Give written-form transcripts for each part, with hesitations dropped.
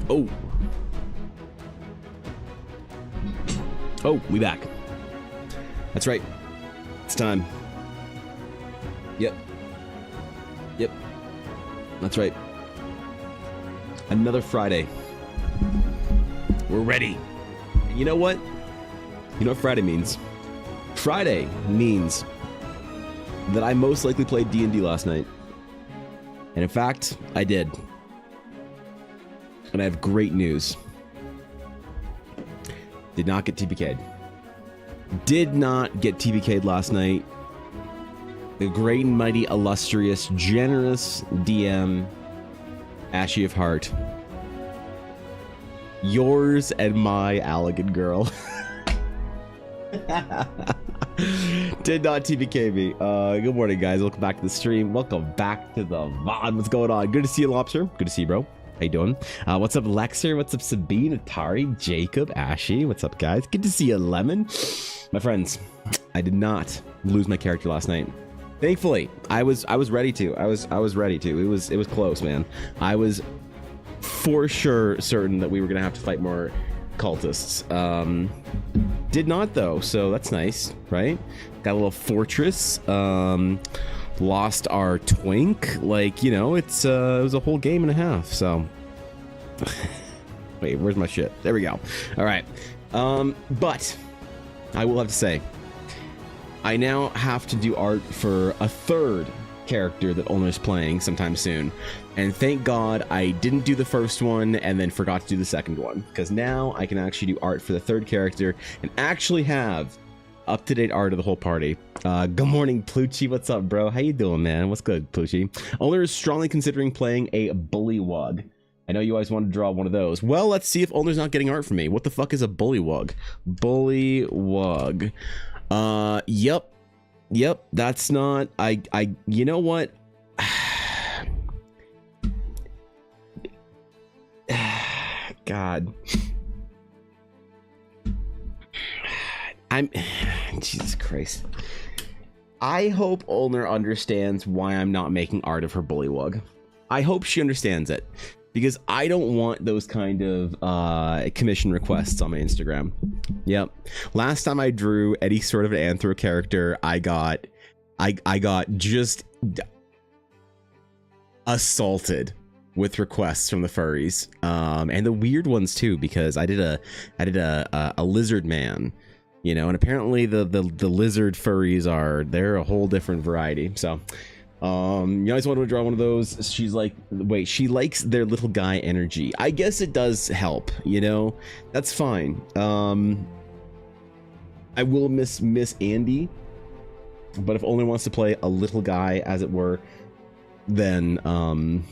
Oh. Oh, we back. That's right. It's time. Yep. Yep. That's right. Another Friday. We're ready. You know what? You know what Friday means? Friday means that I most likely played D&D last night. And in fact, I did. And I have great news. Did not get TPK'd. Did not get TPK'd last night. The great and mighty, illustrious, generous DM, Ashy of Heart. Yours and my Allegan girl. Did not TPK me. Good morning, guys. Welcome back to the stream. Welcome back to the VOD. What's going on? Good to see you, Lobster. Good to see you, bro. How you doing? What's up, Lexer? What's up, Sabine, Atari, Jacob, Ashy? What's up, guys? Good to see you, Lemon. My friends, I did not lose my character last night. Thankfully, I was ready to. I was ready to. It was close, man. I was for sure certain that we were gonna have to fight more cultists. Did not though, so that's nice, right? Got a little fortress. Lost our twink. Like, you know, it was a whole game and a half. So, wait, where's my shit? There we go. All right, but I will have to say, I now have to do art for a third character that Ulner's playing sometime soon. And thank God I didn't do the first one and then forgot to do the second one, because now I can actually do art for the third character and actually have up-to-date art of the whole party. Good morning, Pluchy. What's up, bro? How you doing, man? What's good, Pluchy? Ulner is strongly considering playing a bullywug. I know you always wanted to draw one of those. Well, let's see if Ulner's not getting art from me. What the fuck is a bullywug? Bullywug. Yep, that's not, you know what? God. Jesus Christ. I hope Ulner understands why I'm not making art of her bullywug. I hope she understands it, because I don't want those kind of commission requests on my Instagram. Yep. Last time I drew any sort of an anthro character, I got just assaulted with requests from the furries, and the weird ones too, because I did a lizard man, you know, and apparently the lizard furries they're a whole different variety. So you guys want to draw one of those? She's like, wait, she likes their little guy energy. I guess it does help, you know. That's fine. I will miss Andy, but if Ulner wants to play a little guy, as it were, then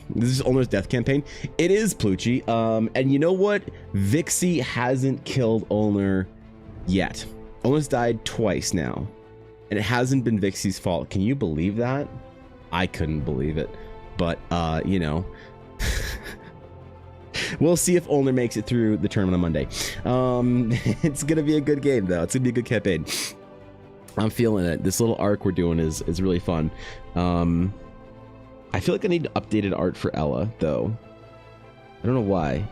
this is Ulner's death campaign. It is, Pluchy. And you know what? Vixie hasn't killed Ulner yet. Ulner's died twice now, and it hasn't been Vixie's fault. Can you believe that? I couldn't believe it, but you know, we'll see if Ulner makes it through the tournament on Monday. It's gonna be a good game, though. It's gonna be a good campaign. I'm feeling it. This little arc we're doing is really fun. I feel like I need updated art for Ella, though. I don't know why.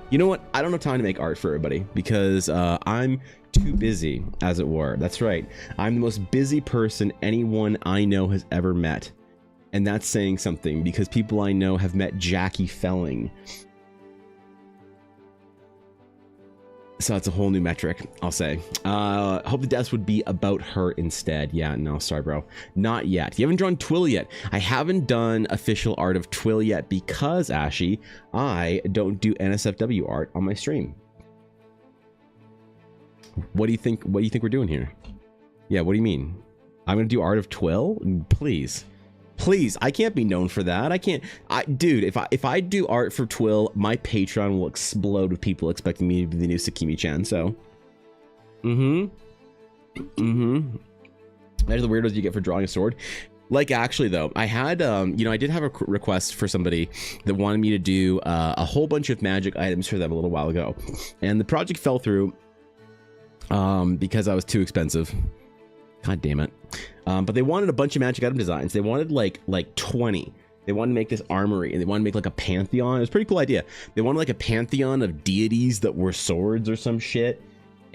You know what? I don't have time to make art for everybody because I'm too busy, as it were. That's right. I'm the most busy person anyone I know has ever met. And that's saying something, because people I know have met Jackie Felling. So that's a whole new metric, I'll say. Hope the deaths would be about her instead. Yeah, no, sorry, bro. Not yet. You haven't drawn Twill yet. I haven't done official art of Twill yet because, Ashy, I don't do NSFW art on my stream. What do you think we're doing here? Yeah, what do you mean? I'm gonna do art of Twill? Please. Please, I can't be known for that. Dude, if I do art for Twill, my Patreon will explode with people expecting me to be the new Sakimi-chan, so. Those are the weirdos you get for drawing a sword. Like, actually, though, I had, you know, I did have a request for somebody that wanted me to do a whole bunch of magic items for them a little while ago. And the project fell through because I was too expensive. God damn it. But they wanted a bunch of magic item designs. They wanted like 20. They wanted to make this armory, and they wanted to make like a pantheon. It was a pretty cool idea. They wanted like a pantheon of deities that were swords or some shit.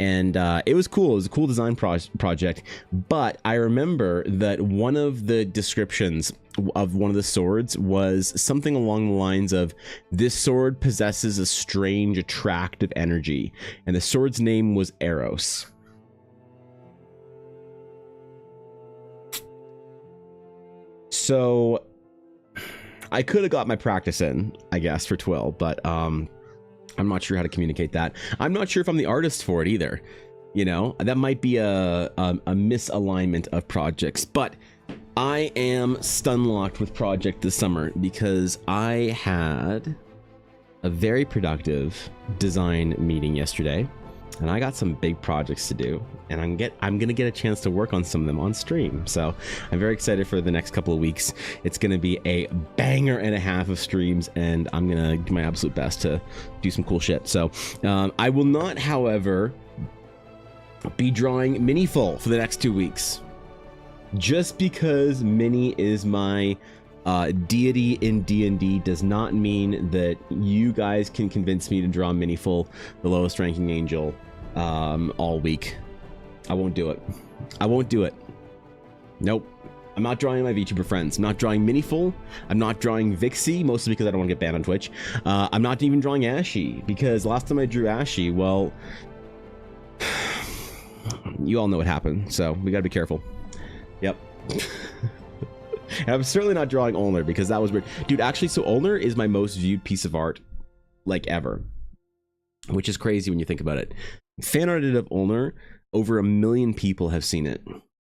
And it was cool. It was a cool design project. But I remember that one of the descriptions of one of the swords was something along the lines of, this sword possesses a strange, attractive energy. And the sword's name was Eros. So I could have got my practice in, I guess, for Twill, but I'm not sure how to communicate that. I'm not sure if I'm the artist for it either. You know, that might be a misalignment of projects, but I am stunlocked with project this summer because I had a very productive design meeting yesterday, and I got some big projects to do, and I'm gonna get a chance to work on some of them on stream. So I'm very excited for the next couple of weeks. It's gonna be a banger and a half of streams, and I'm gonna do my absolute best to do some cool shit. So I will not, however, be drawing Mini full for the next 2 weeks. Just because Mini is my deity in D&D does not mean that you guys can convince me to draw Mini full, the lowest ranking angel, all week. I won't do it. I won't do it. Nope. I'm not drawing my VTuber friends. I'm not drawing Mini full. I'm not drawing Vixie, mostly because I don't want to get banned on Twitch. I'm not even drawing Ashy, because last time I drew Ashy, well, you all know what happened, so we gotta be careful. Yep. And I'm certainly not drawing Ulner, because that was weird. Dude, actually, so Ulner is my most viewed piece of art, like, ever. Which is crazy when you think about it. Fan arted of Ulner, over 1 million people have seen it.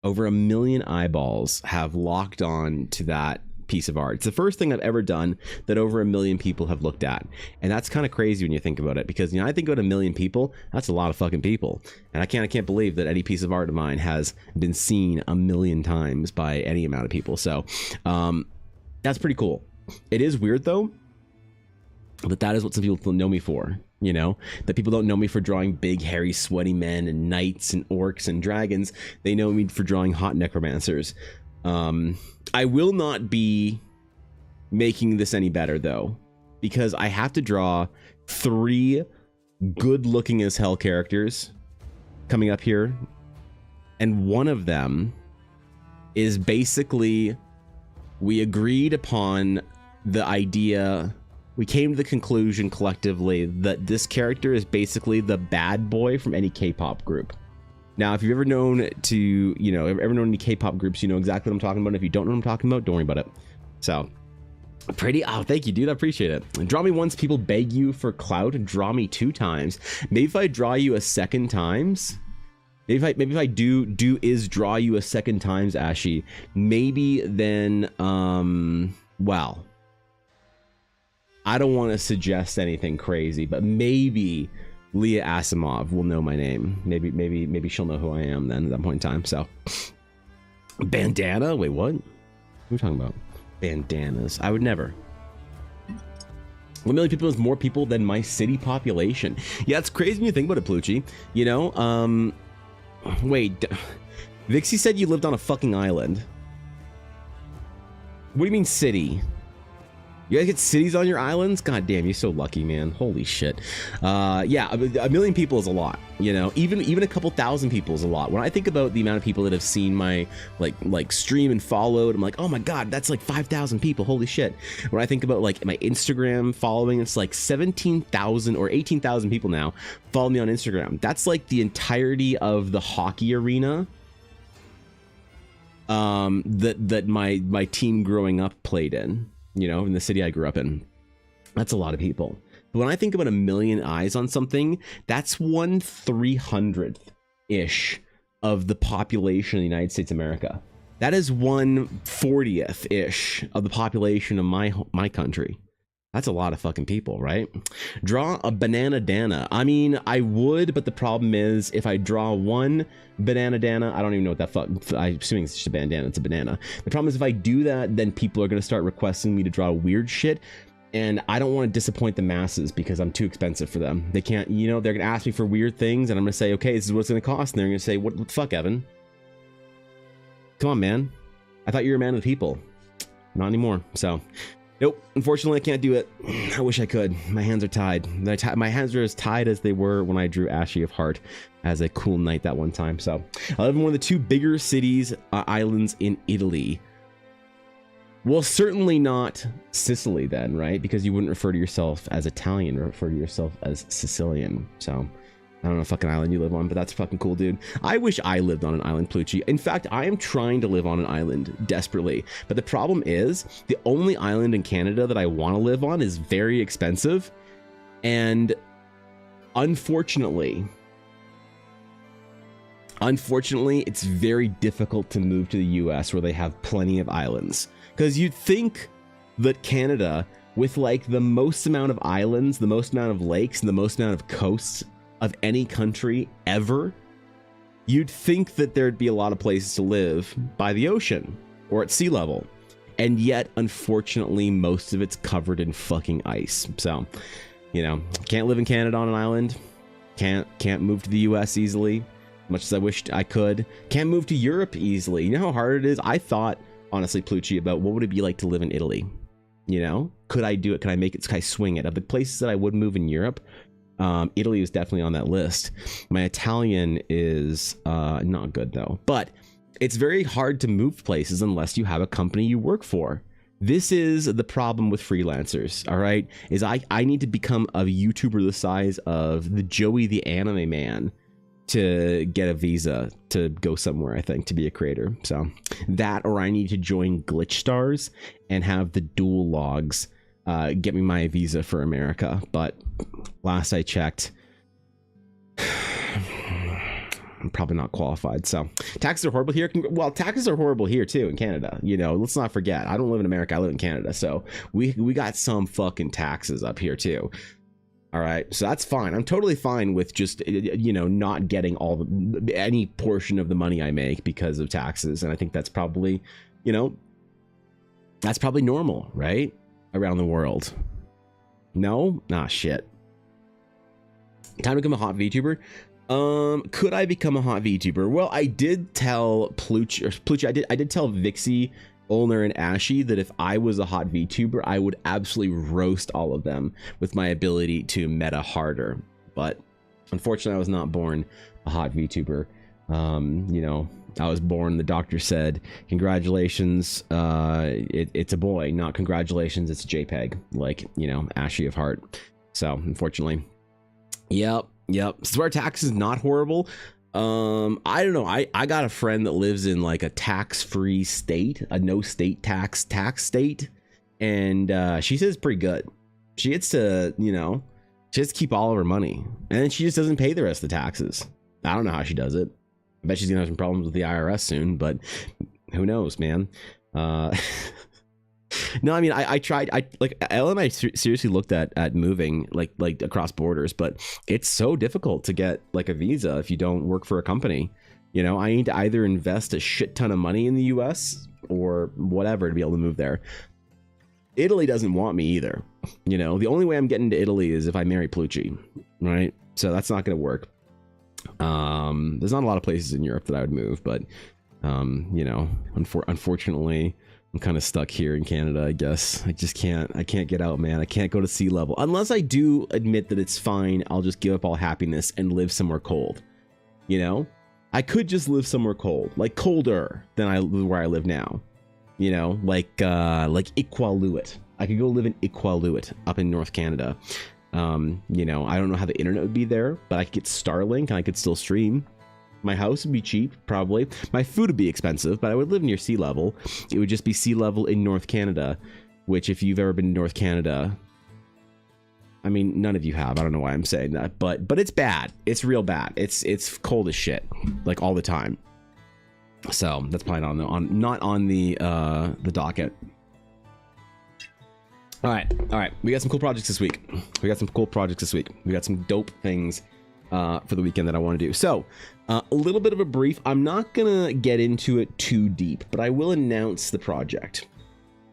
Over 1 million eyeballs have locked on to that piece of art. It's the first thing I've ever done that over 1 million people have looked at. And that's kind of crazy when you think about it, because, you know, I think about 1 million people, that's a lot of fucking people. And I can't believe that any piece of art of mine has been seen 1 million times by any amount of people. So that's pretty cool. It is weird though, but that is what some people know me for. You know, that people don't know me for drawing big, hairy, sweaty men and knights and orcs and dragons. They know me for drawing hot necromancers. I will not be making this any better though, because I have to draw 3 good looking as hell characters coming up here. And one of them is basically, we agreed upon the idea, we came to the conclusion collectively that this character is basically the bad boy from any K-pop group. Now, if you've ever known to, you know, ever known any K-pop groups, you know exactly what I'm talking about. If you don't know what I'm talking about, don't worry about it. So, oh, thank you, dude. I appreciate it. Draw me once people beg you for clout. Draw me 2 times. Maybe if I draw you a second times, maybe if I do draw you a second times, Ashy, maybe then, well, I don't want to suggest anything crazy, but maybe Leah Asimov will know my name. Maybe she'll know who I am then at that point in time. So, bandana? Wait, what? What are we talking about? Bandanas. I would never. 1 million people is more people than my city population. Yeah, it's crazy when you think about it, Plucci. You know, wait. Vixie said you lived on a fucking island. What do you mean city? You guys get cities on your islands? God damn, you're so lucky, man. Holy shit. Yeah, 1 million people is a lot. You know, even a couple thousand people is a lot. When I think about the amount of people that have seen my like stream and followed, I'm like, oh my god, that's like 5,000 people. Holy shit. When I think about like my Instagram following, it's like 17,000 or 18,000 people now follow me on Instagram. That's like the entirety of the hockey arena that my team growing up played in. You know, in the city I grew up in. That's a lot of people. But when I think about 1 million eyes on something, that's 1/300th-ish of the population of the United States of America. That is 1/40th-ish of the population of my country. That's a lot of fucking people, right? Draw a banana dana. I mean, I would, but the problem is if I draw one banana dana, I don't even know what that fuck, I'm assuming it's just a bandana, it's a banana. The problem is if I do that, then people are going to start requesting me to draw weird shit. And I don't want to disappoint the masses because I'm too expensive for them. They can't, you know, they're going to ask me for weird things and I'm going to say, okay, this is what it's going to cost. And they're going to say, what the fuck, Evan? Come on, man. I thought you were a man of the people. not anymore. So nope, unfortunately I can't do it. I wish I could. My hands are tied. My hands are as tied as they were when I drew Ashy of Heart as a cool knight that one time. So I live in one of the two bigger cities, islands in Italy. Well, certainly not Sicily then, right? Because you wouldn't refer to yourself as Italian, refer to yourself as Sicilian. So I don't know what fucking island you live on, but that's fucking cool, dude. I wish I lived on an island, Plucci. In fact, I am trying to live on an island desperately. But the problem is, the only island in Canada that I want to live on is very expensive. And unfortunately, it's very difficult to move to the US where they have plenty of islands. Because you'd think that Canada, with like the most amount of islands, the most amount of lakes, and the most amount of coasts of any country ever, you'd think that there'd be a lot of places to live by the ocean or at sea level. And yet, unfortunately, most of it's covered in fucking ice. So, you know, can't live in Canada on an island. Can't move to the US easily, much as I wished I could. Can't move to Europe easily. You know how hard it is? I thought, honestly, Plucci, about what would it be like to live in Italy? You know, could I do it? Could I make it? Could I swing it? Of the places that I would move in Europe, Italy is definitely on that list. My Italian is not good though, but it's very hard to move places unless you have a company you work for. This is the problem with freelancers, all right? Is I need to become a YouTuber the size of the Joey the Anime Man to get a visa to go somewhere, I think, to be a creator. So that, or I need to join Glitch Stars and have the dual logs get me my visa for America. But last I checked, I'm probably not qualified. So taxes are horrible here. Well, taxes are horrible here too in Canada. You know, let's not forget, I don't live in America, I live in Canada. So we got some fucking taxes up here too. All right, so that's fine. I'm totally fine with just, you know, not getting any portion of the money I make because of taxes. And I think that's probably, you know, that's probably normal, right? Around the world. No? Ah, shit. Time to become a hot VTuber? Could I become a hot VTuber? Well, I did tell Plucci, I did tell Vixie, Ulner, and Ashy that if I was a hot VTuber, I would absolutely roast all of them with my ability to meta harder. But unfortunately, I was not born a hot VTuber. You know, I was born, the doctor said, congratulations, it's a boy, not congratulations, it's a JPEG, like, you know, Ashy of Heart. So unfortunately, yep. So our tax is not horrible. I don't know. I got a friend that lives in like a tax-free state, a no state tax state, and she says it's pretty good. She gets to, you know, she has to keep all of her money, and then she just doesn't pay the rest of the taxes. I don't know how she does it. I bet she's gonna have some problems with the IRS soon, but who knows, man. No, I mean, I tried. Ella and I seriously looked at moving like across borders, but it's so difficult to get like a visa if you don't work for a company. You know, I need to either invest a shit ton of money in the US or whatever to be able to move there. Italy doesn't want me either. You know, the only way I'm getting to Italy is if I marry Plucci, right? So that's not going to work. There's not a lot of places in Europe that I would move, but you know, unfortunately, I'm kind of stuck here in Canada, I guess. I can't get out, man. I can't go to sea level. Unless I do admit that it's fine, I'll just give up all happiness and live somewhere cold. You know? I could just live somewhere cold. Like colder than where I live now. You know? Like Iqaluit. I could go live in Iqaluit up in North Canada. You know, I don't know how the internet would be there, but I could get Starlink and I could still stream. My house would be cheap, probably. My food would be expensive, but I would live near sea level. It would just be sea level in North Canada, which if you've ever been to North Canada, I mean, none of you have. I don't know why I'm saying that, but it's bad. It's real bad. It's cold as shit, like all the time. So that's probably not on the docket. All right. We got some cool projects this week. We got some dope things for the weekend that I want to do. So a little bit of a brief. I'm not gonna get into it too deep, but I will announce the project.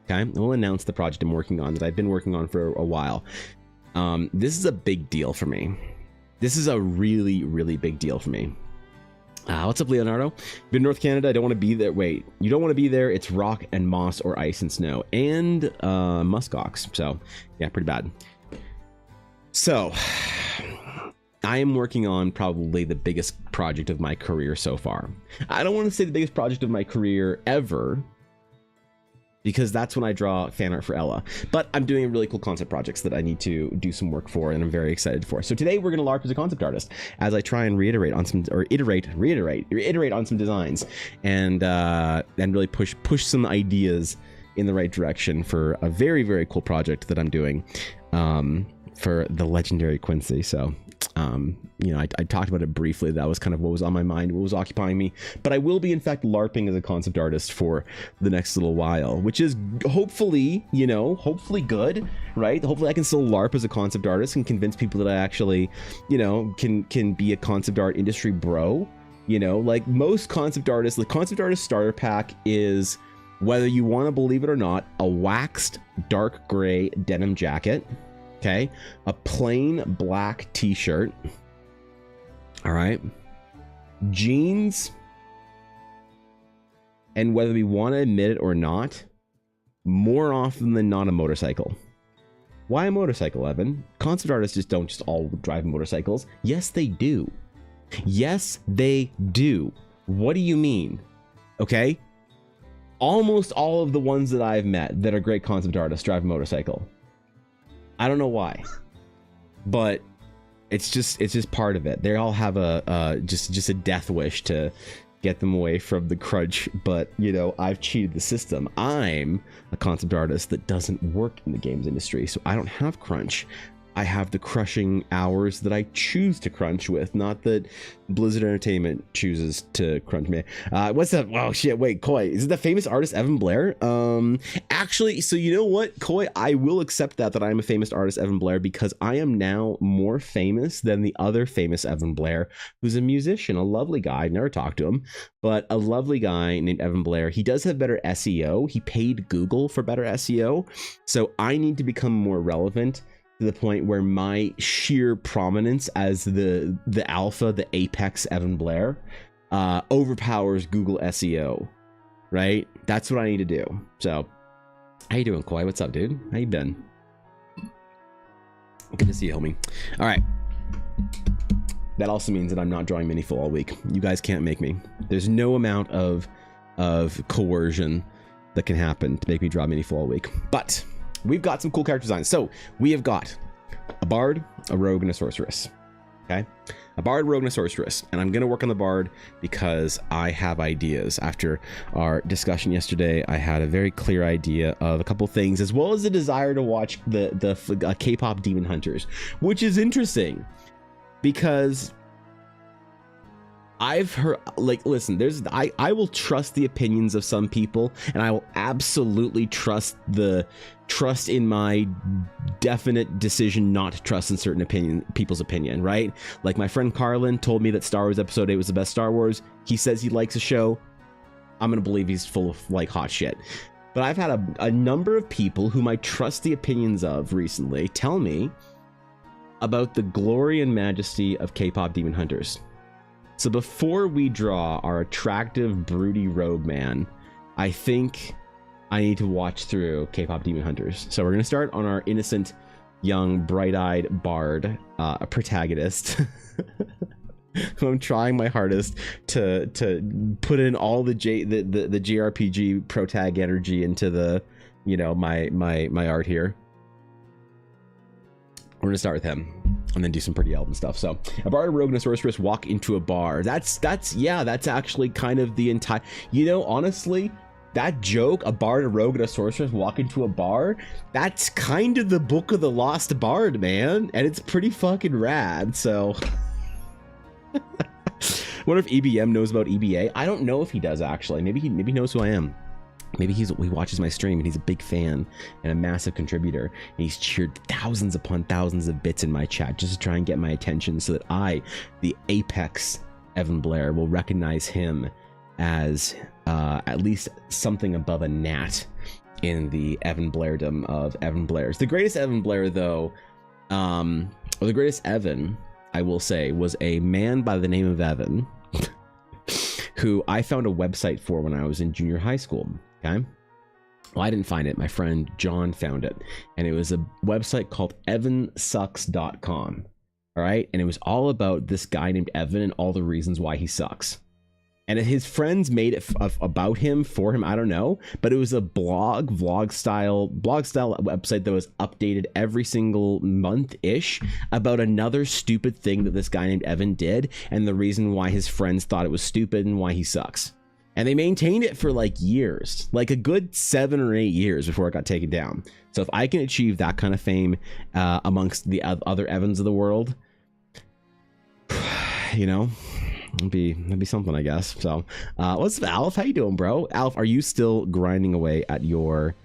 Okay, I will announce the project I'm working on that I've been working on for a while. This is a big deal for me. This is a really, really big deal for me. What's up, Leonardo? Been in North Canada. I don't want to be there. Wait, you don't want to be there. It's rock and moss or ice and snow and muskox. So yeah, pretty bad. So I am working on probably the biggest project of my career so far. I don't want to say the biggest project of my career ever, because that's when I draw fan art for Ella. But I'm doing really cool concept projects that I need to do some work for, and I'm very excited for. So today we're going to LARP as a concept artist as I try and reiterate on some, or iterate on some designs, and really push some ideas in the right direction for a very, very cool project that I'm doing for the legendary Quincy. So you know, I talked about it briefly. That was kind of what was on my mind, what was occupying me. But I will be, in fact, LARPing as a concept artist for the next little while, which is hopefully, you know, hopefully good, right? Hopefully I can still LARP as a concept artist and convince people that I actually, you know, can be a concept art industry bro. You know, like most concept artists, the concept artist starter pack is, whether you want to believe it or not, a waxed dark gray denim jacket. Okay, a plain black t-shirt. All right, jeans, and whether we want to admit it or not, more often than not, a motorcycle. Why a motorcycle, Evan? Concept artists just don't just all drive motorcycles. Yes, they do. Yes, they do. What do you mean? Okay, almost all of the ones that I've met that are great concept artists drive a motorcycle. I don't know why, but it's just part of it. They all have a just a death wish to get them away from the crunch. But you know, I've cheated the system. I'm a concept artist that doesn't work in the games industry, so I don't have crunch. I have the crushing hours that I choose to crunch with, not that Blizzard Entertainment chooses to crunch me. What's up? Oh shit, wait, Koi, is it the famous artist Evan Blair? Actually, so you know what, Koi, I will accept that I'm a famous artist Evan Blair, because I am now more famous than the other famous Evan Blair, who's a musician, a lovely guy. I've never talked to him, but a lovely guy named Evan Blair. He does have better SEO. He paid Google for better SEO, so I need to become more relevant, to the point where my sheer prominence as the alpha, the apex Evan Blair, overpowers Google SEO, right? That's what I need to do. So, how you doing, Koi? What's up, dude? How you been? Good to see you, homie. All right. That also means that I'm not drawing mini full all week. You guys can't make me. There's no amount of coercion that can happen to make me draw mini full all week. But we've got some cool character designs. So we have got a bard, a rogue, and a sorceress. Okay, a bard, rogue, and a sorceress. And I'm going to work on the bard because I have ideas. After our discussion yesterday, I had a very clear idea of a couple things, as well as a desire to watch the K-pop Demon Hunters, which is interesting because I've heard, like, listen, I will trust the opinions of some people, and I will absolutely trust in my definite decision not to trust in certain people's opinion, right? Like my friend Carlin told me that Star Wars Episode 8 was the best Star Wars. He says he likes a show. I'm gonna believe he's full of like hot shit. But I've had a number of people whom I trust the opinions of recently tell me about the glory and majesty of K-pop Demon Hunters. So before we draw our attractive, broody rogue man, I think I need to watch through K-pop Demon Hunters. So we're going to start on our innocent, young, bright-eyed bard, a protagonist. I'm trying my hardest to put in all the JRPG protag energy into the, you know, my art here. We're gonna start with him and then do some pretty elven stuff. So a bard, a rogue, and a sorceress walk into a bar. That's actually kind of the entire, you know, honestly, that joke, a bard, a rogue, and a sorceress walk into a bar, that's kind of the Book of the Lost Bard, man. And it's pretty fucking rad. So wonder if EBM knows about EBA. I don't know if he does, actually. Maybe he knows who I am. Maybe he watches my stream and he's a big fan and a massive contributor, and he's cheered thousands upon thousands of bits in my chat just to try and get my attention, so that I, the apex Evan Blair, will recognize him as at least something above a gnat in the Evan Blairdom of Evan Blairs. The greatest Evan Blair, though, or the greatest Evan, I will say, was a man by the name of Evan who I found a website for when I was in junior high school. Okay. Well, I didn't find it. My friend John found it. And it was a website called evansucks.com. All right. And it was all about this guy named Evan and all the reasons why he sucks. And his friends made it about him, for him, I don't know, but it was a vlog style website that was updated every single month-ish about another stupid thing that this guy named Evan did and the reason why his friends thought it was stupid and why he sucks. And they maintained it for like years, like a good 7 or 8 years before it got taken down. So if I can achieve that kind of fame amongst the other Evans of the world, you know, that'd be something, I guess. So what's up, Alf? How you doing, bro? Alf, are you still grinding away at your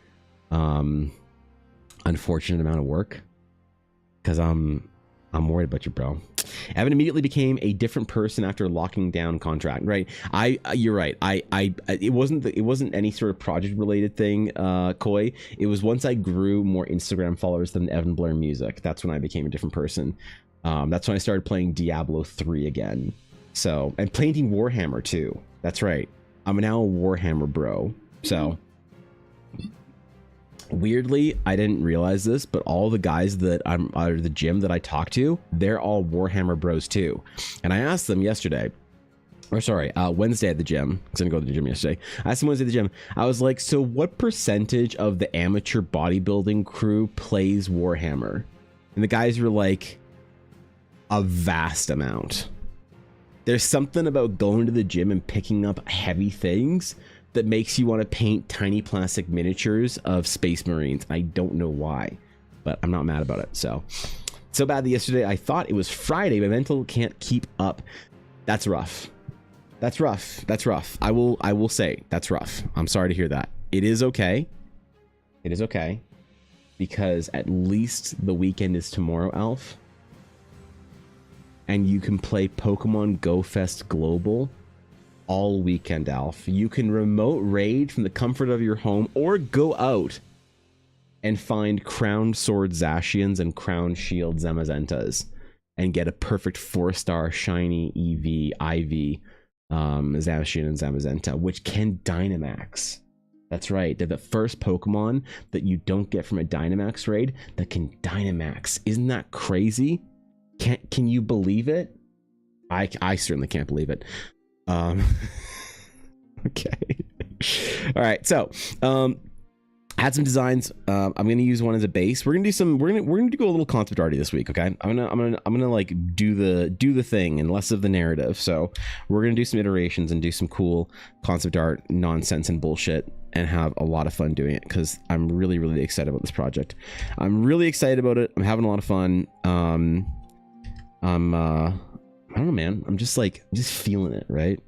unfortunate amount of work? Because I'm worried about you, bro. Evan immediately became a different person after locking down contract. Right? You're right. It wasn't any sort of project related thing, Koi. It was once I grew more Instagram followers than Evan Blair Music. That's when I became a different person. That's when I started playing Diablo 3 again. So, and painting Warhammer too. That's right. I'm now a Warhammer bro. So, weirdly, I didn't realize this, but all the guys that I'm at the gym that I talk to, they're all Warhammer bros too. And I asked them yesterday, or sorry, Wednesday at the gym, because I didn't go to the gym yesterday. I asked them Wednesday at the gym. I was like, so what percentage of the amateur bodybuilding crew plays Warhammer? And the guys were like, a vast amount. There's something about going to the gym and picking up heavy things that makes you want to paint tiny plastic miniatures of Space Marines. I don't know why, but I'm not mad about it. So bad that yesterday I thought it was Friday. My mental can't keep up. That's rough. That's rough. That's rough. I will say that's rough. I'm sorry to hear that. It is okay. It is okay. Because at least the weekend is tomorrow, Alf. And you can play Pokemon Go Fest Global all weekend, Alf. You can remote raid from the comfort of your home or go out and find Crown Sword Zacians and Crown Shield Zamazentas and get a perfect 4-star shiny IV Zacian and Zamazenta, which can Dynamax. That's right. They're the first Pokemon that you don't get from a Dynamax raid that can Dynamax. Isn't that crazy? Can you believe it? I certainly can't believe it. Okay. All right. So, add some designs. I'm going to use one as a base. We're going to do some. We're going to go a little concept arty this week. Okay. I'm gonna like do the thing and less of the narrative. So we're going to do some iterations and do some cool concept art nonsense and bullshit and have a lot of fun doing it because I'm really, really excited about this project. I'm really excited about it. I'm having a lot of fun. I don't know, man. I'm just feeling it, right?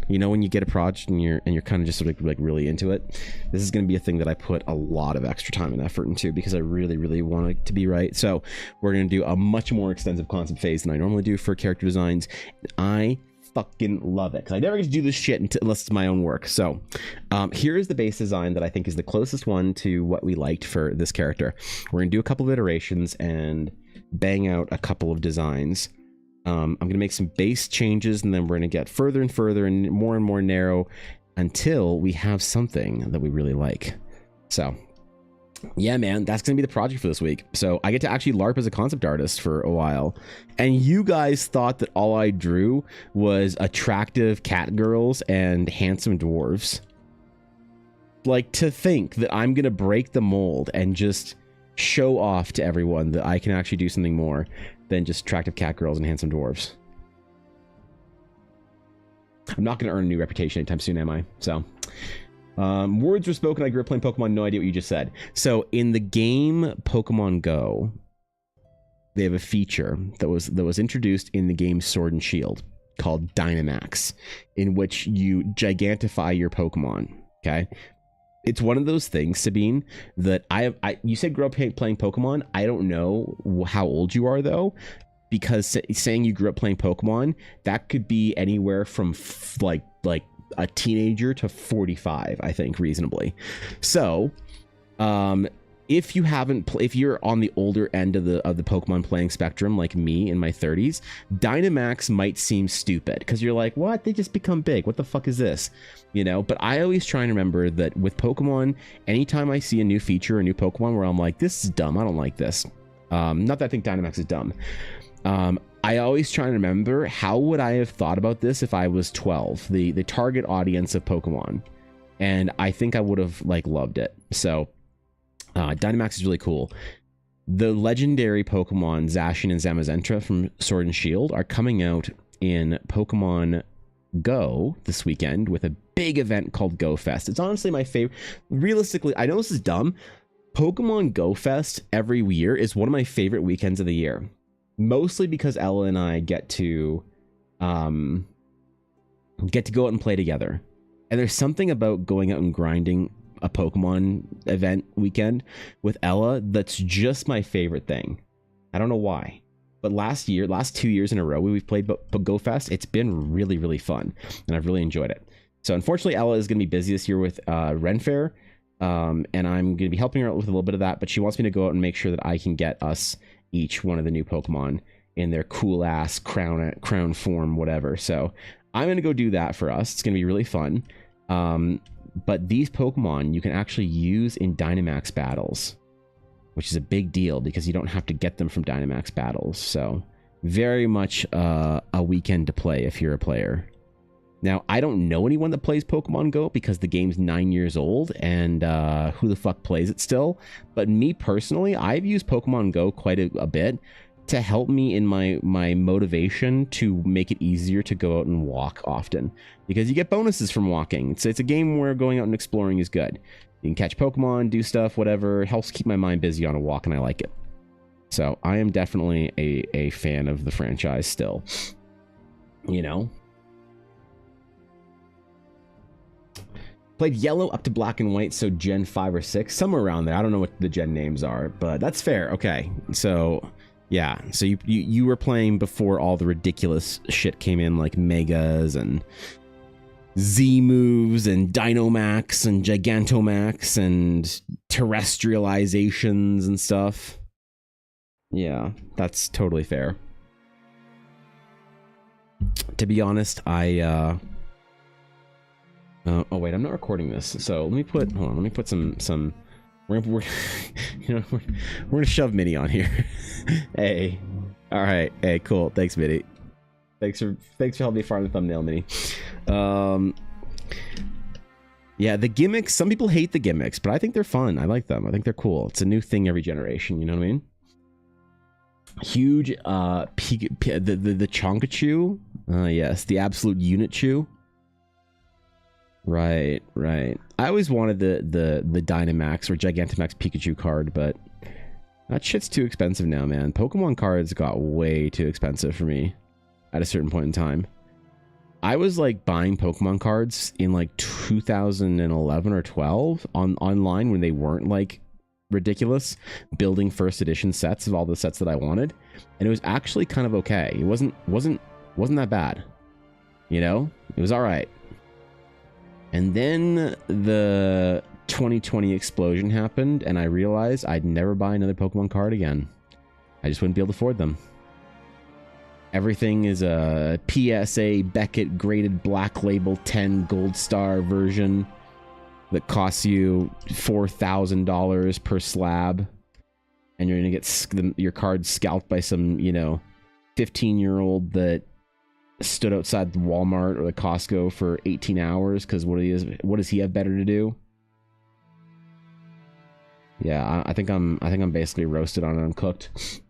You know, when you get a project and you're kind of just sort of like really into it. This is going to be a thing that I put a lot of extra time and effort into because I really, really want it to be right. So we're going to do a much more extensive concept phase than I normally do for character designs. I fucking love it because I never get to do this shit unless it's my own work. So here is the base design that I think is the closest one to what we liked for this character. We're going to do a couple of iterations and bang out a couple of designs. I'm going to make some base changes and then we're going to get further and further and more narrow until we have something that we really like. So yeah, man, that's going to be the project for this week. So I get to actually LARP as a concept artist for a while. And you guys thought that all I drew was attractive cat girls and handsome dwarves. Like, to think that I'm going to break the mold and just show off to everyone that I can actually do something more than just attractive cat girls and handsome dwarves. I'm not going to earn a new reputation anytime soon, am I? So, words were spoken. I grew up playing Pokemon. No idea what you just said. So, in the game Pokemon Go, they have a feature that was introduced in the game Sword and Shield called Dynamax, in which you gigantify your Pokemon. Okay. It's one of those things, Sabine, that you said grew up playing Pokemon. I don't know how old you are, though, because saying you grew up playing Pokemon, that could be anywhere from like a teenager to 45, I think, reasonably. So, if you haven't if you're on the older end of the Pokemon playing spectrum like me in my 30s, Dynamax might seem stupid because you're like, what, they just become big, what the fuck is this, you know? But I always try and remember that with Pokemon, anytime I see a new feature, a new Pokemon where I'm like, this is dumb, I don't like this, not that I think Dynamax is dumb, I always try and remember, how would I have thought about this if I was 12, the target audience of Pokemon? And I think I would have like loved it. So Dynamax is really cool. The legendary Pokemon Zacian and Zamazenta from Sword and Shield are coming out in Pokemon Go this weekend with a big event called Go Fest. It's honestly my favorite. Realistically, I know this is dumb. Pokemon Go Fest every year is one of my favorite weekends of the year. Mostly because Ella and I get to go out and play together. And there's something about going out and grinding a Pokemon event weekend with Ella that's just my favorite thing. I don't know why, but last 2 years in a row we've played Go Fest. It's been really, really fun, and I've really enjoyed it. So unfortunately, Ella is going to be busy this year with Ren Fair, and I'm going to be helping her out with a little bit of that, but she wants me to go out and make sure that I can get us each one of the new Pokemon in their cool ass crown form, whatever. So I'm going to go do that for us. It's going to be really fun. But these Pokemon you can actually use in Dynamax battles, which is a big deal because you don't have to get them from Dynamax battles. So very much a weekend to play if you're a player. Now, I don't know anyone that plays Pokemon Go because the game's 9 years old, and who the fuck plays it still? But me personally, I've used Pokemon Go quite a bit to help me in my motivation to make it easier to go out and walk often, because you get bonuses from walking. It's a game where going out and exploring is good. You can catch Pokemon, do stuff, whatever. It helps keep my mind busy on a walk, and I like it. So I am definitely a fan of the franchise still. You know? Played Yellow up to Black and White, so Gen 5 or 6, somewhere around there. I don't know what the Gen names are, but that's fair. Okay, so yeah, so you were playing before all the ridiculous shit came in, like Megas and Z moves and Dynamax and Gigantamax and terrestrializations and stuff. Yeah, that's totally fair. To be honest, oh wait, I'm not recording this, so let me put some. We're you know, we're gonna shove Minnie on here. Hey, all right, hey, cool. Thanks, Minnie. Thanks for helping me find the thumbnail, Minnie. Yeah, the gimmicks. Some people hate the gimmicks, but I think they're fun. I like them. I think they're cool. It's a new thing every generation. You know what I mean? Huge. The Chonkachu. Yes, the absolute unit chew. Right. I always wanted the Dynamax or Gigantamax Pikachu card, but that shit's too expensive now, man. Pokemon cards got way too expensive for me at a certain point in time. I was like buying Pokemon cards in like 2011 or 12 online when they weren't like ridiculous, building first edition sets of all the sets that I wanted, and it was actually kind of okay. It wasn't that bad, you know. It was all right. And then the 2020 explosion happened, and I realized I'd never buy another Pokemon card again. I just wouldn't be able to afford them. Everything is a PSA Beckett graded Black Label 10 Gold Star version that costs you $4,000 per slab, and you're gonna get your card scalped by some, you know, 15-year-old that stood outside the Walmart or the Costco for 18 hours because what does he have better to do? Yeah, I think I'm basically roasted on it. I'm cooked.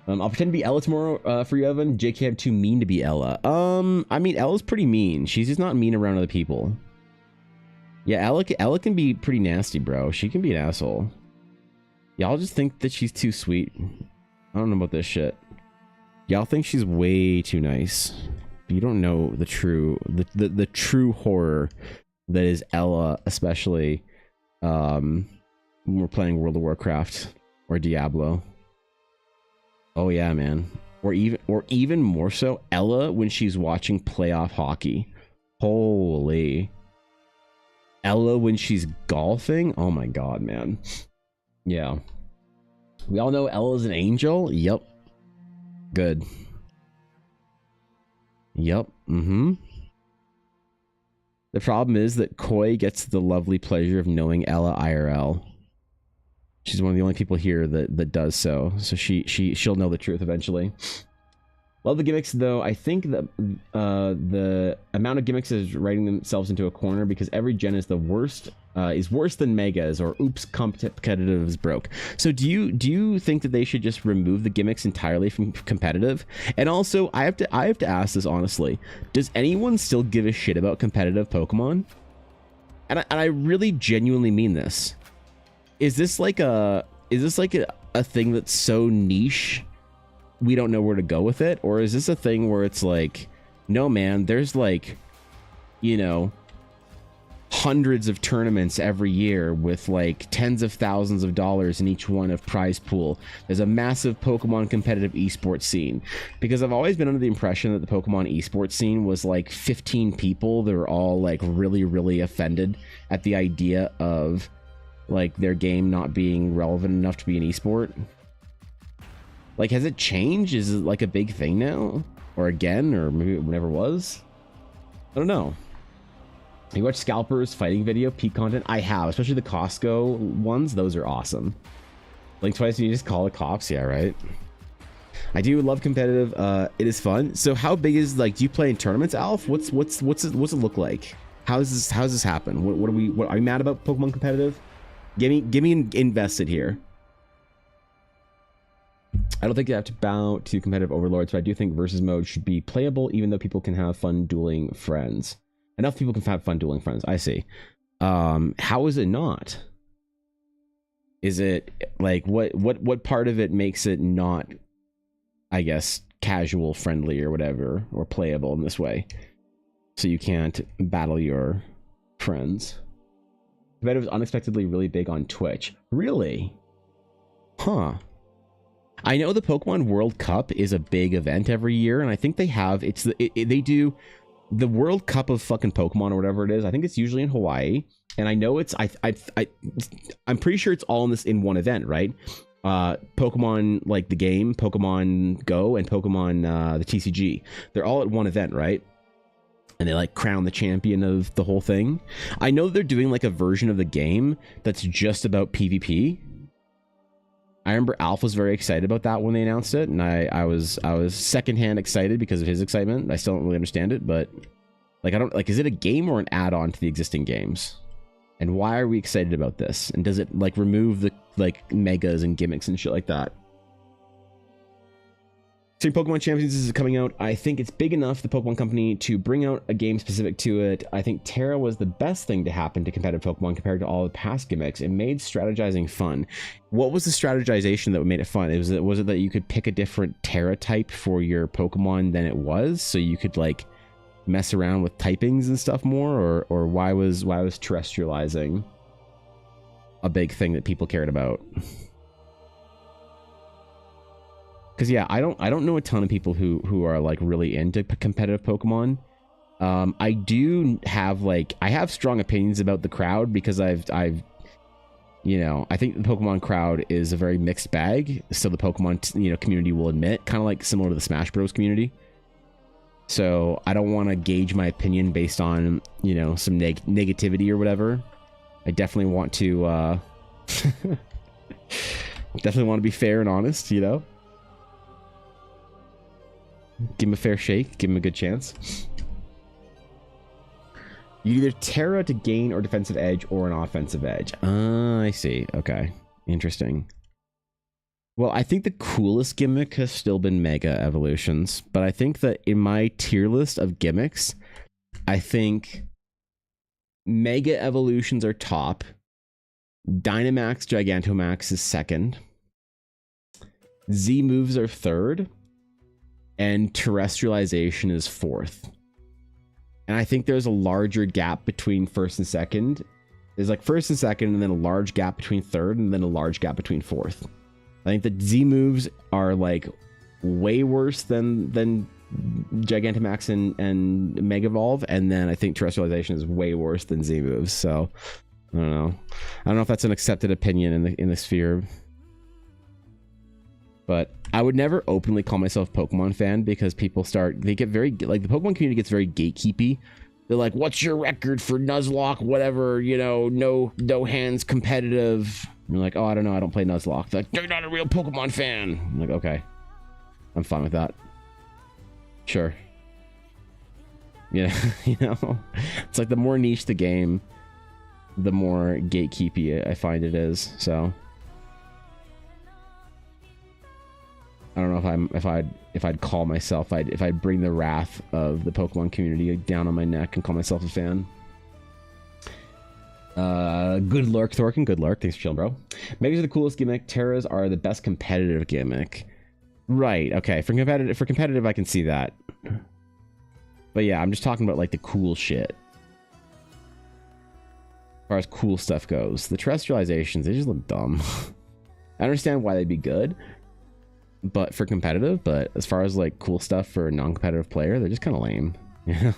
I'll pretend to be Ella tomorrow for you, Evan. JK, I'm too mean to be Ella. I mean, Ella's pretty mean. She's just not mean around other people. Yeah, Ella can be pretty nasty, bro. She can be an asshole. Y'all just think that she's too sweet. I don't know about this shit. Y'all think she's way too nice. You don't know the true horror that is Ella, especially when we're playing World of Warcraft or Diablo. Oh yeah, man. Or even more so, Ella when she's watching playoff hockey. Holy. Ella when she's golfing? Oh my god, man. Yeah. We all know Ella's an angel? Yep. Good. Yep. Mm-hmm. The problem is that Koi gets the lovely pleasure of knowing Ella IRL. She's one of the only people here that does so. So she'll know the truth eventually. Love the gimmicks, though. I think that the amount of gimmicks is writing themselves into a corner because every gen is the worst, is worse than Megas or oops, competitive is broke. So do you think that they should just remove the gimmicks entirely from competitive? And also, I have to ask this honestly: does anyone still give a shit about competitive Pokemon? And I really genuinely mean this. Is this like a thing that's so niche we don't know where to go with it? Or is this a thing where it's like, no man, there's like, you know, hundreds of tournaments every year with like tens of thousands of dollars in each one of prize pool. There's a massive Pokemon competitive esports scene, because I've always been under the impression that the Pokemon esports scene was like 15 people that were all like really offended at the idea of like their game not being relevant enough to be an esport. Like, has it changed? Is it like a big thing now? Or again? Or maybe it never was? I don't know. You watch Scalper's fighting video, peak content? I have, especially the Costco ones. Those are awesome. Blink twice and you just call the cops? Yeah, right? I do love competitive. It is fun. So how big is, like, do you play in tournaments, Alf? What's it look like? How's this happen? What are you mad about Pokemon competitive? Give me invested here. I don't think you have to bow to competitive overlords, but I do think versus mode should be playable, even though people can have fun dueling friends. Enough people can have fun dueling friends. I see. How is it not? Is it like what part of it makes it not, I guess, casual friendly or whatever, or playable in this way, so you can't battle your friends? Competitive is unexpectedly really big on Twitch. Really? Huh. I know the Pokemon World Cup is a big event every year, and I think they have, they do the World Cup of fucking Pokemon or whatever it is. I think it's usually in Hawaii, and I know it's, I'm pretty sure it's all in one event, right? Pokemon, like the game, Pokemon Go, and Pokemon, the TCG. They're all at one event, right? And they like crown the champion of the whole thing. I know they're doing like a version of the game that's just about PvP. I remember Alf was very excited about that when they announced it, and I was secondhand excited because of his excitement. I still don't really understand it, but like is it a game or an add-on to the existing games? And why are we excited about this? And does it like remove the like megas and gimmicks and shit like that? So Pokemon Champions is coming out. I think it's big enough, the Pokemon Company, to bring out a game specific to it. I think Terra was the best thing to happen to competitive Pokemon compared to all the past gimmicks. It made strategizing fun. What was the strategization that made it fun? Was it that you could pick a different Terra type for your Pokemon than it was, so you could like mess around with typings and stuff more, or why was terrestrializing a big thing that people cared about? Because yeah, I don't know a ton of people who are like really into competitive Pokemon. I do have I have strong opinions about the crowd, because I've you know, I think the Pokemon crowd is a very mixed bag. So the Pokemon community will admit, kind of like similar to the Smash Bros community. So I don't want to gauge my opinion based on some negativity or whatever. I definitely want to definitely want to be fair and honest, Give him a fair shake. Give him a good chance. You either Terra to gain or defensive edge or an offensive edge. I see. Okay. Interesting. Well, I think the coolest gimmick has still been Mega Evolutions. But I think that in my tier list of gimmicks, I think Mega Evolutions are top. Dynamax, Gigantamax is second. Z moves are third. And terrestrialization is fourth. And I think there's a larger gap between first and second. There's like first and second, and then a large gap between third, and then a large gap between fourth. I think the Z moves are like way worse than Gigantamax and Mega Evolve, and then I think Terrestrialization is way worse than Z moves. So I don't know. I don't know if that's an accepted opinion in the sphere. But I would never openly call myself a Pokemon fan because people they get very, like, the Pokemon community gets very gatekeepy. They're like, what's your record for Nuzlocke? Whatever, you know, no hands competitive. And you're like, oh, I don't know. I don't play Nuzlocke. They're like, you're not a real Pokemon fan. I'm like, okay. I'm fine with that. Sure. Yeah, you know, it's like the more niche the game, the more gatekeepy I find it is. So I don't know if I'd call myself, if I'd bring the wrath of the Pokemon community down on my neck and call myself a fan. Good lurk, Thorkin. Good lurk. Thanks for chilling, bro. Megas are the coolest gimmick. Terras are the best competitive gimmick. Right. Okay. For competitive, I can see that. But yeah, I'm just talking about like the cool shit. As far as cool stuff goes, the terrestrializations, they just look dumb. I understand why they'd be good, but for competitive, but as far as like cool stuff for a non-competitive player, they're just kind of lame. You know,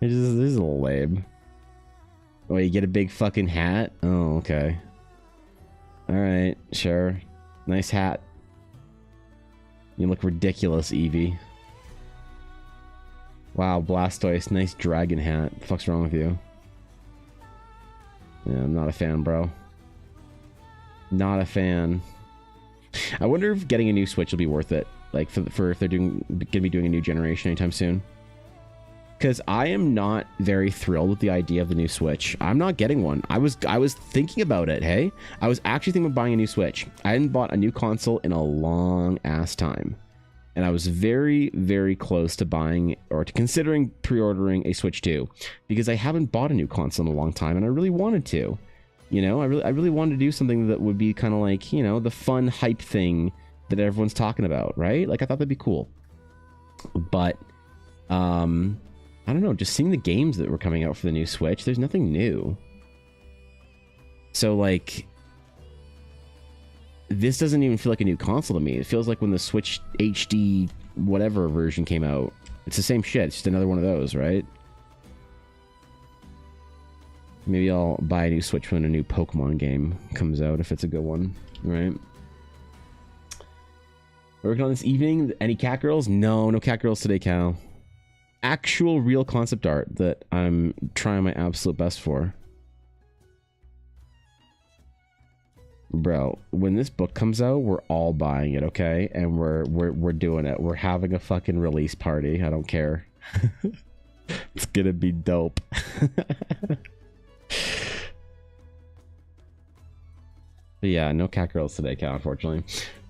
they're just a little lame. Oh, you get a big fucking hat? Oh, okay. All right, sure. Nice hat. You look ridiculous, Eevee. Wow, Blastoise, nice dragon hat. What the fuck's wrong with you? Yeah, I'm not a fan, bro. Not a fan. I wonder if getting a new Switch will be worth it. Like, for if they're gonna be doing a new generation anytime soon. Because I am not very thrilled with the idea of the new Switch. I'm not getting one. I was thinking about it, hey? I was actually thinking of buying a new Switch. I hadn't bought a new console in a long ass time. And I was very, very close to buying or to considering pre-ordering a Switch 2. Because I haven't bought a new console in a long time and I really wanted to. You know, I really wanted to do something that would be kind of like, you know, the fun hype thing that everyone's talking about, right? Like, I thought that'd be cool. But, I don't know, just seeing the games that were coming out for the new Switch, there's nothing new. So, like, this doesn't even feel like a new console to me. It feels like when the Switch HD whatever version came out. It's the same shit. It's just another one of those, right? Maybe I'll buy a new Switch when a new Pokemon game comes out, if it's a good one, right? Working on this evening. Any cat girls? No cat girls today, Cal. Actual real concept art that I'm trying my absolute best for. Bro, when this book comes out, we're all buying it, okay? And we're doing it. We're having a fucking release party. I don't care. It's gonna be dope. But yeah, no cat girls today, Cal, unfortunately.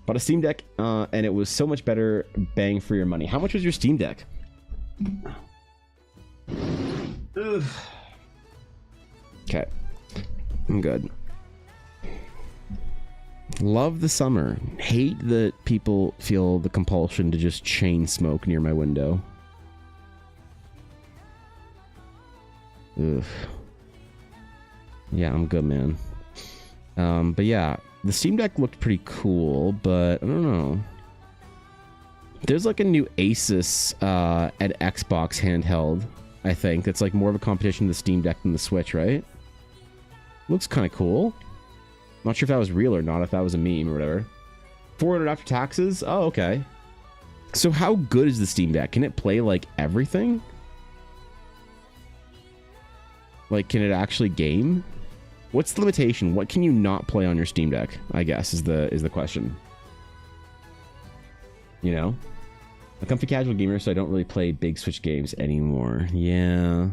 Bought a Steam Deck, and it was so much better bang for your money. How much was your Steam Deck? Okay, I'm good. Love the summer. Hate that people feel the compulsion to just chain smoke near my window. Ugh. Yeah, I'm good, man. But yeah, the Steam Deck looked pretty cool, but I don't know. There's like a new Asus at Xbox handheld, I think. It's like more of a competition to the Steam Deck than the Switch, right? Looks kind of cool. Not sure if that was real or not, if that was a meme or whatever. 400 after taxes? Oh, okay. So how good is the Steam Deck? Can it play like everything? Like, can it actually game? What's the limitation? What can you not play on your Steam Deck? I guess is the question. You know? I'm a comfy casual gamer, so I don't really play big Switch games anymore. Yeah.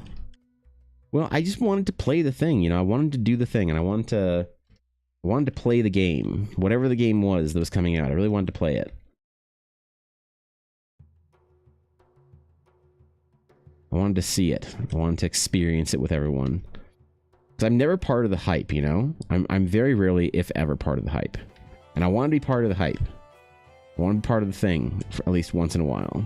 Well, I just wanted to play the thing, you know? I wanted to do the thing, and I wanted to play the game. Whatever the game was that was coming out, I really wanted to play it. I wanted to see it. I wanted to experience it with everyone. Because I'm never part of the hype, you know? I'm very rarely, if ever, part of the hype. And I want to be part of the hype. I want to be part of the thing, for at least once in a while.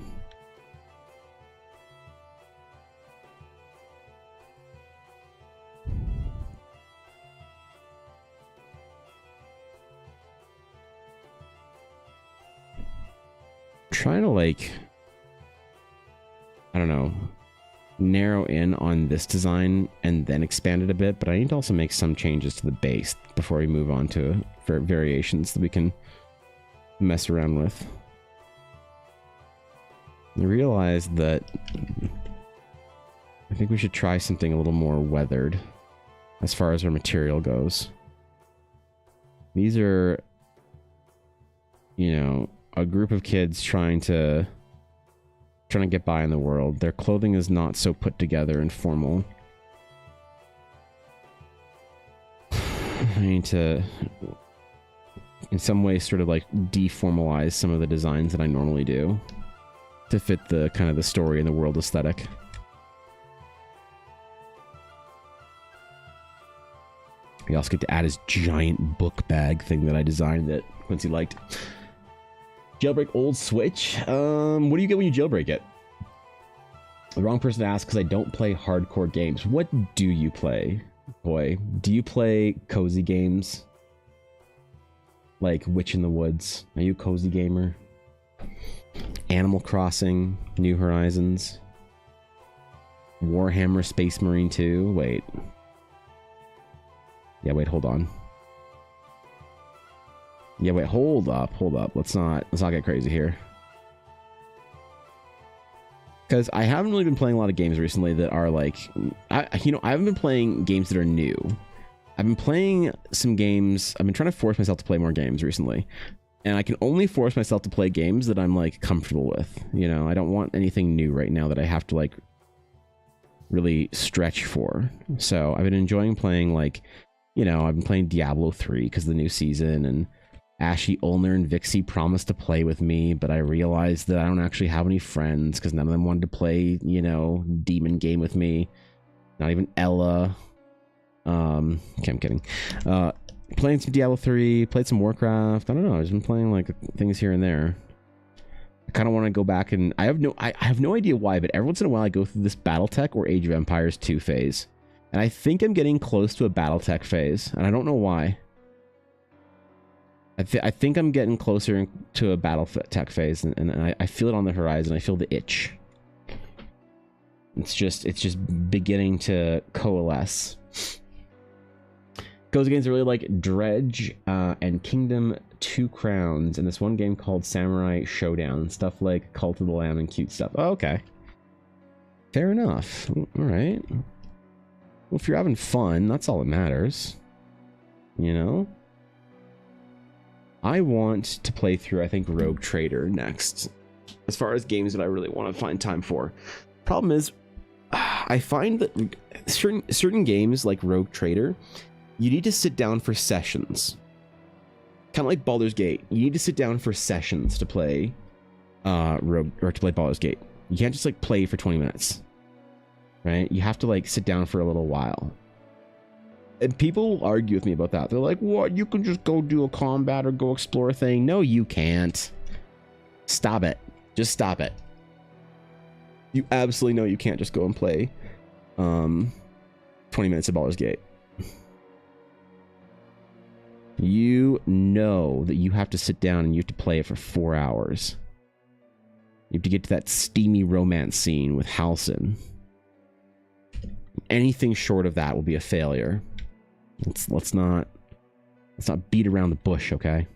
Trying to, like... don't know, narrow in on this design and then expand it a bit, but I need to also make some changes to the base before we move on to variations that we can mess around with. I realized that I think we should try something a little more weathered as far as our material goes. These are, you know, a group of kids trying to get by in the world. Their clothing is not so put together and formal. I need to, in some ways, sort of like deformalize some of the designs that I normally do to fit the kind of the story and the world aesthetic. We also get to add his giant book bag thing that I designed that Quincy liked. Jailbreak old Switch? What do you get when you jailbreak it? The wrong person to ask because I don't play hardcore games. What do you play, boy? Do you play cozy games? Like Witch in the Woods? Are you a cozy gamer? Animal Crossing, New Horizons, Warhammer Space Marine 2. Wait. Yeah, wait, hold on. Yeah, wait, hold up. Let's not get crazy here. Because I haven't really been playing a lot of games recently that are like, I haven't been playing games that are new. I've been playing some games. I've been trying to force myself to play more games recently. And I can only force myself to play games that I'm like comfortable with. You know, I don't want anything new right now that I have to like really stretch for. So I've been enjoying playing like, you know, I've been playing Diablo 3 because of the new season, and Ashley, Ulner, and Vixie promised to play with me, but I realized that I don't actually have any friends because none of them wanted to play, you know, Demon Game with me. Not even Ella. Okay, I'm kidding. Playing some Diablo 3, played some Warcraft. I don't know. I've just been playing like things here and there. I kind of want to go back and I have no idea why, but every once in a while I go through this BattleTech or Age of Empires 2 phase. And I think I'm getting close to a BattleTech phase, and I don't know why. I think I'm getting closer to a BattleTech phase, and I feel it on the horizon. I feel the itch. It's just beginning to coalesce. Cozy games are really like Dredge and Kingdom 2 Crowns, and this one game called Samurai Showdown, and stuff like Cult of the Lamb and cute stuff. Oh, okay. Fair enough. All right. Well, if you're having fun, that's all that matters. You know? I want to play through, I think, Rogue Trader next. As far as games that I really want to find time for. Problem is, I find that certain games like Rogue Trader, you need to sit down for sessions. Kind of like Baldur's Gate. You need to sit down for sessions to play to play Baldur's Gate. You can't just like play for 20 minutes. Right? You have to like sit down for a little while. And people will argue with me about that. They're like, what? You can just go do a combat or go explore a thing. No, you can't. Stop it. Just stop it. You absolutely know you can't just go and play 20 minutes of Baldur's Gate. You know that you have to sit down and you have to play it for 4 hours. You have to get to that steamy romance scene with Halsin. Anything short of that will be a failure. Let's not beat around the bush, okay?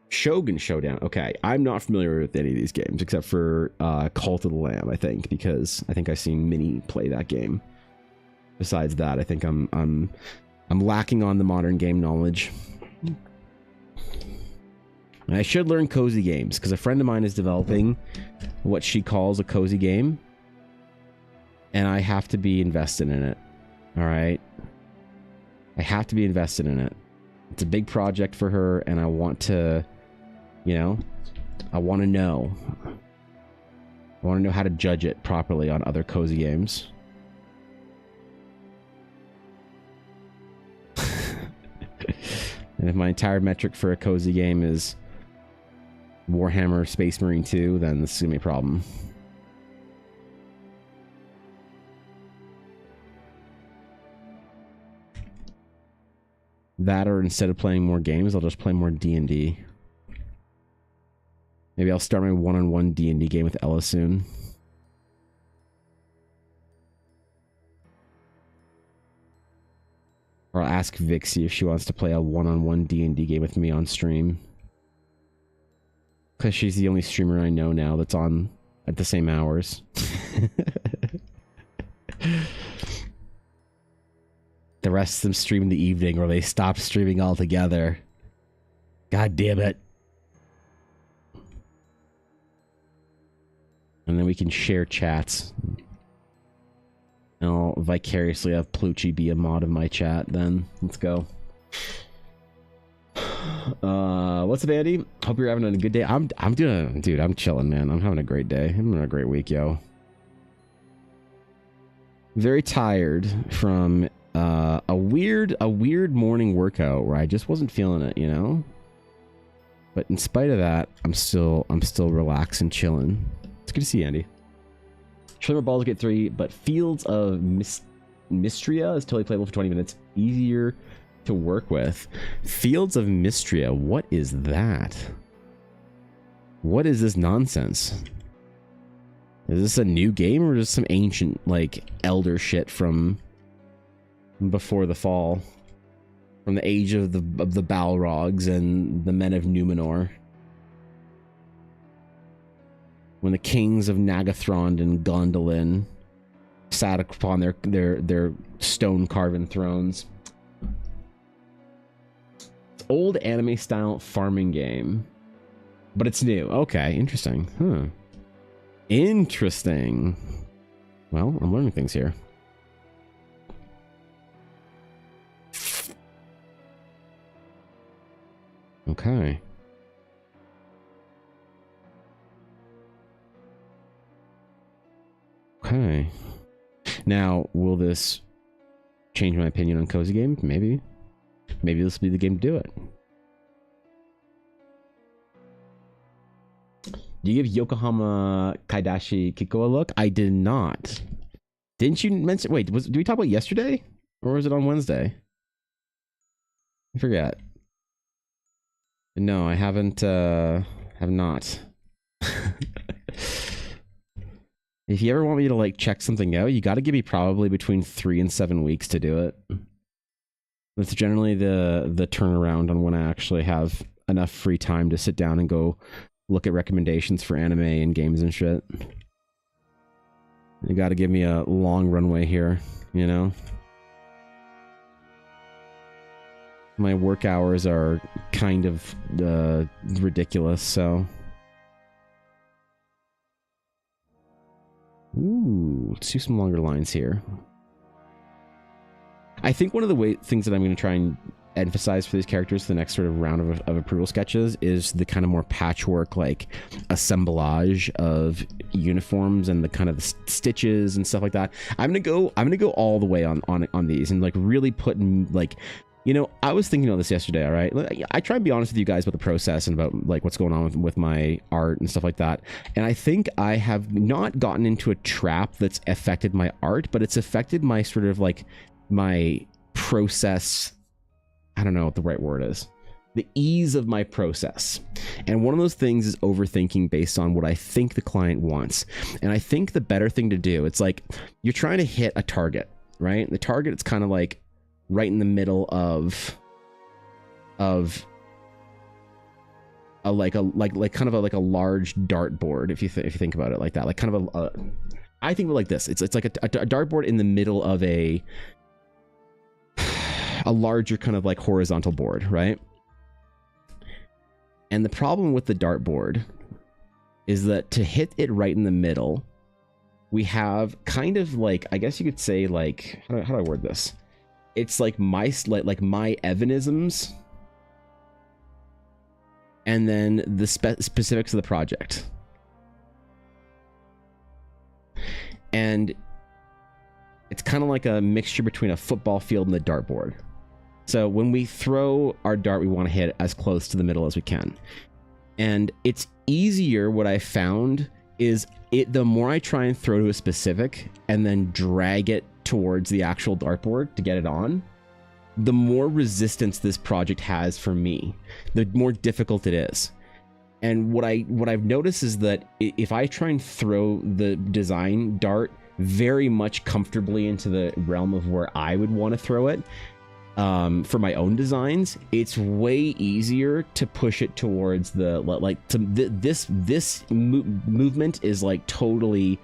Shogun Showdown. Okay, I'm not familiar with any of these games except for Cult of the Lamb, I think, because I think I've seen Minnie play that game. Besides that, I think I'm lacking on the modern game knowledge. And I should learn cozy games because a friend of mine is developing what she calls a cozy game, and I have to be invested in it. All right, I have to be invested in it. It's a big project for her, and I want to, you know, I want to know. I want to know how to judge it properly on other cozy games. And if my entire metric for a cozy game is Warhammer Space Marine 2, then this is going to be a problem. That, or instead of playing more games, I'll just play more D&D. Maybe I'll start my one-on-one D&D game with Ella soon. Or I'll ask Vixie if she wants to play a one-on-one D&D game with me on stream. Because she's the only streamer I know now that's on at the same hours. The rest of them stream in the evening, or they stop streaming altogether. God damn it. And then we can share chats. And I'll vicariously have Plucci be a mod of my chat then. Let's go. What's up, Andy? Hope you're having a good day. I'm doing, dude, I'm chilling, man. I'm having a great day. I'm having a great week, yo. Very tired from a weird morning workout where I just wasn't feeling it, you know? But in spite of that, I'm still relaxed and chilling. It's good to see you, Andy. Trimmer Balls get 3, but Fields of Mystria is totally playable for 20 minutes. Easier to work with. Fields of Mystria, what is that? What is this nonsense? Is this a new game or just some ancient, like, elder shit from before the fall? From the age of the Balrogs and the men of Numenor? When the kings of Nagathron and Gondolin sat upon their stone-carven thrones. It's old anime-style farming game. But it's new. Okay, interesting. Huh. Interesting. Well, I'm learning things here. Okay. Okay. Now, will this change my opinion on Cozy Game? Maybe. Maybe this will be the game to do it. Do you give Yokohama Kaidashi Kiko a look? I did not. Didn't you mention... Wait, did we talk about yesterday? Or was it on Wednesday? I forget. No, I haven't, have not. If you ever want me to, like, check something out, you gotta give me probably between 3 and 7 weeks to do it. That's generally the turnaround on when I actually have enough free time to sit down and go look at recommendations for anime and games and shit. You gotta give me a long runway here, you know? My work hours are kind of ridiculous, so... Ooh, let's do some longer lines here. I think one of the things that I'm going to try and emphasize for these characters for the next sort of round of approval sketches is the kind of more patchwork, like, assemblage of uniforms and the kind of the stitches and stuff like that. I'm gonna go all the way on these and, like, really put in, like... You know, I was thinking about this yesterday, all right? I try and be honest with you guys about the process and about, like, what's going on with my art and stuff like that. And I think I have not gotten into a trap that's affected my art, but it's affected my sort of, like, my process. I don't know what the right word is. The ease of my process. And one of those things is overthinking based on what I think the client wants. And I think the better thing to do, it's like you're trying to hit a target, right? The target, it's kind of like right in the middle of a like kind of a large dartboard, if you think about it like that, like kind of I think of it like this. It's like a dartboard in the middle of a larger kind of like horizontal board, right? And the problem with the dartboard is that to hit it right in the middle, we have kind of like, I guess you could say, like, how do I word this? It's like my Evanisms, and then the specifics of the project. And it's kind of like a mixture between a football field and the dartboard. So when we throw our dart, we want to hit as close to the middle as we can. And it's easier, what I found is the more I try and throw to a specific and then drag it towards the actual dartboard to get it on, the more resistance this project has for me, the more difficult it is. And what I've noticed is that if I try and throw the design dart very much comfortably into the realm of where I would want to throw it, for my own designs, it's way easier to push it towards the this movement is like totally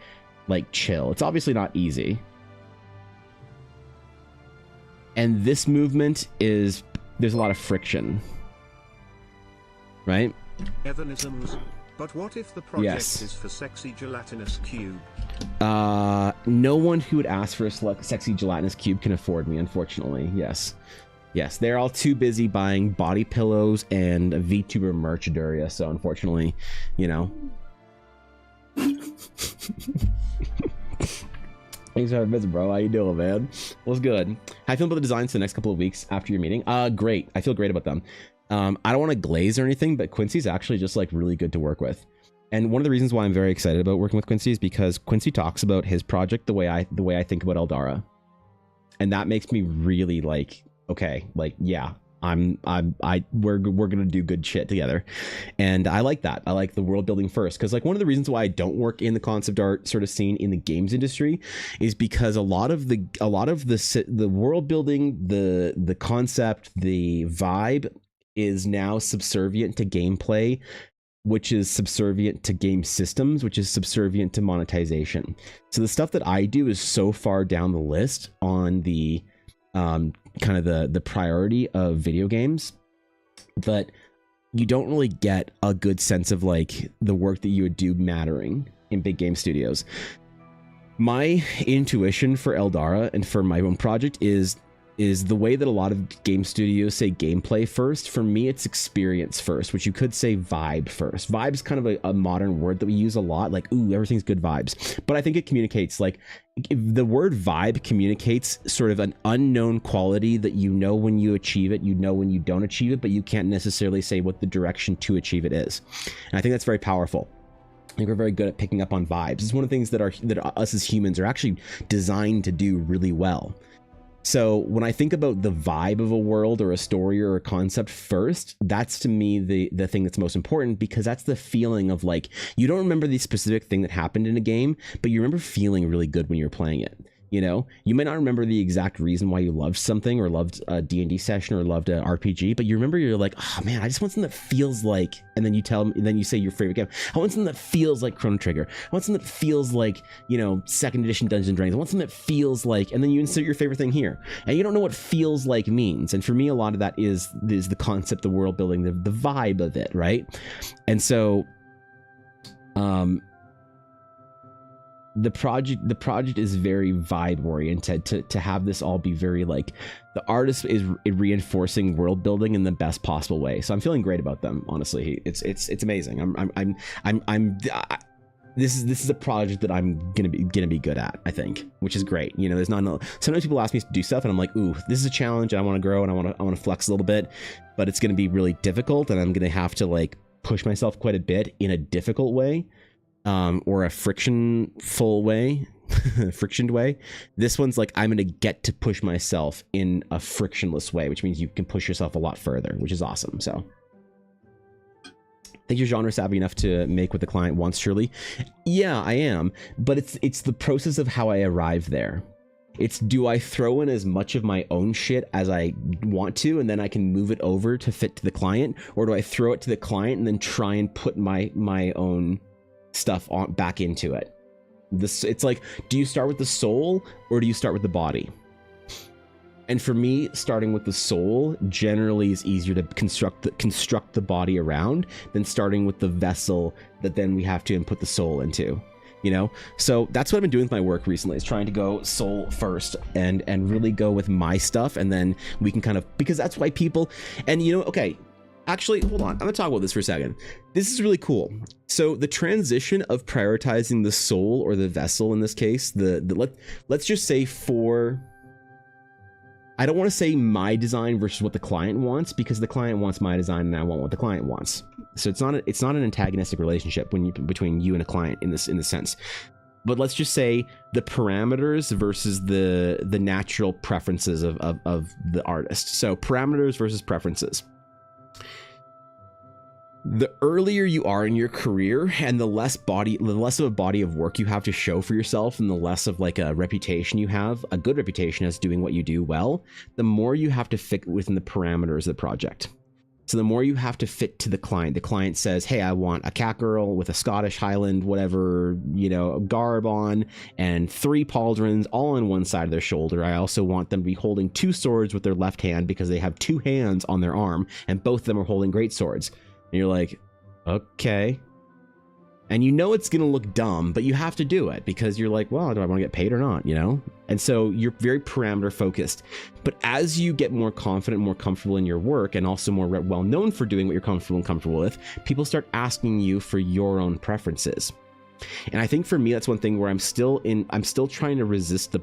like chill. It's obviously not easy. And this movement is, there's a lot of friction, right? Evanisms. But what if the project is for sexy gelatinous cube? No one who would ask for a sexy gelatinous cube can afford me, unfortunately. Yes. Yes, they're all too busy buying body pillows and VTuber merch, Duria, so unfortunately, you know. Thanks for having a visit, bro. How you doing, man? What's good? How you feeling about the designs for the next couple of weeks after your meeting? Great. I feel great about them. I don't want to glaze or anything, but Quincy's actually just like really good to work with. And one of the reasons why I'm very excited about working with Quincy is because Quincy talks about his project the way I think about Eldara. And that makes me really like, okay, like, yeah, we're gonna do good shit together. And I like that. I like the world building first, because like one of the reasons why I don't work in the concept art sort of scene in the games industry is because a lot of the world building, the concept, the vibe is now subservient to gameplay, which is subservient to game systems, which is subservient to monetization. So the stuff that I do is so far down the list on the kind of the priority of video games that you don't really get a good sense of like the work that you would do mattering in big game studios. My intuition for Eldara and for my own project is the way that a lot of game studios say gameplay first. For me, it's experience first, which you could say vibe first. Vibe's kind of a modern word that we use a lot, like, ooh, everything's good vibes. But I think it communicates, like, if the word vibe communicates sort of an unknown quality that you know when you achieve it, you know when you don't achieve it, but you can't necessarily say what the direction to achieve it is. And I think that's very powerful. I think we're very good at picking up on vibes. It's one of the things that us as humans are actually designed to do really well. So when I think about the vibe of a world or a story or a concept first, that's to me the thing that's most important, because that's the feeling of like, you don't remember the specific thing that happened in a game, but you remember feeling really good when you're playing it. You know, you may not remember the exact reason why you loved something or loved a D&D session or loved an RPG, but you remember you're like, oh man, I just want something that feels like, and then you tell them, and then you say your favorite game. I want something that feels like Chrono Trigger. I want something that feels like, you know, 2nd edition Dungeons and Dragons. I want something that feels like, and then you insert your favorite thing here. And you don't know what feels like means. And for me, a lot of that is the concept, the world building, the vibe of it, right? And so, the project is very vibe oriented to have this all be very like, the artist is reinforcing world building in the best possible way. So I'm feeling great about them, honestly. It's amazing. This is a project that I'm gonna be good at, I think, which is great. You know, there's not sometimes people ask me to do stuff and I'm like, ooh, this is a challenge and I want to grow and I want to flex a little bit, but it's gonna be really difficult and I'm gonna have to like push myself quite a bit in a difficult way. Or a frictioned way. This one's like, I'm gonna get to push myself in a frictionless way, which means you can push yourself a lot further, which is awesome. So I think you're genre savvy enough to make what the client wants, surely. Yeah, I am, but it's the process of how I arrive there. It's, do I throw in as much of my own shit as I want to, and then I can move it over to fit to the client, or do I throw it to the client and then try and put my own stuff on back into it? It's like, do you start with the soul or do you start with the body? And for me, starting with the soul generally is easier to construct the body around than starting with the vessel that then we have to input the soul into, you know? So that's what I've been doing with my work recently, is trying to go soul first and really go with my stuff, and then we can kind of, because that's why people, and you know, okay, actually, hold on. I'm gonna talk about this for a second. This is really cool. So the transition of prioritizing the soul or the vessel in this case, let's just say I don't want to say my design versus what the client wants, because the client wants my design and I want what the client wants. So it's not an antagonistic relationship between you and a client in this sense. But let's just say the parameters versus the natural preferences of the artist. So parameters versus preferences. the earlier you are in your career and the less of a body of work you have to show for yourself, and the less of like a reputation you have, a good reputation as doing what you do well, the more you have to fit within the parameters of the project. So the more you have to fit to the client says, hey, I want a cat girl with a Scottish Highland, whatever, garb on, and 3 pauldrons all on one side of their shoulder. I also want them to be holding 2 swords with their left hand because they have 2 hands on their arm and both of them are holding great swords. And you're like, okay. And it's going to look dumb, but you have to do it because you're like, well, do I want to get paid or not, And so you're very parameter focused. But as you get more confident, more comfortable in your work, and also more well known for doing what you're comfortable with, people start asking you for your own preferences. And I think for me, that's one thing where I'm still trying to resist the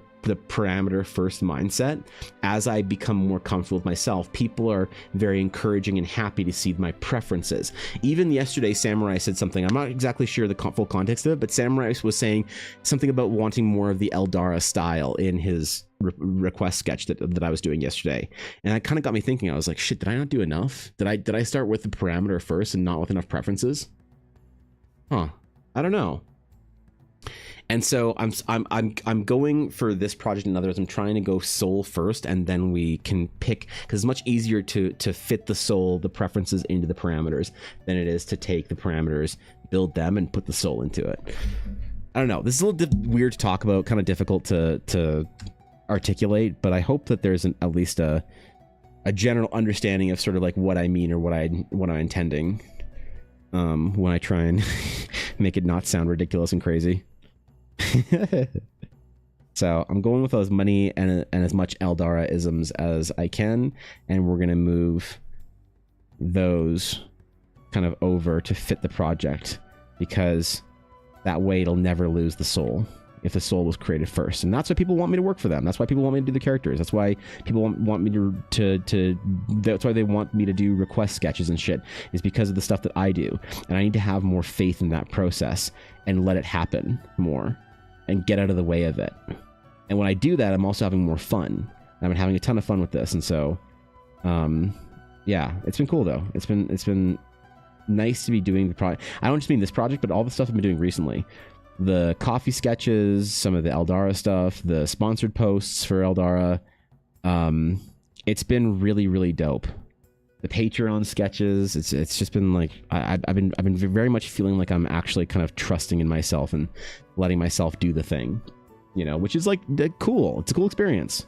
parameter first mindset. As I become more comfortable with myself, people are very encouraging and happy to see my preferences. Even yesterday, Samurai said something, I'm not exactly sure the full context of it, but Samurai was saying something about wanting more of the Eldara style in his request sketch that I was doing yesterday. And that kind of got me thinking. I was like, shit, did I not do enough? Did I start with the parameter first and not with enough preferences? Huh. I don't know. And so I'm going for this project and others. I'm trying to go soul first, and then we can pick, because it's much easier to fit the soul, the preferences into the parameters than it is to take the parameters, build them, and put the soul into it. I don't know. This is a little weird to talk about, kind of difficult to articulate, but I hope that there's at least a general understanding of sort of like what I mean or what I'm intending when I try and make it not sound ridiculous and crazy. So I'm going with as many and as much Eldara isms as I can, and we're gonna move those kind of over to fit the project, because that way it'll never lose the soul if the soul was created first. And that's why people want me to work for them. That's why people want me to do the characters. That's why people want me to that's why they want me to do request sketches and shit, is because of the stuff that I do. And I need to have more faith in that process and let it happen more and get out of the way of it. And when I do that, I'm also having more fun. I've been having a ton of fun with this. And so, yeah, it's been cool though. It's been nice to be doing the project. I don't just mean this project, but all the stuff I've been doing recently. The coffee sketches, some of the Eldara stuff, the sponsored posts for Eldara. It's been really, really dope. The Patreon sketches, it's just been like, I've been very much feeling like I'm actually kind of trusting in myself and letting myself do the thing, which is like cool. It's a cool experience.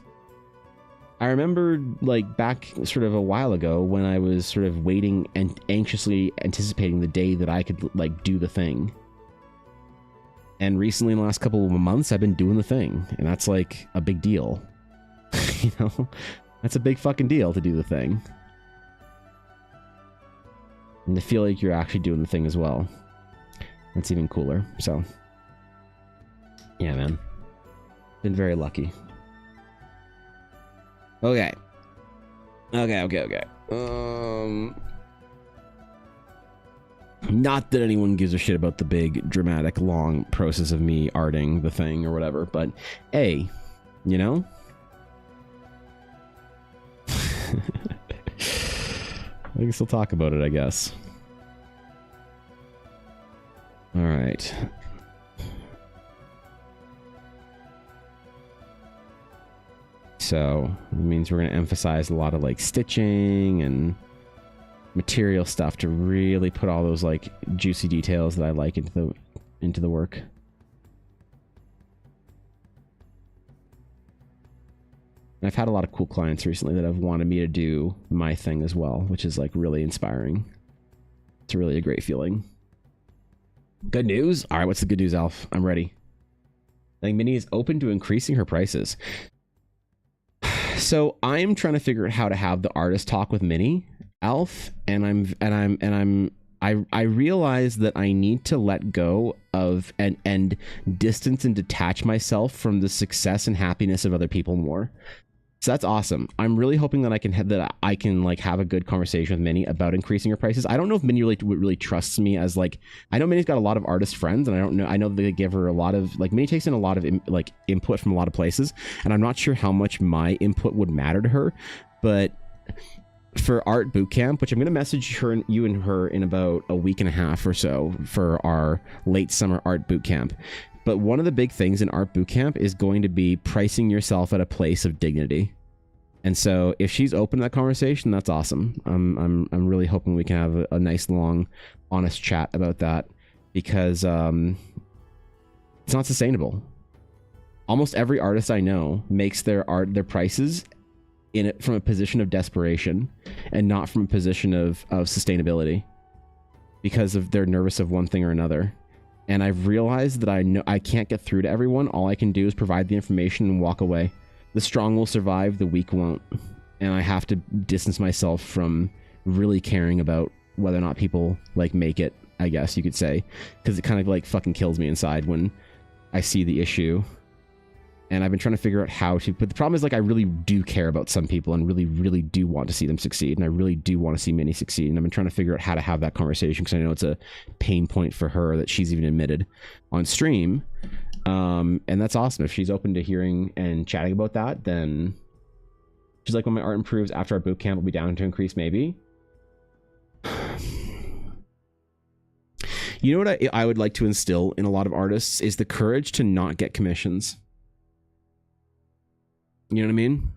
I remember like back sort of a while ago when I was sort of waiting and anxiously anticipating the day that I could like do the thing. And recently in the last couple of months, I've been doing the thing, and that's like a big deal. That's a big fucking deal to do the thing. And to feel like you're actually doing the thing as well. That's even cooler. So, yeah, man. Been very lucky. Okay. Not that anyone gives a shit about the big, dramatic, long process of me arting the thing or whatever, but hey, I can still talk about it, I guess. All right. So it means we're going to emphasize a lot of like stitching and material stuff to really put all those like juicy details that I like into the work. And I've had a lot of cool clients recently that have wanted me to do my thing as well, which is like really inspiring. It's really a great feeling. Good news? All right, what's the good news, Alf? I'm ready. I think Minnie is open to increasing her prices. So I'm trying to figure out how to have the artist talk with Minnie, Alf, and I realize that I need to let go of and distance and detach myself from the success and happiness of other people more. So that's awesome. I'm really hoping that I can like have a good conversation with Minnie about increasing her prices. I don't know if Minnie really trusts me as like, I know Minnie's got a lot of artist friends, and I know they give her a lot of like, Minnie takes in a lot of input from a lot of places, and I'm not sure how much my input would matter to her, but for art boot camp, which I'm going to message you and her in about a week and a half or so for our late summer art boot camp. But one of the big things in art boot camp is going to be pricing yourself at a place of dignity. And so if she's open to that conversation, that's awesome. I'm really hoping we can have a nice, long, honest chat about that, because it's not sustainable. Almost every artist I know makes their prices in it from a position of desperation and not from a position of sustainability, because of they're nervous of one thing or another. And I've realized that I know I can't get through to everyone. All I can do is provide the information and walk away. The strong will survive, the weak won't. And I have to distance myself from really caring about whether or not people like make it, I guess you could say, because it kind of like fucking kills me inside when I see the issue. And I've been trying to figure out how to, but the problem is, like, I really do care about some people and really, really do want to see them succeed. And I really do want to see Minnie succeed. And I've been trying to figure out how to have that conversation, because I know it's a pain point for her that she's even admitted on stream. And that's awesome. If she's open to hearing and chatting about that, then she's like, when my art improves after our boot camp, we'll be down to increase maybe. You know what I would like to instill in a lot of artists is the courage to not get commissions. You know what I mean?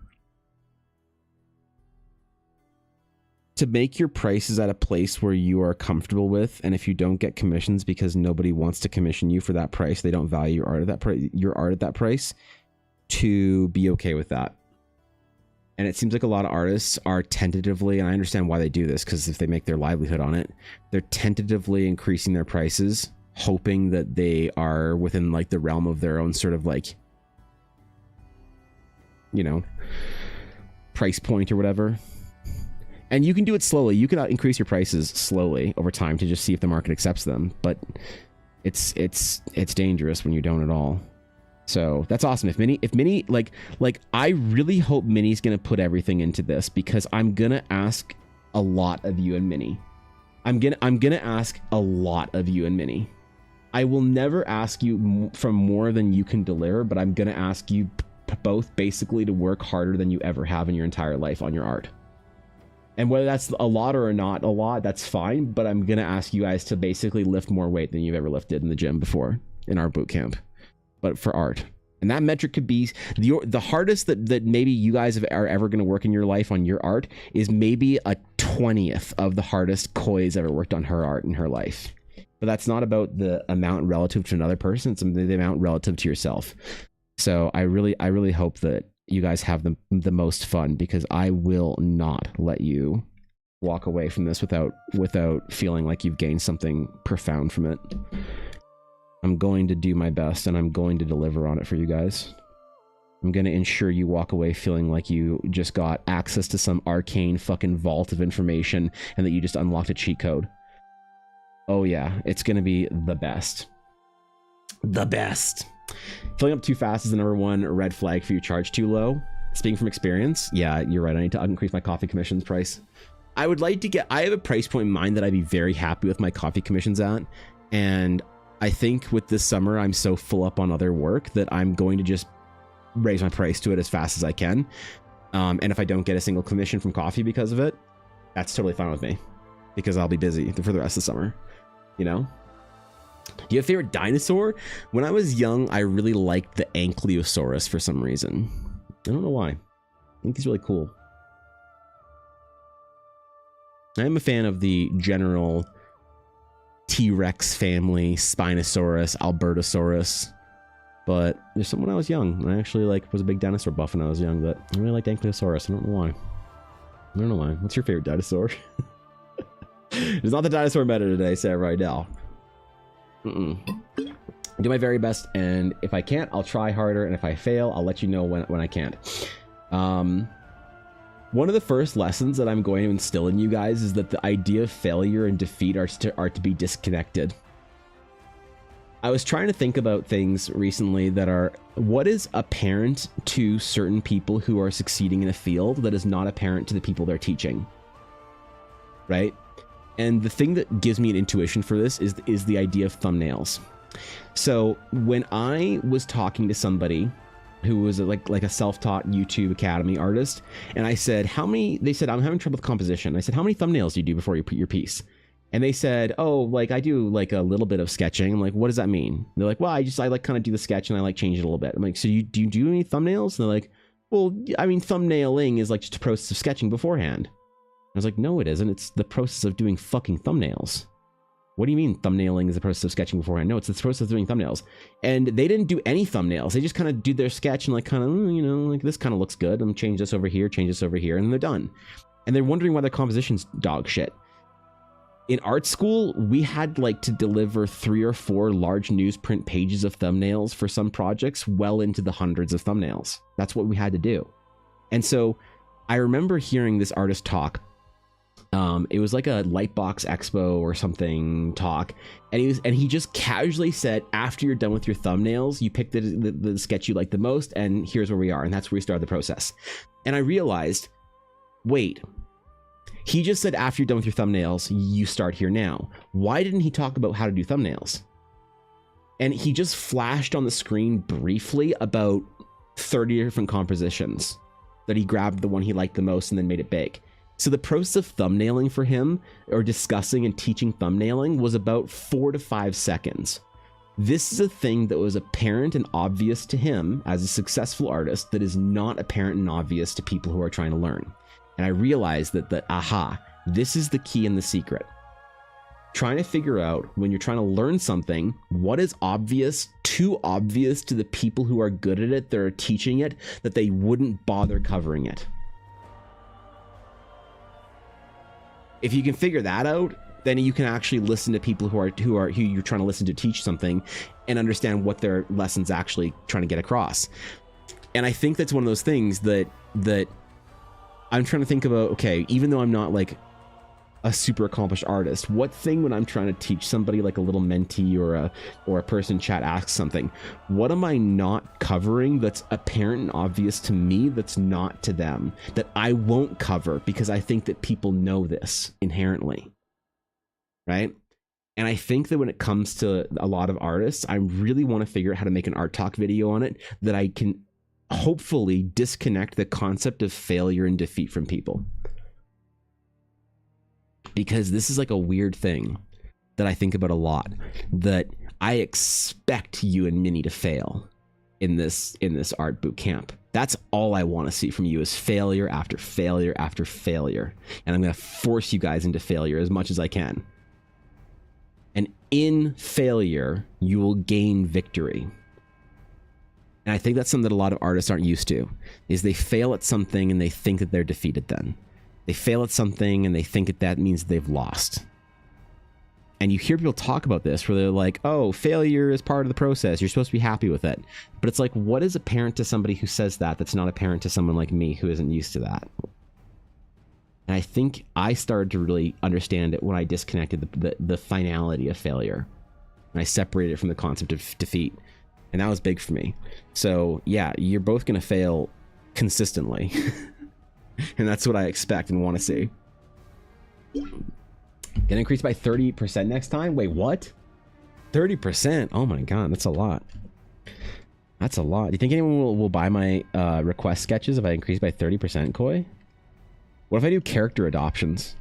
To make your prices at a place where you are comfortable with, and if you don't get commissions because nobody wants to commission you for that price, they don't value your art at that price, to be okay with that. And it seems like a lot of artists are tentatively, and I understand why they do this, because if they make their livelihood on it, they're tentatively increasing their prices, hoping that they are within like the realm of their own sort of like, you know, price point or whatever. And you can do it slowly. You can increase your prices slowly over time to just see if the market accepts them. But it's dangerous when you don't at all. So that's awesome. If Minnie, like I really hope Minnie's gonna put everything into this, because I'm gonna ask a lot of you and Minnie. I'm gonna ask a lot of you and Minnie. I will never ask you for more than you can deliver, but I'm gonna ask you both basically to work harder than you ever have in your entire life on your art. And whether that's a lot or not a lot, that's fine, but I'm gonna ask you guys to basically lift more weight than you've ever lifted in the gym before in our boot camp, but for art. And that metric could be the hardest that maybe you guys are ever going to work in your life on your art is maybe a 20th of the hardest Koi's ever worked on her art in her life. But that's not about the amount relative to another person, it's the amount relative to yourself. So I really hope that you guys have the most fun, because I will not let you walk away from this without feeling like you've gained something profound from it. I'm going to do my best, and I'm going to deliver on it for you guys. I'm going to ensure you walk away feeling like you just got access to some arcane fucking vault of information and that you just unlocked a cheat code. Oh yeah, it's going to be the best. The best. Filling up too fast is the #1 red flag for you. Charge too low. Speaking from experience, yeah, you're right. I need to increase my coffee commissions price. I would like to get, I have a price point in mind that I'd be very happy with my coffee commissions at. And I think with this summer, I'm so full up on other work that I'm going to just raise my price to it as fast as I can. And if I don't get a single commission from coffee because of it, that's totally fine with me, because I'll be busy for the rest of the summer, you know? Do you have a favorite dinosaur? When I was young, I really liked the Ankylosaurus for some reason. I don't know why. I think he's really cool. I am a fan of the general T-Rex family, Spinosaurus, Albertosaurus, but there's someone when I was young. I actually was a big dinosaur buff when I was young, but I really liked Ankylosaurus. I don't know why. I don't know why. What's your favorite dinosaur? It's not the dinosaur meta today, Sarah, right now. Do my very best, and if I can't, I'll try harder, and if I fail, I'll let you know when I can't. One of the first lessons that I'm going to instill in you guys is that the idea of failure and defeat are to be disconnected. I was trying to think about things recently that are, what is apparent to certain people who are succeeding in a field that is not apparent to the people they're teaching, right? And the thing that gives me an intuition for this is the idea of thumbnails. So when I was talking to somebody who was like a self-taught YouTube Academy artist. And I said, they said, I'm having trouble with composition. I said, how many thumbnails do you do before you put your piece? And they said, oh, like I do like a little bit of sketching. I'm like, what does that mean? And they're like, well, I like kind of do the sketch and I like change it a little bit. I'm like, so do you do any thumbnails? And they're like, well, I mean, thumbnailing is like just a process of sketching beforehand. I was like, no, it isn't. It's the process of doing fucking thumbnails. What do you mean thumbnailing is the process of sketching beforehand? No, it's the process of doing thumbnails. And they didn't do any thumbnails. They just kind of do their sketch and like kind of, you know, like this kind of looks good. I'm change this over here, and they're done. And they're wondering why their composition's dog shit. In art school, we had like to deliver 3 or 4 large newsprint pages of thumbnails for some projects, well into the hundreds of thumbnails. That's what we had to do. And so I remember hearing this artist talk. It was like a Lightbox Expo or something talk, and he just casually said, after you're done with your thumbnails, you pick the sketch you like the most, and here's where we are. And that's where we started the process. And I realized, wait, he just said after you're done with your thumbnails, you start here now. Why didn't he talk about how to do thumbnails? And he just flashed on the screen briefly about 30 different compositions that he grabbed the one he liked the most and then made it big. So the process of thumbnailing for him, or discussing and teaching thumbnailing, was about 4 to 5 seconds. This is a thing that was apparent and obvious to him as a successful artist that is not apparent and obvious to people who are trying to learn. And I realized that aha, this is the key and the secret. Trying to figure out, when you're trying to learn something, what is obvious, too obvious to the people who are good at it, that are teaching it, that they wouldn't bother covering it. If you can figure that out, then you can actually listen to people who you're trying to listen to teach something and understand what their lesson's actually trying to get across. And I think that's one of those things that I'm trying to think about, okay, even though I'm not like a super accomplished artist, what thing when I'm trying to teach somebody, like a little mentee or a person in chat asks something, what am I not covering that's apparent and obvious to me that's not to them, that I won't cover because I think that people know this inherently, right? And I think that when it comes to a lot of artists, I really want to figure out how to make an art talk video on it that I can hopefully disconnect the concept of failure and defeat from people. Because this is like a weird thing that I think about a lot, that I expect you and Minnie to fail in this art boot camp. That's all I want to see from you, is failure after failure after failure. And I'm going to force you guys into failure as much as I can. And in failure, you will gain victory. And I think that's something that a lot of artists aren't used to, is they fail at something and they think that they're defeated then. They fail at something and they think that means they've lost. And you hear people talk about this where they're like, oh, failure is part of the process, you're supposed to be happy with it. But it's like, what is apparent to somebody who says that's not apparent to someone like me who isn't used to that? And I think I started to really understand it when I disconnected the finality of failure. And I separated it from the concept of defeat. And that was big for me. So yeah, you're both going to fail consistently. And that's what I expect and want to see. Gonna increase by 30% next time? Wait, what? 30%? Oh my god, that's a lot. That's a lot. Do you think anyone will buy my request sketches if I increase by 30%, Koi? What if I do character adoptions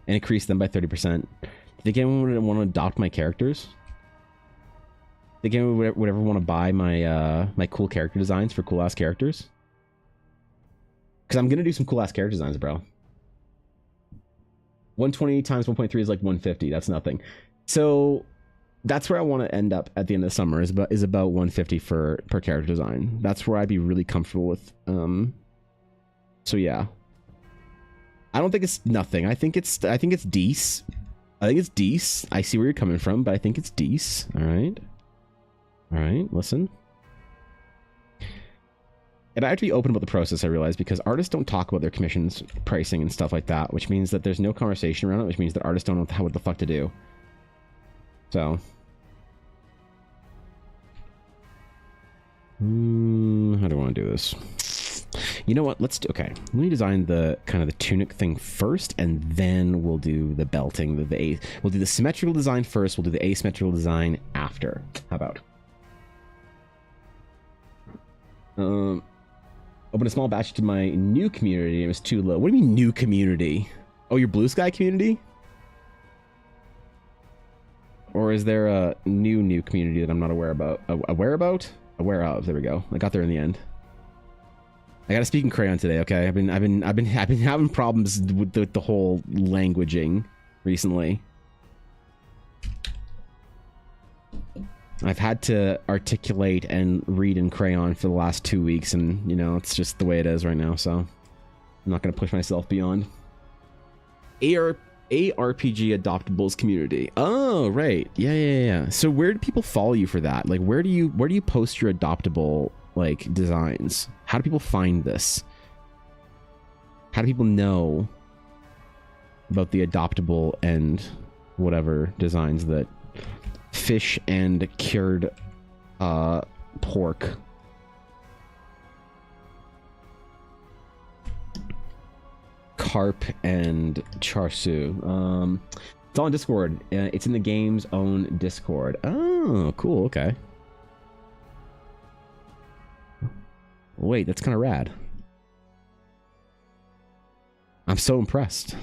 and increase them by 30%? Do you think anyone would want to adopt my characters? Do you think anyone would ever want to buy my my cool character designs for cool ass characters? Because I'm going to do some cool ass character designs, bro. 120 times 1.3 is like 150. That's nothing. So that's where I want to end up at the end of the summer, is about 150 per character design. That's where I'd be really comfortable with. So yeah. I don't think it's nothing. I think it's dece. I think it's dece. I see where you're coming from, but I think it's dece. All right. All right. Listen. And I have to be open about the process, I realize, because artists don't talk about their commissions, pricing, and stuff like that, which means that there's no conversation around it, which means that artists don't know what the fuck to do. So. How do I want to do this? You know what? Let's do, okay. Let me design the kind of the tunic thing first, and then we'll do the belting. We'll do the symmetrical design first. We'll do the asymmetrical design after. How about? Open a small batch to my new community. It was too low. What do you mean new community? Oh, your Blue Sky community? Or is there a new community that I'm not aware about? Aware about? Aware of. There we go. I got there in the end. I gotta speak in crayon today, okay? I've been having problems with the whole languaging recently. I've had to articulate and read in crayon for the last 2 weeks, and you know, it's just the way it is right now, so I'm not gonna push myself beyond. ARPG Adoptables community. Oh, right. Yeah. So where do people follow you for that? Like, where do you post your adoptable like designs? How do people find this? How do people know about the adoptable and whatever designs that fish and cured pork? Carp and char siu. It's all on Discord. It's in the game's own Discord. Oh, cool. Okay. Wait, that's kind of rad. I'm so impressed.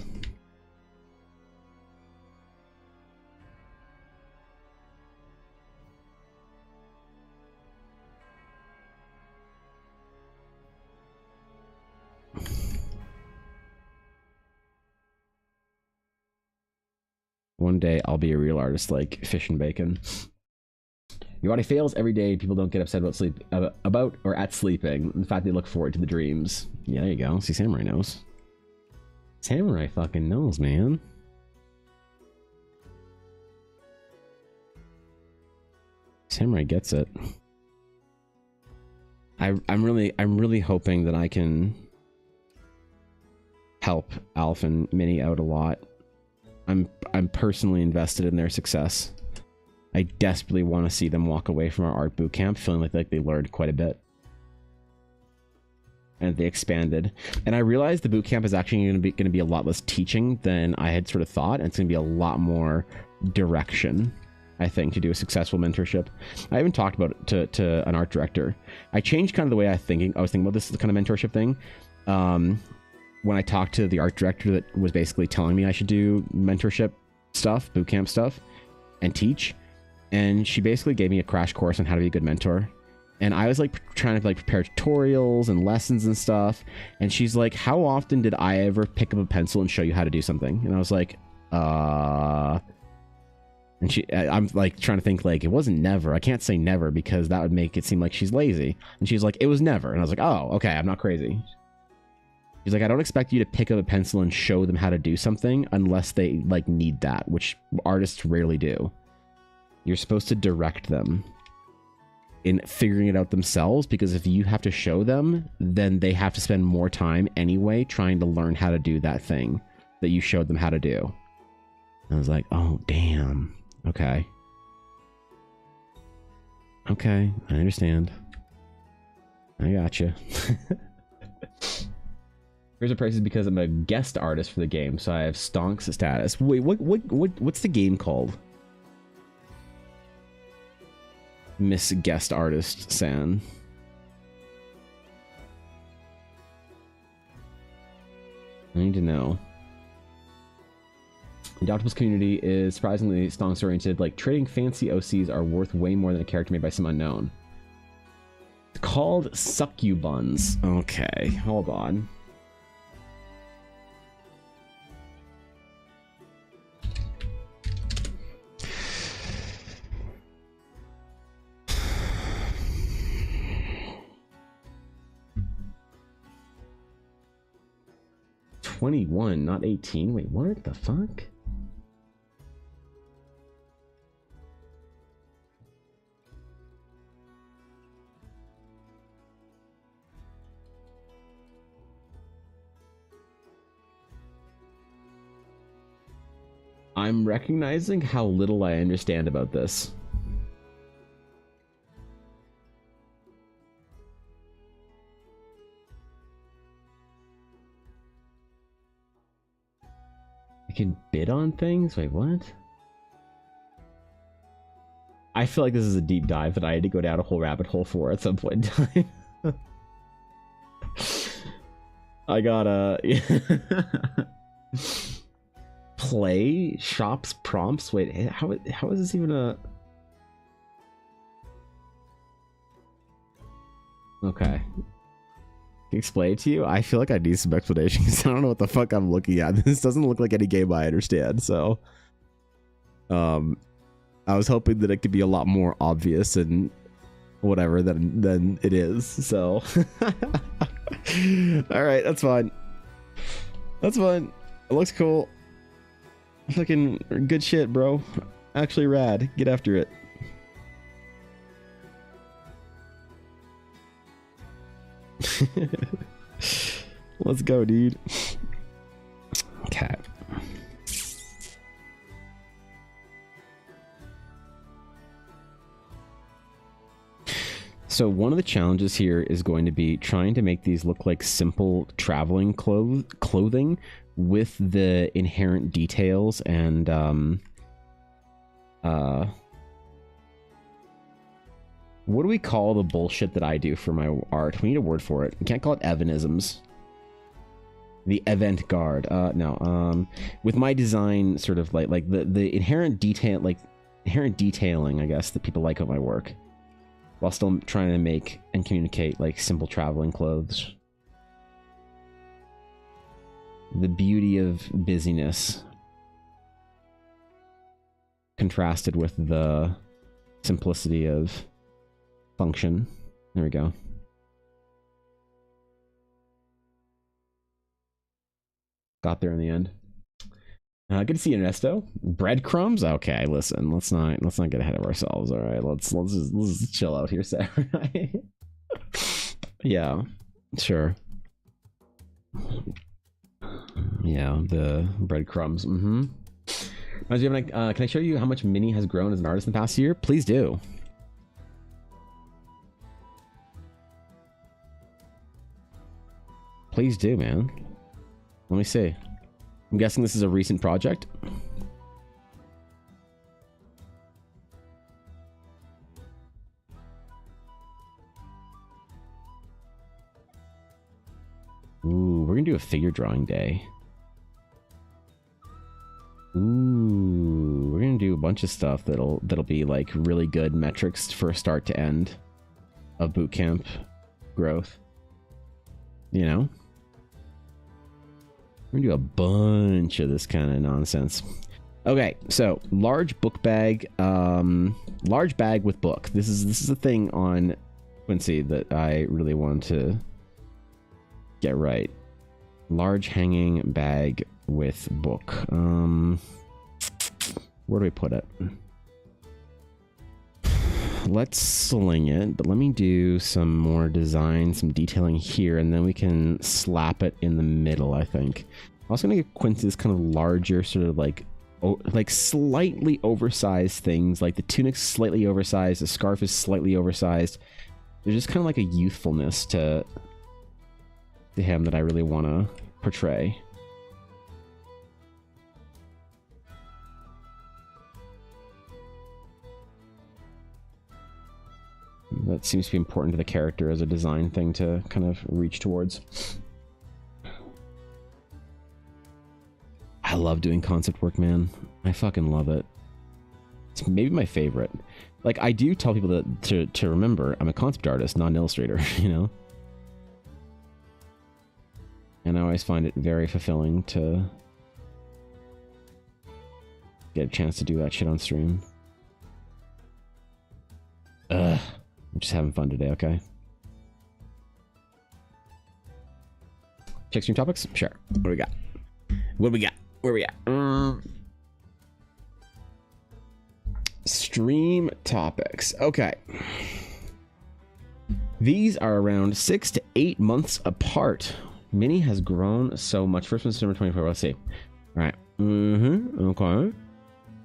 One day I'll be a real artist like Fish and Bacon. Your body fails every day. People don't get upset about sleep about or at sleeping. In fact, they look forward to the dreams. Yeah, there you go. See, Samurai knows. Samurai fucking knows, man. Samurai gets it. I'm really hoping that I can help Alf and Minnie out a lot. I'm personally invested in their success. I desperately want to see them walk away from our art boot camp feeling like they learned quite a bit. And they expanded. And I realized the boot camp is actually going to be a lot less teaching than I had sort of thought. And it's going to be a lot more direction, I think, to do a successful mentorship. I even talked about it to an art director. I changed kind of the way I was thinking about this kind of mentorship thing. When I talked to the art director that was basically telling me I should do mentorship stuff, boot camp stuff, and teach. And she basically gave me a crash course on how to be a good mentor. And I was like trying to like prepare tutorials and lessons and stuff. And she's like, how often did I ever pick up a pencil and show you how to do something? And I was like, and I'm like trying to think like, it wasn't never. I can't say never because that would make it seem like she's lazy. And she's like, it was never. And I was like, oh, okay, I'm not crazy. She's like, I don't expect you to pick up a pencil and show them how to do something unless they like need that, which artists rarely do. You're supposed to direct them in figuring it out themselves, because if you have to show them, then they have to spend more time anyway trying to learn how to do that thing that you showed them how to do. I was like, oh, damn. Okay. Okay, I understand. I gotcha. Here's the prices because I'm a guest artist for the game, so I have stonks status. Wait, what's the game called? Miss Guest Artist San. I need to know. The Adoptables community is surprisingly stonks oriented. Like, trading fancy OCs are worth way more than a character made by some unknown. It's called Succubuns. Okay, hold on. $21, not 18. Wait, what the fuck? I'm recognizing how little I understand about this. Can bid on things? Wait, what? I feel like this is a deep dive that I had to go down a whole rabbit hole for at some point in time. I got a play shops prompts. Wait, how is this even a? Okay. Explain it to you. I feel like I need some explanations. I don't know what the fuck I'm looking at. This doesn't look like any game I understand. So, I was hoping that it could be a lot more obvious and whatever than it is. So, all right, that's fine. That's fine. It looks cool. Fucking good shit, bro. Actually rad. Get after it. Let's go, dude. Okay. So one of the challenges here is going to be trying to make these look like simple traveling clothing with the inherent details and what do we call the bullshit that I do for my art? We need a word for it. We can't call it evanisms. The avant-garde. No. With my design, sort of like the inherent detail, like inherent detailing, I guess, that people like of my work, while still trying to make and communicate like simple traveling clothes. The beauty of busyness contrasted with the simplicity of function. There we go. Got there in the end. Good to see you, Ernesto. Breadcrumbs? Okay, listen, let's not get ahead of ourselves. All right, let's just chill out here, Samurai. Yeah, sure. Yeah, the breadcrumbs. Mm-hmm. Can I show you how much Minnie has grown as an artist in the past year? Please do. Please do, man. Let me see. I'm guessing this is a recent project. Ooh, we're gonna do a figure drawing day. Ooh, we're gonna do a bunch of stuff that'll be like really good metrics for start to end of bootcamp growth. You know? We're gonna do a bunch of this kind of nonsense. Okay, so large book bag, large bag with book. This is a thing on Quincy that I really wanted to get right. Large hanging bag with book. Where do we put it? Let's sling it, but let me do some more design, some detailing here, and then we can slap it in the middle, I think. I'm also gonna give Quincy this kind of larger, sort of like slightly oversized things. Like the tunic's slightly oversized, the scarf is slightly oversized. There's just kind of like a youthfulness to him that I really want to portray. That seems to be important to the character as a design thing to kind of reach towards. I love doing concept work, man. I fucking love it. It's maybe my favorite. Like, I do tell people that to remember I'm a concept artist, not an illustrator, you know? And I always find it very fulfilling to get a chance to do that shit on stream. I'm just having fun today, okay? Check stream topics? Sure. What do we got? What do we got? Where we at? Stream topics. Okay. These are around 6 to 8 months apart. Minnie has grown so much. First one, December 24. Let's see. All right. Mm-hmm. Okay.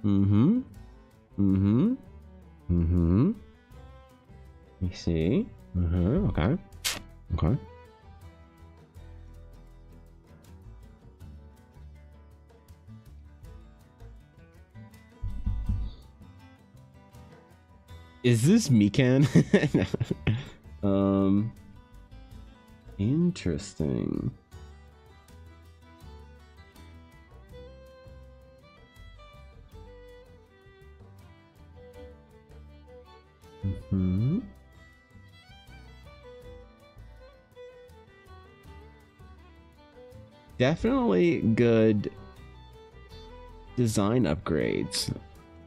Mm-hmm. Mm-hmm. Mm-hmm. Let me see. Mm-hmm. Okay. Okay. Is this Mikan? Interesting. definitely good design upgrades.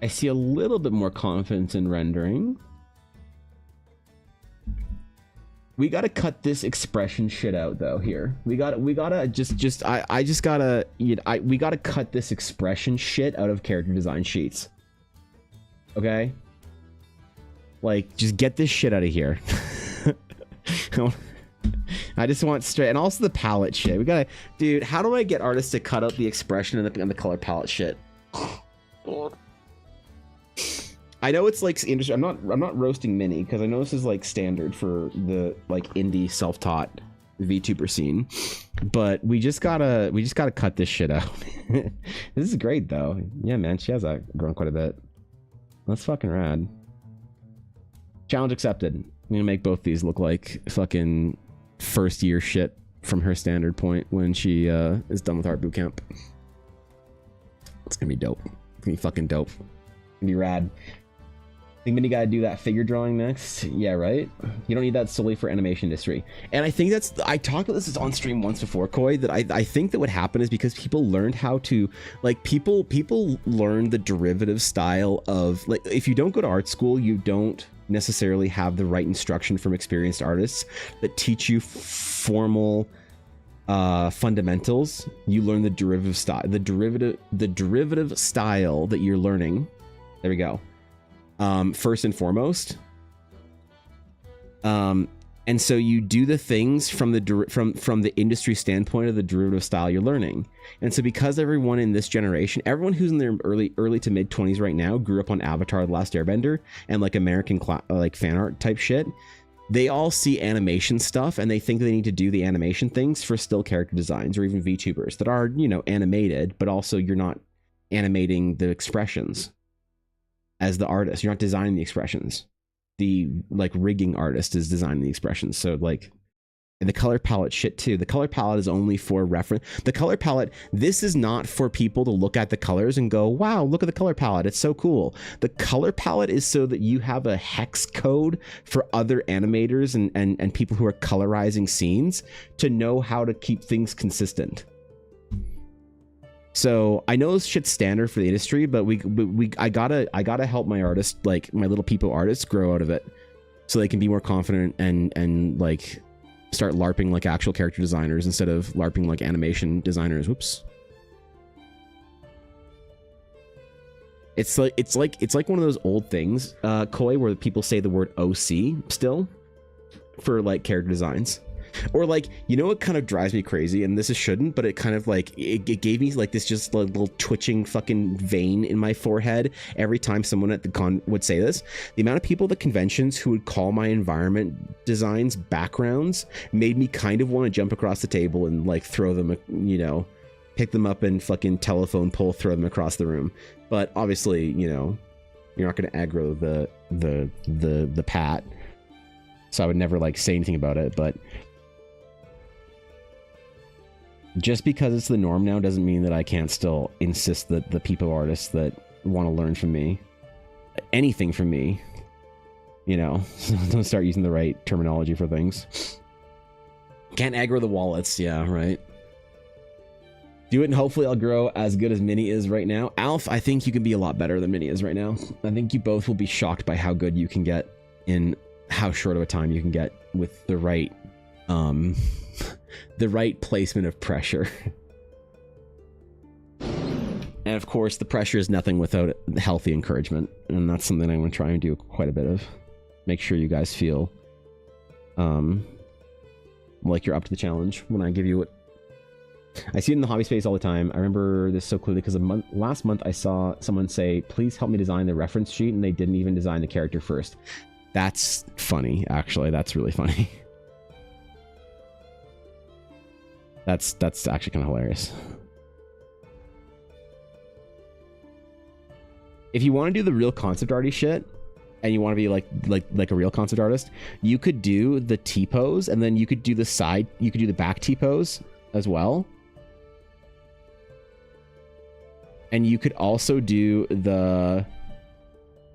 I see a little bit more confidence in rendering. We gotta cut this expression shit out though. Here, we gotta we gotta cut this expression shit out of character design sheets. Okay, like just get this shit out of here. I just want straight, and also the palette shit. We gotta, dude. How do I get artists to cut out the expression and the color palette shit? I know it's like industry. I'm not roasting Mini because I know this is like standard for the like indie self-taught VTuber scene, but we just gotta cut this shit out. This is great though. Yeah, man, she has grown quite a bit. That's fucking rad. Challenge accepted. I'm gonna make both these look like fucking first year shit from her standard point when she is done with art bootcamp. It's gonna be dope. It's gonna be fucking dope. It's gonna be rad. Think Mini gotta do that figure drawing next? Yeah, right? You don't need that solely for animation industry. And I think that's, I talked about this on stream once before, Koi, that I think that what happened is because people learned how to, like, people learn the derivative style of, like, if you don't go to art school, you don't necessarily have the right instruction from experienced artists that teach you formal fundamentals. You learn the derivative style, the derivative style that you're learning. There we go. First and foremost, and so you do the things from the industry standpoint of the derivative style you're learning. And so because everyone in this generation, everyone who's in their early to mid 20s right now grew up on Avatar: The Last Airbender and like American like fan art type shit, they all see animation stuff and they think they need to do the animation things for still character designs or even VTubers that are, you know, animated, but also you're not animating the expressions. As the artist, you're not designing the expressions. The like rigging artist is designing the expressions. So like, and the color palette shit too. The color palette is only for reference. The color palette, this is not for people to look at the colors and go, wow, look at the color palette, it's so cool. The color palette is so that you have a hex code for other animators and people who are colorizing scenes to know how to keep things consistent. So I know this shit's standard for the industry, but I gotta help my artists, like my little people artists, grow out of it, so they can be more confident and like start LARPing like actual character designers instead of LARPing like animation designers. Whoops. It's like one of those old things, Koi, where people say the word OC still for like character designs. Or like, you know what kind of drives me crazy, and this is shouldn't, but it kind of like it gave me like this just like little twitching fucking vein in my forehead every time someone at the con would say this. The amount of people at the conventions who would call my environment designs backgrounds made me kind of want to jump across the table and like throw them, you know, pick them up and fucking telephone pole throw them across the room. But obviously, you know, you're not going to aggro the pat, so I would never like say anything about it. But just because it's the norm now doesn't mean that I can't still insist that the people artists that want to learn from me, anything from me, you know, don't start using the right terminology for things. Can't aggro the wallets. Yeah, right. Do it and hopefully I'll grow as good as Mini is right now. Alf, I think you can be a lot better than Mini is right now. I think you both will be shocked by how good you can get in how short of a time you can get with the right the right placement of pressure. And of course, the pressure is nothing without healthy encouragement, and that's something I'm going to try and do quite a bit of. Make sure you guys feel like you're up to the challenge when I give you it. I see it in the hobby space all the time. I remember this so clearly because last month I saw someone say, please help me design the reference sheet, and they didn't even design the character first. That's funny, actually. That's really funny. That's actually kind of hilarious. If you want to do the real concept arty shit, and you want to be like a real concept artist, you could do the T-pose, and then you could do the side, you could do the back T-pose as well. And you could also do the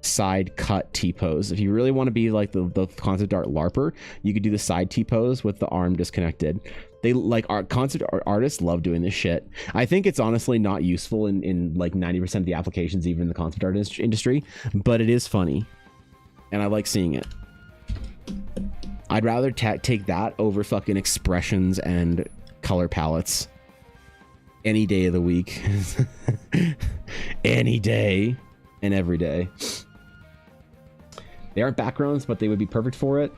side cut T-pose. If you really want to be like the concept art LARPer, you could do the side T-pose with the arm disconnected. They like concept art artists love doing this shit. I think it's honestly not useful in like 90% of the applications, even in the concept art industry, but it is funny. And I like seeing it. I'd rather take that over fucking expressions and color palettes any day of the week. Any day and every day. They aren't backgrounds, but they would be perfect for it.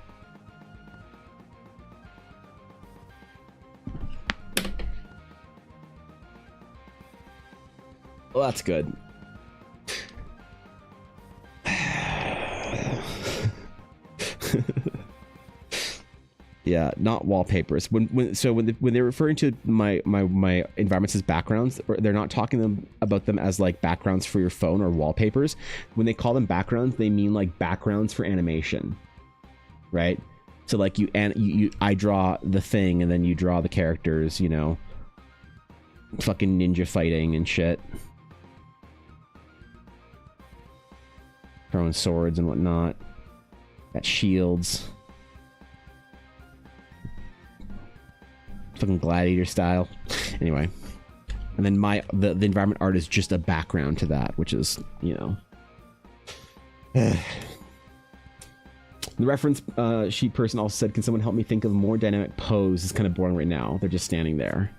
Well, that's good. Yeah, not wallpapers. When they're referring to my environments as backgrounds, they're not talking about them as like backgrounds for your phone or wallpapers. When they call them backgrounds, they mean like backgrounds for animation, right? So like I draw the thing, and then you draw the characters, you know, fucking ninja fighting and shit, throwing swords and whatnot, got shields. Fucking gladiator style. Anyway, and then the environment art is just a background to that, which is, you know, the reference sheet person also said, can someone help me think of a more dynamic pose? It's kind of boring right now. They're just standing there.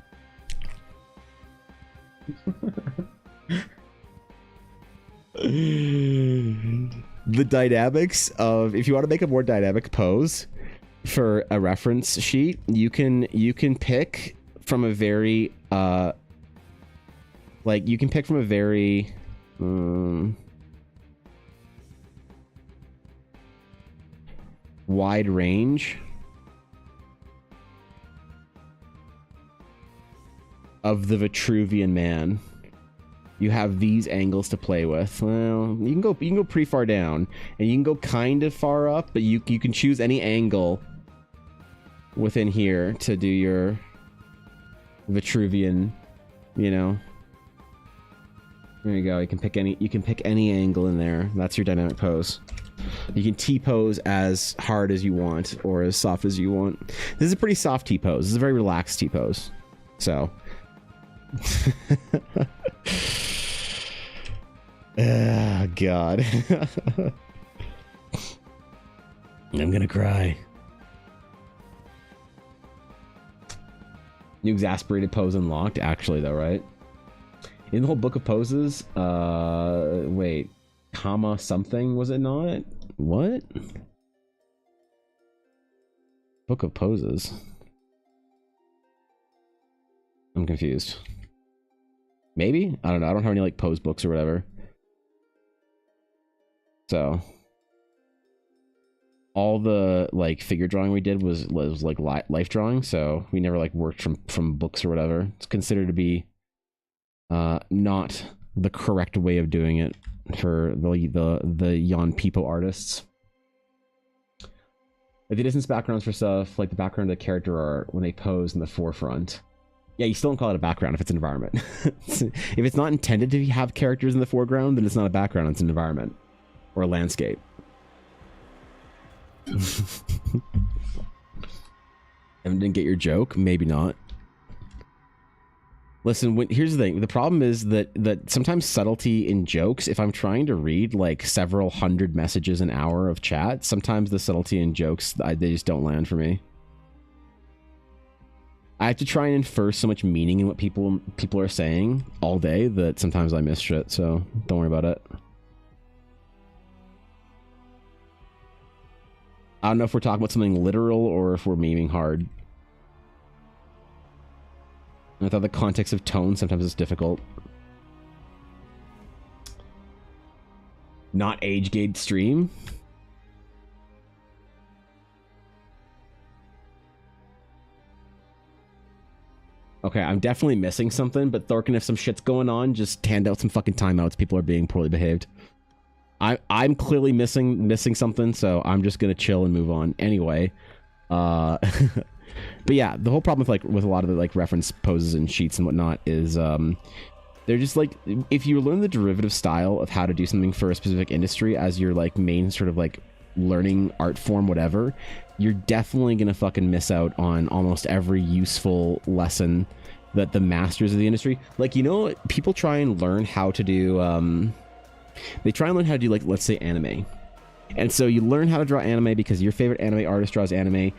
The dynamics of, if you want to make a more dynamic pose for a reference sheet, you can pick from a very like you can pick from a very wide range of the Vitruvian Man. You have these angles to play with. Well, you can go pretty far down, and you can go kind of far up, but you can choose any angle within here to do your Vitruvian, you know. There you go. You can pick any angle in there. That's your dynamic pose. You can T-pose as hard as you want or as soft as you want. This is a pretty soft T-pose. This is a very relaxed T-pose. So ah, God. I'm gonna cry. New exasperated pose unlocked, actually, though, right? In the whole book of poses, wait, comma something, was it not? What? Book of poses. I'm confused. Maybe? I don't know. I don't have any, like, pose books or whatever. So all the like figure drawing we did was like life drawing, so we never like worked from books or whatever. It's considered to be not the correct way of doing it for the Yon People artists. Like the distance backgrounds for stuff, like the background of the character art when they pose in the forefront. Yeah, you still don't call it a background if it's an environment. If it's not intended to have characters in the foreground, then it's not a background, it's an environment. Or a landscape. Evan didn't get your joke? Maybe not. Listen, here's the thing. The problem is that sometimes subtlety in jokes, if I'm trying to read like several hundred messages an hour of chat, sometimes the subtlety in jokes, they just don't land for me. I have to try and infer so much meaning in what people are saying all day that sometimes I miss shit, so don't worry about it. I don't know if we're talking about something literal or if we're memeing hard. I thought the context of tone sometimes is difficult. Not age gate stream? Okay, I'm definitely missing something, but Thorkin, if some shit's going on, just hand out some fucking timeouts. People are being poorly behaved. I'm clearly missing something, so I'm just gonna chill and move on anyway. But yeah, the whole problem with a lot of the like reference poses and sheets and whatnot is They're just like, if you learn the derivative style of how to do something for a specific industry as your like main sort of like learning art form, whatever, you're definitely gonna fucking miss out on almost every useful lesson that the masters of the industry, like, you know, people try and learn how to do, they try and learn how to do, like, let's say anime. And so you learn how to draw anime because your favorite anime artist draws anime.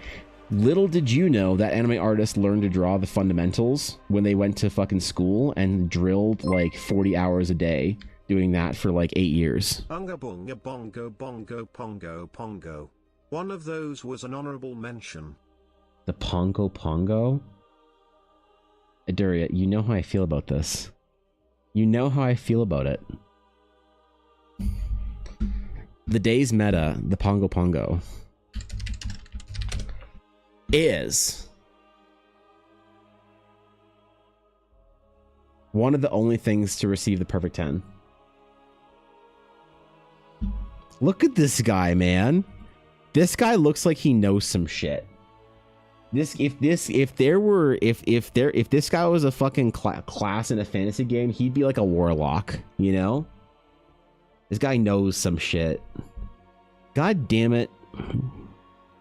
Little did you know that anime artists learned to draw the fundamentals when they went to fucking school and drilled like 40 hours a day doing that for like 8 years. Unga bunga bongo bongo pongo pongo. One of those was an honorable mention. The Pongo Pongo? Aduria, you know how I feel about this. You know how I feel about it. The day's meta, the Pongo Pongo, is one of the only things to receive the perfect 10. Look at this guy, man. This guy looks like he knows some shit. If this guy was a fucking class in a fantasy game, he'd be like a warlock, you know? This guy knows some shit. God damn it.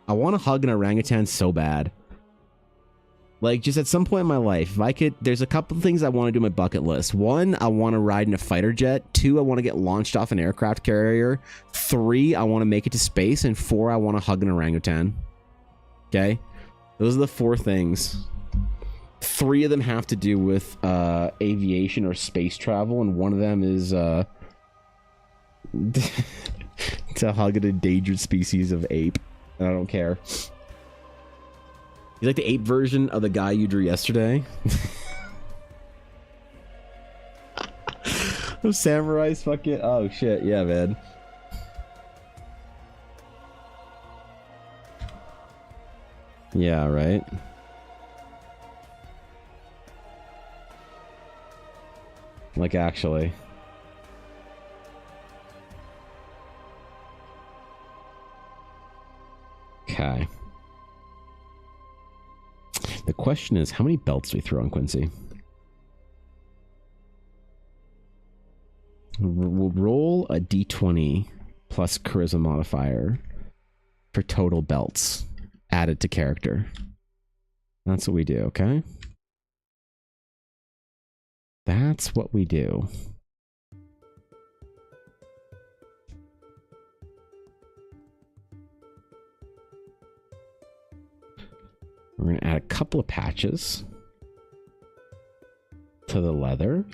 I want to hug an orangutan so bad. Like, just at some point in my life, if I could, there's a couple of things I want to do on my bucket list. 1, I want to ride in a fighter jet. 2, I want to get launched off an aircraft carrier. 3, I want to make it to space. And 4, I want to hug an orangutan. Okay? Those are the 4 things. 3 of them have to do with aviation or space travel, and 1 of them is to hug an endangered species of ape. And I don't care. You like the ape version of the guy you drew yesterday? Those samurais fucking... Oh shit, yeah, man. Yeah, right. Like, actually. Okay. The question is, how many belts do we throw on Quincy? We'll roll a d20 plus charisma modifier for total belts added to character. That's what we do, okay? That's what we do. We're going to add a couple of patches to the leather,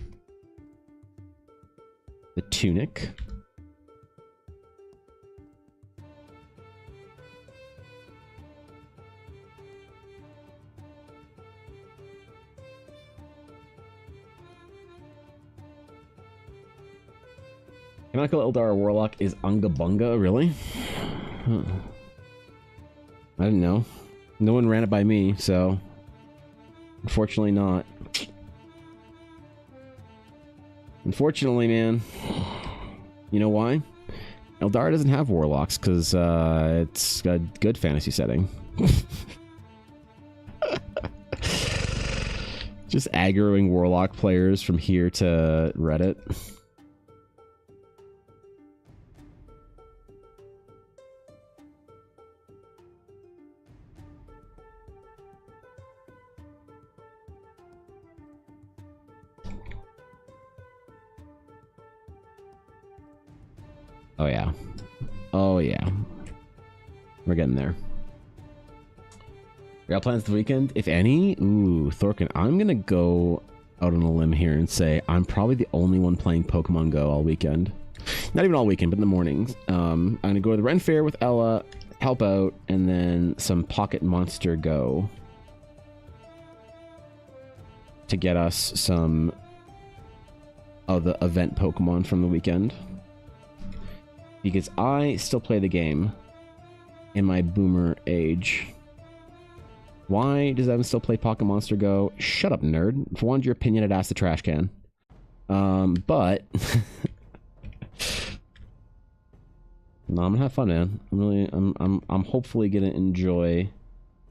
the tunic, Canonical Eldar Warlock is Unga Bunga, really? Huh. I didn't know. No one ran it by me, so unfortunately not. Unfortunately, man. You know why? Eldar doesn't have warlocks because it's a good fantasy setting. Just aggroing warlock players from here to Reddit. Oh yeah. Oh yeah. We're getting there. We got plans for the weekend, if any? Ooh, Thorkin, I'm gonna go out on a limb here and say I'm probably the only one playing Pokemon Go all weekend. Not even all weekend, but in the mornings. I'm gonna go to the Ren Fair with Ella, help out, and then some Pocket Monster Go to get us some of the event Pokemon from the weekend. Because I still play the game in my boomer age. Why does Evan still play Pocket Monster Go? Shut up, nerd. If I wanted your opinion, I'd ask the trash can. But no, I'm gonna have fun, man. I'm hopefully gonna enjoy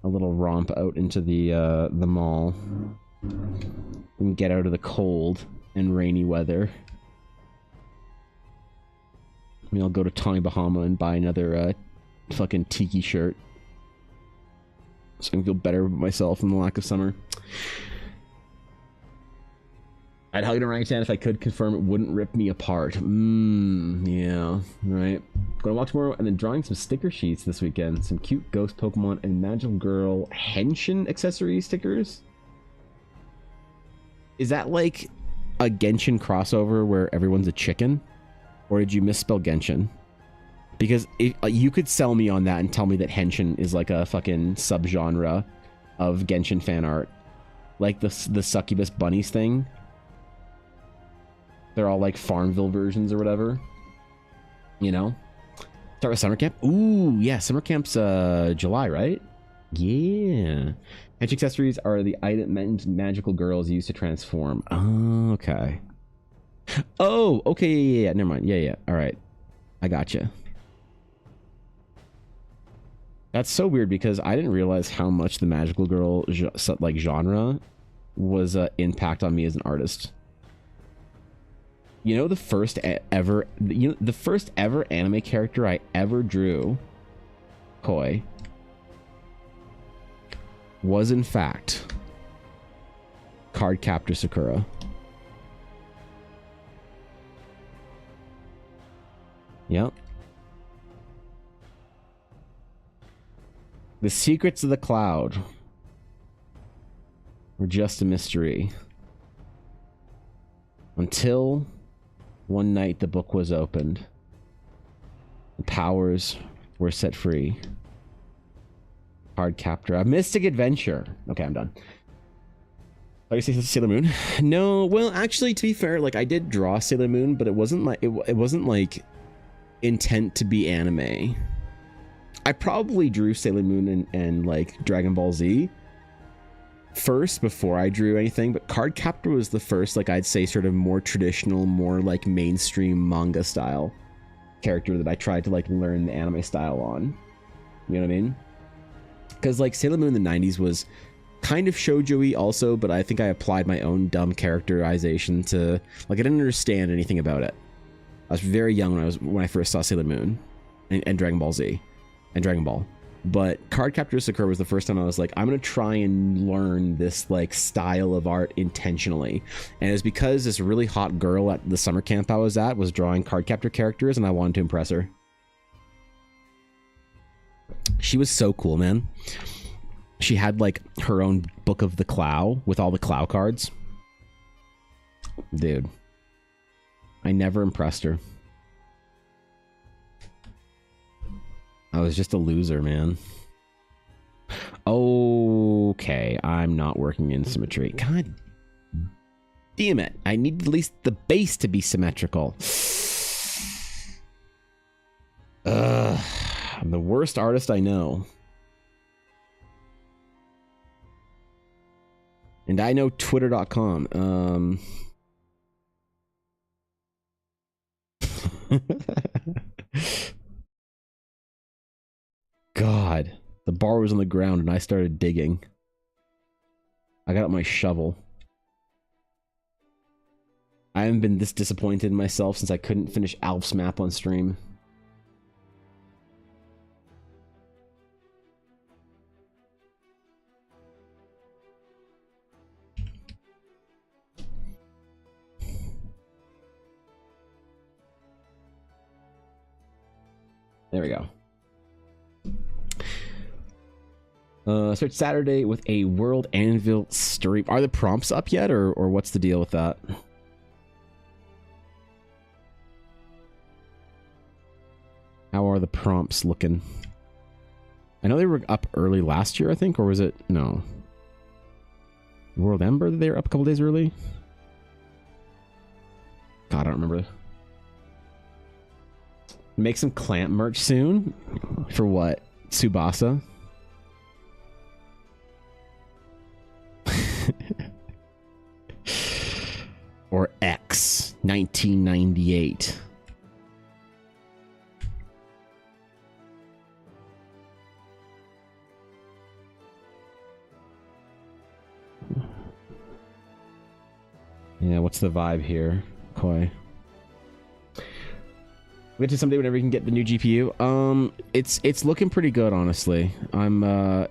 a little romp out into the mall and get out of the cold and rainy weather. I mean, I'll go to Tommy Bahama and buy another fucking tiki shirt, so I can feel better about myself in the lack of summer. I'd hug an orangutan if I could confirm it wouldn't rip me apart. Yeah, right. Gonna walk tomorrow and then drawing some sticker sheets this weekend. Some cute ghost Pokemon and Magical Girl Henshin accessory stickers. Is that like a Genshin crossover where everyone's a chicken? Or did you misspell Genshin? Because you could sell me on that and tell me that Henshin is like a fucking subgenre of Genshin fan art. Like the succubus bunnies thing. They're all like Farmville versions or whatever. You know? Start with summer camp? Ooh, yeah, summer camp's July, right? Yeah. Henshin accessories are the item magical girls use to transform. Oh, okay. Oh, okay, yeah. Never mind. Yeah. All right. I gotcha. That's so weird because I didn't realize how much the magical girl like genre was impact on me as an artist. You know, the first ever anime character I ever drew, Koi, was in fact Cardcaptor Sakura. Yep. The secrets of the cloud were just a mystery until one night the book was opened. The powers were set free. Cardcaptor, a mystic adventure. Okay, I'm done. Are you saying Sailor Moon? No, well, actually, to be fair, like I did draw Sailor Moon, but it wasn't like it wasn't like intent to be anime. I probably drew Sailor Moon and like Dragon Ball Z first before I drew anything, but Cardcaptor was the first, like I'd say, sort of more traditional, more like mainstream manga style character that I tried to like learn the anime style on. You know what I mean? Because like Sailor Moon in the 90s was kind of shoujo-y also, but I think I applied my own dumb characterization to, like, I didn't understand anything about it. I was very young when I first saw Sailor Moon and Dragon Ball Z and Dragon Ball. But Cardcaptor Sakura was the first time I was like, I'm going to try and learn this like style of art intentionally. And it was because this really hot girl at the summer camp I was at was drawing Cardcaptor characters and I wanted to impress her. She was so cool, man. She had like her own book of the Clow with all the Clow cards. Dude, I never impressed her. I was just a loser, man. Okay, I'm not working in symmetry. God damn it. I need at least the base to be symmetrical. Ugh, I'm the worst artist I know. And I know Twitter.com. God, the bar was on the ground and I started digging. I got out my shovel. I haven't been this disappointed in myself since I couldn't finish Alf's map on stream. There we go. Start Saturday with a World Anvil stream. Are the prompts up yet, or what's the deal with that? How are the prompts looking? I know they were up early last year, I think, or was it? No. World Ember, they were up a couple days early? God, I don't remember. Make some clamp merch soon? For what? Tsubasa? Or X 1998. Yeah, what's the vibe here, Koi? We'll get to someday whenever you can get the new GPU. It's looking pretty good, honestly. I'm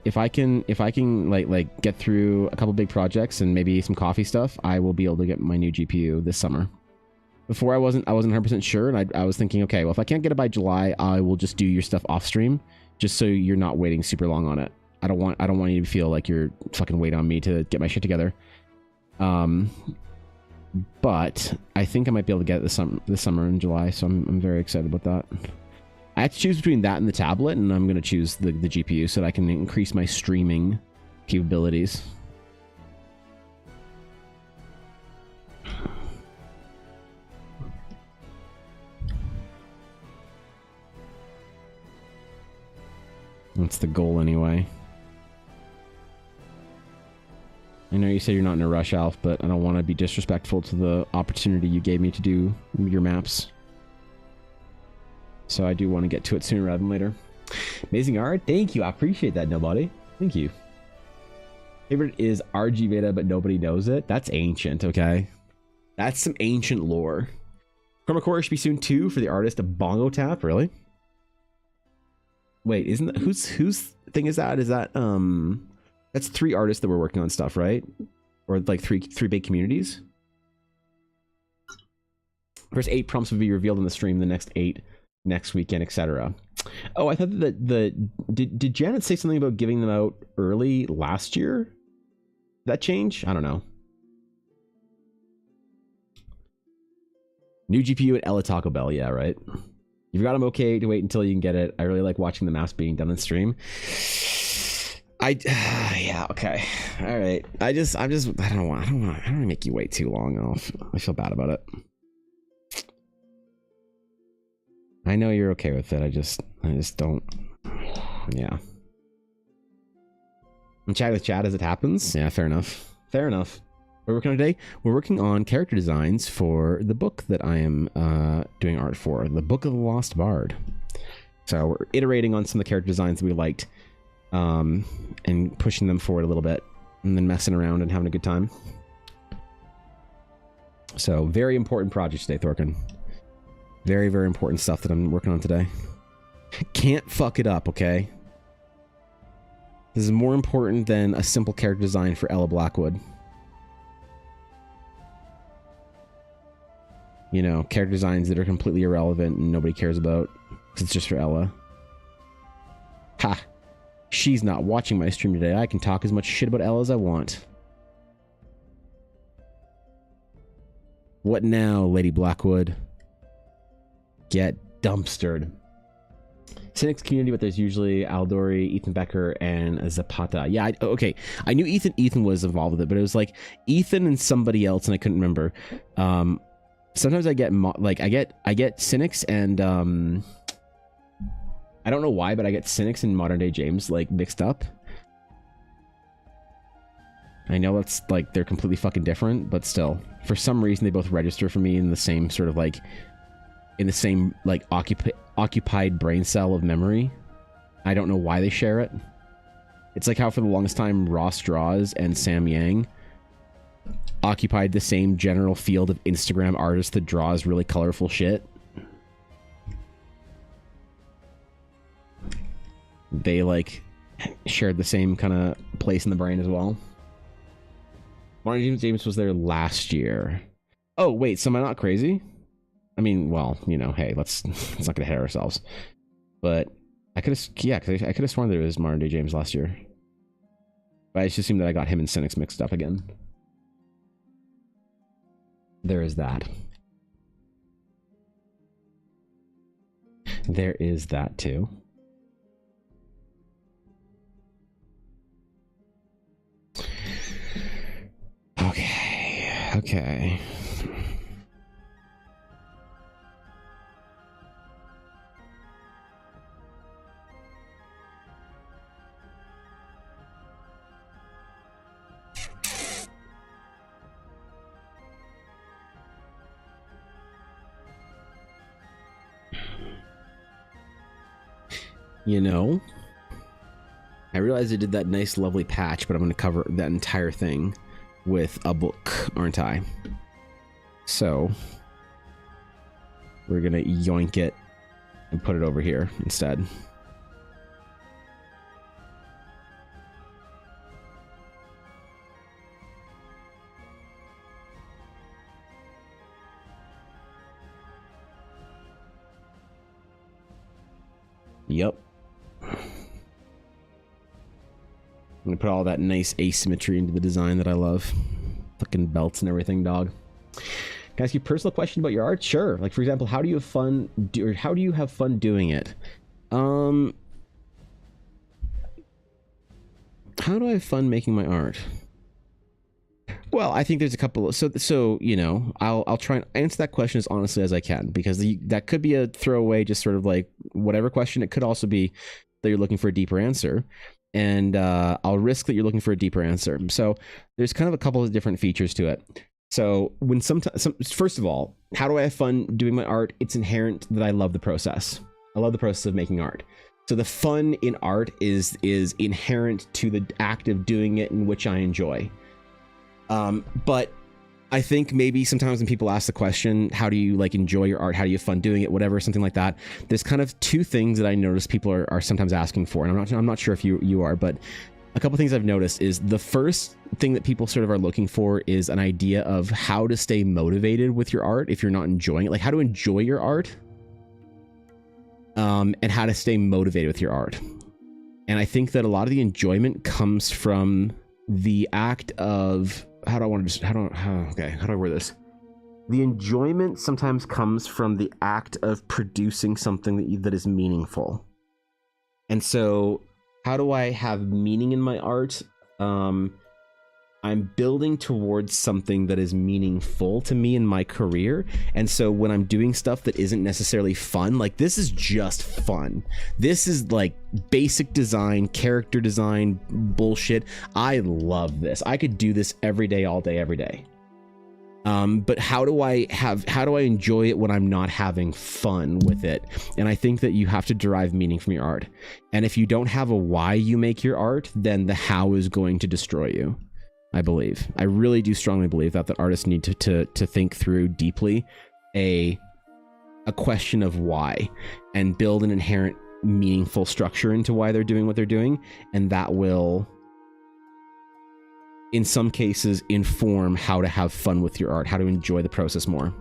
if I can like get through a couple big projects and maybe some coffee stuff, I will be able to get my new GPU this summer. Before I wasn't 100% sure, and I was thinking, okay, well, if I can't get it by July, I will just do your stuff off stream, just so you're not waiting super long on it. I don't want you to feel like you're fucking waiting on me to get my shit together. But I think I might be able to get it this summer in July, so I'm very excited about that. I have to choose between that and the tablet, and I'm going to choose the GPU so that I can increase my streaming capabilities. That's the goal anyway. I know you said you're not in a rush, Alf, but I don't want to be disrespectful to the opportunity you gave me to do your maps. So I do want to get to it sooner rather than later. Amazing art. Thank you. I appreciate that, nobody. Thank you. Favorite is RG Beta, but nobody knows it. That's ancient, okay? That's some ancient lore. Chroma Core should be soon too for the artist of Bongo Tap, really? Wait, isn't that whose thing is that? Is that that's 3 artists that were working on stuff, right? Or like three big communities? First 8 prompts will be revealed in the stream, the next 8 next weekend, etc. Oh, I thought that did Janet say something about giving them out early last year? Did that change? I don't know. New GPU at Ella Taco Bell, yeah, right? You've got them okay to wait until you can get it. I really like watching the maps being done in stream. Yeah, okay. All right. I don't want to make you wait too long. I feel bad about it. I know you're okay with it. I just don't. Yeah. I'm chatting with chat as it happens. Yeah, fair enough. Fair enough. What we're working on today? We're working on character designs for the book that I am doing art for, the Book of the Lost Bard. So we're iterating on some of the character designs that we liked, and pushing them forward a little bit, and then messing around and having a good time. So very important project today, Thorkin. Very, very important stuff that I'm working on today. Can't fuck it up, okay? This is more important than a simple character design for Ella Blackwood. You know, character designs that are completely irrelevant and nobody cares about because it's just for Ella. Ha! She's not watching my stream today. I can talk as much shit about Ella as I want. What now, Lady Blackwood? Get dumpstered. Cynics community, but there's usually Aldori, Ethan Becker, and Zapata. Yeah, okay. I knew Ethan was involved with it, but it was like Ethan and somebody else, and I couldn't remember. Sometimes I get I get Cynics and I don't know why, but I get Cynics and Modern Day James like mixed up. I know that's like they're completely fucking different, but still, for some reason they both register for me in the same sort of like occupied brain cell of memory. I don't know why they share it. It's like how for the longest time Ross Draws and Sam Yang occupied the same general field of Instagram artist that draws really colorful shit. They like shared the same kind of place in the brain as well. Martin James was there last year. Oh wait, so am I not crazy? I mean, well, you know, hey, let's not get ahead of ourselves. But I could have, yeah, because I could have sworn there was Modern Day James last year. But I just assumed that I got him and Cynics mixed up again. There is that. There is that too. Okay. You know, I realized I did that nice, lovely patch, but I'm going to cover that entire thing with a book, aren't I? So we're gonna yoink it and put it over here instead. Yep. I'm gonna put all that nice asymmetry into the design that I love. Fucking belts and everything, dog. Can I ask you a personal question about your art? Sure. Like, for example, how do you have fun doing it? How do I have fun making my art? Well, I think there's a couple of, so you know, I'll try and answer that question as honestly as I can, because that could be a throwaway, just sort of like whatever question. It could also be that you're looking for a deeper answer, and I'll risk that you're looking for a deeper answer. So there's kind of a couple of different features to it. So when first of all, how do I have fun doing my art? It's inherent that I love the process. I love the process of making art. So the fun in art is inherent to the act of doing it, in which I enjoy. But I think maybe sometimes when people ask the question, how do you like enjoy your art? How do you have fun doing it? Whatever, something like that. There's kind of two things that I notice people are sometimes asking for, and I'm not sure if you are, but a couple things I've noticed is the first thing that people sort of are looking for is an idea of how to stay motivated with your art if you're not enjoying it, like how to enjoy your art, and how to stay motivated with your art. And I think that a lot of the enjoyment comes from the act of, how do I word this? The enjoyment sometimes comes from the act of producing something that is meaningful. And so how do I have meaning in my art? I'm building towards something that is meaningful to me in my career. And so when I'm doing stuff that isn't necessarily fun, like this is just fun. This is like basic design, character design bullshit. I love this. I could do this every day, all day, every day. But how do I enjoy it when I'm not having fun with it? And I think that you have to derive meaning from your art. And if you don't have a why you make your art, then the how is going to destroy you. I believe. I really do strongly believe that artists need to think through deeply a question of why, and build an inherent meaningful structure into why they're doing what they're doing, and that will, in some cases, inform how to have fun with your art, how to enjoy the process more.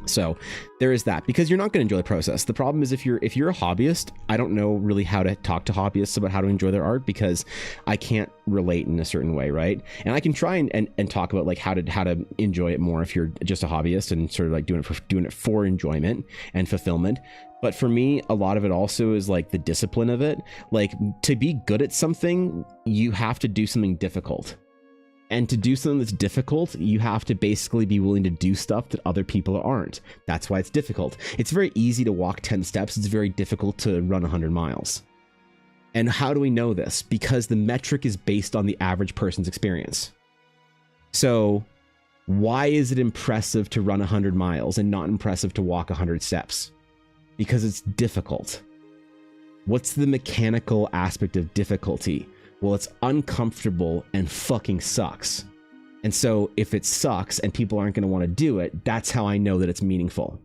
So there is that, because you're not going to enjoy the process. The problem is if you're a hobbyist, I don't know really how to talk to hobbyists about how to enjoy their art, because I can't relate in a certain way, right? And I can try and talk about like how to enjoy it more if you're just a hobbyist and sort of like doing it for enjoyment and fulfillment. But for me, a lot of it also is like the discipline of it. Like, to be good at something, you have to do something difficult. And to do something that's difficult, you have to basically be willing to do stuff that other people aren't. That's why it's difficult. It's very easy to walk 10 steps. It's very difficult to run 100 miles. And how do we know this? Because the metric is based on the average person's experience. So why is it impressive to run 100 miles and not impressive to walk 100 steps? Because it's difficult. What's the mechanical aspect of difficulty? Well, it's uncomfortable and fucking sucks. And so if it sucks and people aren't going to want to do it, that's how I know that it's meaningful.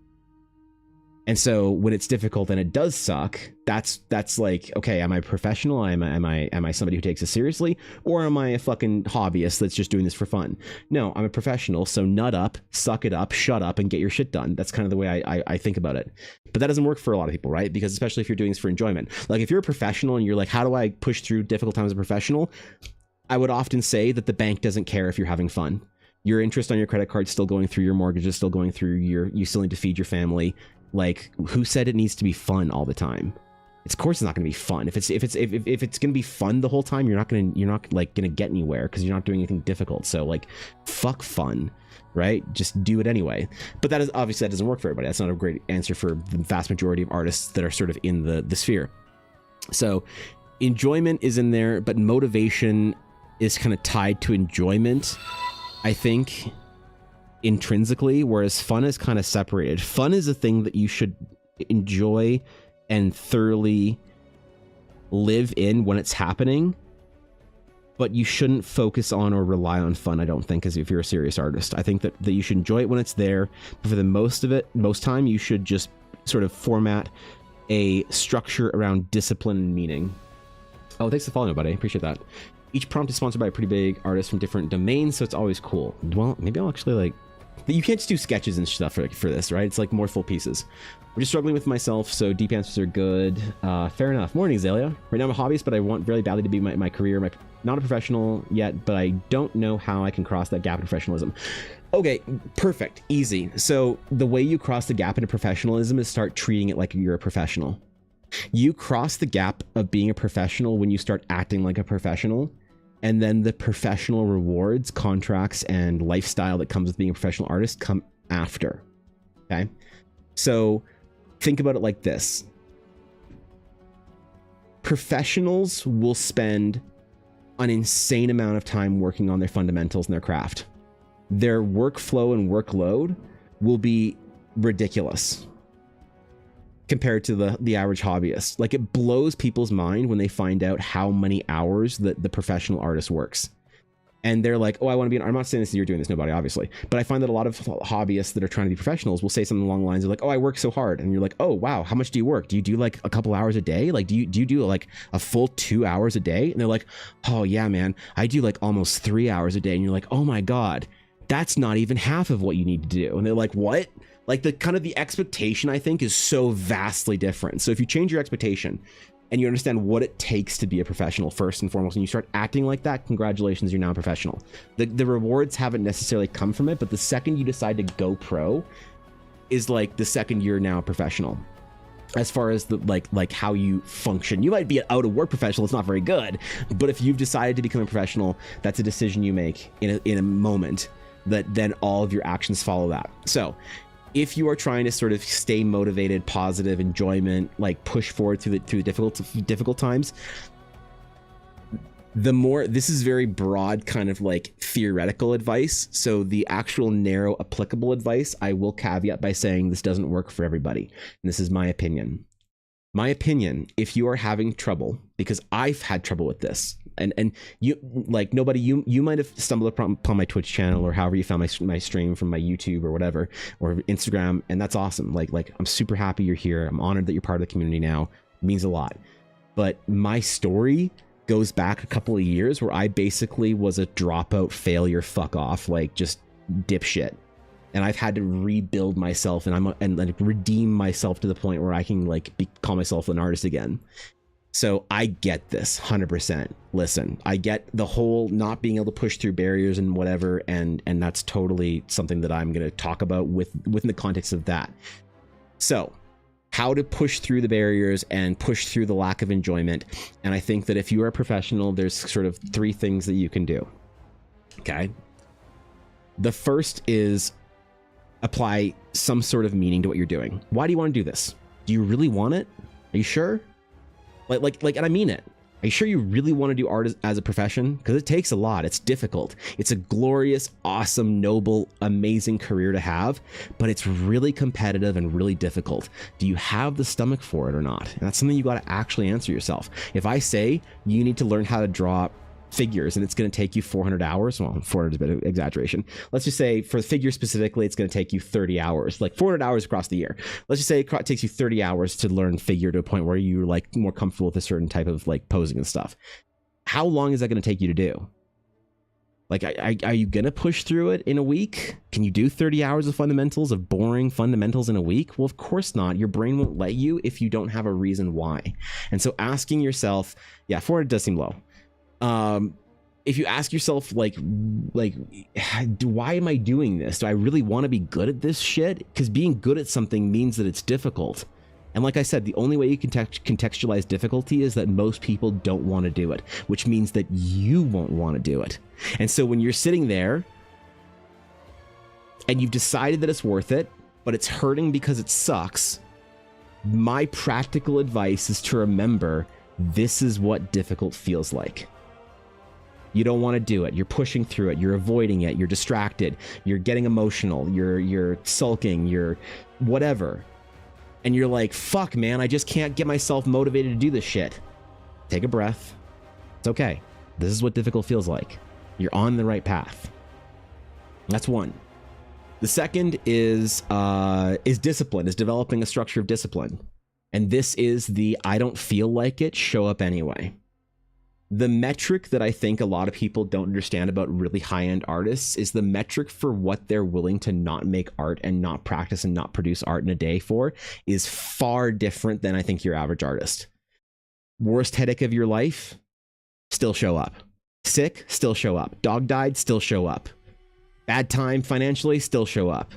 And so when it's difficult and it does suck, that's like, okay, am I a professional? Am I somebody who takes it seriously? Or am I a fucking hobbyist that's just doing this for fun? No, I'm a professional. So nut up, suck it up, shut up, and get your shit done. That's kind of the way I think about it. But that doesn't work for a lot of people, right? Because especially if you're doing this for enjoyment. Like if you're a professional and you're like, how do I push through difficult times as a professional? I would often say that the bank doesn't care if you're having fun. Your interest on your credit card is still going through, your mortgage is still going through, you still need to feed your family. Like, who said it needs to be fun all the time? Of course it's not going to be fun. If it's going to be fun the whole time, you're not like going to get anywhere, because you're not doing anything difficult. So like, fuck fun, right? Just do it anyway. But that doesn't work for everybody. That's not a great answer for the vast majority of artists that are sort of in the sphere. So enjoyment is in there, but motivation is kind of tied to enjoyment, I think, intrinsically, whereas fun is kind of separated. Fun is a thing that you should enjoy and thoroughly live in when it's happening, but you shouldn't focus on or rely on fun, I don't think, as if you're a serious artist. I think that you should enjoy it when it's there, but for the most time, you should just sort of format a structure around discipline and meaning. Oh, thanks for following, buddy. Appreciate that. Each prompt is sponsored by a pretty big artist from different domains, so it's always cool. Well, maybe I'll actually like... You can't just do sketches and stuff for this, right? It's like more full pieces. We're just struggling with myself, so deep answers are good. Fair enough. Morning, Azalea. Right now I'm a hobbyist, but I want really badly to be my career. Not a professional yet, but I don't know how I can cross that gap in professionalism. Okay, perfect. Easy. So the way you cross the gap into professionalism is start treating it like you're a professional. You cross the gap of being a professional when you start acting like a professional, and then the professional rewards, contracts, and lifestyle that comes with being a professional artist come after. Okay? So think about it like this. Professionals will spend an insane amount of time working on their fundamentals and their craft. Their workflow and workload will be ridiculous compared to the average hobbyist. Like, it blows people's mind when they find out how many hours that the professional artist works. And they're like, oh, I want to be I'm not saying this is you're doing this, nobody, obviously. But I find that a lot of hobbyists that are trying to be professionals will say something along the lines of like, oh, I work so hard. And you're like, oh, wow, how much do you work? Do you do like a couple hours a day? Like, do you do like a full 2 hours a day? And they're like, oh yeah, man, I do like almost 3 hours a day. And you're like, oh my God, that's not even half of what you need to do. And they're like, what? Like, the kind of the expectation, I think, is so vastly different. So if you change your expectation and you understand what it takes to be a professional first and foremost, and you start acting like that, congratulations, you're now a professional. The rewards haven't necessarily come from it, but the second you decide to go pro is like the second you're now a professional. As far as the like how you function, you might be an out of work professional. It's not very good, but if you've decided to become a professional, that's a decision you make in a moment that then all of your actions follow that. So if you are trying to sort of stay motivated, positive, enjoyment, like push forward through the difficult times, the more, this is very broad kind of like theoretical advice. So the actual narrow applicable advice, I will caveat by saying this doesn't work for everybody. And this is my opinion. My opinion, if you are having trouble, because I've had trouble with this, and you, like, nobody, you might have stumbled upon my Twitch channel or however you found my stream from my YouTube or whatever, or Instagram, and that's awesome. Like I'm super happy you're here. I'm honored that you're part of the community now. It means a lot. But my story goes back a couple of years where I basically was a dropout failure, fuck off, like just dipshit. And I've had to rebuild myself and like redeem myself to the point where I can like call myself an artist again. So I get this 100%. Listen, I get the whole not being able to push through barriers and whatever, and that's totally something that I'm going to talk about within the context of that. So how to push through the barriers and push through the lack of enjoyment. And I think that if you are a professional, there's sort of 3 things that you can do. Okay. The first is apply some sort of meaning to what you're doing. Why do you want to do this? Do you really want it? Are you sure? Like, and I mean it. Are you sure you really want to do art as a profession? Because it takes a lot. It's difficult. It's a glorious, awesome, noble, amazing career to have, but it's really competitive and really difficult. Do you have the stomach for it or not? And that's something you got to actually answer yourself. If I say you need to learn how to draw figures and it's going to take you 400 hours, well, 400 is a bit of exaggeration. Let's just say for figures specifically, it's going to take you 30 hours, like 400 hours across the year. Let's just say it takes you 30 hours to learn figure to a point where you're like more comfortable with a certain type of like posing and stuff. How long is that going to take you to do? Like, are you going to push through it in a week? Can you do 30 hours of fundamentals, of boring fundamentals in a week? Well, of course not. Your brain won't let you if you don't have a reason why. And so asking yourself, yeah, 400 does seem low. If you ask yourself like why am I doing this? Do I really want to be good at this shit? Because being good at something means that it's difficult. And like I said, the only way you can contextualize difficulty is that most people don't want to do it, which means that you won't want to do it. And so when you're sitting there and you've decided that it's worth it, but it's hurting because it sucks, my practical advice is to remember this is what difficult feels like. You don't want to do it. You're pushing through it. You're avoiding it. You're distracted. You're getting emotional. You're sulking. You're whatever. And you're like, fuck, man, I just can't get myself motivated to do this shit. Take a breath. It's okay. This is what difficult feels like. You're on the right path. That's one. The second is discipline, is developing a structure of discipline. And this is the I don't feel like it, show up anyway. The metric that I think a lot of people don't understand about really high-end artists is the metric for what they're willing to not make art and not practice and not produce art in a day for is far different than I think your average artist. Worst headache of your life, still show up. Sick, still show up. Dog died, still show up. Bad time financially, still show up.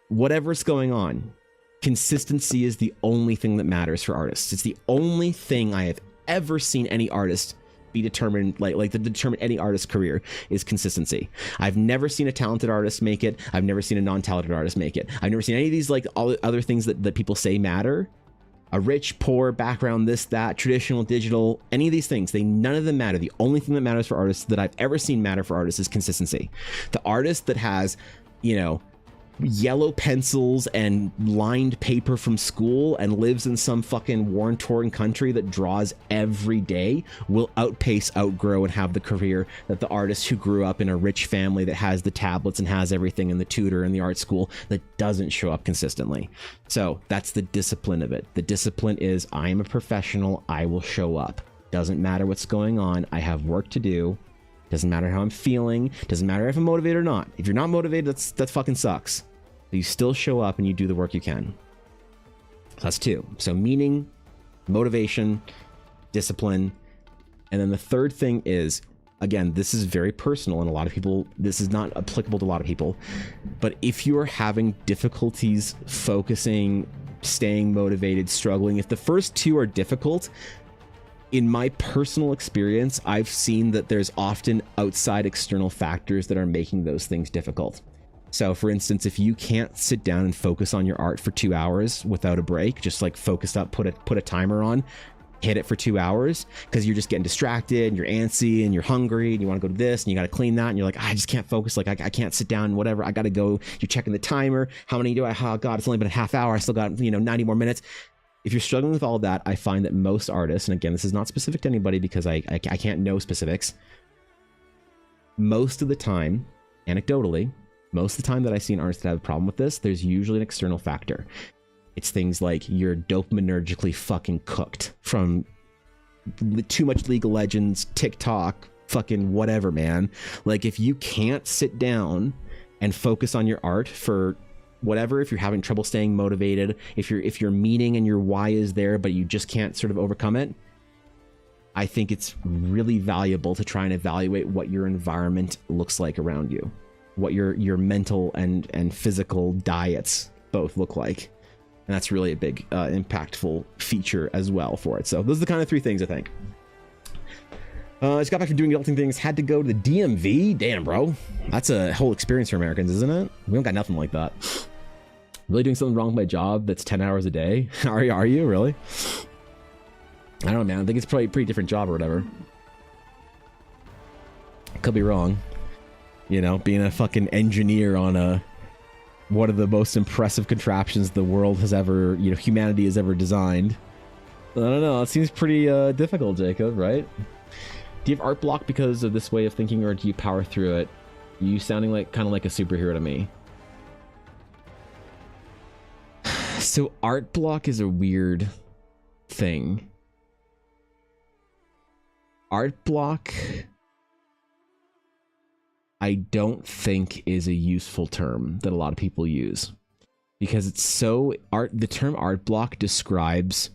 Whatever's going on, consistency is the only thing that matters for artists. It's the only thing I have ever seen any artist be determined, like to determine any artist's career is consistency. I've never seen a talented artist make it. I've never seen a non-talented artist make it. I've never seen any of these like all the other things that people say matter. A rich, poor background, this, that, traditional, digital, any of these things, none of them matter. The only thing that matters for artists that I've ever seen matter for artists is consistency. The artist that has, you know, yellow pencils and lined paper from school and lives in some fucking war-torn country that draws every day will outgrow and have the career that the artist who grew up in a rich family that has the tablets and has everything and the tutor and the art school that doesn't show up consistently. So that's the discipline of it. The discipline is I am a professional, I will show up. Doesn't matter what's going on, I have work to do. Doesn't matter how I'm feeling, doesn't matter if I'm motivated or not. If you're not motivated, that fucking sucks. You still show up and you do the work you can. That's two. So meaning, motivation, discipline. And then the third thing is, again, this is very personal and a lot of people, this is not applicable to a lot of people, but if you are having difficulties focusing, staying motivated, struggling, if the first two are difficult, in my personal experience, I've seen that there's often outside external factors that are making those things difficult. So for instance, if you can't sit down and focus on your art for 2 hours without a break, just like focus up, put a timer on, hit it for 2 hours, because you're just getting distracted and you're antsy and you're hungry and you want to go to this and you got to clean that and you're like, I just can't focus, like I can't sit down, whatever, I got to go. You're checking the timer, how many do I, oh god, it's only been a half hour, I still got 90 more minutes. If you're struggling with all of that, I find that most artists, and again, this is not specific to anybody because I can't know specifics, most of the time, anecdotally, most of the time that I see an artist that have a problem with this, there's usually an external factor. It's things like you're dopaminergically fucking cooked from too much League of Legends, TikTok, fucking whatever, man. Like if you can't sit down and focus on your art for whatever, if you're having trouble staying motivated, if your meaning and your why is there, but you just can't sort of overcome it, I think it's really valuable to try and evaluate what your environment looks like around you. What your mental and physical diets both look like. And that's really a big impactful feature as well for it. So those are the kind of three things I think. I just got back from doing adulting things, had to go to the DMV. Damn, bro. That's a whole experience for Americans, isn't it? We don't got nothing like that. Really doing something wrong with my job that's 10 hours a day? Are you really? I don't know, man. I think it's probably a pretty different job or whatever. Could be wrong. You know, being a fucking engineer on one of the most impressive contraptions the world has ever, humanity has ever designed. I don't know. It seems pretty difficult, Jacob, right? Do you have art block because of this way of thinking, or do you power through it? You sounding like kind of like a superhero to me. So art block is a weird thing. Art block, I don't think is a useful term that a lot of people use, because it's so the term art block describes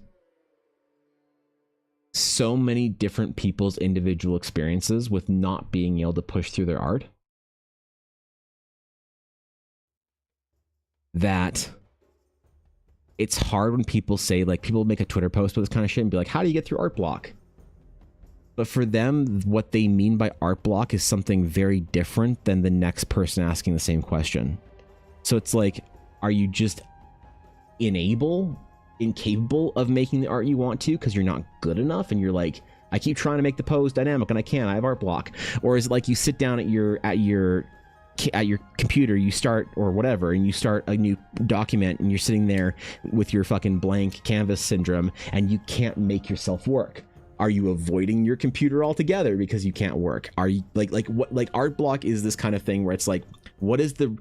so many different people's individual experiences with not being able to push through their art, that it's hard when people say, like, people make a Twitter post with this kind of shit and be like, how do you get through art block? But for them, what they mean by art block is something very different than the next person asking the same question. So it's like, are you just incapable of making the art you want to because you're not good enough? And you're like, I keep trying to make the pose dynamic and I can't, I have art block. Or is it like you sit down at your computer, you start, or whatever, and you start a new document and you're sitting there with your fucking blank canvas syndrome and you can't make yourself work. Are you avoiding your computer altogether because you can't work? Are you like art block is this kind of thing where it's like, what is the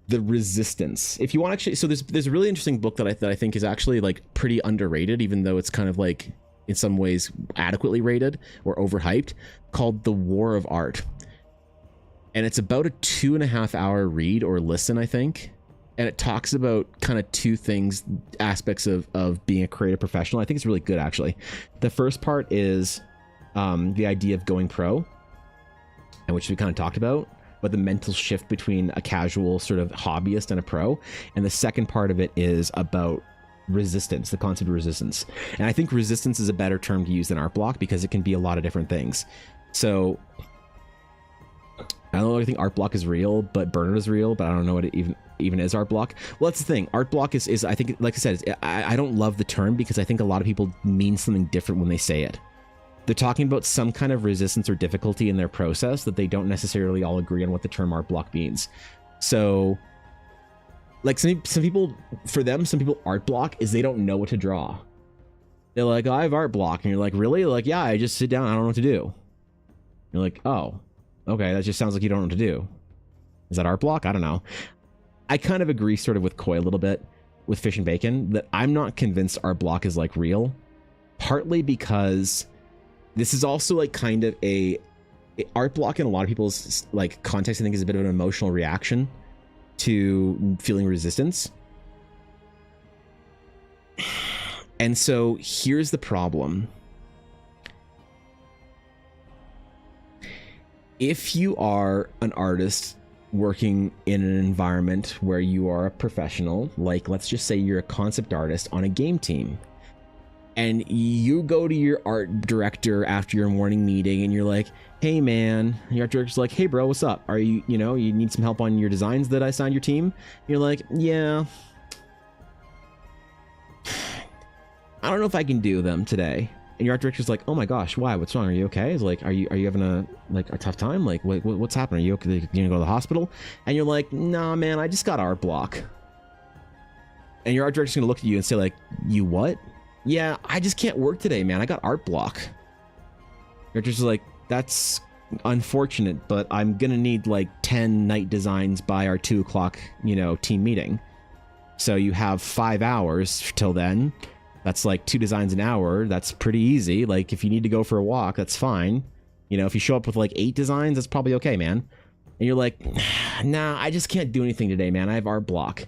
resistance? If you want actually, so there's a really interesting book that I think is actually like pretty underrated, even though it's kind of like in some ways adequately rated or overhyped, called The War of Art. And it's about a 2.5 hour read or listen, I think. And it talks about kind of two things, aspects of being a creative professional. I think it's really good, actually. The first part is the idea of going pro, and which we kind of talked about, but the mental shift between a casual sort of hobbyist and a pro. And the second part of it is about resistance, the concept of resistance. And I think resistance is a better term to use than art block because it can be a lot of different things. So I don't know, I think art block is real, but burner is real, but I don't know what it even is art block. Well, that's the thing. Art block is I think, like I said, I don't love the term because I think a lot of people mean something different when they say it. They're talking about some kind of resistance or difficulty in their process that they don't necessarily all agree on what the term art block means. So like some people, for them, some people art block is they don't know what to draw. They're like, oh, I have art block. And you're like, really? Like, yeah, I just sit down. I don't know what to do. You're like, oh, okay. That just sounds like you don't know what to do. Is that art block? I don't know. I kind of agree sort of with Koi a little bit with Fish and Bacon that I'm not convinced art block is like real, partly because this is also like kind of art block in a lot of people's like context. I think is a bit of an emotional reaction to feeling resistance. And so here's the problem. If you are an artist working in an environment where you are a professional, like let's just say you're a concept artist on a game team, and you go to your art director after your morning meeting and you're like, hey man, and your art director's like, hey bro, what's up? Are you need some help on your designs that I signed your team? And you're like, yeah, I don't know if I can do them today. And your art director's like, oh my gosh, why? What's wrong? Are you okay? It's like, are you having a tough time? Like, what's happening? Are you okay? You gonna go to the hospital? And you're like, nah, man, I just got art block. And your art director's gonna look at you and say like, you what? Yeah, I just can't work today, man. I got art block. Your director's like, that's unfortunate, but I'm gonna need like 10 night designs by our 2 o'clock, team meeting. So you have 5 hours till then. That's like 2 designs an hour. That's pretty easy. Like if you need to go for a walk, that's fine. If you show up with like 8 designs, that's probably okay, man. And you're like, nah, I just can't do anything today, man. I have art block.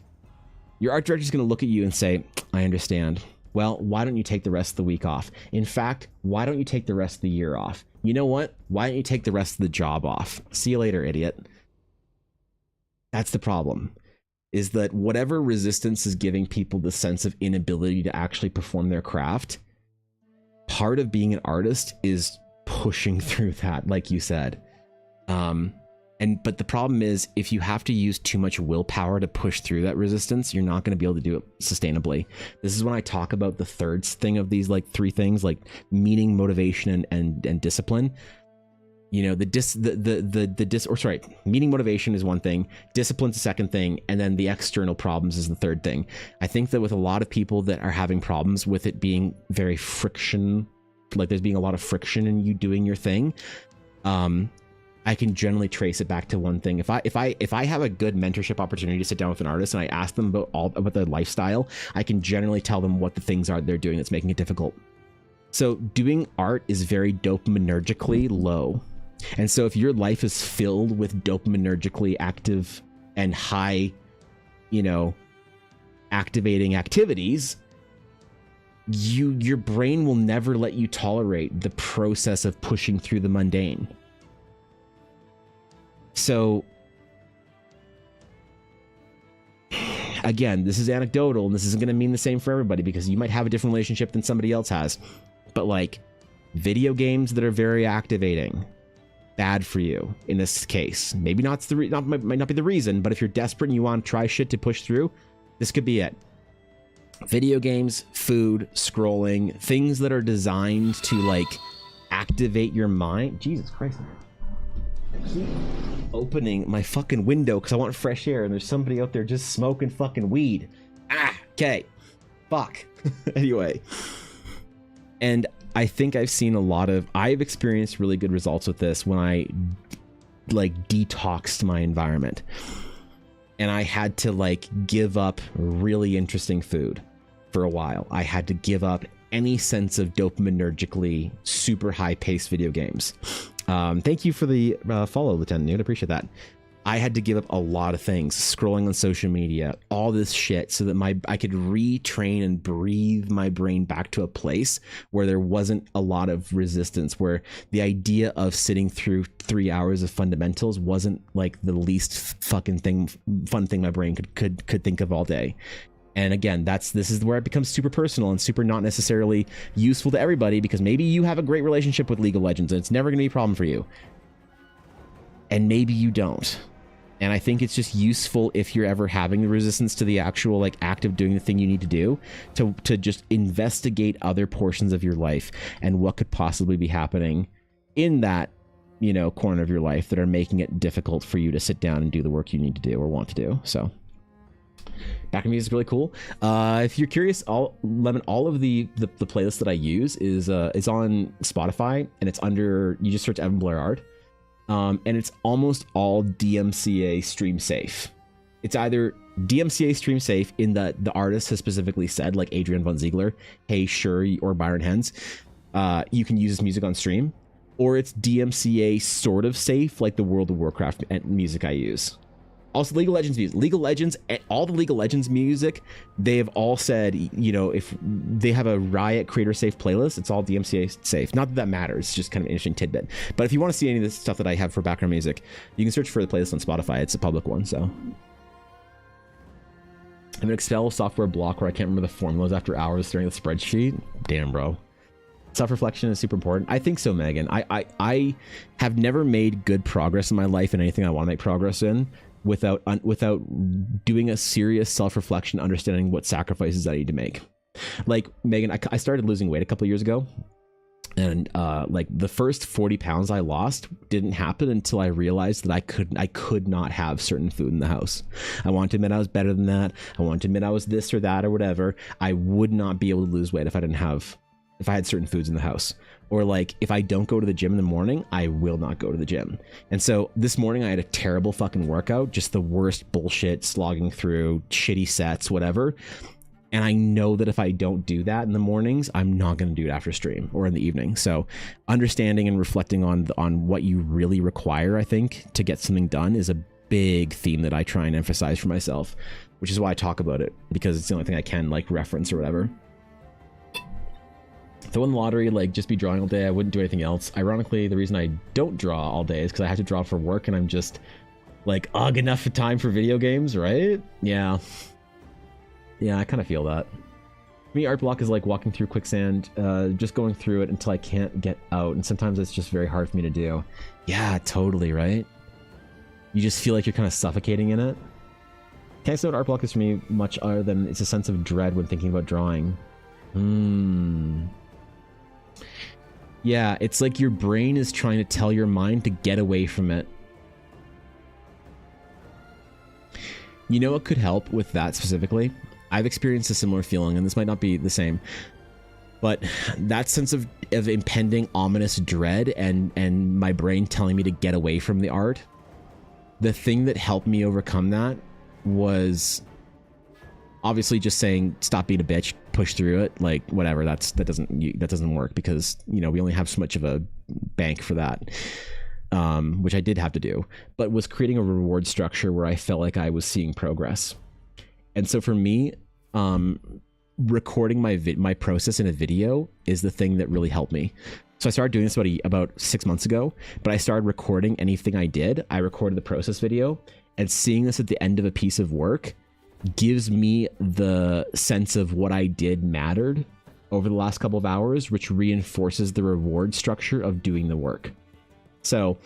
Your art director's gonna look at you and say, I understand. Well, why don't you take the rest of the week off? In fact, why don't you take the rest of the year off? You know what? Why don't you take the rest of the job off? See you later, idiot. That's the problem. Is that whatever resistance is giving people the sense of inability to actually perform their craft, part of being an artist is pushing through that, like you said. But the problem is, if you have to use too much willpower to push through that resistance, you're not going to be able to do it sustainably. This is when I talk about the third thing of these like 3 things, like meaning, motivation, and discipline. Meaning, motivation is one thing, discipline's the second thing, and then the external problems is the third thing. I think that with a lot of people that are having problems with it being very friction, like there's being a lot of friction in you doing your thing, I can generally trace it back to one thing. If I have a good mentorship opportunity to sit down with an artist and I ask them about their lifestyle, I can generally tell them what the things are they're doing that's making it difficult. So doing art is very dopaminergically low. And so if your life is filled with dopaminergically active and high, activating activities, your brain will never let you tolerate the process of pushing through the mundane. So again, this is anecdotal and this isn't going to mean the same for everybody because you might have a different relationship than somebody else has. But like video games that are very activating, bad for you in this case. Maybe might not be the reason, but if you're desperate and you want to try shit to push through, this could be it. Video games, food, scrolling, things that are designed to like activate your mind. Jesus Christ. I keep opening my fucking window because I want fresh air and there's somebody out there just smoking fucking weed. Okay. Fuck. Anyway. And I think I've experienced really good results with this when I like detoxed my environment, and I had to like give up really interesting food for a while. I had to give up any sense of dopaminergically super high paced video games. Thank you for the follow, Lieutenant Newt. Appreciate that. I had to give up a lot of things, scrolling on social media, all this shit, so that I could retrain and breathe my brain back to a place where there wasn't a lot of resistance, where the idea of sitting through 3 hours of fundamentals wasn't like the least fun thing my brain could think of all day. And again, this is where it becomes super personal and super not necessarily useful to everybody, because maybe you have a great relationship with League of Legends and it's never going to be a problem for you. And maybe you don't. And I think it's just useful if you're ever having the resistance to the actual like act of doing the thing you need to do, to just investigate other portions of your life and what could possibly be happening in that, you know, corner of your life that are making it difficult for you to sit down and do the work you need to do or want to do. So background music is really cool. If you're curious, all of the playlist that I use is on Spotify, and it's under, you just search Evan Blair Art. And it's almost all DMCA stream safe. It's either DMCA stream safe in that the artist has specifically said, like Adrian Von Ziegler, hey, sure, or Byron Hens, you can use this music on stream, or it's DMCA sort of safe, like the World of Warcraft music I use. Also, League of Legends music. League of Legends, all the League of Legends music, they have all said, you know, if they have a Riot Creator Safe playlist, it's all DMCA safe. Not that that matters, it's just kind of an interesting tidbit. But if you want to see any of this stuff that I have for background music, you can search for the playlist on Spotify. It's a public one, so. I have an Excel software block where I can't remember the formulas after hours staring at the spreadsheet. Damn, bro. Self-reflection is super important. I think so, Megan. I have never made good progress in my life in anything I want to make progress in without doing a serious self-reflection, understanding what sacrifices I need to make. Like, Megan, I started losing weight a couple of years ago, and like the first 40 pounds I lost didn't happen until I realized that I could not have certain food in the house. I wanted to admit I was better than that. I wanted to admit I was this or that or whatever. I would not be able to lose weight if I had certain foods in the house. Or like, if I don't go to the gym in the morning, I will not go to the gym. And so this morning I had a terrible fucking workout, just the worst bullshit, slogging through shitty sets, whatever. And I know that if I don't do that in the mornings, I'm not going to do it after stream or in the evening. So understanding and reflecting on what you really require, I think, to get something done is a big theme that I try and emphasize for myself, which is why I talk about it, because it's the only thing I can like reference or whatever. If I won the lottery, like, just be drawing all day, I wouldn't do anything else. Ironically, the reason I don't draw all day is because I have to draw for work, and I'm just like, ugh, enough time for video games, right? Yeah, I kind of feel that. For me, art block is like walking through quicksand, just going through it until I can't get out, and sometimes it's just very hard for me to do. Yeah, totally, right? You just feel like you're kind of suffocating in it. Can't say what art block is for me much other than it's a sense of dread when thinking about drawing. Yeah, it's like your brain is trying to tell your mind to get away from it. You know what could help with that specifically? I've experienced a similar feeling, and this might not be the same, but that sense of impending ominous dread and my brain telling me to get away from the art, the thing that helped me overcome that was obviously just saying, stop being a bitch, push through it, like whatever. That doesn't work, because, you know, we only have so much of a bank for that, which I did have to do, but was creating a reward structure where I felt like I was seeing progress. And so for me, recording my process in a video is the thing that really helped me. So I started doing this about 6 months ago, but I started recording anything I did. I recorded the process video, and seeing this at the end of a piece of work gives me the sense of what I did mattered over the last couple of hours, which reinforces the reward structure of doing the work. So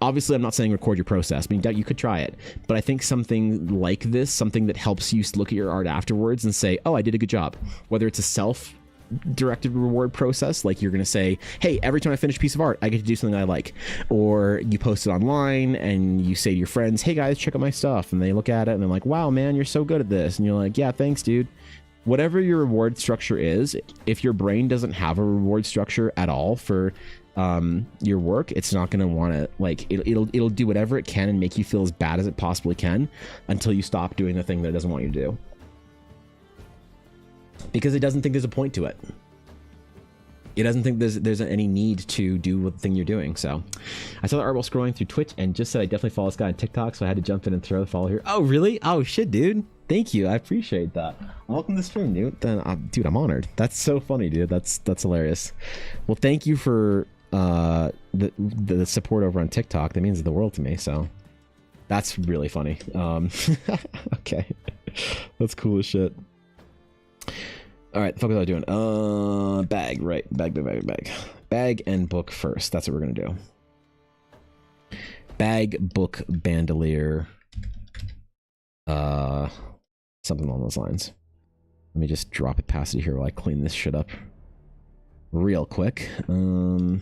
obviously I'm not saying record your process. I mean, you could try it, but I think something like this, something that helps you look at your art afterwards and say, oh, I did a good job. Whether it's a self-directed reward process, like you're going to say, hey, every time I finish a piece of art, I get to do something I like. Or you post it online and you say to your friends, hey guys, check out my stuff. And they look at it and they're like, wow, man, you're so good at this. And you're like, yeah, thanks, dude. whatever your reward structure is, if your brain doesn't have a reward structure at all for your work, it's not going to want to, like, it'll do whatever it can and make you feel as bad as it possibly can until you stop doing the thing that it doesn't want you to do, because it doesn't think there's a point to it. It doesn't think there's any need to do the thing you're doing. So I saw the art while scrolling through Twitch and just said I definitely follow this guy on TikTok, so I had to jump in and throw the follow here. Oh really? Oh shit, dude, thank you, I appreciate that. Welcome to the stream, dude. Dude, I'm honored. That's so funny, dude. That's hilarious. Well, thank you for the support over on TikTok. That means the world to me, so that's really funny. Okay. That's cool as shit. All right, the fuck was I doing? Bag, right? Bag and book first. That's what we're gonna do. Bag, book, bandolier, something along those lines. Let me just drop it past you here while I clean this shit up real quick. Give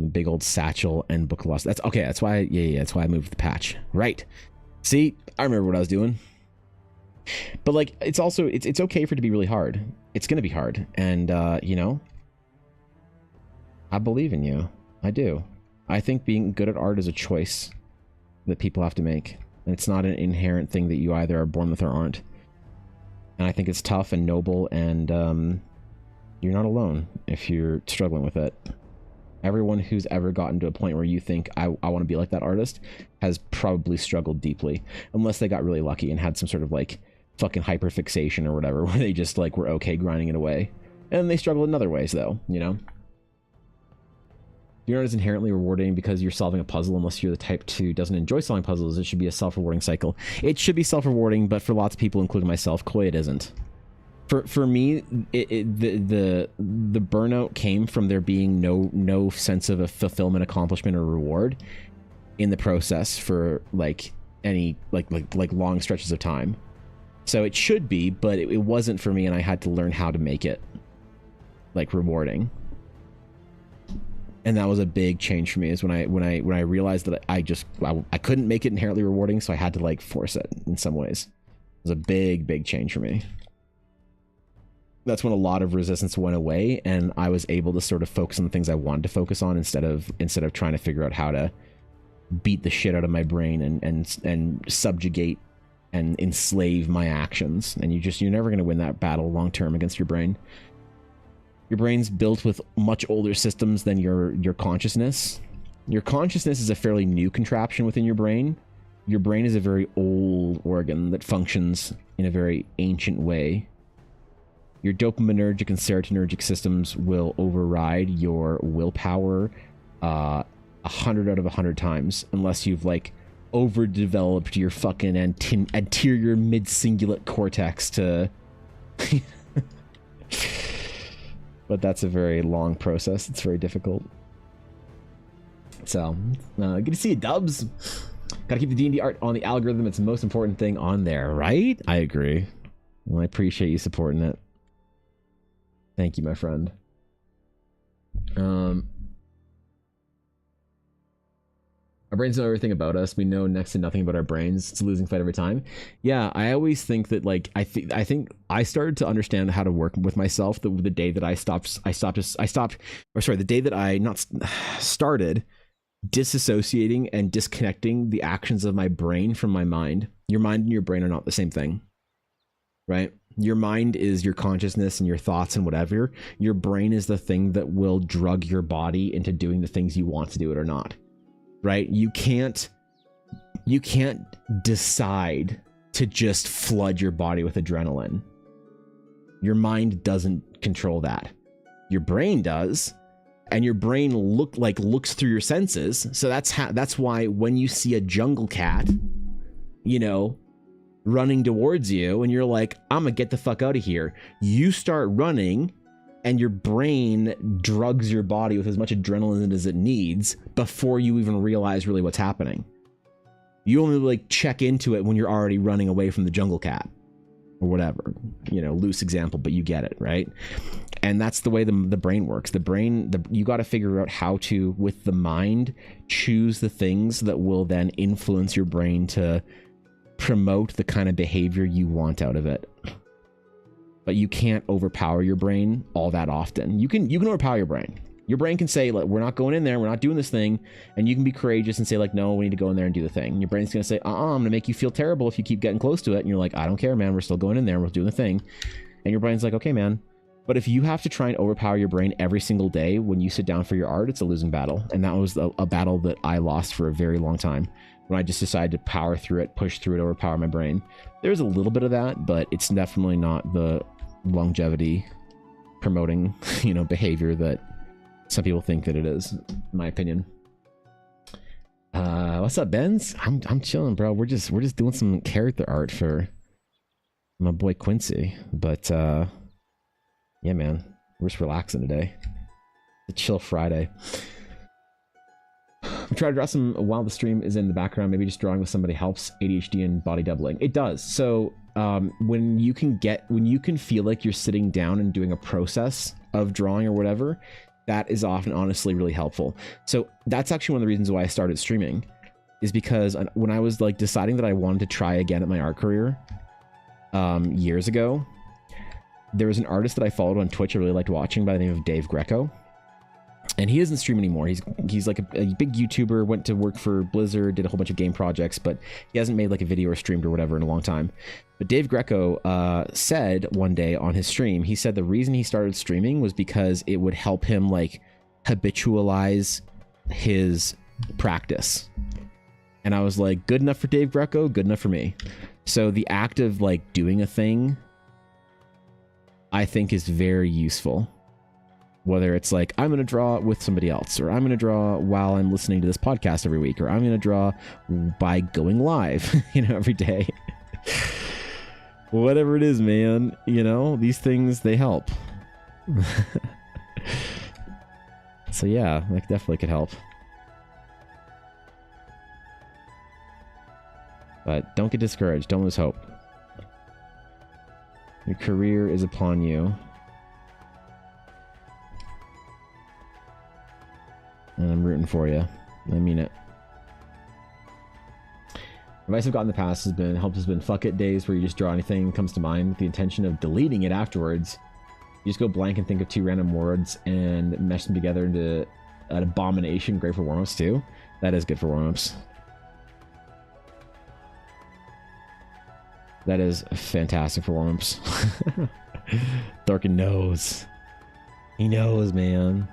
the big old satchel and book lost. That's okay. That's why. Yeah. That's why I moved the patch. Right. See, I remember what I was doing. But like, it's also it's okay for it to be really hard. It's gonna be hard, and you know, I believe in you. I do. I think being good at art is a choice that people have to make, and it's not an inherent thing that you either are born with or aren't. And I think it's tough and noble, and you're not alone if you're struggling with it. Everyone who's ever gotten to a point where you think, I want to be like that artist, has probably struggled deeply. Unless they got really lucky and had some sort of like fucking hyperfixation or whatever, where they just like were okay grinding it away. And they struggle in other ways though, you know? Your art is inherently rewarding because you're solving a puzzle. Unless you're the type who doesn't enjoy solving puzzles, it should be a self-rewarding cycle. It should be self-rewarding, but for lots of people, including myself, Koi, it isn't. For me, the burnout came from there being no sense of a fulfillment, accomplishment, or reward in the process for like any like long stretches of time. So it should be, but it wasn't for me, and I had to learn how to make it like rewarding. And that was a big change for me, is when I realized that I couldn't make it inherently rewarding, so I had to like force it in some ways. It was a big change for me. That's when a lot of resistance went away, and I was able to sort of focus on the things I wanted to focus on instead of trying to figure out how to beat the shit out of my brain and subjugate and enslave my actions. And you're never going to win that battle long term against your brain. Your brain's built with much older systems than your consciousness. Your consciousness is a fairly new contraption within your brain. Your brain is a very old organ that functions in a very ancient way. Your dopaminergic and serotonergic systems will override your willpower 100 out of 100 times, unless you've like overdeveloped your fucking anterior mid-cingulate cortex to but that's a very long process. It's very difficult. So good to see you, Dubs. Gotta keep the D&D art on the algorithm. It's the most important thing on there, right? I agree. Well, I appreciate you supporting it. Thank you, my friend. Our brains know everything about us. We know next to nothing about our brains. It's a losing fight every time. Yeah, I always think that like I think I started to understand how to work with myself the day that the day that I started disassociating and disconnecting the actions of my brain from my mind. Your mind and your brain are not the same thing, right? Your mind is your consciousness and your thoughts and whatever. Your brain is the thing that will drug your body into doing the things you want to do it or not. Right? You can't decide to just flood your body with adrenaline. Your mind doesn't control that. Your brain does, and your brain looks through your senses. So that's why when you see a jungle cat, you know, running towards you, and you're like, I'm gonna get the fuck out of here. You start running, and your brain drugs your body with as much adrenaline as it needs before you even realize really what's happening. You only like check into it when you're already running away from the jungle cat. or whatever, you know, loose example, but you get it, right? And that's the way the brain works. You got to figure out how to, with the mind, choose the things that will then influence your brain to promote the kind of behavior you want out of it. But you can't overpower your brain all that often. You can overpower your brain. Your brain can say, like, we're not going in there, we're not doing this thing, and you can be courageous and say, like, no, we need to go in there and do the thing. And your brain's gonna say, I'm gonna make you feel terrible if you keep getting close to it. And you're like, I don't care, man, we're still going in there, we're doing the thing. And your brain's like, okay, man. But if you have to try and overpower your brain every single day when you sit down for your art, it's a losing battle. And that was a battle that I lost for a very long time, when I just decided to power through it, push through it, overpower my brain. There's a little bit of that, but it's definitely not the longevity promoting, you know, behavior that some people think that it is, in my opinion. What's up, Benz? I'm chilling, bro. We're just doing some character art for my boy Quincy. But yeah, man, we're just relaxing today. It's a chill Friday. We try to draw some while the stream is in the background. Maybe just drawing with somebody helps. ADHD and body doubling. It does. So when you can feel like you're sitting down and doing a process of drawing or whatever, that is often honestly really helpful. So that's actually one of the reasons why I started streaming, is because when I was like deciding that I wanted to try again at my art career years ago, there was an artist that I followed on Twitch I really liked watching by the name of Dave Greco. And he doesn't stream anymore. He's like a big YouTuber, went to work for Blizzard, did a whole bunch of game projects, but he hasn't made like a video or streamed or whatever in a long time. But Dave Greco said one day on his stream, he said the reason he started streaming was because it would help him like habitualize his practice. And I was like, good enough for Dave Greco, good enough for me. So the act of like doing a thing, I think, is very useful. Whether it's like, I'm going to draw with somebody else, or I'm going to draw while I'm listening to this podcast every week, or I'm going to draw by going live, you know, every day. Whatever it is, man, you know, these things, they help. So yeah, like definitely could help. But don't get discouraged. Don't lose hope. Your career is upon you. And I'm rooting for you. I mean it. Advice I've gotten in the past has been fuck it days where you just draw anything comes to mind with the intention of deleting it afterwards. You just go blank and think of 2 random words and mesh them together into an abomination. Great for warm-ups too. That is good for warm-ups. That is fantastic for warm-ups. Dorkin knows. He knows, man.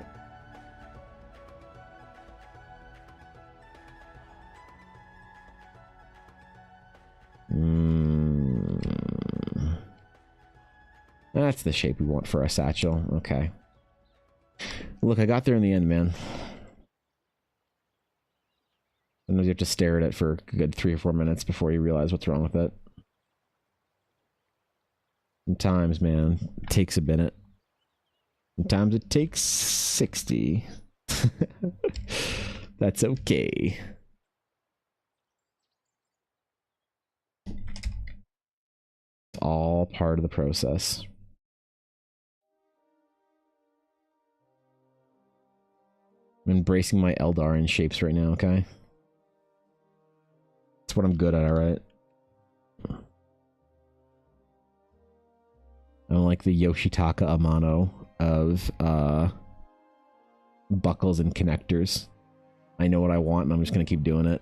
That's the shape we want for our satchel. Okay. Look, I got there in the end, man. Sometimes you have to stare at it for a good 3 or 4 minutes before you realize what's wrong with it. Sometimes, man, it takes a minute. Sometimes it takes 60. That's okay. It's all part of the process. I'm embracing my Eldar shapes right now, okay? That's what I'm good at, alright? I'm like the Yoshitaka Amano of buckles and connectors. I know what I want and I'm just gonna keep doing it.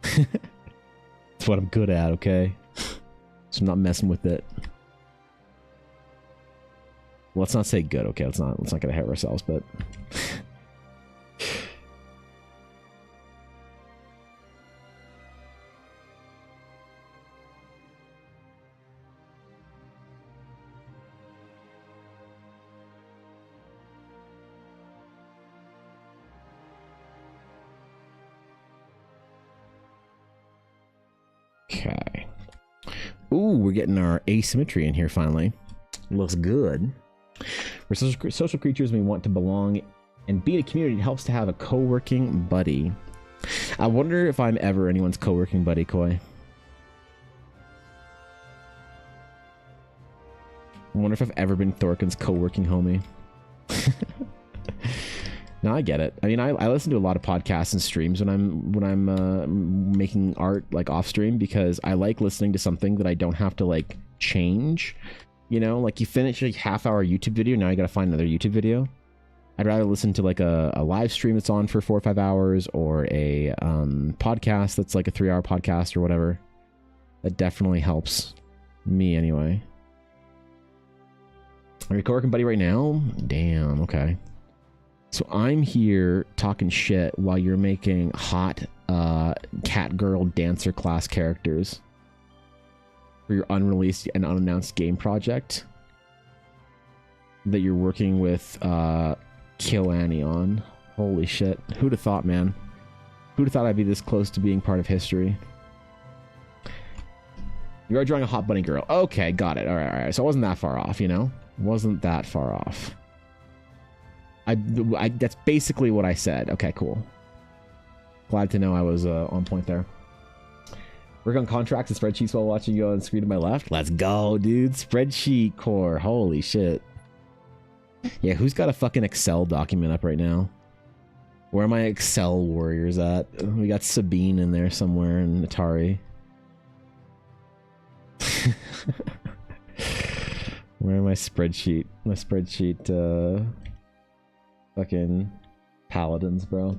That's what I'm good at, okay? So I'm not messing with it. Well, let's not say good, okay? Let's not get ahead of ourselves, but okay. Ooh, we're getting our asymmetry in here finally. Looks good. We're social creatures and we want to belong and be in a community. It helps to have a co-working buddy. I wonder if I'm ever anyone's co-working buddy, Koi. wonder if I've ever been Thorkin's co-working homie. No, I get it. I mean, I listen to a lot of podcasts and streams when I'm making art, like off stream, because I like listening to something that I don't have to like change. You know, like you finish a half-hour YouTube video, now you gotta find another YouTube video. I'd rather listen to like a live stream that's on for 4 or 5 hours, or a podcast that's like a 3-hour podcast or whatever. That definitely helps me anyway. Are you co-working buddy right now? Damn, okay. So I'm here talking shit while you're making hot cat girl dancer class characters for your unreleased and unannounced game project that you're working with Kill Annie on. Holy shit. Who'd have thought, man? Who'd have thought I'd be this close to being part of history? You are drawing a hot bunny girl. Okay, got it. All right. So I wasn't that far off, you know? Wasn't that far off. That's basically what I said. Okay, cool. Glad to know I was on point there. Work on contracts and spreadsheets while watching you on screen to my left. Let's go, dude. Spreadsheet core. Holy shit. Yeah, who's got a fucking Excel document up right now? Where are my Excel warriors at? We got Sabine in there somewhere in Atari. Where are my spreadsheet? My spreadsheet, fucking paladins, bro.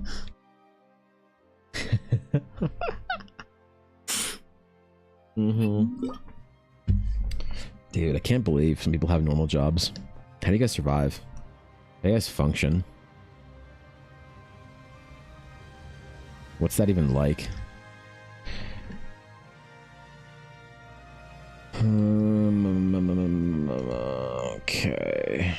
Dude, I can't believe some people have normal jobs. How do you guys survive? How do you guys function? What's that even like? Okay.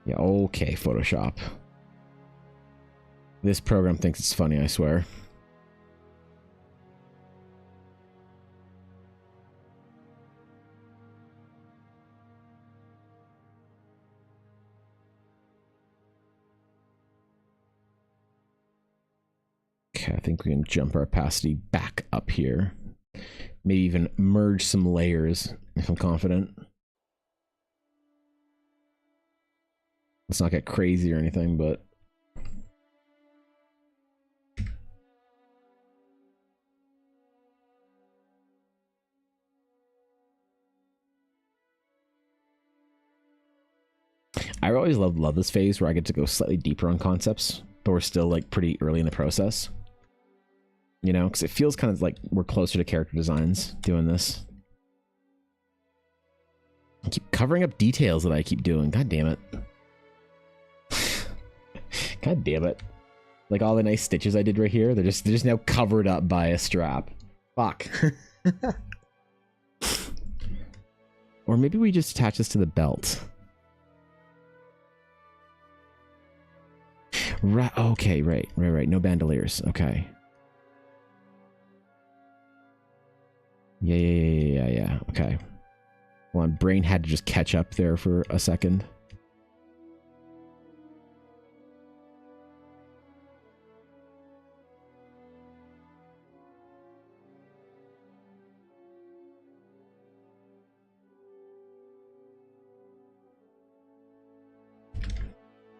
Yeah, okay, Photoshop. This program thinks it's funny, I swear. Okay, I think we can jump our opacity back up here. Maybe even merge some layers if I'm confident. Let's not get crazy or anything, but... I always love this phase where I get to go slightly deeper on concepts, but we're still like pretty early in the process. You know, because it feels kind of like we're closer to character designs doing this. I keep covering up details that I keep doing. God damn it. God damn it. Like all the nice stitches I did right here, they're just now covered up by a strap. Fuck. Or maybe we just attach this to the belt. Right, okay, right. No bandoliers. Okay. Yeah. Okay. Hold on, brain had to just catch up there for a second.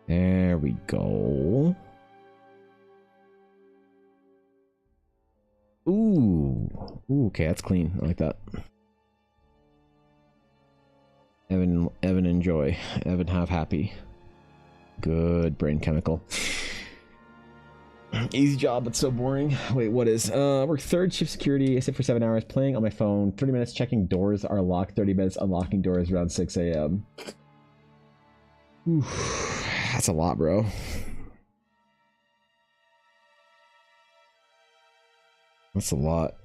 There we go. Ooh, okay, that's clean. I like that. Evan, enjoy. Evan, have happy. Good brain chemical. Easy job, but so boring. Wait, what is? Work third shift security. I sit for 7 hours playing on my phone. 30 minutes checking doors are locked. 30 minutes unlocking doors around 6 a.m. That's a lot, bro. That's a lot.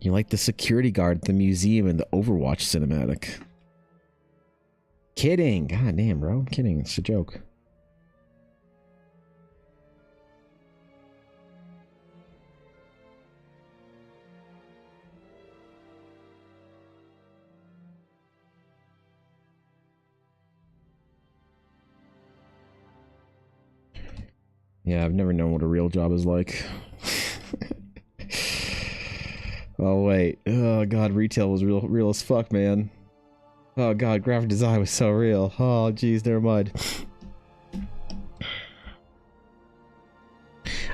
You like the security guard at the museum and the Overwatch cinematic. Kidding. God damn, bro. I'm kidding. It's a joke. Yeah, I've never known what a real job is like. Oh wait. Oh god, retail was real as fuck, man. Oh god, graphic design was so real. Oh jeez, never mind.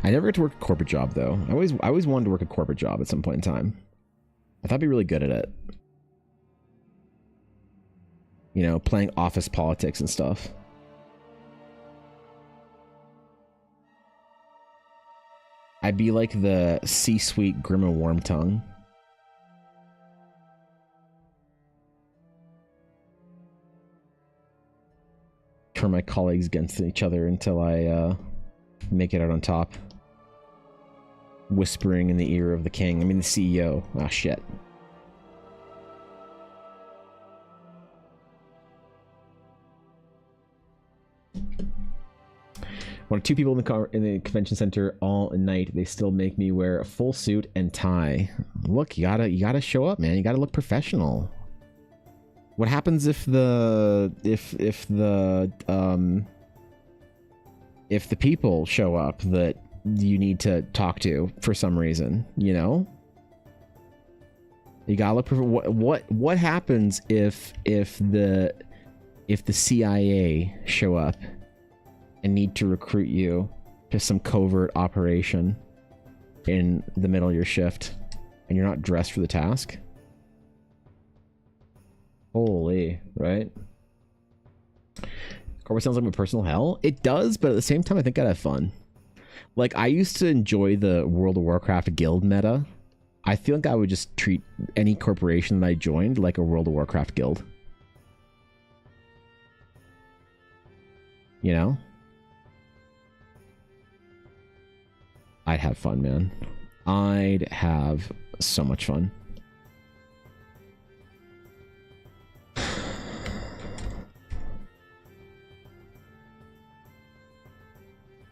I never got to work a corporate job though. I always wanted to work a corporate job at some point in time. I thought I'd be really good at it. You know, playing office politics and stuff. I'd be like the C-suite Grima Wormtongue. Turn my colleagues against each other until I make it out on top. Whispering in the ear of the king. I mean the CEO. Ah, shit. One or two people in the convention center all night. They still make me wear a full suit and tie. Look, you gotta show up, man. You gotta look professional. What happens if the people show up that you need to talk to for some reason? You know, you gotta look. What happens if the CIA show up and need to recruit you to some covert operation in the middle of your shift and you're not dressed for the task? Holy, right? Corporate sounds like my personal hell. It does, but at the same time, I think I'd have fun. Like, I used to enjoy the World of Warcraft guild meta. I feel like I would just treat any corporation that I joined like a World of Warcraft guild. You know? I'd have fun, man. I'd have so much fun.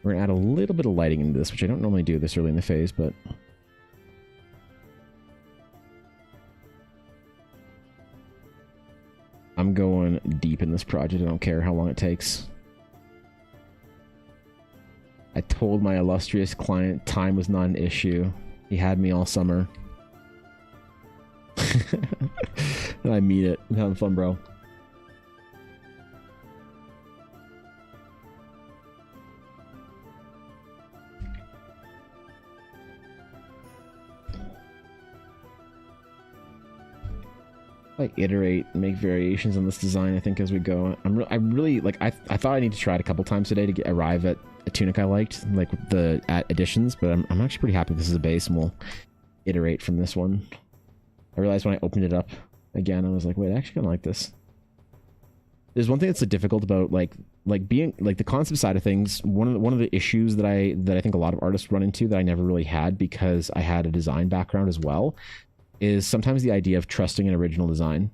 We're gonna add a little bit of lighting into this, which I don't normally do this early in the phase, but I'm going deep in this project. I don't care how long it takes. I told my illustrious client time was not an issue. He had me all summer. I mean it. I'm having fun, bro. Like iterate, make variations on this design. I think as we go, I really like. I thought I need to try it a couple times today to arrive at a tunic I liked, like with the additions. But I'm actually pretty happy this is a base, and we'll iterate from this one. I realized when I opened it up again, I was like, wait, I actually kind of like this. There's one thing that's difficult about like being like the concept side of things. One of the issues that I think a lot of artists run into that I never really had because I had a design background as well, is sometimes the idea of trusting an original design.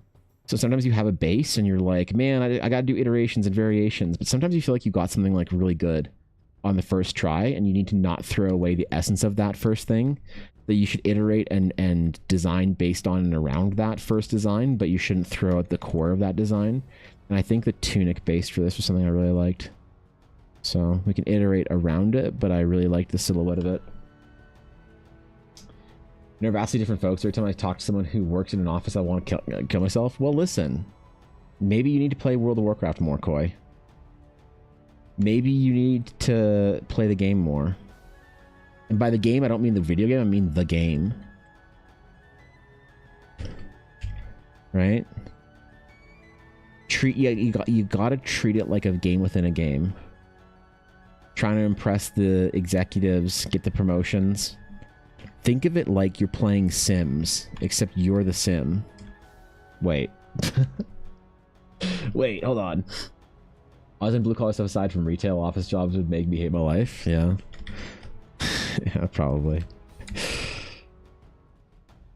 So sometimes you have a base and you're like, man, I got to do iterations and variations. But sometimes you feel like you got something like really good on the first try and you need to not throw away the essence of that first thing. That you should iterate and design based on and around that first design, but you shouldn't throw out the core of that design. And I think the tunic base for this was something I really liked. So we can iterate around it, but I really liked the silhouette of it. They're vastly different folks. Every time I talk to someone who works in an office, I want to kill myself. Well, listen. Maybe you need to play World of Warcraft more, Koi. Maybe you need to play the game more. And by the game, I don't mean the video game. I mean the game. Right? You gotta treat it like a game within a game. Trying to impress the executives, get the promotions. Think of it like you're playing Sims, except you're the sim. Wait. Wait, hold on. I was in blue collar stuff aside from retail office jobs would make me hate my life. Yeah. Yeah, probably.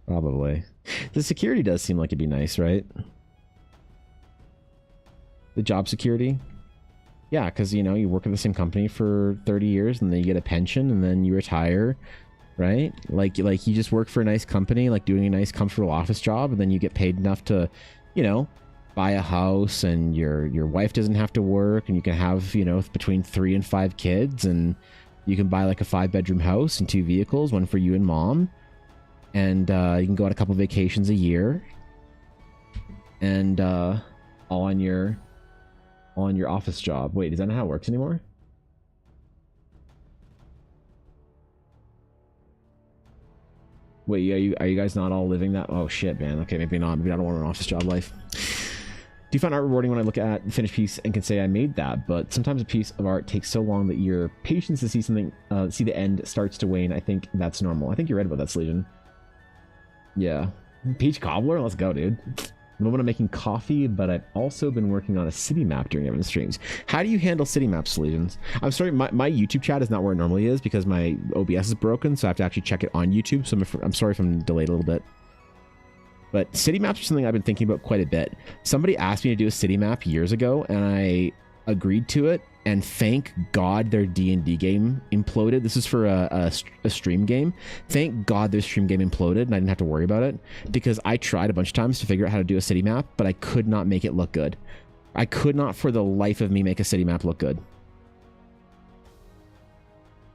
Probably. The security does seem like it'd be nice, right? The job security. Yeah, because, you know, you work at the same company for 30 years and then you get a pension and then you retire. Right? Like you just work for a nice company, like doing a nice comfortable office job, and then you get paid enough to, you know, buy a house and your wife doesn't have to work and you can have, you know, between 3 and 5 kids and You can buy like a 5-bedroom house and 2 vehicles, one for you and mom. And you can go on a couple vacations a year. And all on your office job. Wait, is that not how it works anymore? Wait, are you guys not all living that? Oh shit, man. Okay, maybe not. Maybe I don't want an office job life. Do you find art rewarding when I look at the finished piece and can say I made that? But sometimes a piece of art takes so long that your patience to see something, see the end starts to wane. I think that's normal. I think you're right about that, Legion. Yeah. Peach cobbler? Let's go, dude. I'm the moment I'm making coffee, but I've also been working on a city map during everyone's streams. How do you handle city maps, Legions? I'm sorry, my YouTube chat is not where it normally is because my OBS is broken, so I have to actually check it on YouTube. So I'm sorry if I'm delayed a little bit. But city maps are something I've been thinking about quite a bit. Somebody asked me to do a city map years ago, and I agreed to it. And thank God their D&D game imploded. This is for a stream game. Thank God their stream game imploded and I didn't have to worry about it because I tried a bunch of times to figure out how to do a city map, but I could not make it look good. I could not for the life of me make a city map look good.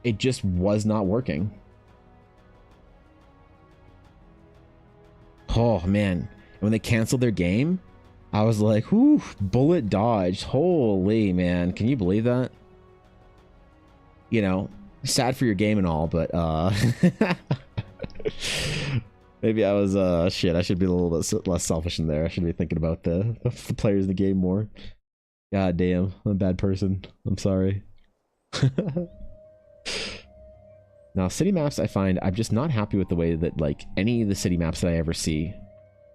It just was not working. Oh, man. And when they canceled their game, I was like, whew, bullet dodged. Holy, man. Can you believe that? You know, sad for your game and all, but maybe I was, shit, I should be a little bit less selfish in there. I should be thinking about the players of the game more. God damn, I'm a bad person. I'm sorry. Now, city maps, I find I'm just not happy with the way that, like, any of the city maps that I ever see,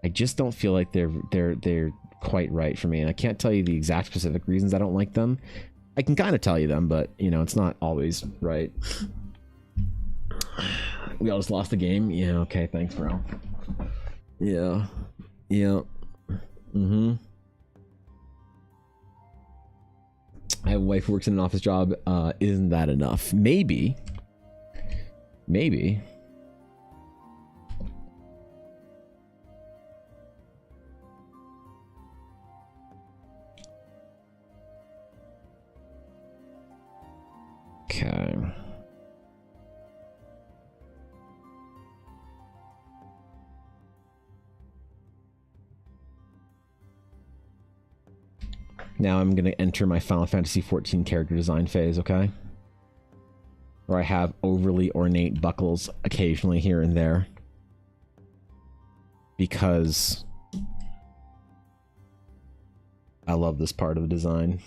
I just don't feel like they're quite right for me. And I can't tell you the exact specific reasons I don't like them. I can kind of tell you them, but, you know, it's not always right. We all just lost the game? Yeah, okay, thanks, bro. Yeah. Yeah. Mm-hmm. I have a wife who works in an office job. Isn't that enough? Maybe. Maybe. Okay. Now I'm going to enter my Final Fantasy XIV character design phase, okay? Where I have overly ornate buckles occasionally here and there. Because I love this part of the design.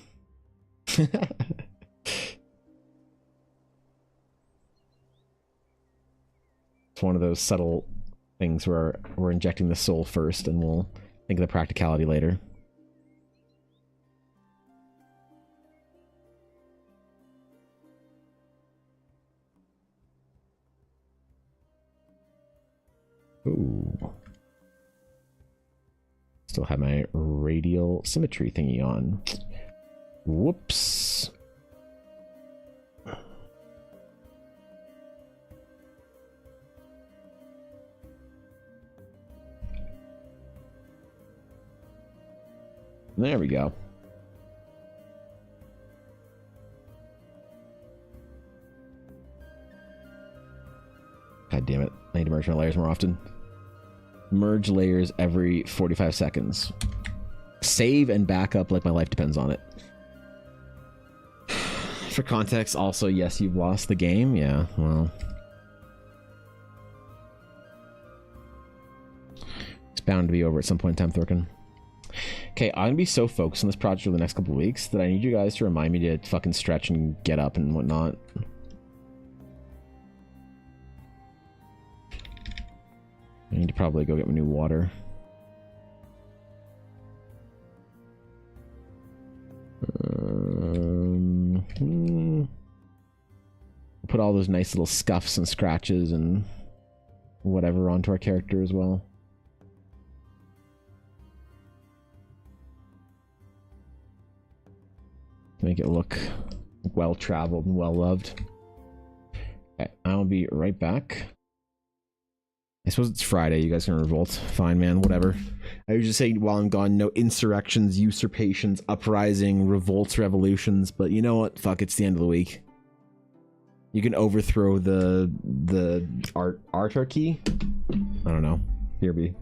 It's one of those subtle things where we're injecting the soul first and we'll think of the practicality later. Ooh. Still have my radial symmetry thingy on. Whoops. There we go. God damn it. I need to merge my layers more often. Merge layers every 45 seconds. Save and back up like my life depends on it. For context, also, yes, you've lost the game. Yeah, well. It's bound to be over at some point in time, Thorkin. Okay, I'm gonna be so focused on this project for the next couple of weeks that I need you guys to remind me to fucking stretch and get up and whatnot. I need to probably go get my new water. Put all those nice little scuffs and scratches and whatever onto our character as well. Make it look well-traveled and well-loved. Okay, I'll be right back. I suppose it's Friday. You guys can revolt. Fine, man. Whatever. I usually say while I'm gone, no insurrections, usurpations, uprising, revolts, revolutions. But you know what? Fuck, it's the end of the week. You can overthrow the artarchy. I don't know. Here be.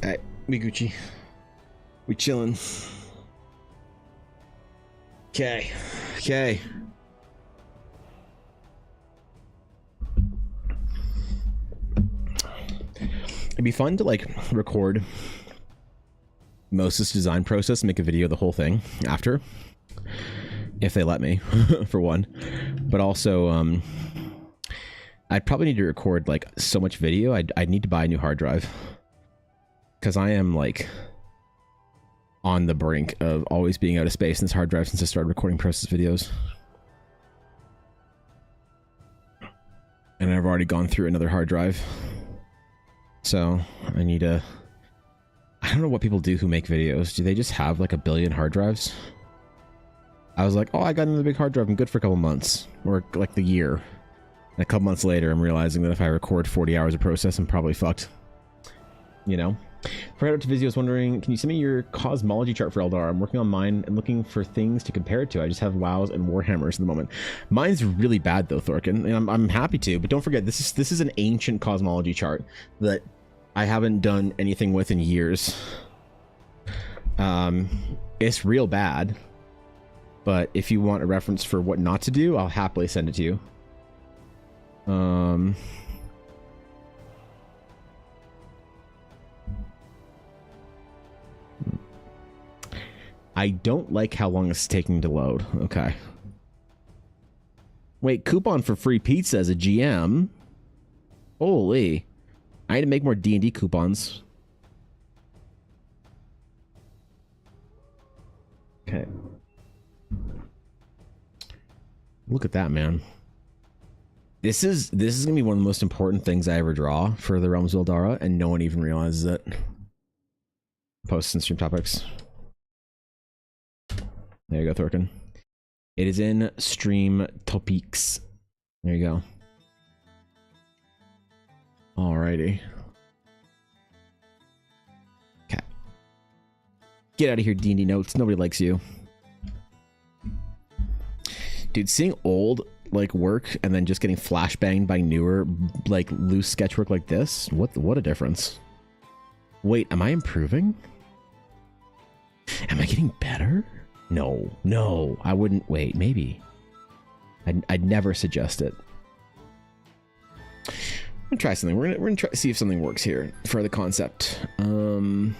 Alright, we Gucci. We chillin'. Okay. Okay. It'd be fun to like record most of this design process and make a video of the whole thing after, if they let me, for one. But also, I'd probably need to record like so much video. I'd need to buy a new hard drive, because I am like on the brink of always being out of space in this hard drive since I started recording process videos. And I've already gone through another hard drive. So I need a... I don't know what people do who make videos. Do they just have like a billion hard drives? I was like, oh, I got another big hard drive. I'm good for a couple months. Or like the year. And a couple months later, I'm realizing that if I record 40 hours of process, I'm probably fucked. You know? Prior to Vizio, I was wondering, can you send me your cosmology chart for Eldar? I'm working on mine and looking for things to compare it to. I just have WoWs and Warhammers at the moment. Mine's really bad though, Thorkin, and I'm happy to, but don't forget, this is an ancient cosmology chart that I haven't done anything with in years. It's real bad, but if you want a reference for what not to do, I'll happily send it to you. I don't like how long it's taking to load. Okay. Wait, coupon for free pizza as a GM? Holy. I need to make more D&D coupons. Okay. Look at that, man. This is gonna be one of the most important things I ever draw for the Realms of Eldara, and no one even realizes it. Posts and stream topics. There you go, Thorkin. It is in stream topics. There you go. Alrighty. Okay. Get out of here, D&D notes. Nobody likes you. Dude, seeing old like work and then just getting flashbanged by newer like loose sketchwork like this, what a difference. Wait, am I improving? Am I getting better? No, I wouldn't. Wait, maybe. I'd never suggest it. I'm gonna try something. We're gonna try to see if something works here for the concept. I'm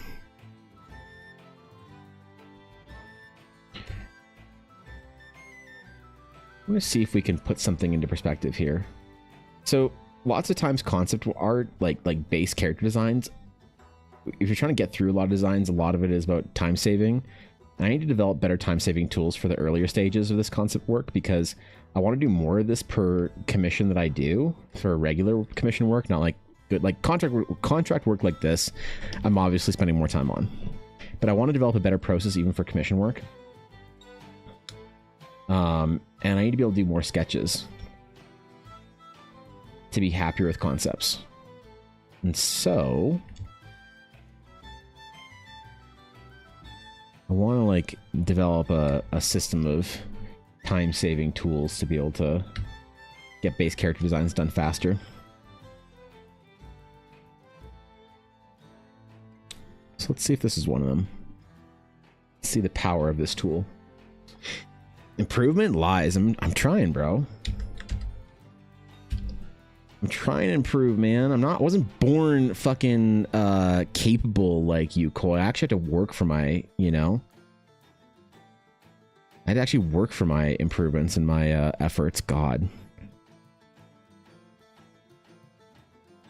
gonna see if we can put something into perspective here. So lots of times concept art, like base character designs, if you're trying to get through a lot of designs, a lot of it is about time saving. I need to develop better time-saving tools for the earlier stages of this concept work because I want to do more of this per commission that I do for regular commission work, not like good like contract work like this. I'm obviously spending more time on, but I want to develop a better process even for commission work. And I need to be able to do more sketches to be happier with concepts. And so I want to like develop a system of time-saving tools to be able to get base character designs done faster. So let's see if this is one of them. Let's see the power of this tool. Improvement lies. I'm trying, bro. I'm trying to improve, man. I wasn't born fucking capable like you, Koi. I actually had to work for my, you know. I had to actually work for my improvements and my efforts. God.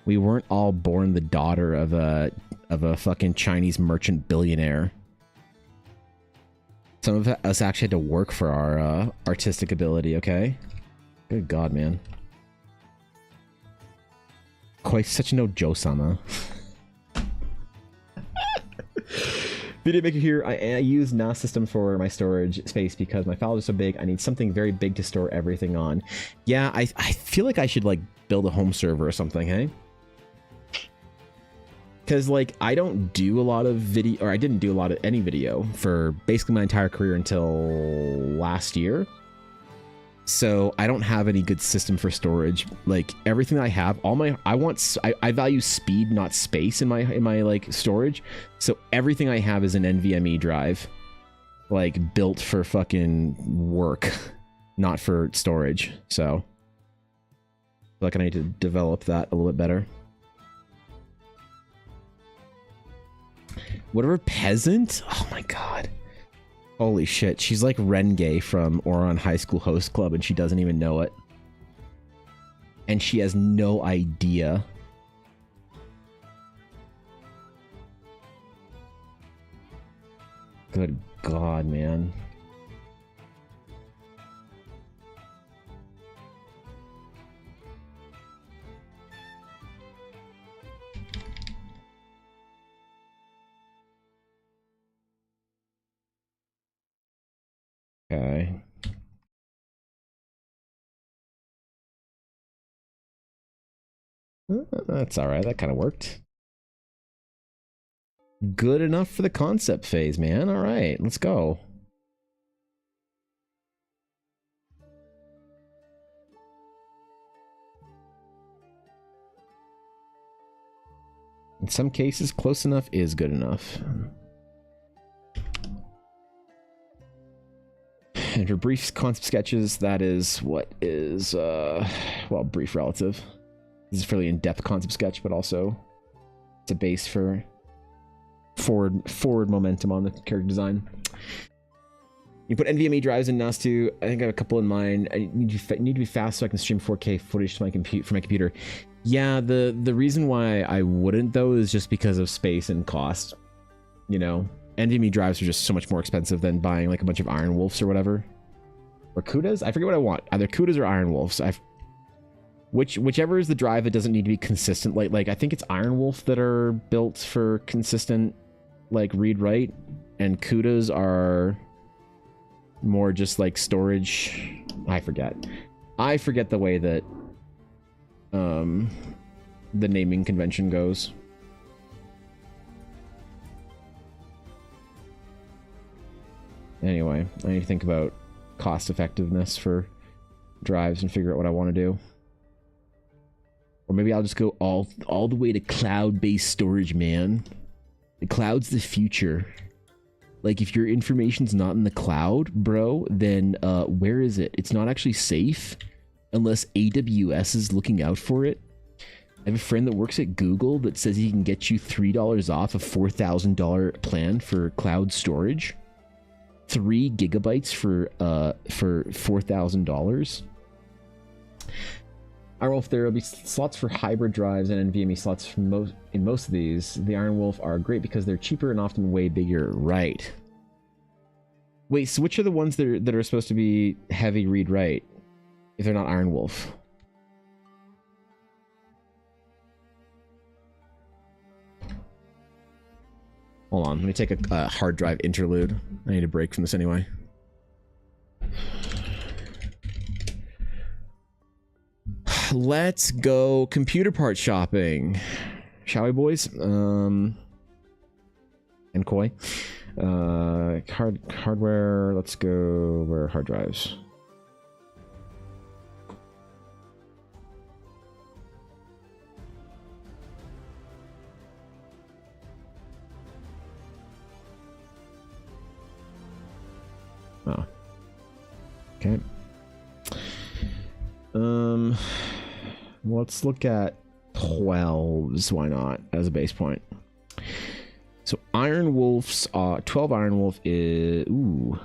We weren't all born the daughter of a fucking Chinese merchant billionaire. Some of us actually had to work for our artistic ability, okay? Good God, man. Quite such no Joe-sama. Video maker here. I use NAS system for my storage space because my files are so big. I need something very big to store everything on. Yeah, I feel like I should like build a home server or something, hey? Because like I don't do a lot of video, or I didn't do a lot of any video for basically my entire career until last year. So I don't have any good system for storage. Like everything I have, I value speed, not space in my like storage. So everything I have is an NVMe drive, like built for fucking work, not for storage. So I feel like I need to develop that a little bit better. Whatever peasant? Oh my God. Holy shit, she's like Renge from Oron High School Host Club and she doesn't even know it. And she has no idea. Good God, man. Okay. That's all right. That kind of worked. Good enough for the concept phase, man. All right, let's go. In some cases, close enough is good enough. And for brief concept sketches, that is what is, well, brief relative. This is a fairly in-depth concept sketch, but also it's a base for forward momentum on the character design. You put NVMe drives in NAS too. I think I have a couple in mind. I need to be fast so I can stream 4K footage to my computer. Yeah, the reason why I wouldn't though is just because of space and cost. You know, NVMe drives are just so much more expensive than buying like a bunch of Iron Wolves or whatever. Or CUDAs? I forget what I want. Either CUDAs or Iron Wolves. Whichever is the drive that doesn't need to be consistent. Like I think it's Iron Wolf that are built for consistent like read-write, and CUDAs are more just like storage. I forget the way that the naming convention goes. Anyway, I need to think about cost effectiveness for drives and figure out what I want to do. Or maybe I'll just go all the way to cloud-based storage, man. The cloud's the future. Like, if your information's not in the cloud, bro, then where is it? It's not actually safe unless AWS is looking out for it. I have a friend that works at Google that says he can get you $3 off a $4,000 plan for cloud storage. 3 gigabytes for $4,000. Ironwolf, there will be slots for hybrid drives and NVMe slots in most of these. The Ironwolf are great because they're cheaper and often way bigger. Right. Wait, so which are the ones that are supposed to be heavy read-write if they're not Ironwolf? Hold on, let me take a hard drive interlude. I need a break from this anyway. Let's go computer part shopping, shall we, boys? And Koi. Hardware. Let's go. Where are hard drives? Oh. Okay. Let's look at 12s. Why not? As a base point. So Iron Wolf's 12 Iron Wolf is, ooh,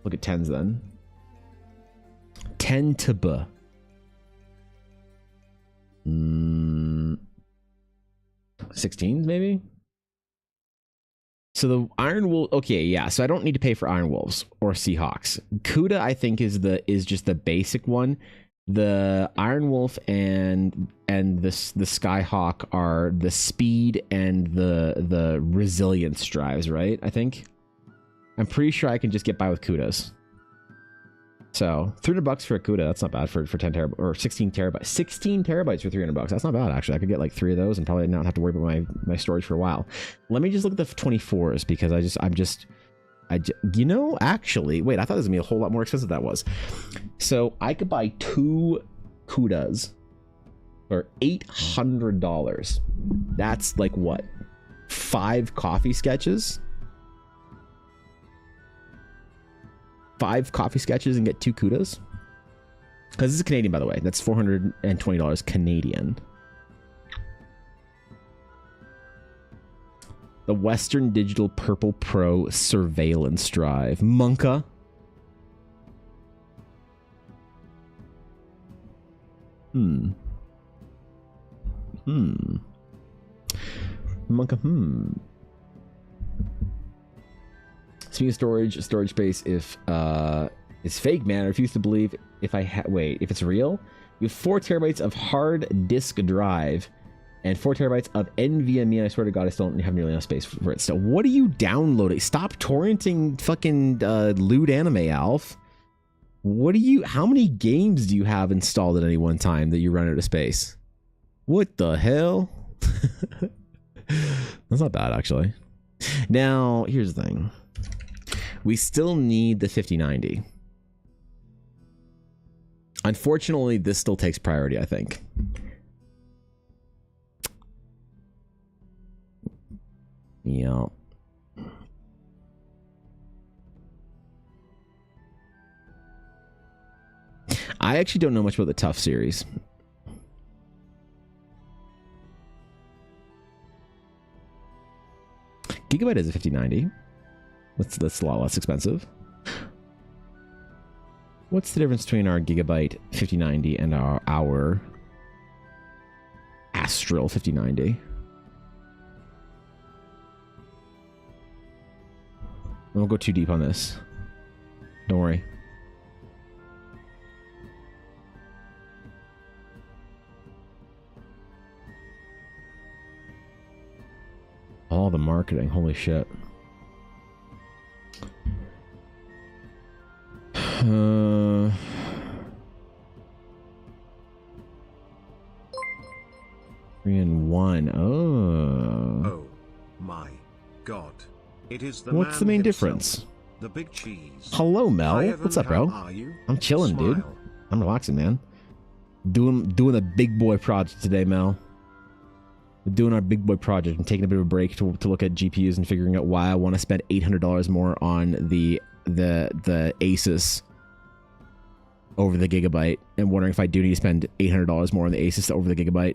look at 10s then. 10 to B. 16s maybe. So the Iron Wolf, okay, yeah. So I don't need to pay for Iron Wolves or Seahawks. CUDA, I think, is just the basic one. The Iron Wolf and the Skyhawk are the speed and the resilience drives, right? I think. I'm pretty sure I can just get by with CUDAs. So $300 for a CUDA, that's not bad for 10 terabytes or 16 terabytes. 16 terabytes for $300. That's not bad actually. I could get like 3 of those and probably not have to worry about my storage for a while. Let me just look at the 24s because you know, actually, wait, I thought this was gonna be a whole lot more expensive than that was. So I could buy 2 CUDAs for $800. That's like what? 5 coffee sketches? 5 coffee sketches and get 2 CUDAs? Because this is Canadian, by the way. That's $420 Canadian. The Western Digital Purple Pro Surveillance Drive. Monka. Monka, Speaking of storage space, if it's fake, man, I refuse to believe if it's real. You have 4 terabytes of hard disk drive and 4 terabytes of NVMe. I swear to God, I still don't have nearly enough space for it. So what are you downloading? Stop torrenting fucking lewd anime, Alf. How many games do you have installed at any one time that you run out of space? What the hell? That's not bad, actually. Now, here's the thing. We still need the 5090. Unfortunately, this still takes priority, I think. Yeah. I actually don't know much about the Tough series. Gigabyte is a 5090. That's a lot less expensive. What's the difference between our Gigabyte 5090 and our Astral 5090? I won't go too deep on this. Don't worry. All the marketing, holy shit. 3-in-1. Oh my god. It is the What's the main difference? The big cheese. Hello, Mel. Hi, Evan, what's up, bro? how are you? I'm chilling, dude. Smile. I'm relaxing, man. Doing a big boy project today, Mel. We're doing our big boy project. I'm taking a bit of a break to look at GPUs and figuring out why I want to spend $800 more on the Asus over the Gigabyte, and wondering if I do need to spend $800 more on the Asus over the Gigabyte.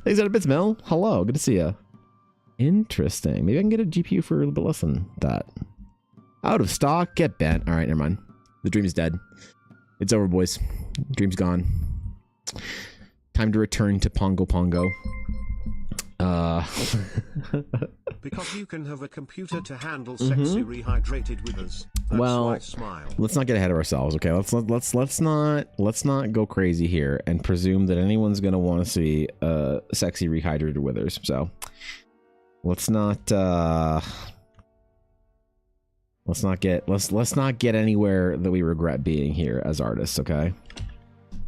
Thanks out of bits, Mel. Hello, good to see you. Interesting. Maybe I can get a GPU for a little bit less than that. Out of stock. Get bent. All right, never mind. The dream is dead. It's over, boys. Dream's gone. Time to return to Pongo Pongo. Because you can have a computer to handle sexy rehydrated withers. That's Well, why smile. let's not get ahead of ourselves, okay? Let's not go crazy here and presume that anyone's gonna want to see sexy rehydrated withers. So let's not get anywhere that we regret being here as artists, okay?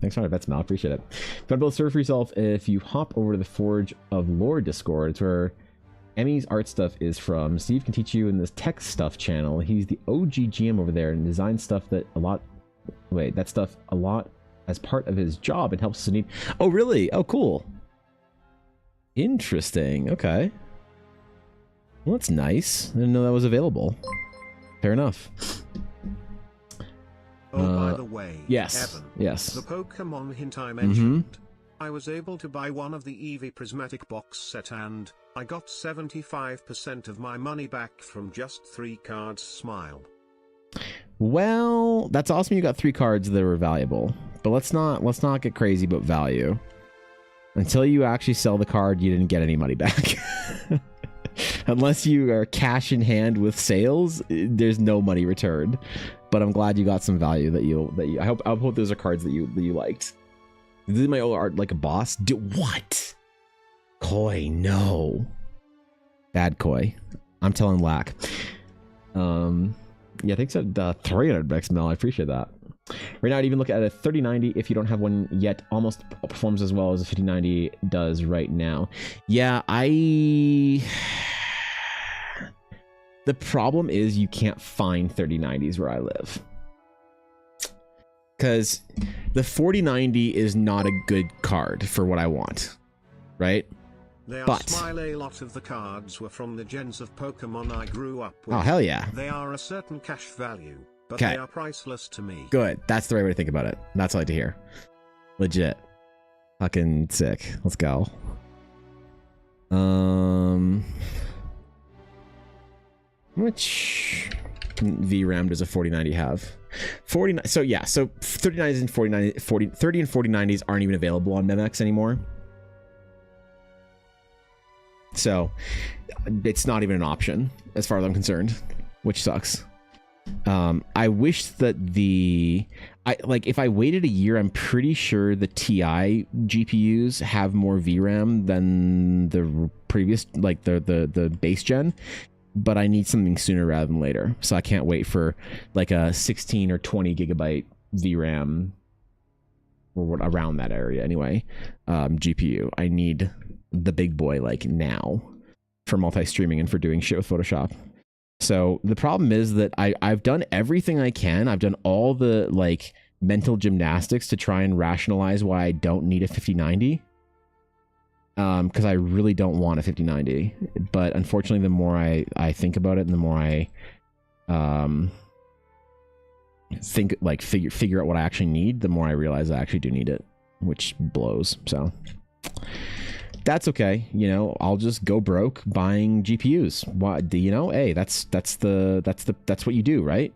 Thanks for the bets, Mal. Appreciate it. If you want to build a server for yourself, if you hop over to the Forge of Lore Discord, it's where Emmy's art stuff is from. Steve can teach you in this tech stuff channel. He's the OG GM over there and designs stuff that a lot as part of his job and helps us in need. Oh, really? Oh, cool. Interesting. Okay. Well, that's nice. I didn't know that was available. Fair enough. Oh, by the way, yes, Evan, yes. the Pokemon hint I mentioned, I was able to buy one of the Eevee Prismatic box set and I got 75% of my money back from just 3 cards. Smile. Well, that's awesome. You got 3 cards that were valuable, but let's not get crazy about value. Until you actually sell the card, you didn't get any money back. Unless you are cash in hand with sales, there's no money returned. But I'm glad you got some value that you I hope those are cards that you liked. Did my old art like a boss? What? Koi, no. Bad Koi. I'm telling Lack. Yeah, thanks at 300 bucks, Mel. I appreciate that. Right now, I'd even look at a 3090 if you don't have one yet. Almost performs as well as a 5090 does right now. Yeah, the problem is you can't find 3090s where I live. Because the 4090 is not a good card for what I want. Right? Smile. A lot of the cards were from the gens of Pokemon I grew up with. Oh, hell yeah. They are a certain cash value, but they are priceless to me. Good. That's the right way to think about it. That's what I like to hear. Legit. Fucking sick. Let's go. Which VRAM does a 4090 have? 49. So yeah, so 39s and 40, 30 and 4090s aren't even available on Memex anymore. So it's not even an option as far as I'm concerned, which sucks. I wish that if I waited a year, I'm pretty sure the TI GPUs have more VRAM than the previous, like the base gen, but I need something sooner rather than later. So I can't wait for like a 16 or 20 gigabyte VRAM or around that area anyway. GPU. I need the big boy like now for multi-streaming and for doing shit with Photoshop. So the problem is that I've done everything I can. I've done all the like mental gymnastics to try and rationalize why I don't need a 5090. because I really don't want a 5090. But unfortunately, the more I think about it, and the more I think, like, figure out what I actually need, the more I realize I actually do need it, which blows. So that's okay. You know, I'll just go broke buying GPUs. Why? You know, hey, that's what you do, right?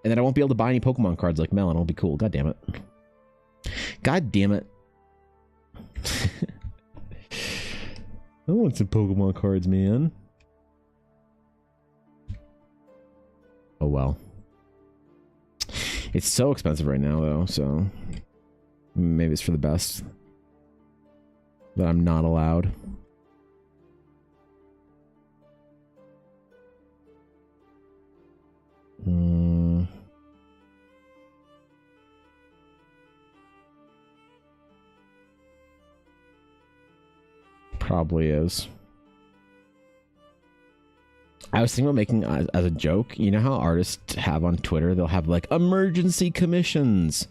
And then I won't be able to buy any Pokemon cards like Melon. It'll be cool. God damn it. God damn it. I want some Pokemon cards, man. Oh well. It's so expensive right now, though, so maybe it's for the best that I'm not allowed. Probably is. I was thinking about making as a joke, you know how artists have on Twitter, they'll have like emergency commissions.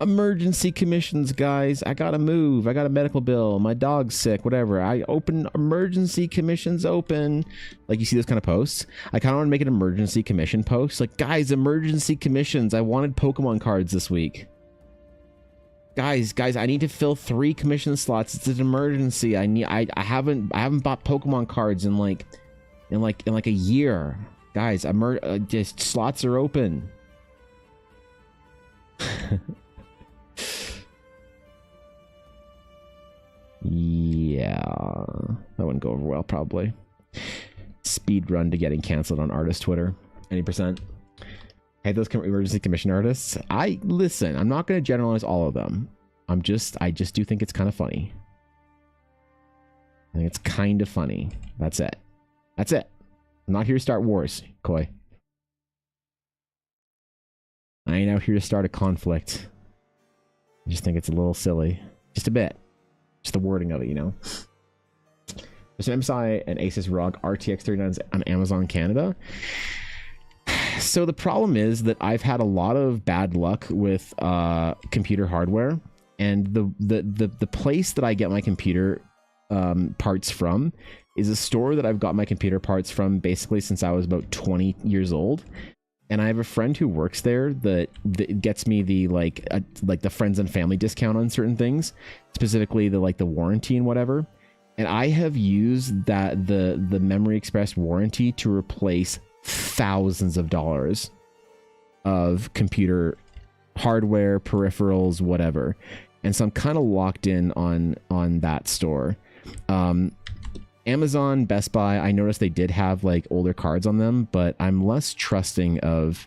Emergency commissions, guys. I gotta move. I got a medical bill. My dog's sick, whatever. I open emergency commissions open. Like, you see those kind of posts? I kind of want to make an emergency commission post. Like, guys, emergency commissions. I wanted Pokemon cards this week. Guys, I need to fill 3 commission slots. It's an emergency. I haven't bought Pokemon cards in like a year. Guys, just slots are open. Yeah, that wouldn't go over well, probably. Speed run to getting canceled on artist Twitter. Any percent. Hey, those emergency commission artists. Listen, I'm not going to generalize all of them. I just do think it's kind of funny. I think it's kind of funny. That's it. That's it. I'm not here to start wars, Koi. I ain't out here to start a conflict. I just think it's a little silly. Just a bit. Just the wording of it, you know? There's an MSI and Asus ROG RTX 39s on Amazon Canada. So the problem is that I've had a lot of bad luck with computer hardware, and the place that I get my computer parts from is a store that I've got my computer parts from basically since I was about 20 years old. And I have a friend who works there that gets me the like the friends and family discount on certain things, specifically the warranty and whatever. And I have used the Memory Express warranty to replace thousands of dollars of computer hardware, peripherals, whatever. And so I'm kind of locked in on that store. Amazon, Best Buy, I noticed they did have like older cards on them, but I'm less trusting of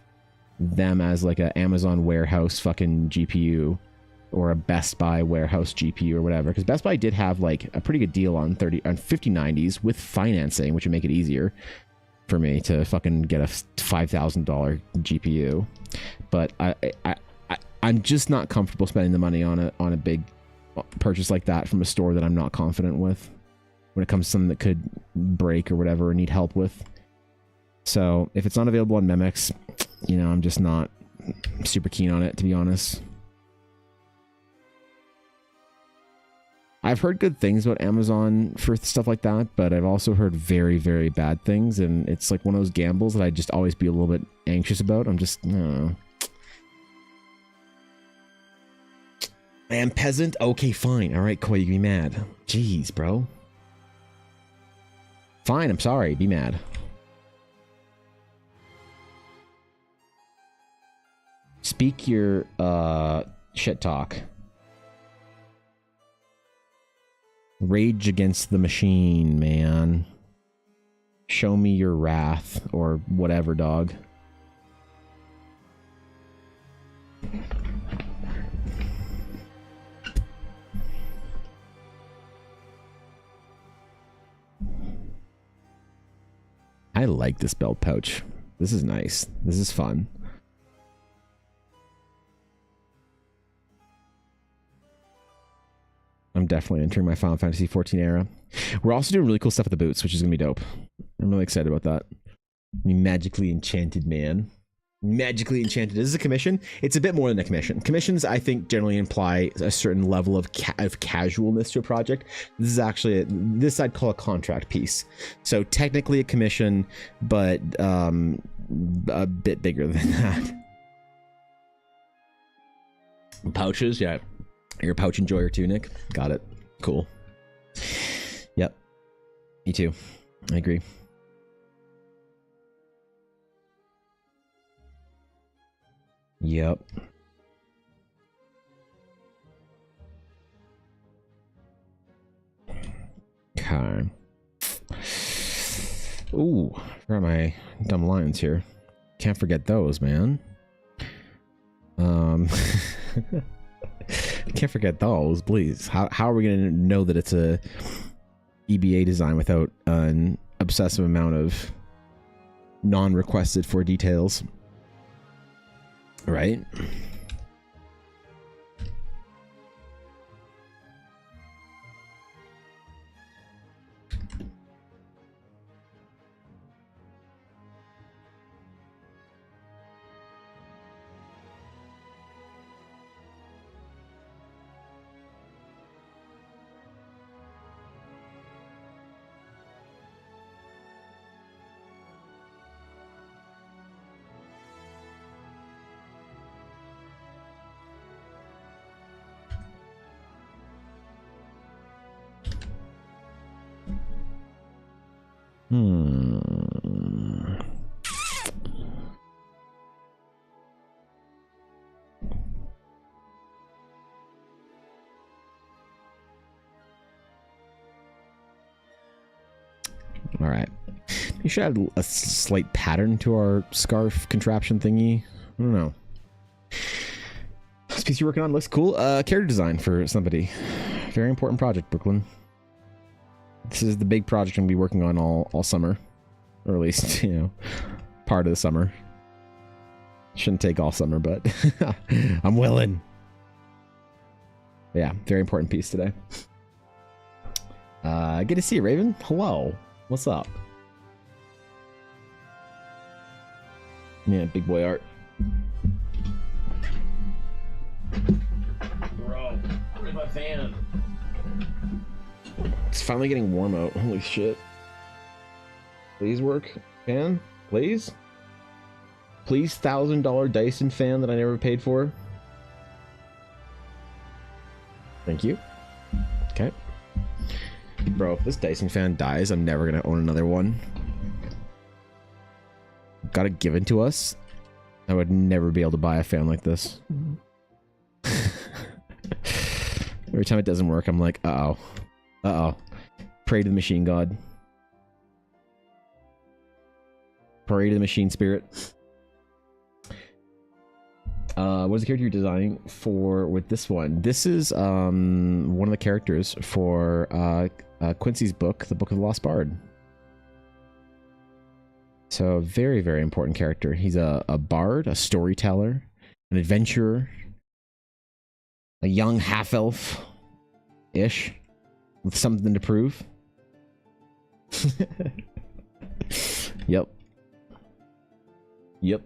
them as like a Amazon warehouse fucking GPU or a Best Buy warehouse GPU or whatever, because Best Buy did have like a pretty good deal on 5090s with financing, which would make it easier for me to fucking get a $5,000 GPU. But I'm just not comfortable spending the money on a big purchase like that from a store that I'm not confident with when it comes to something that could break or whatever or need help with. So if it's not available on Memex, you know, I'm just not super keen on it, to be honest. I've heard good things about Amazon for stuff like that, but I've also heard very, very bad things, and it's like one of those gambles that I'd just always be a little bit anxious about. I'm just, I don't know. I am peasant? Okay, fine. All right, Koi, you can be mad. Jeez, bro. Fine, I'm sorry. Be mad. Speak your shit talk. Rage against the machine, man. Show me your wrath or whatever, dog. I like this belt pouch. This is nice. This is fun. I'm definitely entering my Final Fantasy 14 era. We're also doing really cool stuff with the boots, which is going to be dope. I'm really excited about that. You magically enchanted man. Magically enchanted. This is a commission. It's a bit more than a commission. Commissions, I think, generally imply a certain level of casualness to a project. This is actually this I'd call a contract piece. So technically a commission, but a bit bigger than that. Pouches, yeah. You're a pouch enjoyer too, Nick. Got it. Cool. Yep. Me too. I agree. Yep. Okay. Ooh, where are my dumb lines here? Can't forget those, man. Can't forget those, please. How are we gonna know that it's a EBA design without an obsessive amount of non-requested for details? Right? All right. We should add a slight pattern to our scarf contraption thingy. I don't know. This piece you're working on looks cool. Character design for somebody. Very important project, Brooklyn. This is the big project I'm going to be working on all summer. Or at least, you know, part of the summer. Shouldn't take all summer, but I'm willing. Yeah, very important piece today. Good to see you, Raven. Hello. What's up? Yeah, big boy art. Bro, where's my fan? It's finally getting warm out. Holy shit. Please work, fan? Please? Please, $1,000 Dyson fan that I never paid for. Thank you. Okay. Bro, if this Dyson fan dies, I'm never gonna own another one. Got it given to us. I would never be able to buy a fan like this. Every time it doesn't work, I'm like, uh-oh. Uh-oh. Pray to the machine god. Pray to the machine spirit. What is the character you're designing for with this one? This is one of the characters for Quincy's book, The Book of the Lost Bard. So very, very important character. He's a bard, a storyteller, an adventurer, a young half-elf-ish with something to prove. Yep. Yep.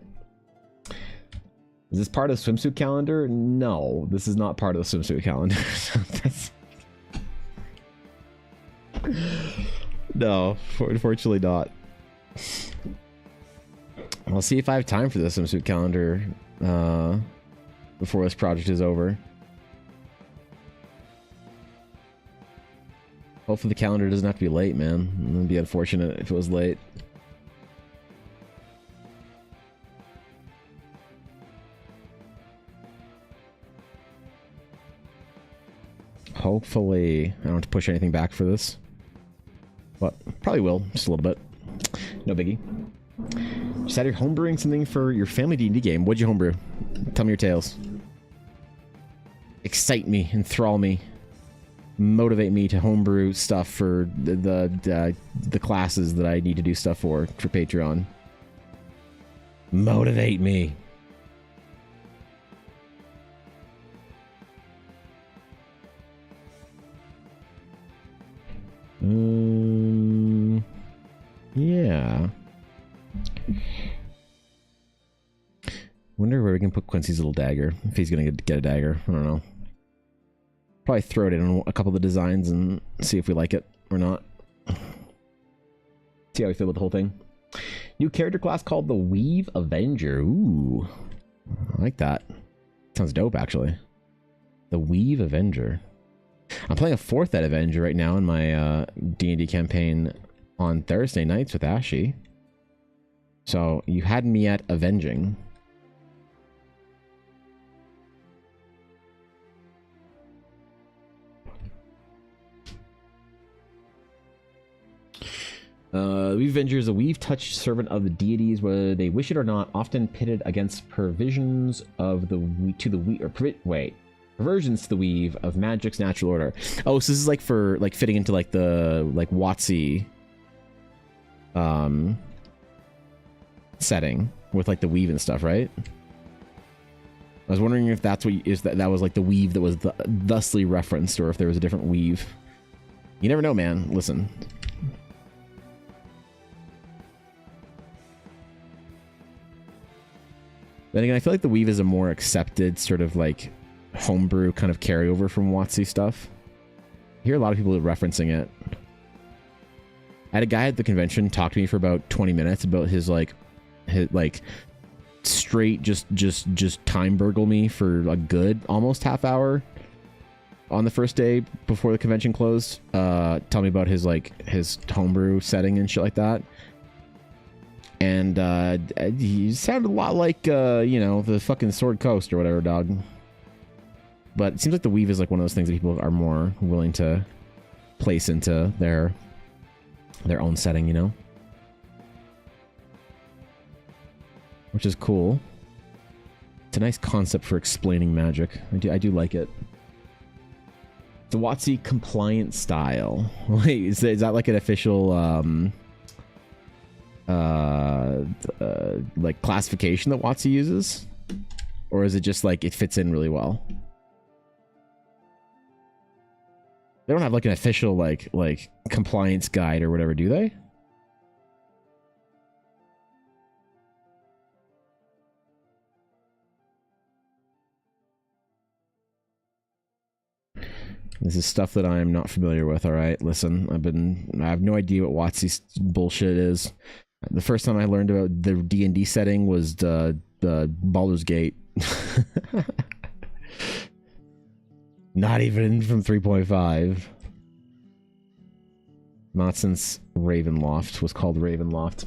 Is this part of the swimsuit calendar? No, this is not part of the swimsuit calendar. No, unfortunately not. I'll see if I have time for the swimsuit calendar before this project is over. Hopefully the calendar doesn't have to be late, man. It would be unfortunate if it was late. Hopefully I don't have to push anything back for this. But probably will, just a little bit. No biggie. Just had your homebrewing something for your family D&D game. What'd you homebrew? Tell me your tales. Excite me, enthrall me, motivate me to homebrew stuff for the classes that I need to do stuff for Patreon. Motivate me. Yeah. Wonder where we can put Quincy's little dagger. If he's gonna get a dagger. I don't know. Probably throw it in on a couple of the designs and see if we like it or not. See how we feel with the whole thing. New character class called the Weave Avenger. Ooh. I like that. Sounds dope, actually. The Weave Avenger. I'm playing a 4th Ed Avenger right now in my D&D campaign on Thursday nights with Ashy. So you had me at avenging. Weave Avenger is a weave-touched servant of the deities, whether they wish it or not, often pitted against perversions of the perversions to the weave of magic's natural order. Oh, so this is like for like fitting into like the like WotC setting with like the weave and stuff, right? I was wondering if that's what that was like the weave that was thusly referenced, or if there was a different weave. You never know, man. Listen. Then again, I feel like the weave is a more accepted sort of like homebrew kind of carryover from WotC stuff. I hear a lot of people referencing it. I had a guy at the convention talk to me for about 20 minutes about his straight just time burgle me for a good almost half hour on the first day before the convention closed. Tell me about his homebrew setting and shit like that. And he sounded a lot like the fucking Sword Coast or whatever, dog. But it seems like the weave is like one of those things that people are more willing to place into their own setting, you know? Which is cool. It's a nice concept for explaining magic. I do like it. The WotC compliant style. Wait, is that like an official like classification that WotC uses? Or is it just like it fits in really well? They don't have like an official like compliance guide or whatever, do they? This is stuff that I'm not familiar with. All right, listen, I have no idea what WotC's bullshit is. The first time I learned about the D&D setting was the Baldur's Gate. Not even from 3.5. Not since Ravenloft was called Ravenloft.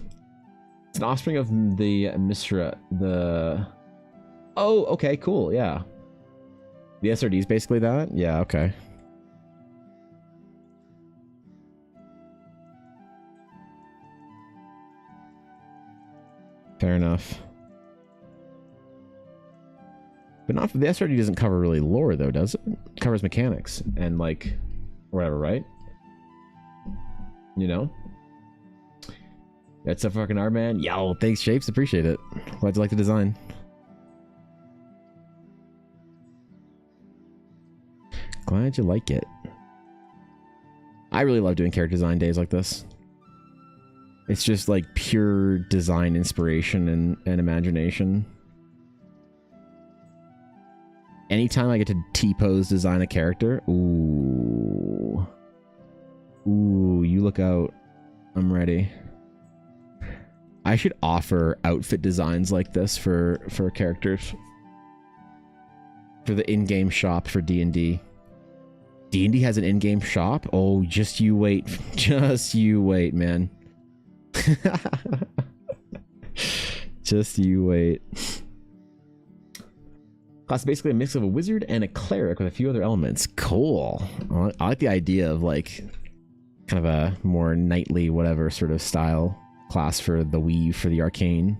It's an offspring of the Misra. Oh, okay, cool, yeah. The SRD is basically that? Yeah, okay. Fair enough. But not the SRD doesn't cover really lore though, does it? It covers mechanics and like whatever, right? You know? That's a fucking art, man. Yo, thanks, Shapes. Appreciate it. Glad you like the design. Glad you like it. I really love doing character design days like this. It's just like pure design inspiration and imagination. Anytime I get to T-pose design a character, ooh. Ooh, you look out. I'm ready. I should offer outfit designs like this for characters. For the in-game shop for D&D. D&D has an in-game shop? Oh, just you wait. Just you wait, man. Just you wait. Class is basically a mix of a wizard and a cleric with a few other elements. Cool. I like the idea of like kind of a more knightly whatever sort of style class for the weave for the arcane.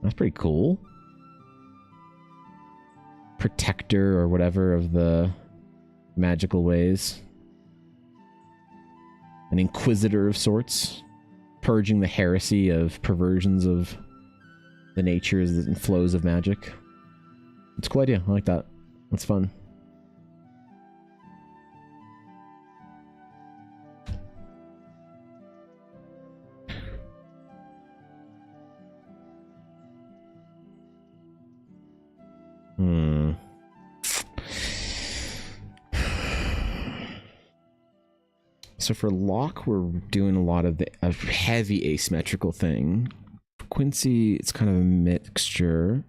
That's pretty cool. Protector or whatever of the magical ways. An inquisitor of sorts. Purging the heresy of perversions of the natures and flows of magic. It's a cool idea. I like that. That's fun. So for Locke, we're doing a lot of the heavy asymmetrical thing. For Quincy, it's kind of a mixture.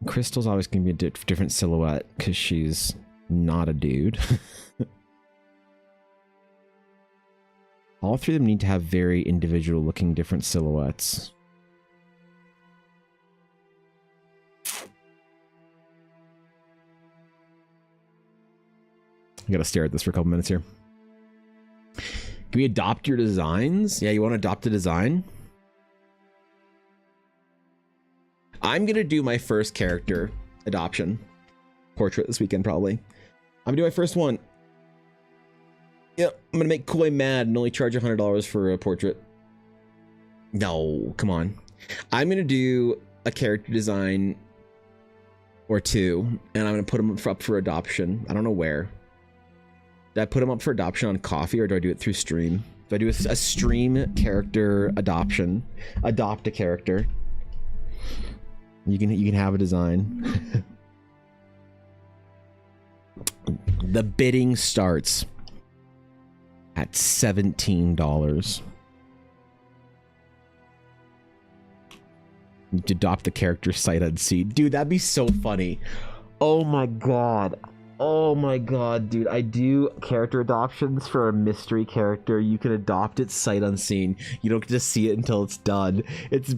Crystal's always going to be a different silhouette because she's not a dude. All three of them need to have very individual looking different silhouettes. I gotta stare at this for a couple minutes here. Can we adopt your designs? Yeah, you want to adopt a design? I'm gonna do my first character adoption portrait this weekend, probably. I'm gonna do my first one. Yep, I'm gonna make Koi mad and only charge $100 for a portrait. No, come on. I'm gonna do a character design or two, and I'm gonna put them up for adoption. I don't know where. Did I put them up for adoption on Coffee, or do I do it through stream? Do I do a stream character adoption? Adopt a character. You can have a design. The bidding starts at $17. You to adopt the character sight unseen. Dude, that'd be so funny. Oh my god. Oh my god, dude. I do character adoptions for a mystery character. You can adopt it sight unseen. You don't get to see it until it's done. It's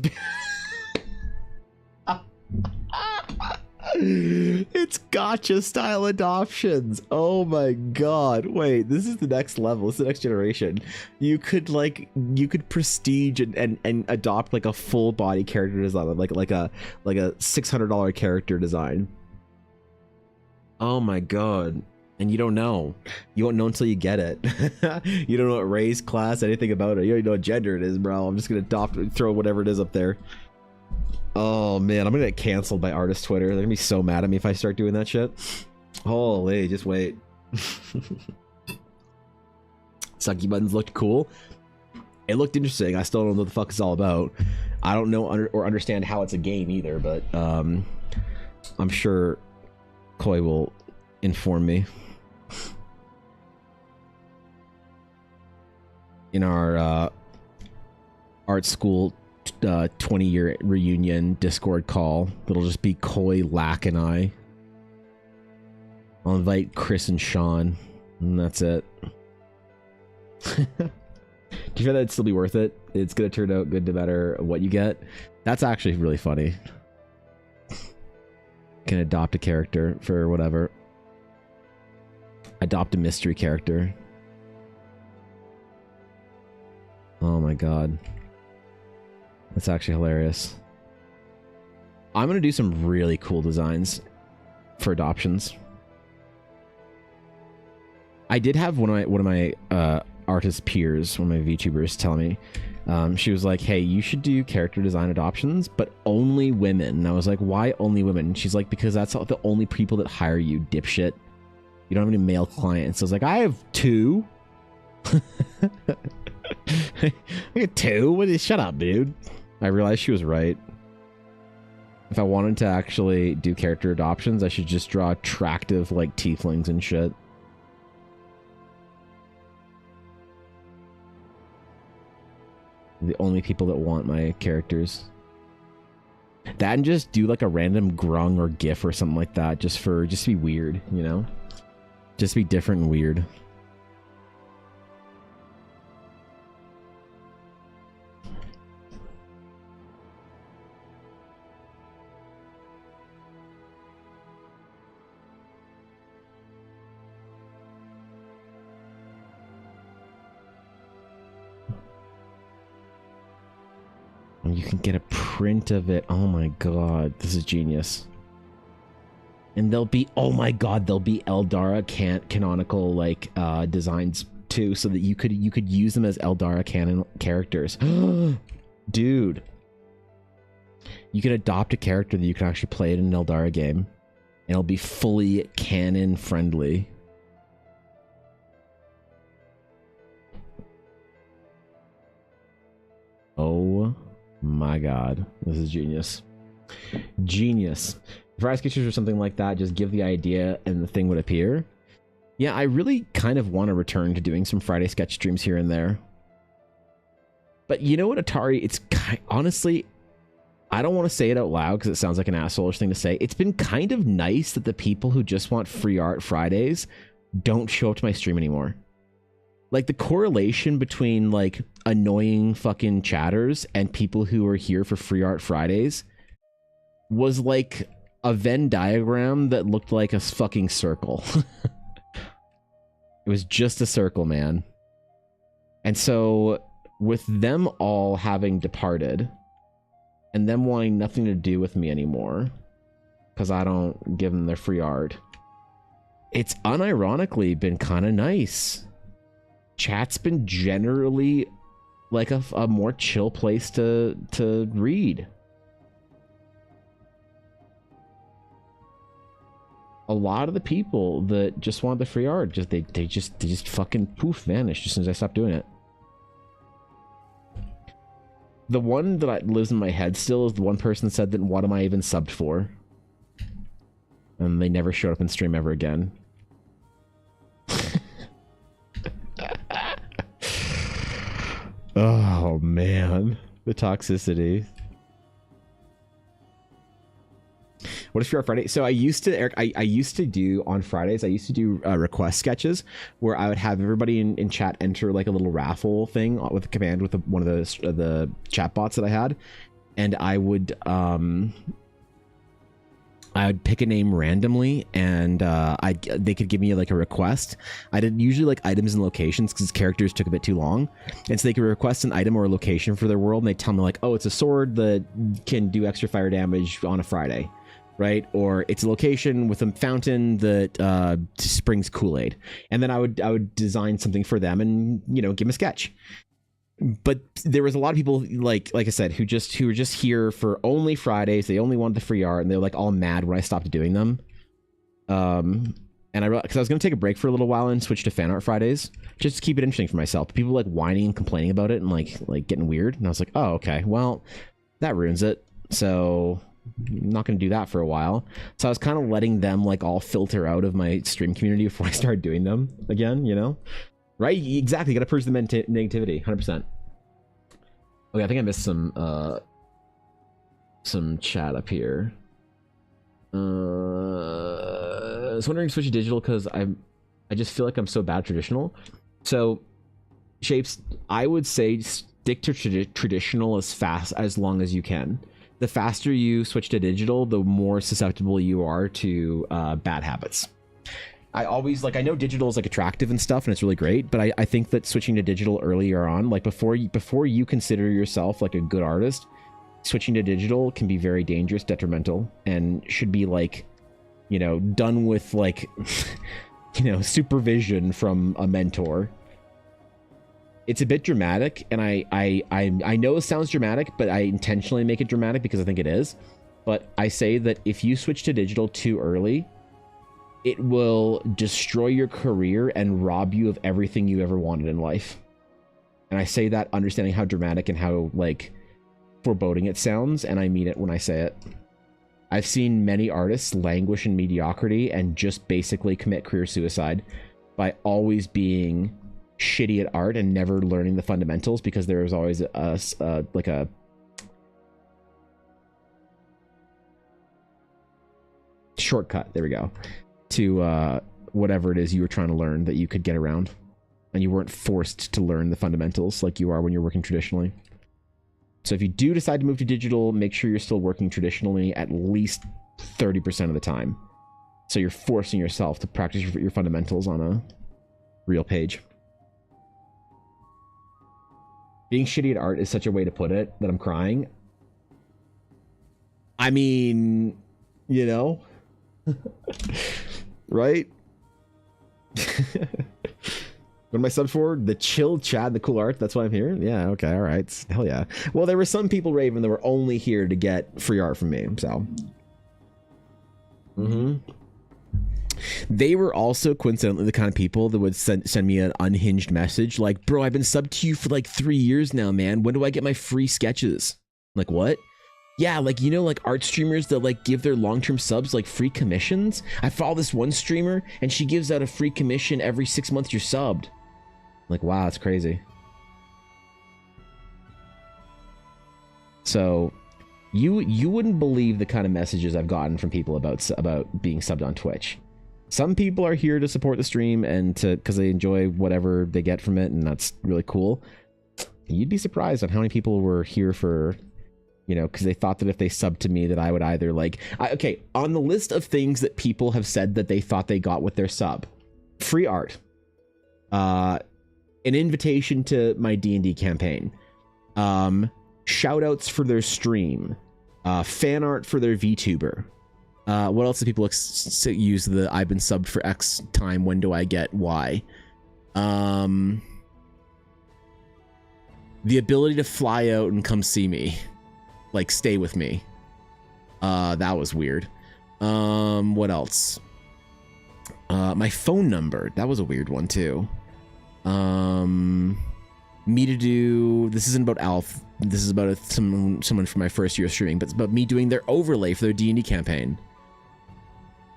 it's gotcha style adoptions. Oh my god. Wait, this is the next level. This is the next generation. You could prestige and adopt like a full body character design, like a $600 character design. Oh my god. And you don't know. You won't know until you get it. You don't know what race, class, anything about it. You don't even know what gender it is, bro. I'm just gonna throw whatever it is up there. Oh man, I'm gonna get canceled by artist Twitter. They're gonna be so mad at me if I start doing that shit. Holy, just wait. Sucky buttons looked cool. It looked interesting. I still don't know what the fuck it's all about. I don't know or understand how it's a game either, but I'm sure Koi will inform me. In our art school 20-year reunion Discord call, it'll just be Koi, Lack, and I. I'll invite Chris and Sean, and that's it. Do you feel that it'd still be worth it? It's gonna turn out good no matter what you get. That's actually really funny. Can adopt a character for whatever. Adopt a mystery character. Oh my god. That's actually hilarious. I'm gonna do some really cool designs for adoptions. I did have one of my artist peers, one of my VTubers, tell me, she was like, "Hey, you should do character design adoptions, but only women." And I was like, "Why only women?" And she's like, "Because that's the only people that hire you, dipshit. You don't have any male clients." I was like, "I have two." I got two? Shut up, dude. I realized she was right. If I wanted to actually do character adoptions, I should just draw attractive, like, tieflings and shit. The only people that want my characters. That, and just do like a random grung or gif or something like that, just to be weird, you know? Just be different and weird. You can get a print of it. Oh my god, this is genius. And they'll be, oh my god, they'll be Eldara canonical like designs too, so that you could use them as Eldara canon characters. Dude, you can adopt a character that you can actually play it in an Eldara game, and it'll be fully canon friendly. Oh my god, this is genius. Genius. If Friday sketches or something like that, just give the idea and the thing would appear. Yeah, I really kind of want to return to doing some Friday sketch streams here and there. But you know what, Atari? It's honestly, I don't want to say it out loud because it sounds like an assholeish thing to say. It's been kind of nice that the people who just want free art Fridays don't show up to my stream anymore. Like, the correlation between, like, annoying fucking chatters and people who are here for free art Fridays was like a Venn diagram that looked like a fucking circle. It was just a circle, man. And so, with them all having departed, and them wanting nothing to do with me anymore, because I don't give them their free art, it's unironically been kind of nice. Chat's been generally like a more chill place to read. A lot of the people that just want the free art, they just fucking poof vanished as soon as I stopped doing it. The one that lives in my head still is the one person that said that, what am I even subbed for? And they never showed up in stream ever again. Oh man, the toxicity. What is Free Art Friday? So I used to, Eric, I used to do on Fridays, I used to do request sketches where I would have everybody in chat enter like a little raffle thing with a command with one of the chat bots that I had. And I would pick a name randomly, and they could give me like a request. I did usually like items and locations because characters took a bit too long, and so they could request an item or a location for their world, and they tell me like, oh, it's a sword that can do extra fire damage on a Friday, right? Or it's a location with a fountain that springs Kool-Aid, and then I would design something for them and, you know, give them a sketch. But there was a lot of people, like I said, who were just here for only Fridays. They only wanted the free art, and they were like all mad when I stopped doing them. And because I was going to take a break for a little while and switch to fan art Fridays, just to keep it interesting for myself. People like whining and complaining about it and like getting weird, and I was like, oh, okay, well, that ruins it. So I'm not going to do that for a while. So I was kind of letting them like all filter out of my stream community before I started doing them again, you know? Right? Exactly. Got to purge the negativity. 100%. Okay, I think I missed some chat up here. I was wondering if switch to digital because I just feel like I'm so bad at traditional. So, Shapes, I would say stick to traditional as long as you can. The faster you switch to digital, the more susceptible you are to bad habits. I always I know digital is like attractive and stuff, and it's really great, but I think that switching to digital earlier on, like before you consider yourself like a good artist, switching to digital can be very dangerous, detrimental, and should be like, you know, done with like, you know, supervision from a mentor. It's a bit dramatic, and I know it sounds dramatic, but I intentionally make it dramatic because I think it is. But I say that if you switch to digital too early, it will destroy your career and rob you of everything you ever wanted in life. And I say that understanding how dramatic and how like foreboding it sounds, and I mean it when I say it. I've seen many artists languish in mediocrity and just basically commit career suicide by always being shitty at art and never learning the fundamentals, because there was always a shortcut, there we go, to whatever it is you were trying to learn that you could get around, and you weren't forced to learn the fundamentals like you are when you're working traditionally. So if you do decide to move to digital, make sure you're still working traditionally at least 30% of the time, so you're forcing yourself to practice your fundamentals on a real page. Being shitty at art is such a way to put it that I'm crying. I mean, you know, right? What am I subbed for? The chill chat, the cool art. That's why I'm here. Yeah. Okay. All right. Hell yeah. Well, there were some people, Raven, that were only here to get free art from me. So. They were also coincidentally the kind of people that would send me an unhinged message like, bro, I've been subbed to you for like 3 years now, man. When do I get my free sketches? I'm like, what? Yeah, like, you know, like art streamers that like give their long-term subs like free commissions. I follow this one streamer and she gives out a free commission every 6 months you're subbed. Like, wow, that's crazy. So you wouldn't believe the kind of messages I've gotten from people about being subbed on Twitch. Some people are here to support the stream and because they enjoy whatever they get from it, and that's really cool. You'd be surprised on how many people were here for, you know, because they thought that if they subbed to me that I would either like, okay, on the list of things that people have said that they thought they got with their sub: free art, an invitation to my D&D campaign, shout outs for their stream, fan art for their VTuber. What else do people use the I've been subbed for X time, when do I get Y? The ability to fly out and come see me, like stay with me. That was weird. What else? My phone number, that was a weird one too. Me to do, this isn't about Alf, this is about someone from my first year of streaming, but it's about me doing their overlay for their D&D campaign.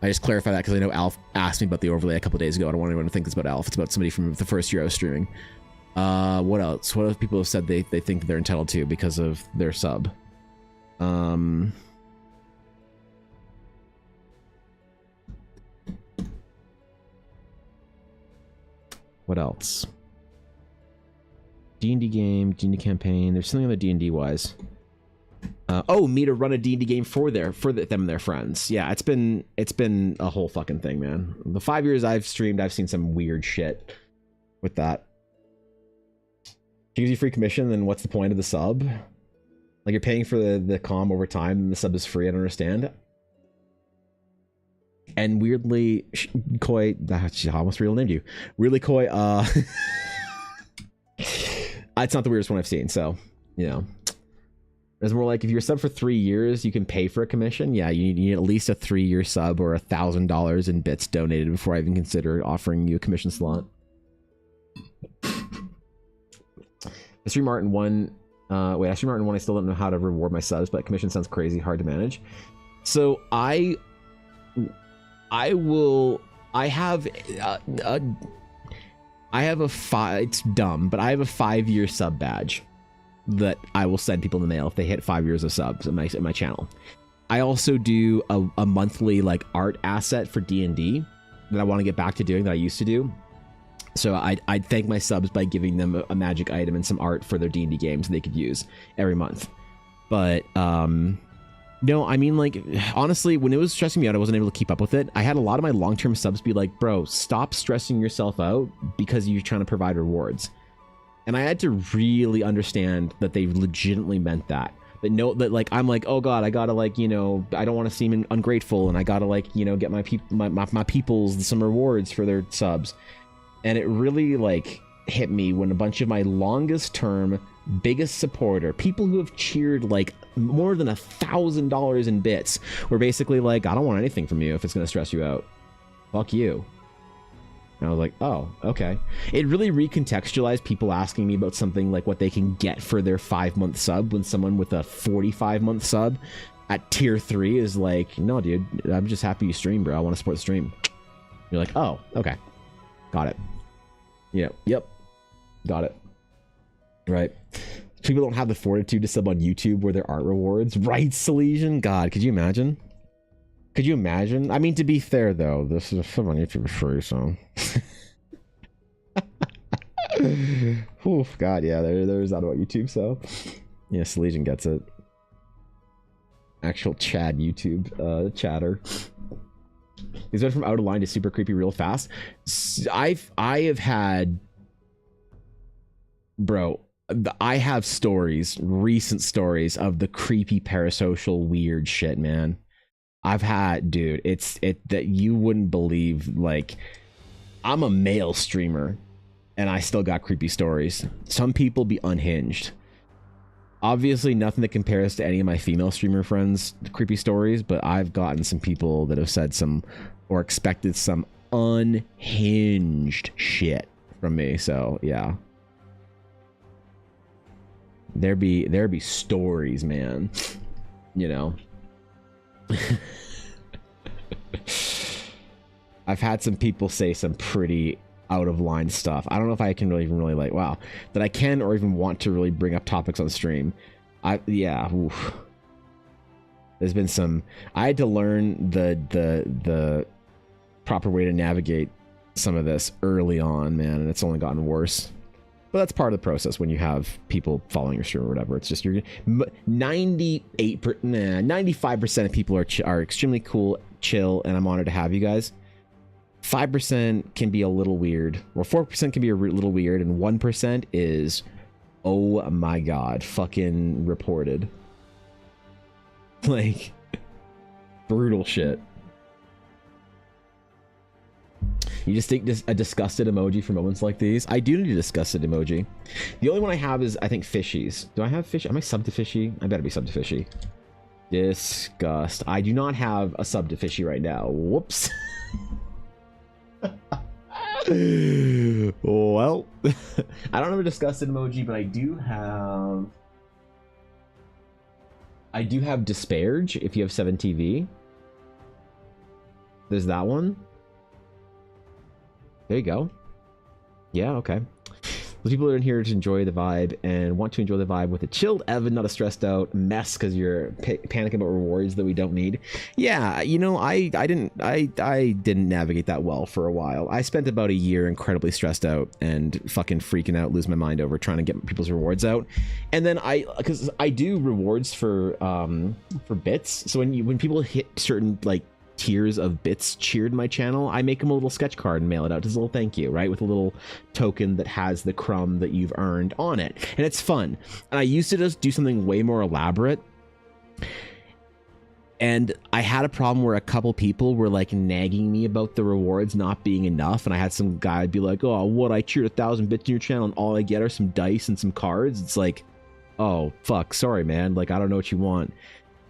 I just clarify that because I know Alf asked me about the overlay a couple days ago. I don't want anyone to think it's about Alf. It's about somebody from the first year I was streaming. What else? What else people have said they think they're entitled to because of their sub? What else? D&D game, D&D campaign. There's something on the D&D wise. Oh, me to run a D&D game for them and their friends. Yeah, it's been a whole fucking thing, man. The 5 years I've streamed, I've seen some weird shit with that. Gives you free commission, then what's the point of the sub? Like, you're paying for the comm over time, and the sub is free. I don't understand. And weirdly, Koi, I almost real named you. Weirdly, Koi, it's not the weirdest one I've seen, so, you know. It's more like if you're sub for 3 years, you can pay for a commission. Yeah, you need at least a 3-year sub or $1,000 in bits donated before I even consider offering you a commission slot. I stream art in one. I stream art in one. I still don't know how to reward my subs, but commission sounds crazy, hard to manage. So I have a it's dumb, but I have a 5-year sub badge that I will send people in the mail if they hit 5 years of subs in my channel. I also do a monthly like art asset for D&D that I want to get back to doing that I used to do. So I'd thank my subs by giving them a magic item and some art for their D&D games they could use every month. But no, I mean, like, honestly, when it was stressing me out, I wasn't able to keep up with it. I had a lot of my long-term subs be like, bro, stop stressing yourself out because you're trying to provide rewards. And I had to really understand that they legitimately meant that. That like, I'm like, oh god, I gotta, like, you know, I don't want to seem ungrateful, and I gotta, like, you know, get my peoples some rewards for their subs. And it really, like, hit me when a bunch of my longest term, biggest supporter, people who have cheered, like, more than $1,000 in bits, were basically like, I don't want anything from you if it's gonna stress you out. Fuck you. And I was like, oh, okay. It really recontextualized people asking me about something like what they can get for their 5-month sub when someone with a 45-month sub at tier 3 is like, no, dude, I'm just happy you stream, bro. I want to support the stream. You're like, oh, okay. Got it. Yeah, yep. Got it. Right. People don't have the fortitude to sub on YouTube where there aren't rewards. Right, Silesian? God, could you imagine? Could you imagine? I mean, to be fair, though, this is sub on YouTube for free, so... Oof, God, yeah, there's that about YouTube, so... Yeah, Silesian gets it. Actual Chad YouTube chatter. He's went from out of line to super creepy real fast. I have had... Bro, I have stories, recent stories of the creepy parasocial weird shit, man. I've had, dude, that you wouldn't believe. Like, I'm a male streamer and I still got creepy stories. Some people be unhinged. Obviously nothing that compares to any of my female streamer friends' creepy stories, but I've gotten some people that have said some or expected some unhinged shit from me. So yeah. There be stories, man. you know. I've had some people say some pretty out of line stuff. I don't know if I can really even really like, wow, that I can or even want to really bring up topics on stream. Yeah, oof. There's been some, I had to learn the proper way to navigate some of this early on, man, and it's only gotten worse. But that's part of the process when you have people following your stream or whatever. It's just 95% of people are extremely cool, chill, and I'm honored to have you guys. 5% can be a little weird, or 4% can be a little weird, and 1% is, oh my god, fucking reported. Like, brutal shit. You just think a disgusted emoji for moments like these? I do need a disgusted emoji. The only one I have is, I think, fishies. Do I have fish? Am I sub to fishy? I better be sub to fishy. Disgust. I do not have a sub to fishy right now. Whoops. Well, I don't have a disgusted emoji, but I do have disparage if you have 7TV. There's that one. There you go. Yeah, okay. Those people are in here to enjoy the vibe and want to enjoy the vibe with a chilled Evan, not a stressed out mess because you're panicking about rewards that we don't need. Yeah, you know, I didn't navigate that well for a while. I spent about a year incredibly stressed out and fucking freaking out, lose my mind over trying to get people's rewards out. And then because I do rewards for bits. So when people hit certain like tiers of bits cheered my channel, I make them a little sketch card and mail it out as a little thank you, right, with a little token that has the crumb that you've earned on it, and it's fun. And I used to just do something way more elaborate, and I had a problem where a couple people were like nagging me about the rewards not being enough, and I had some guy be like, oh, what, I cheered 1,000 bits in your channel and all I get are some dice and some cards. It's like, oh fuck, sorry man, like I don't know what you want.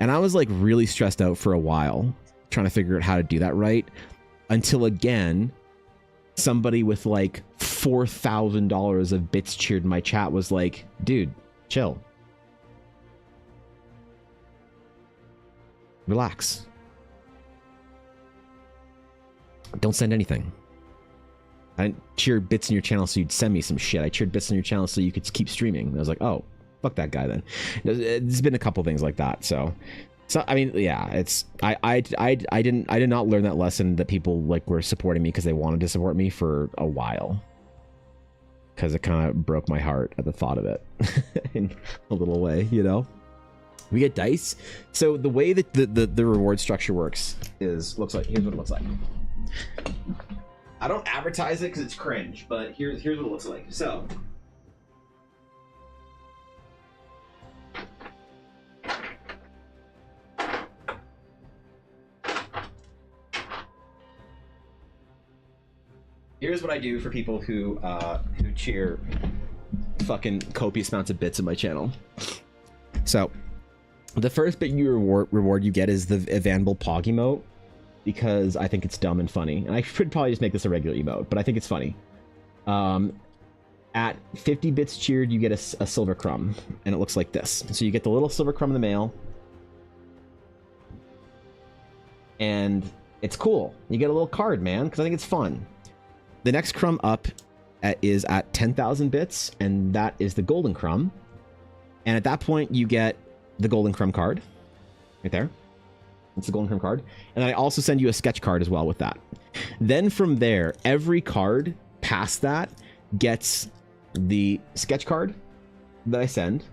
And I was like really stressed out for a while trying to figure out how to do that right, until again somebody with like $4,000 of bits cheered in my chat was like, dude, chill, relax, don't send anything. I didn't cheer bits in your channel so you'd send me some shit. I cheered bits in your channel so you could keep streaming. And I was like, oh, fuck that guy then. There's been a couple things like that. So I mean, yeah, it's I did not learn that lesson that people like were supporting me because they wanted to support me for a while, because it kind of broke my heart at the thought of it in a little way, you know. We get dice. So the way that the reward structure works is here's what it looks like. I don't advertise it because it's cringe, but here's what it looks like. So here's what I do for people who cheer fucking copious amounts of bits in my channel. So the first bit you reward you get is the Evanable Pog emote, because I think it's dumb and funny. And I should probably just make this a regular emote, but I think it's funny. At 50 bits cheered, you get a silver crumb, and it looks like this. So you get the little silver crumb in the mail, and it's cool. You get a little card, man, because I think it's fun. The next crumb up is at 10,000 bits, and that is the golden crumb. And at that point, you get the golden crumb card right there. It's the golden crumb card. And I also send you a sketch card as well with that. Then from there, every card past that gets the sketch card that I send,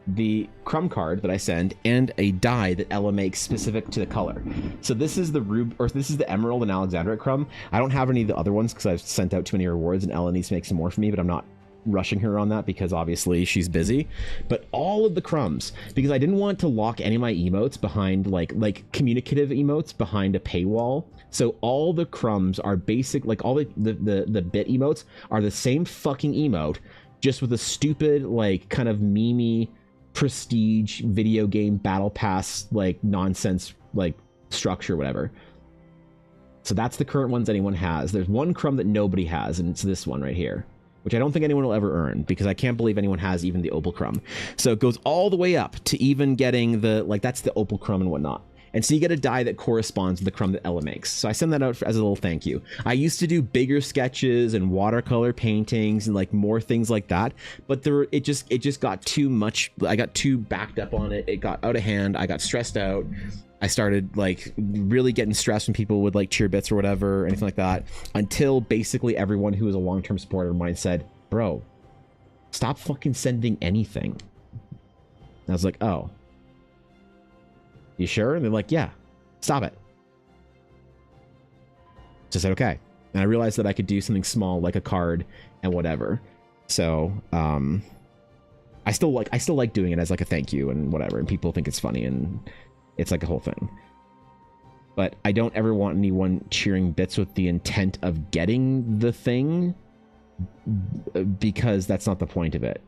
the crumb card that I send, and a die that Ella makes specific to the color. So this is this is the Emerald and Alexandrite crumb. I don't have any of the other ones because I've sent out too many rewards, and Ella needs to make some more for me, but I'm not rushing her on that because obviously she's busy. But all of the crumbs, because I didn't want to lock any of my emotes behind like communicative emotes behind a paywall. So all the crumbs are basic, like all the bit emotes are the same fucking emote, just with a stupid like kind of memey prestige video game battle pass like nonsense like structure, whatever. So that's the current ones anyone has. There's one crumb that nobody has, and it's this one right here. which I don't think anyone will ever earn, because I can't believe anyone has even the opal crumb. So it goes all the way up to even getting the, like, that's the opal crumb and whatnot. And so you get a die that corresponds to the crumb that Ella makes. So I send that out as a little thank you. I used to do bigger sketches and watercolor paintings and like more things like that, but it just got too much. I got too backed up on it. It got out of hand. I got stressed out. I started like really getting stressed when people would like cheer bits or whatever, anything like that, until basically everyone who was a long-term supporter of mine said, bro, stop fucking sending anything. And I was like, oh, you sure? And they're like, yeah, stop it. So I said, okay. And I realized that I could do something small like a card and whatever. So I still like doing it as like a thank you and whatever, and people think it's funny and it's like a whole thing. But I don't ever want anyone cheering bits with the intent of getting the thing, because that's not the point of it.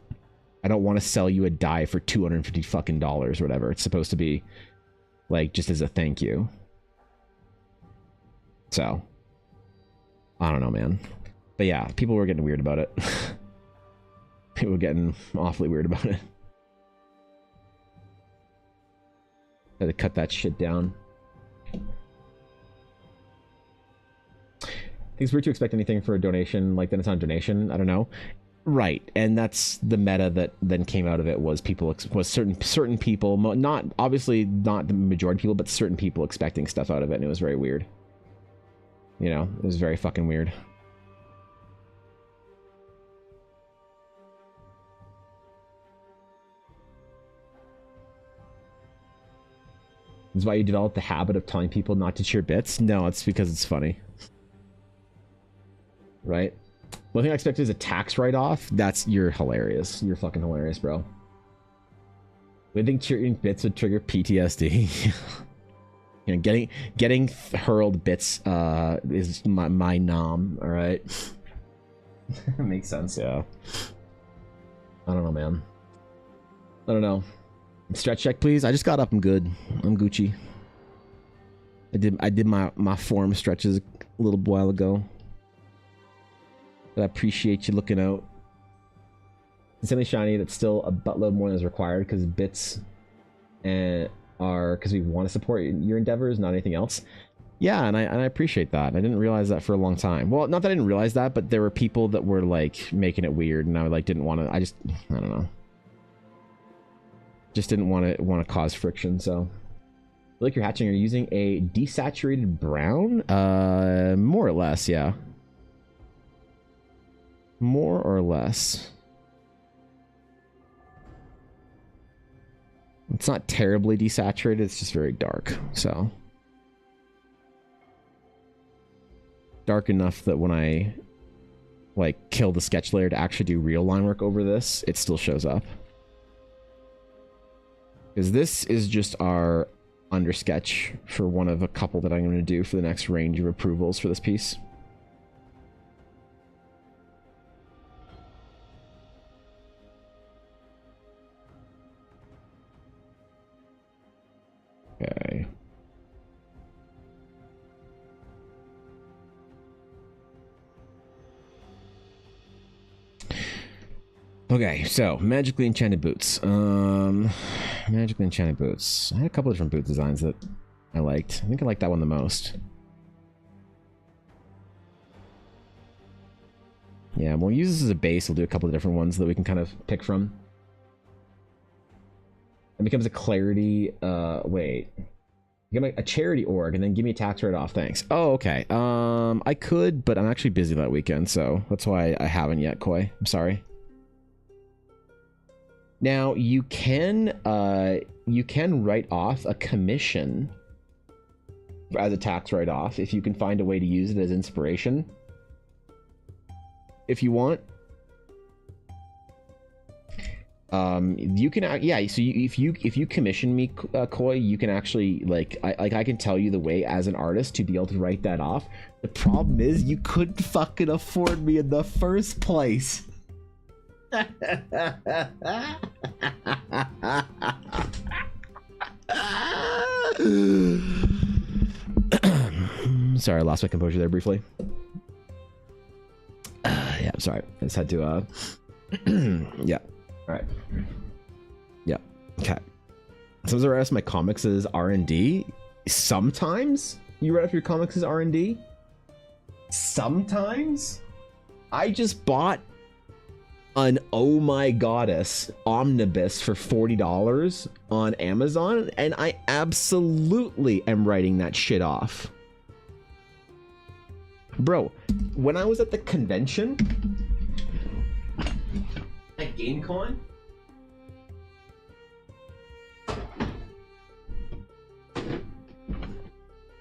I don't want to sell you a die for $250 fucking dollars or whatever. It's supposed to be like just as a thank you. So I don't know, man. But yeah, people were getting weird about it. People were getting awfully weird about it. Had to cut that shit down. I think it's weird to expect anything for a donation, like then it's not a donation. I don't know. Right, and that's the meta that then came out of it, was certain people, not obviously not the majority of people, but certain people expecting stuff out of it, and it was very weird. You know, it was very fucking weird. This is why you develop the habit of telling people not to cheer bits? No, it's because it's funny. Right? One thing I expected is a tax write-off. You're hilarious. You're fucking hilarious, bro. We think cheering bits would trigger PTSD. You know, getting hurled bits is my nom, alright? Makes sense, yeah. I don't know, man. I don't know. Stretch check, please. I just got up. I'm good. I'm Gucci. I did my form stretches a little while ago. But I appreciate you looking out. It's something shiny that's still a buttload more than is required, because bits are because we want to support your endeavors, not anything else. Yeah, and I appreciate that. I didn't realize that for a long time. Well, not that I didn't realize that, but there were people that were like making it weird, and I like didn't want to. I don't know. Just didn't want to cause friction. So, like you're hatching, are you using a desaturated brown? More or less, yeah. More or less. It's not terribly desaturated, it's just very dark, so. Dark enough that when I, like, kill the sketch layer to actually do real line work over this, it still shows up. Because this is just our undersketch for one of a couple that I'm going to do for the next range of approvals for this piece. Okay. Okay, so magically enchanted boots. Magically enchanted boots. I had a couple different boot designs that I liked. I think I liked that one the most. Yeah, we'll use this as a base. We'll do a couple of different ones that we can kind of pick from. It becomes a clarity, wait. Give me a charity org and then give me a tax write-off, thanks. Oh, okay. I could, but I'm actually busy that weekend, so that's why I haven't yet, Koi. I'm sorry. Now, you can write off a commission as a tax write-off if you can find a way to use it as inspiration. If you want. You can, yeah, so if you commission me, Koi, you can actually, like I can tell you the way as an artist to be able to write that off. The problem is you couldn't fucking afford me in the first place. Sorry, I lost my composure there briefly. Yeah, sorry. I just had to, yeah. All right. Yeah. Okay. Sometimes I write off my comics as R&D. Sometimes you write off your comics as R&D. Sometimes I just bought an Oh My Goddess omnibus for $40 on Amazon, and I absolutely am writing that shit off. Bro, when I was at the convention at GameCon,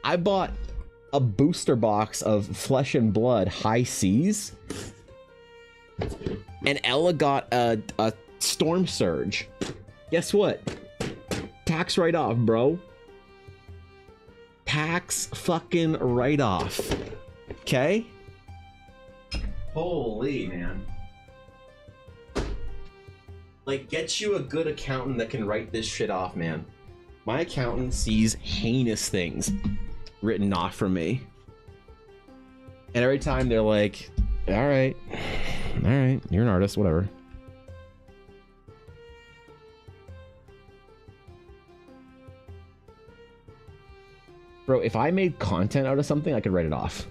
I bought a booster box of Flesh and Blood High Seas, and Ella got a Storm Surge. Guess what? Tax write-off, bro. Tax fucking write-off. Okay? Holy, man. Like, get you a good accountant that can write this shit off, man. My accountant sees heinous things written off from me. And every time they're like, all right, you're an artist, whatever. Bro, if I made content out of something, I could write it off.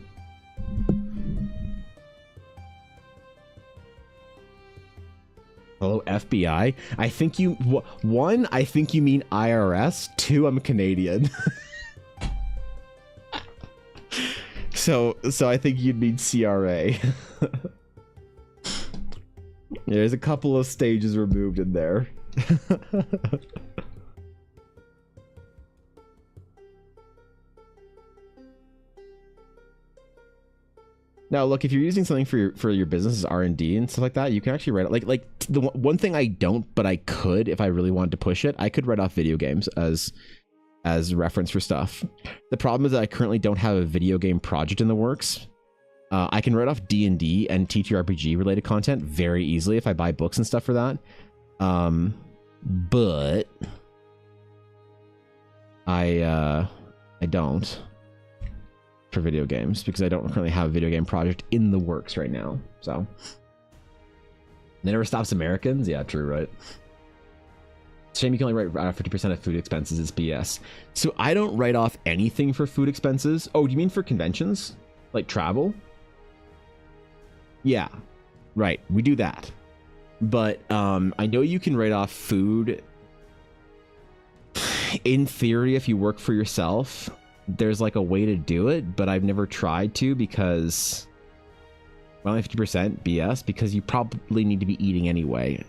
Hello, FBI. I think you... One, I think you mean IRS. Two, I'm Canadian. So I think you'd mean CRA. There's a couple of stages removed in there. Now, look, if you're using something for your business as R&D and stuff like that, you can actually write it. Like the one thing I don't, but I could if I really wanted to push it. I could write off video games as reference for stuff. The problem is that I currently don't have a video game project in the works. I can write off D&D and TTRPG related content very easily if I buy books and stuff for that. But I don't for video games because I don't currently have a video game project in the works right now. So it never stops Americans. Yeah, true, right? Shame you can only write off 50% of food expenses. It's BS. So I don't write off anything for food expenses. Oh, do you mean for conventions? Like travel? Yeah, right. We do that. But I know you can write off food. In theory, if you work for yourself, there's like a way to do it, but I've never tried to because only 50% BS because you probably need to be eating anyway.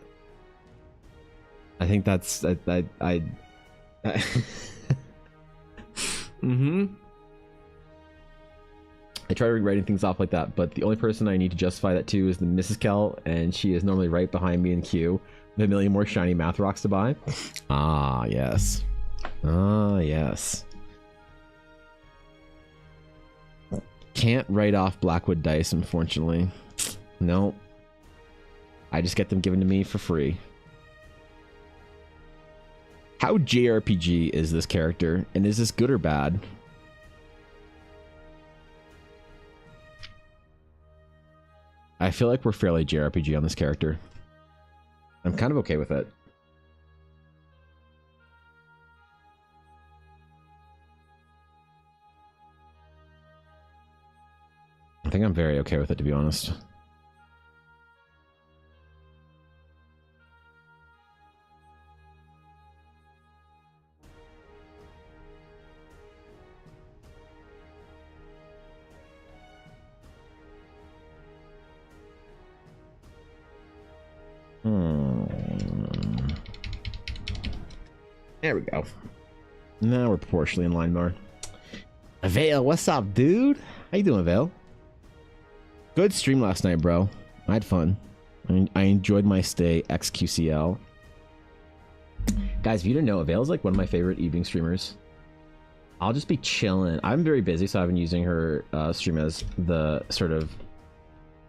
I think that's I mm-hmm. I try writing things off like that, but the only person I need to justify that to is the Mrs. Kel, and she is normally right behind me in queue with a million more shiny math rocks to buy. Ah, yes. Ah, yes. Can't write off Blackwood dice, unfortunately. Nope. I just get them given to me for free. How JRPG is this character? And is this good or bad? I feel like we're fairly JRPG on this character. I'm kind of okay with it. I think I'm very okay with it, to be honest. There we go. Now we're proportionally in line more. Vale, what's up, dude? How you doing, Vale? Good stream last night, bro. I had fun. I enjoyed my stay XQCL. Guys, if you didn't know, Vale's like one of my favorite evening streamers. I'll just be chilling. I'm very busy, so I've been using her stream as the sort of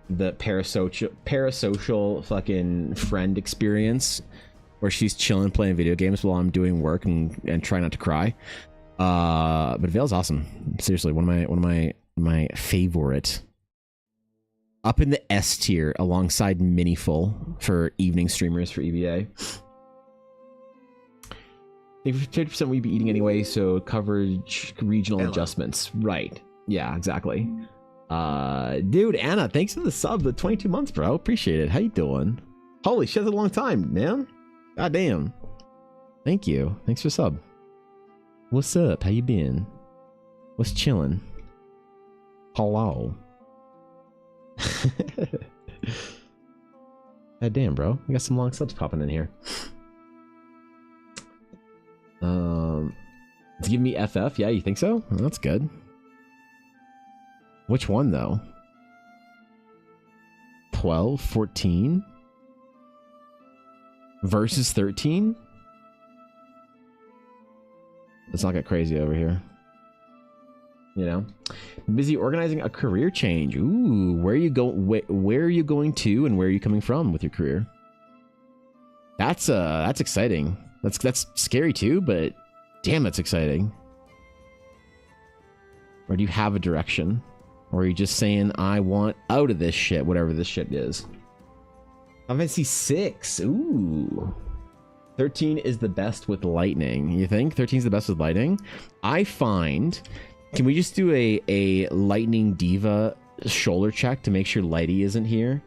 the parasocial fucking friend experience where she's chilling playing video games while I'm doing work and try not to cry. But Vale's awesome. Seriously, one of my favorite. Up in the S tier alongside Miniful for evening streamers for EVA. I think 50% we'd be eating anyway, so coverage, regional adjustments. Right. Yeah, exactly. Dude, Anna, thanks for the sub, the 22 months, bro. Appreciate it. How you doing? Holy shit, that's a long time, man. God damn. Thank you. Thanks for the sub. What's up? How you been? What's chilling? Hello. God damn, bro. We got some long subs popping in here. It's giving me FF. Yeah, you think so? Well, that's good. Which one, though? 12, 14? Versus 13? Let's not get crazy over here. You know? Busy organizing a career change. Ooh, where are you where are you going to and where are you coming from with your career? That's exciting. That's scary too, but damn, that's exciting. Or do you have a direction? Or are you just saying, I want out of this shit, whatever this shit is? Final Fantasy 6. Ooh. 13 is the best with lightning. You think 13 is the best with lightning? I find... Can we just do a lightning diva shoulder check to make sure Lighty isn't here?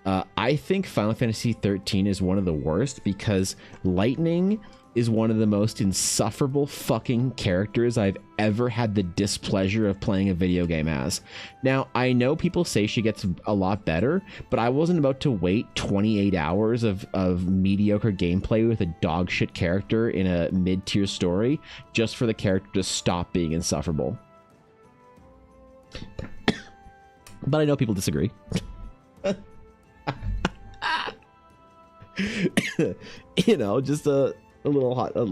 I think Final Fantasy 13 is one of the worst because lightning is one of the most insufferable fucking characters I've ever had the displeasure of playing a video game as. Now, I know people say she gets a lot better, but I wasn't about to wait 28 hours of mediocre gameplay with a dog shit character in a mid-tier story just for the character to stop being insufferable. But I know people disagree. You know, just a little hot, a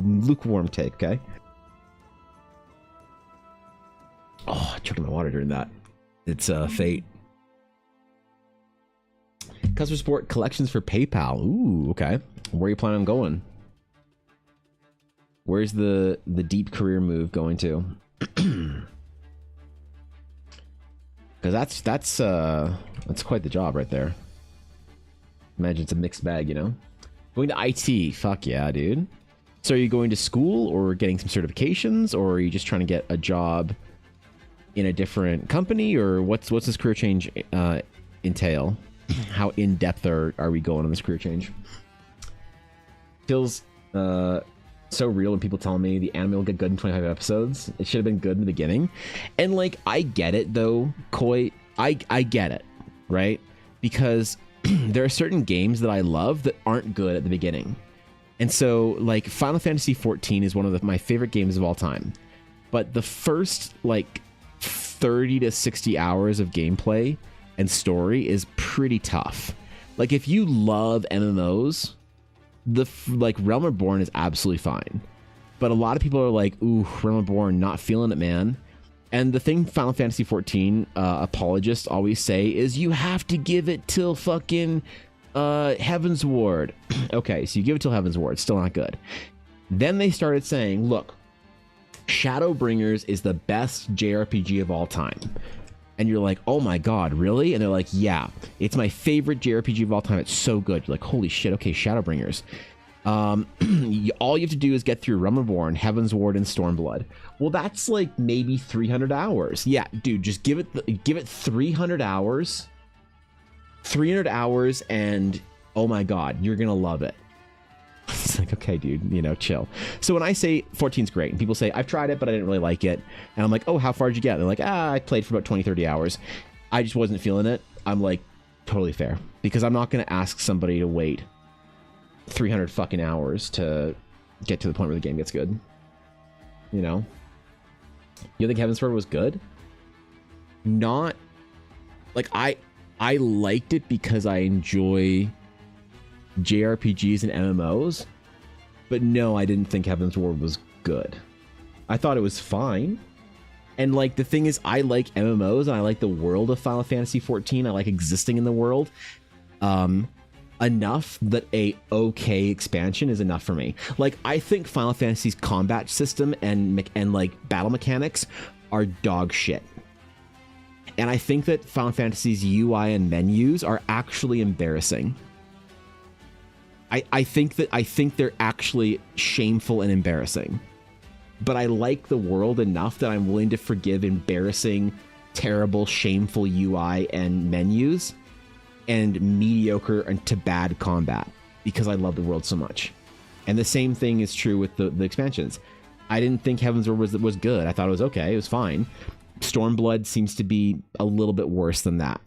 lukewarm take, okay? Oh, I choked on my water during that. It's fate. Customer support collections for PayPal. Ooh, okay. Where are you planning on going? Where's the deep career move going to? Because that's quite the job right there. Imagine it's a mixed bag, you know? Going to IT, fuck yeah, dude. So are you going to school or getting some certifications, or are you just trying to get a job in a different company, or what's this career change entail? How in depth are we going on this career change? Feels so real when people tell me the anime will get good in 25 episodes. It should have been good in the beginning. And like, I get it though, Koi. I get it, right? Because there are certain games that I love that aren't good at the beginning. And so like Final Fantasy 14 is one of my favorite games of all time. But the first like 30 to 60 hours of gameplay and story is pretty tough. Like if you love MMOs, like Realm Reborn is absolutely fine. But a lot of people are like, ooh, Realm Reborn, not feeling it, man. And the thing Final Fantasy 14 apologists always say is you have to give it till fucking Heaven's Ward. Okay, so you give it till Heaven's Ward, still not good. Then they started saying, look, Shadowbringers is the best JRPG of all time. And you're like, oh my god, really? And they're like, yeah, it's my favorite JRPG of all time. It's so good. You're like, holy shit, okay, Shadowbringers. All you have to do is get through Realm Reborn, Heaven's Ward, and Stormblood. Well, that's like maybe 300 hours. Yeah, dude, just give it 300 hours. 300 hours, and oh my god, you're gonna love it. It's like, okay, dude, you know, chill. So when I say 14's great, and people say, I've tried it, but I didn't really like it. And I'm like, oh, how far did you get? And they're like, I played for about 20, 30 hours. I just wasn't feeling it. I'm like, totally fair. Because I'm not going to ask somebody to wait 300 fucking hours to get to the point where the game gets good. You know? You think Heaven's Sword was good? Not... Like, I liked it because I enjoy JRPGs and MMOs, but no, I didn't think Heaven's Ward was good. I thought it was fine. And like the thing is, I like MMOs and I like the world of Final Fantasy 14. I like existing in the world enough that a okay expansion is enough for me. Like I think Final Fantasy's combat system and like battle mechanics are dog shit. And I think that Final Fantasy's UI and menus are actually embarrassing. I think they're actually shameful and embarrassing. But I like the world enough that I'm willing to forgive embarrassing, terrible, shameful UI and menus and mediocre and to bad combat because I love the world so much. And the same thing is true with the expansions. I didn't think Heaven's Word was good. I thought it was okay. It was fine. Stormblood seems to be a little bit worse than that.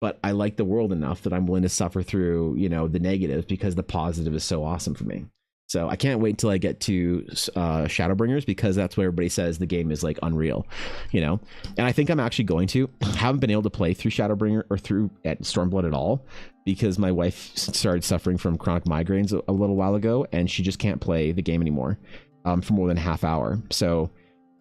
But I like the world enough that I'm willing to suffer through, you know, the negatives because the positive is so awesome for me. So I can't wait until I get to Shadowbringers because that's what everybody says the game is like unreal, you know? And I think I'm actually going to. Haven't been able to play through Shadowbringer or through at Stormblood at all because my wife started suffering from chronic migraines a little while ago and she just can't play the game anymore for more than a half hour. So,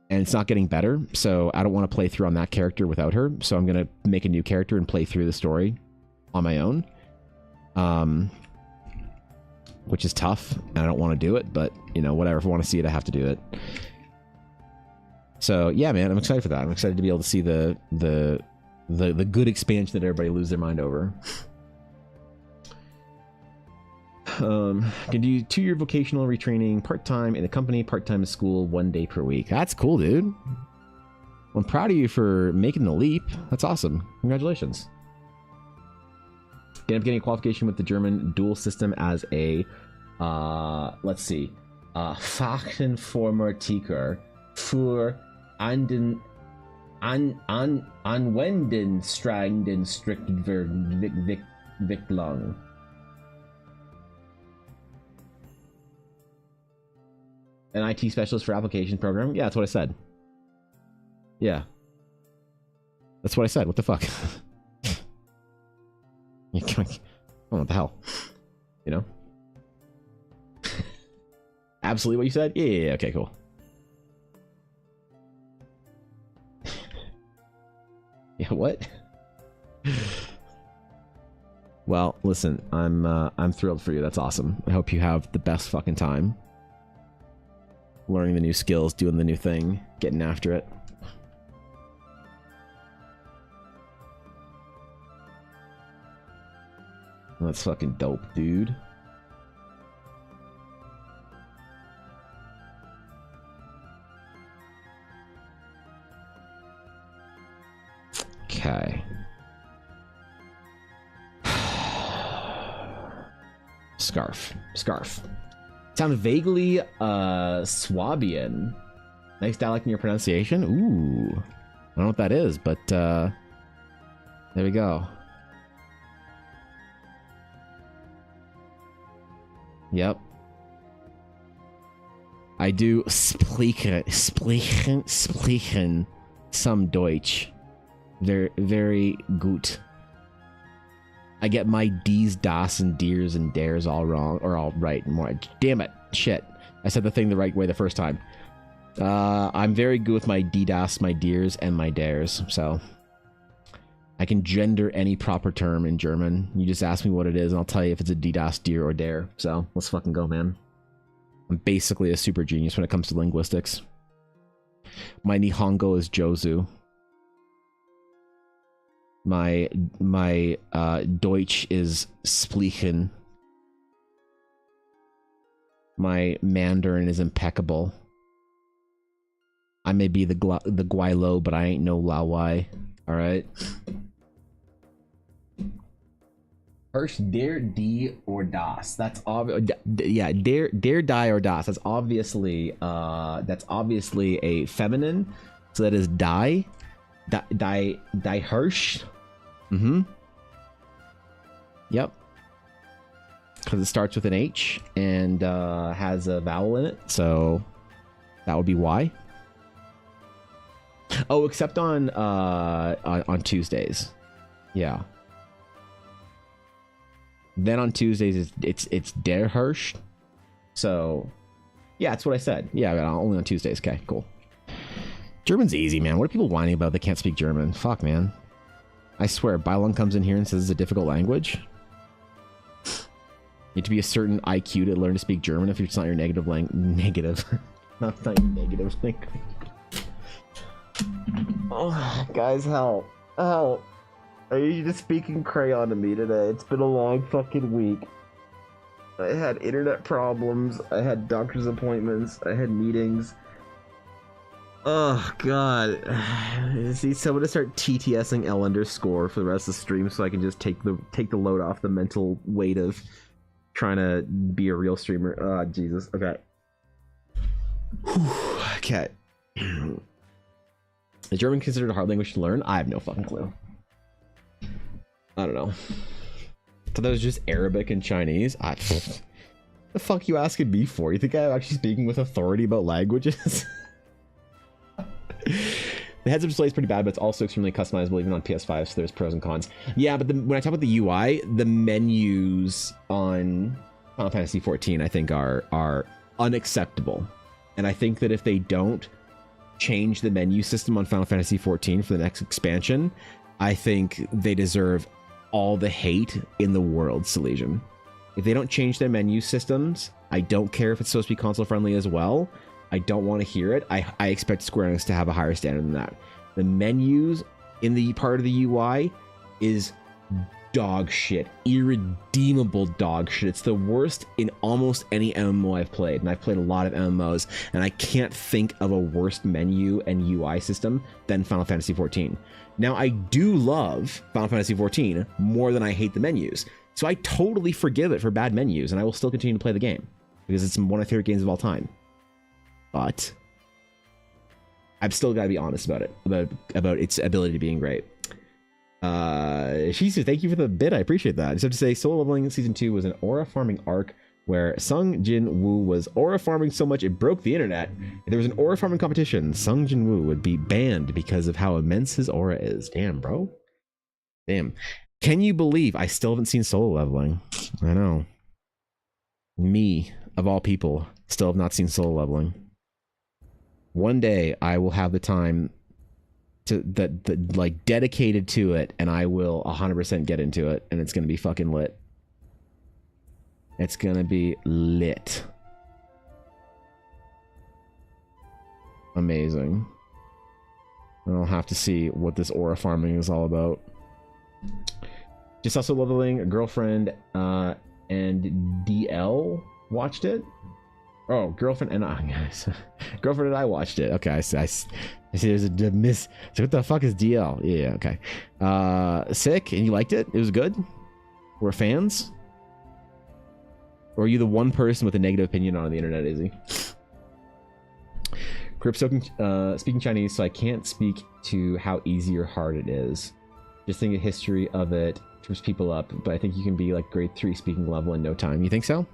and it's not getting better. So I don't want to play through on that character without her. So I'm going to make a new character and play through the story on my own. Which is tough, and I don't want to do it, but, you know, whatever. If I want to see it, I have to do it. So, yeah, man, I'm excited for that. I'm excited to be able to see the good expansion that everybody lose their mind over. Can do 2-year vocational retraining, part-time in a company, part-time in school, 1 day per week. That's cool, dude. Well, I'm proud of you for making the leap. That's awesome. Congratulations. Ended up getting a qualification with the German dual system as a, let's see, Fachinformatiker für Anwendungsentwicklung. An IT specialist for application program. Yeah, that's what I said. Yeah. That's what I said. What the fuck? Oh, what the hell? You know? Absolutely what you said? Yeah, okay, cool. Yeah, what? Well, listen, I'm thrilled for you. That's awesome. I hope you have the best fucking time. Learning the new skills, doing the new thing, getting after it. That's fucking dope, dude. Okay. Scarf. Sound vaguely Swabian. Nice dialect in your pronunciation. Ooh. I don't know what that is, but there we go. Yep. I do sprechen some Deutsch. Very gut. I get my D's, Das, and Deers and Dares all wrong, or all right. More. Damn it. Shit. I said the thing the right way the first time. I'm very good with my D, Das, my Deers, and my Dares, so I can gender any proper term in German. You just ask me what it is, and I'll tell you if it's a D, Das, Deer, or Dare. So, let's fucking go, man. I'm basically a super genius when it comes to linguistics. My Nihongo is Jozu. My Deutsch is Splichen. My Mandarin is impeccable. I may be the Guaylo, but I ain't no Lawai. Alright? First, dare, D, or Das. That's yeah, dare, die, or Das. That's obviously a feminine. So that is die. Die Hirsch. Mm-hmm. Yep. Because it starts with an H and has a vowel in it, so that would be why. Oh, except on Tuesdays. Yeah. Then on Tuesdays it's Der Hirsch. So yeah, that's what I said. Yeah, only on Tuesdays. Okay, cool. German's easy, man. What are people whining about? They can't speak German. Fuck, man. I swear, Bylon comes in here and says it's a difficult language. You need to be a certain IQ to learn to speak German if it's not your negative. Not your negative language. Oh, guys, help. Help. I need you to speak in crayon to me today. It's been a long fucking week. I had internet problems. I had doctor's appointments. I had meetings. Oh, God. See, so I'm gonna start TTSing L underscore for the rest of the stream so I can just take the load off the mental weight of trying to be a real streamer. Oh, Jesus. Okay. Whew. Okay. Is German considered a hard language to learn? I have no fucking clue. I don't know. So that was just Arabic and Chinese. The fuck you asking me for? You think I'm actually speaking with authority about languages? The heads-up display is pretty bad, but it's also extremely customizable even on PS5, so there's pros and cons. Yeah, but when I talk about the UI, the menus on Final Fantasy XIV, I think are unacceptable. And I think that if they don't change the menu system on Final Fantasy XIV for the next expansion, I think they deserve all the hate in the world, Silesian. If they don't change their menu systems, I don't care if it's supposed to be console friendly as well. I don't want to hear it. I expect Square Enix to have a higher standard than that. The menus in the part of the UI is dog shit. Irredeemable dog shit. It's the worst in almost any MMO I've played, and I've played a lot of MMOs, and I can't think of a worse menu and UI system than Final Fantasy XIV. Now, I do love Final Fantasy XIV more than I hate the menus, so I totally forgive it for bad menus, and I will still continue to play the game, because it's one of my favorite games of all time. But I've still got to be honest about it, about its ability to being great. Shizu, thank you for the bit. I appreciate that. I just have to say, Solo Leveling Season 2 was an aura farming arc where Sung Jin Woo was aura farming so much it broke the internet. If there was an aura farming competition, Sung Jin Woo would be banned because of how immense his aura is. Damn, bro. Damn. Can you believe I still haven't seen Solo Leveling? I know. Me, of all people, still have not seen Solo Leveling. One day I will have the time to that like dedicated to it, and I will 100% get into it, and it's gonna be fucking lit. It's gonna be lit. Amazing. I'll have to see what this aura farming is all about. Just also leveling a girlfriend and DL watched it. Oh, girlfriend and girlfriend and I watched it. Okay, I see there's a miss. So what the fuck is DL? Yeah, okay. Sick, and you liked it? It was good? We're fans? Or are you the one person with a negative opinion on the internet, Izzy? Grip speaking Chinese, so I can't speak to how easy or hard it is. Just think a history of it trips people up, but I think you can be like grade 3 speaking level in no time. You think so?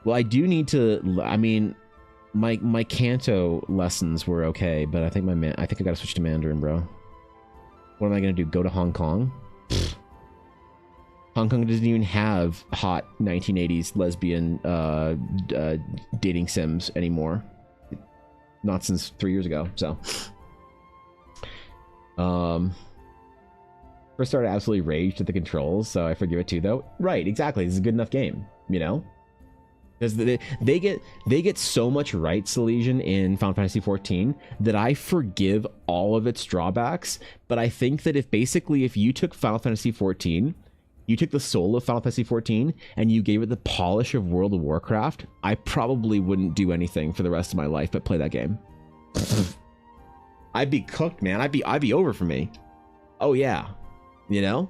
Well, I do need to. I mean, my Kanto lessons were okay, but I think I gotta switch to Mandarin, bro. What am I gonna do? Go to Hong Kong? Pfft. Hong Kong doesn't even have hot 1980s lesbian dating sims anymore. Not since 3 years ago. So, first started absolutely raged at the controls, so I forgive it too. Though, right? Exactly. This is a good enough game, you know. Because they get so much right, Silesian, in Final Fantasy XIV that I forgive all of its drawbacks. But I think that if you took Final Fantasy XIV, you took the soul of Final Fantasy XIV, and you gave it the polish of World of Warcraft, I probably wouldn't do anything for the rest of my life but play that game. I'd be cooked, man. I'd be over for me. Oh yeah, you know.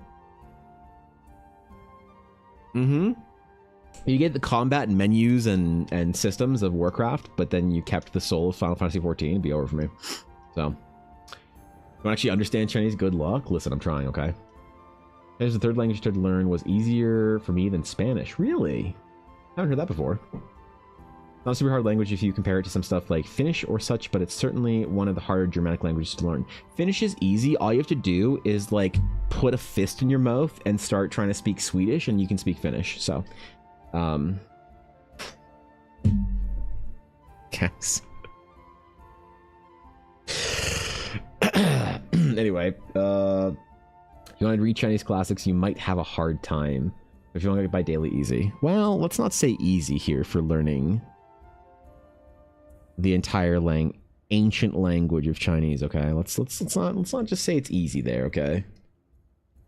You get the combat and menus and systems of Warcraft, but then you kept the soul of Final Fantasy XIV. It'd be over for me. So, if you actually understand Chinese, good luck. Listen, I'm trying, okay? There's the third language I tried to learn was easier for me than Spanish. Really? I haven't heard that before. Not a super hard language if you compare it to some stuff like Finnish or such, but it's certainly one of the harder Germanic languages to learn. Finnish is easy. All you have to do is like put a fist in your mouth and start trying to speak Swedish, and you can speak Finnish. So, guess. Anyway, if you want to read Chinese classics, you might have a hard time. If you want to get by daily easy. Well, let's not say easy here for learning the entire ancient language of Chinese. Okay, let's not just say it's easy there. Okay,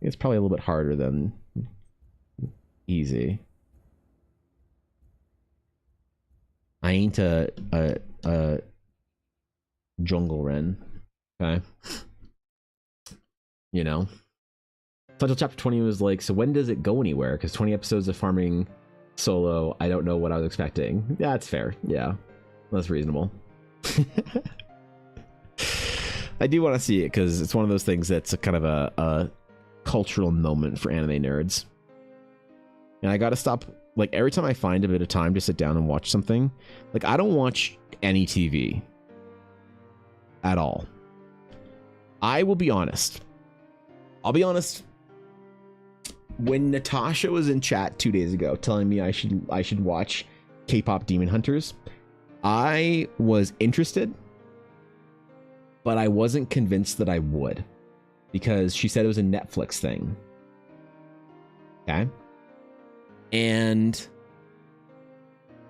it's probably a little bit harder than easy. I ain't a jungle wren. Okay, you know. So until chapter 20 was like, so when does it go anywhere? Because 20 episodes of farming solo, I don't know what I was expecting. Yeah, that's fair. Yeah, that's reasonable. I do want to see it because it's one of those things that's a kind of a cultural moment for anime nerds. And I gotta stop, like, every time I find a bit of time to sit down and watch something, like, I don't watch any TV at all. I will be honest. I'll be honest. When Natasha was in chat 2 days ago telling me I should watch K-pop Demon Hunters, I was interested, but I wasn't convinced that I would, because she said it was a Netflix thing. Okay? And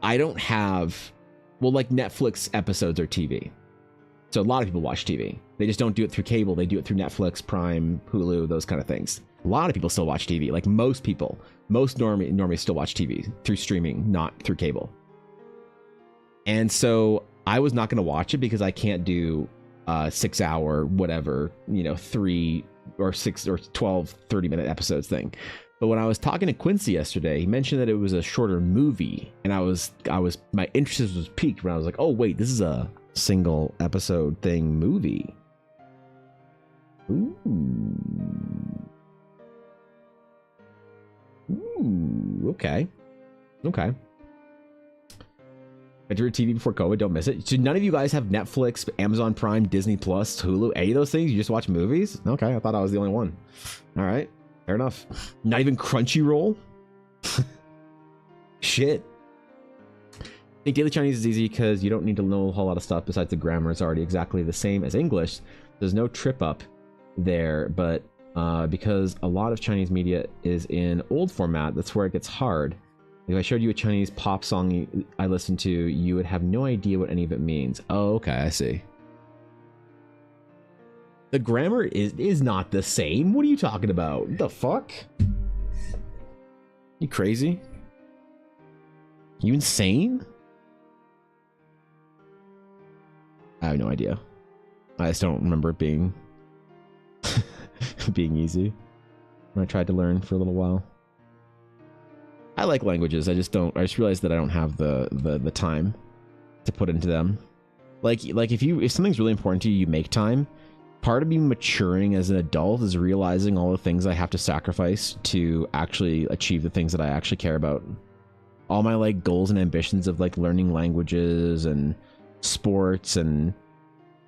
I don't have, well, like, Netflix episodes are TV. So a lot of people watch TV. They just don't do it through cable. They do it through Netflix, Prime, Hulu, those kind of things. A lot of people still watch TV. Like, most people, most normies still watch TV through streaming, not through cable. And so I was not going to watch it because I can't do 6 hour, whatever, 3 or 6 or 12, 30-minute episodes thing. But when I was talking to Quincy yesterday, he mentioned that it was a shorter movie, and my interest was piqued when I was like, oh wait, this is a single episode thing movie. Ooh, okay. I drew TV before COVID, don't miss it. So none of you guys have Netflix, Amazon Prime, Disney Plus, Hulu, any of those things? You just watch movies? Okay, I thought I was the only one. All right, fair enough. Not even Crunchyroll? Shit. I think daily Chinese is easy because you don't need to know a whole lot of stuff besides the grammar is already exactly the same as English. There's no trip up there, but because a lot of Chinese media is in old format, that's where it gets hard. If I showed you a Chinese pop song I listened to, you would have no idea what any of it means. Oh, okay, I see. The grammar is not the same. What are you talking about? What the fuck? You crazy? You insane? I have no idea. I just don't remember it being being easy when I tried to learn for a little while. I like languages. I just realized that I don't have the time to put into them. Like if something's really important to you, you make time. Part of me maturing as an adult is realizing all the things I have to sacrifice to actually achieve the things that I actually care about. All my like goals and ambitions of like learning languages and sports and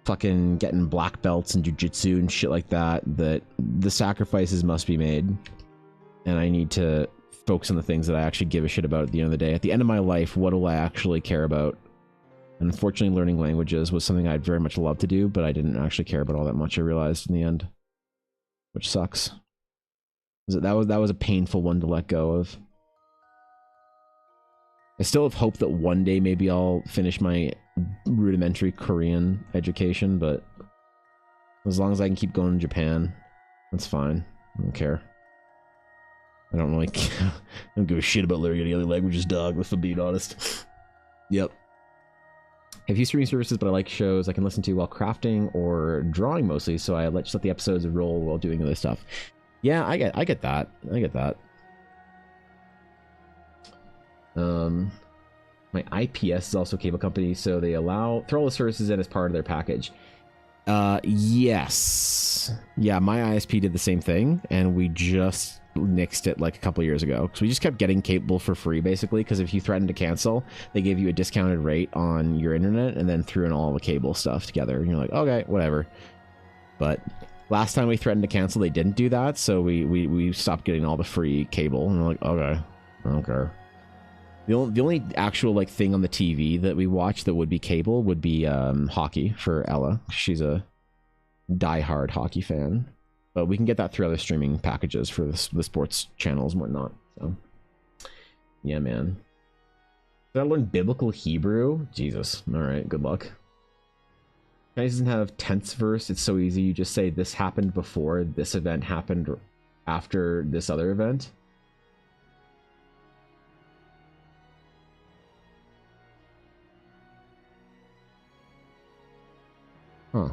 fucking getting black belts and jujitsu and shit like that, that the sacrifices must be made. And I need to focus on the things that I actually give a shit about at the end of the day. At the end of my life, what do I actually care about? And unfortunately, learning languages was something I'd very much love to do, but I didn't actually care about all that much, I realized in the end. Which sucks. That was a painful one to let go of. I still have hope that one day maybe I'll finish my rudimentary Korean education, but as long as I can keep going to Japan, that's fine. I don't care. I don't really I don't give a shit about learning any other languages, dog, if I'm being honest. Yep. I have few streaming services, but I like shows I can listen to while crafting or drawing mostly, so I just let the episodes roll while doing other stuff. Yeah, I get that. I get that. My IPS is also a cable company, so they throw all the services in as part of their package. Yes. Yeah, my ISP did the same thing, and we just nixed it like a couple years ago. So we just kept getting cable for free, basically, because if you threatened to cancel, they gave you a discounted rate on your internet and then threw in all the cable stuff together. And you're like, okay, whatever. But last time we threatened to cancel, they didn't do that, so we stopped getting all the free cable. And we're like, okay, I don't care. The only actual like thing on the TV that we watch that would be cable would be hockey for Ella. She's a diehard hockey fan, but we can get that through other streaming packages for the sports channels and whatnot. So yeah, man. Did I learn biblical Hebrew? Jesus. All right, good luck. Chinese doesn't have tense verse. It's so easy. You just say this happened before this event happened after this other event. Huh.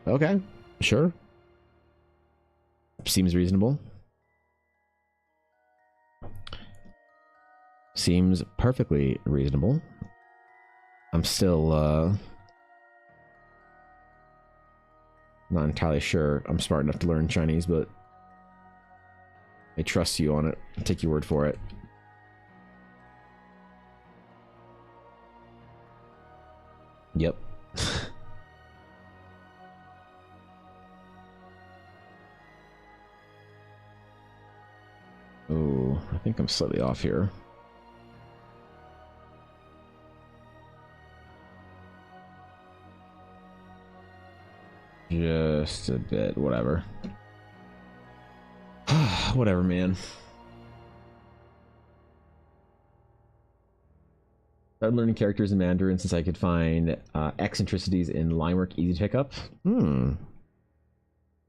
Okay, sure. Seems reasonable. Seems perfectly reasonable. I'm still not entirely sure I'm smart enough to learn Chinese, but I trust you on it. I'll take your word for it. Yep. Oh, I think I'm slightly off here. Just a bit, whatever. Whatever, man. Started learning characters in Mandarin since I could find eccentricities in line work easy to pick up.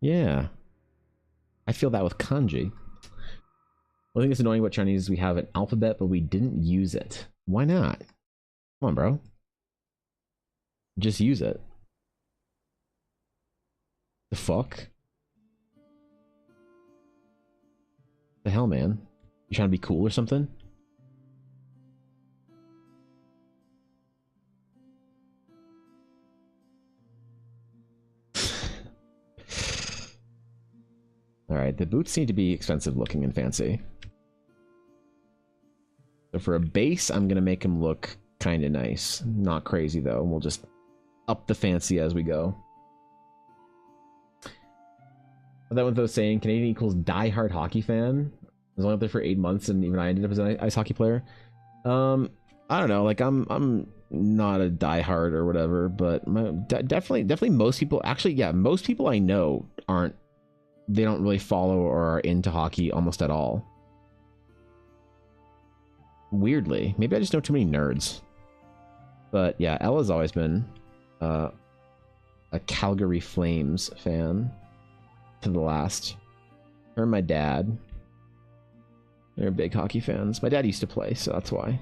Yeah. I feel that with kanji. One thing that's annoying about Chinese is we have an alphabet, but we didn't use it. Why not? Come on, bro. Just use it. The fuck? The hell, man? You trying to be cool or something? Alright, the boots need to be expensive looking and fancy. So for a base, I'm going to make him look kind of nice. Not crazy, though. We'll just up the fancy as we go. That went without saying, Canadian equals die-hard hockey fan. I was only up there for 8 months, and even I ended up as an ice hockey player. I don't know. Like, I'm not a die-hard or whatever, but definitely most people... Actually, yeah, most people I know aren't... They don't really follow or are into hockey almost at all. Weirdly. Maybe I just know too many nerds. But yeah, Ella's always been a Calgary Flames fan to the last. Her and my dad. They're big hockey fans. My dad used to play, so that's why.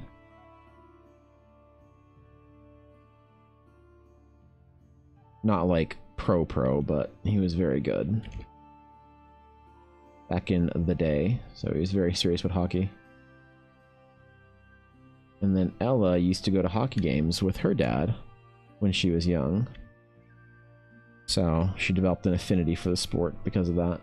Not like pro, but he was very good. Back in the day, so he was very serious with hockey. And then Ella used to go to hockey games with her dad when she was young. So she developed an affinity for the sport because of that.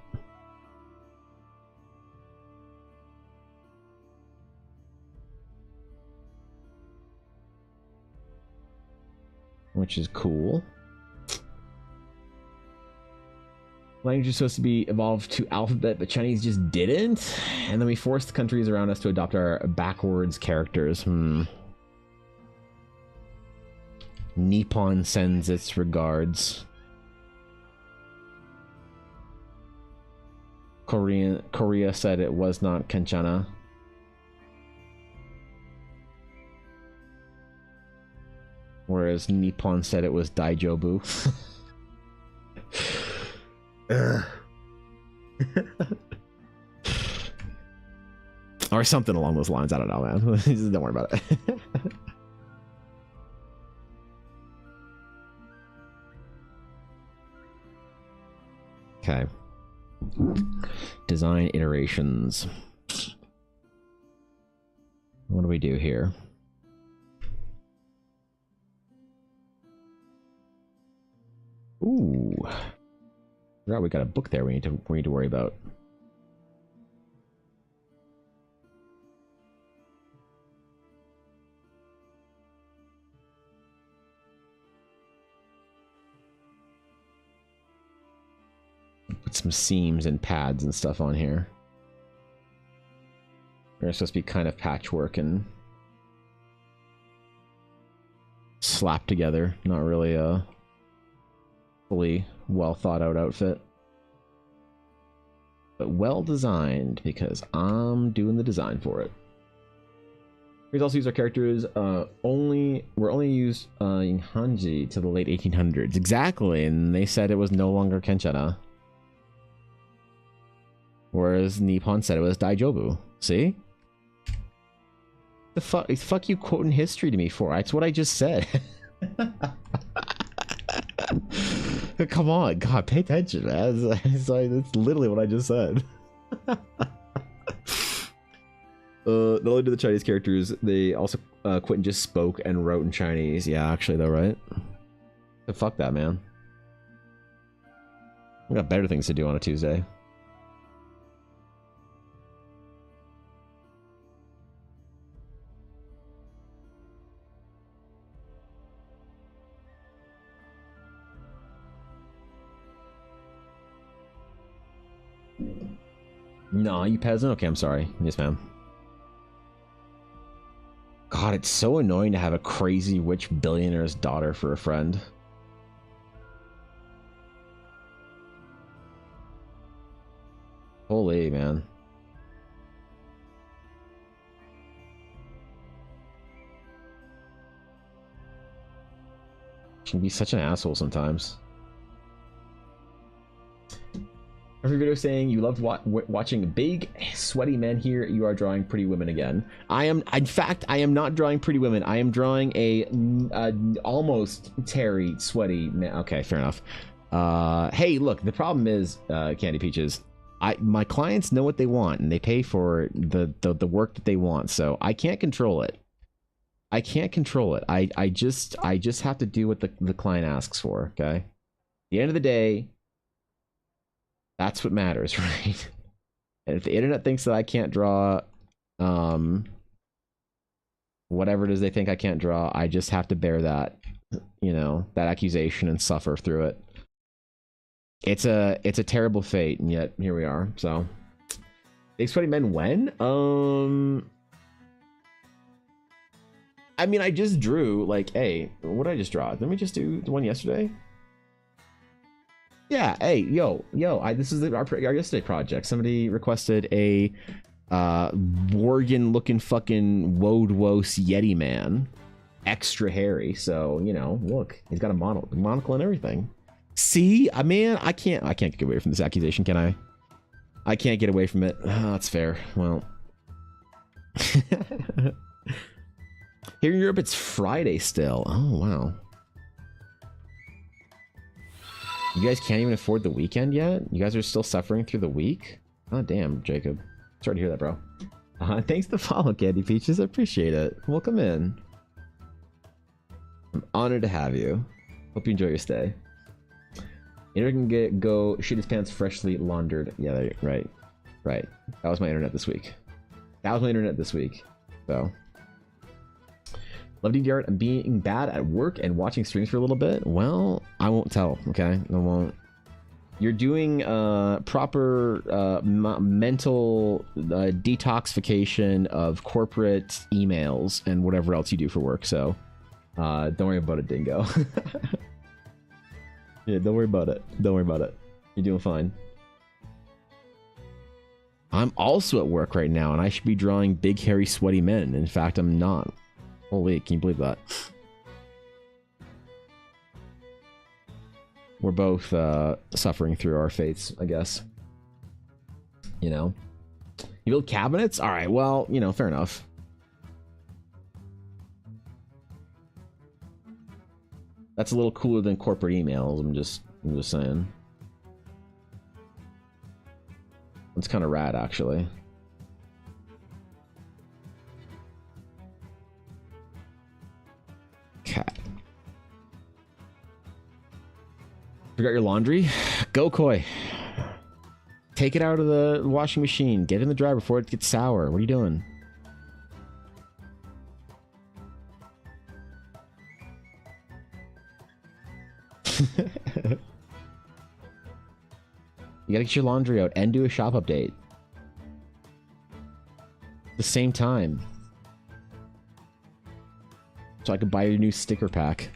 Which is cool. Language is supposed to be evolved to alphabet, but Chinese just didn't. And then we forced countries around us to adopt our backwards characters. Nippon sends its regards. Korea said it was not Kanchana. Whereas Nippon said it was Daijobu. Or something along those lines. I don't know, man. Just don't worry about it. Okay. Design iterations. What do we do here? Ooh. We got a book there we need to worry about. Put some seams and pads and stuff on here. They're supposed to be kind of patchwork and slapped together. Not really a fully well thought out outfit, but well designed because I'm doing the design for it. We also use our characters were only used in Hanji to the late 1800s. Exactly, and they said it was no longer Kenchana. Whereas Nippon said it was Daijobu. See? The fuck you quoting history to me for? That's what I just said. Come on, God, pay attention, man. That's literally what I just said. Not only do the Chinese characters, they also Quentin just spoke and wrote in Chinese. Yeah, actually, though, right? So fuck that, man. We got better things to do on a Tuesday. No, you peasant? Okay, I'm sorry. Yes, ma'am. God, it's so annoying to have a crazy rich billionaire's daughter for a friend. Holy, man. She can be such an asshole sometimes. Every video saying you loved watching big, sweaty men here. You are drawing pretty women again. In fact, I am not drawing pretty women. I am drawing a almost Terry sweaty man. Okay, fair enough. Hey, look, the problem is, Candy Peaches, my clients know what they want and they pay for the work that they want. So I can't control it. I can't control it. I just have to do what the client asks for. Okay. At the end of the day, that's what matters, right? And if the internet thinks that I can't draw, whatever it is they think I can't draw, I just have to bear that, you know, that accusation and suffer through it. It's a terrible fate, and yet here we are. So, big sweaty men when? I mean, I just drew like, hey, what did I just draw? Didn't we just do the one yesterday? Yeah, hey, yo, this is our yesterday project. Somebody requested a Worgen looking fucking Woad-Wos Yeti man. Extra hairy, so, you know, look, he's got a monocle and everything. See, man, I can't get away from this accusation, can I? I can't get away from it. Oh, that's fair. Well. Here in Europe, it's Friday still. Oh, wow. You guys can't even afford the weekend yet? You guys are still suffering through the week? Oh, damn, Jacob. Sorry to hear that, bro. Thanks to follow, Candy Peaches. I appreciate it. Welcome in. I'm honored to have you. Hope you enjoy your stay. Internet can go shit his pants freshly laundered. Yeah, right. Right. That was my internet this week. So. Love D&D Art and being bad at work and watching streams for a little bit. Well, I won't tell, okay? I won't. You're doing proper mental detoxification of corporate emails and whatever else you do for work, so don't worry about it, Dingo. Yeah, don't worry about it. You're doing fine. I'm also at work right now, and I should be drawing big, hairy, sweaty men. In fact, I'm not. Holy, can you believe that? We're both suffering through our fates, I guess. You know? You build cabinets? Alright, well, you know, fair enough. That's a little cooler than corporate emails, I'm just saying. It's kind of rad, actually. Cat. Forgot your laundry? Go Koi. Take it out of the washing machine. Get it in the dryer before it gets sour. What are you doing? You gotta get your laundry out and do a shop update. At the same time. So I could buy your new sticker pack.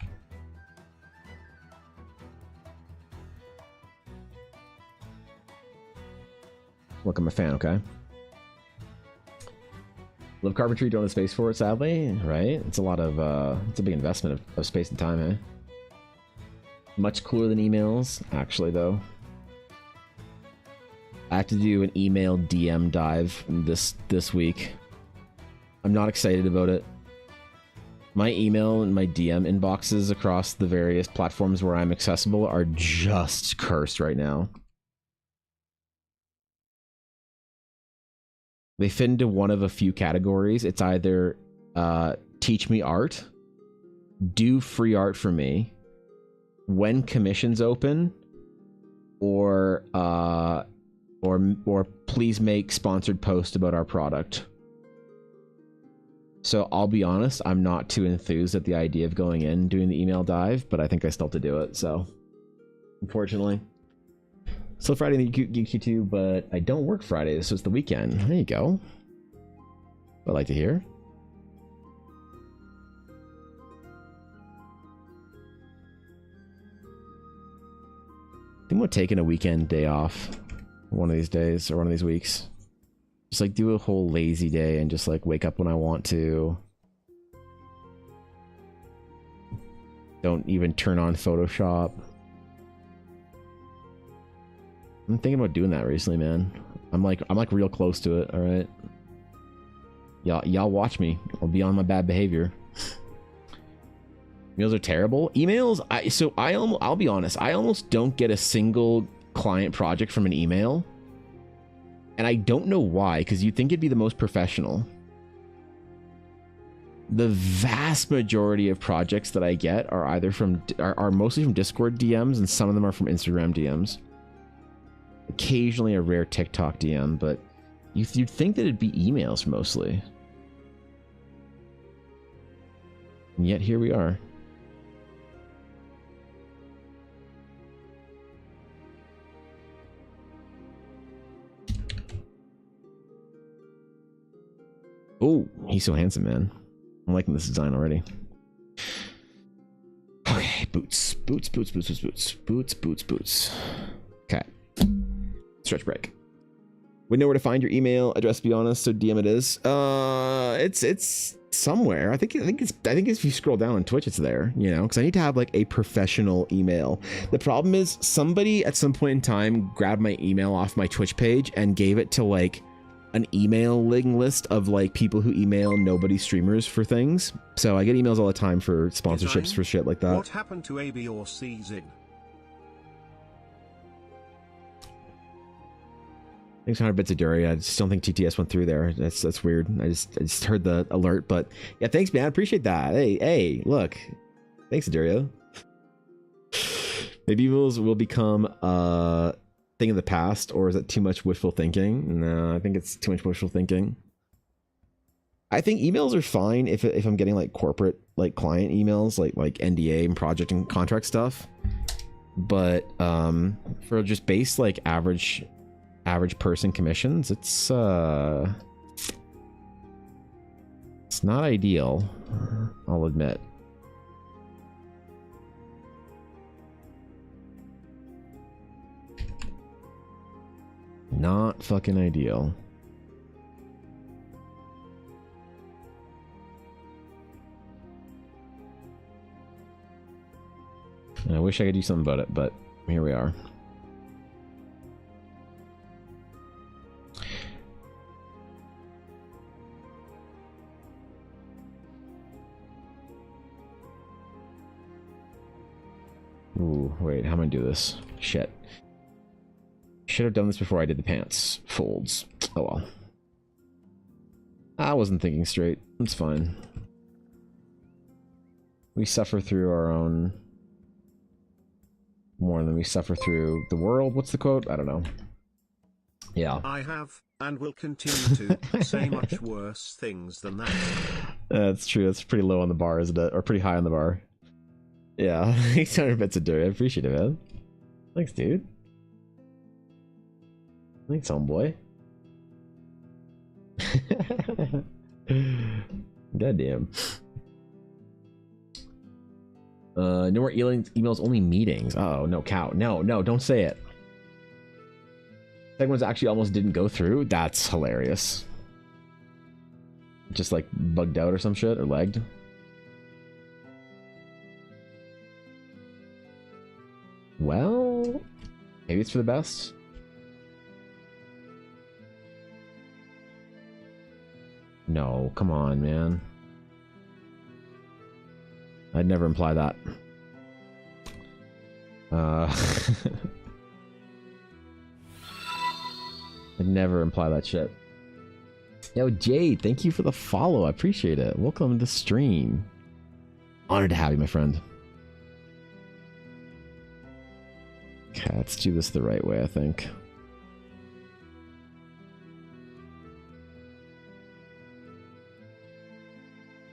Look, I'm a fan, okay? Love carpentry, don't have space for it, sadly, right? It's a lot of, it's a big investment of space and time, eh? Much cooler than emails, actually, though. I have to do an email DM dive this week. I'm not excited about it. My email and my DM inboxes across the various platforms where I'm accessible are just cursed right now. They fit into one of a few categories. It's either teach me art, do free art for me, when commissions open, or please make sponsored post about our product. So I'll be honest, I'm not too enthused at the idea of going in doing the email dive, but I think I still have to do it. So unfortunately. Still Friday in the GQ2, but I don't work Fridays, so it's the weekend. There you go. I'd like to hear. I think we're taking a weekend day off one of these days or one of these weeks. Just like do a whole lazy day and just like wake up when I want to. Don't even turn on Photoshop. I'm thinking about doing that recently, man. I'm like real close to it. All right, y'all watch me. I'll be on my bad behavior. Emails are terrible. Emails. I'll be honest. I almost don't get a single client project from an email, and I don't know why. Because you'd think it'd be the most professional. The vast majority of projects that I get are either are mostly from Discord DMs, and some of them are from Instagram DMs. Occasionally a rare TikTok DM, but you'd think that it'd be emails mostly. And yet here we are. Oh, he's so handsome, man. I'm liking this design already. Okay, boots. Okay. Stretch break. We know where to find your email address, to be honest, so DM it is. It's somewhere. I think if you scroll down on Twitch, it's there, you know, because I need to have like a professional email. The problem is somebody at some point in time grabbed my email off my Twitch page and gave it to like an emailing list of like people who email nobody streamers for things. So I get emails all the time for sponsorships for shit like that. What happened to AB or season? Thanks 100 bits of Dury. I just don't think TTS went through there. That's weird. I just heard the alert, but yeah, thanks, man. I appreciate that. Hey, look. Thanks, Adurio. Maybe emails will become a thing of the past, or is it too much wishful thinking? No, I think it's too much wishful thinking. I think emails are fine if I'm getting like corporate, like client emails, like NDA and project and contract stuff. But for just base like average person commissions, it's not ideal, I'll admit. Not fucking ideal. And I wish I could do something about it, but here we are. Ooh, wait, how am I gonna do this? Shit. Should have done this before I did the pants folds. Oh well. I wasn't thinking straight. It's fine. We suffer through our own more than we suffer through the world. What's the quote? I don't know. Yeah. I have and will continue to say much worse things than that. That's true. That's pretty low on the bar, isn't it? Or pretty high on the bar. Yeah. 800 bits of dirt. I appreciate it, man. Thanks, dude. Thanks, homeboy. Goddamn. No more emails, only meetings. Oh, no, cow. No, don't say it. Second ones actually almost didn't go through. That's hilarious. just like bugged out or some shit or lagged. Well, maybe it's for the best. No, come on, man. I'd never imply that. I'd never imply that shit. Yo, Jade, thank you for the follow. I appreciate it. Welcome to the stream. Honored to have you, my friend. Okay, let's do this the right way, I think.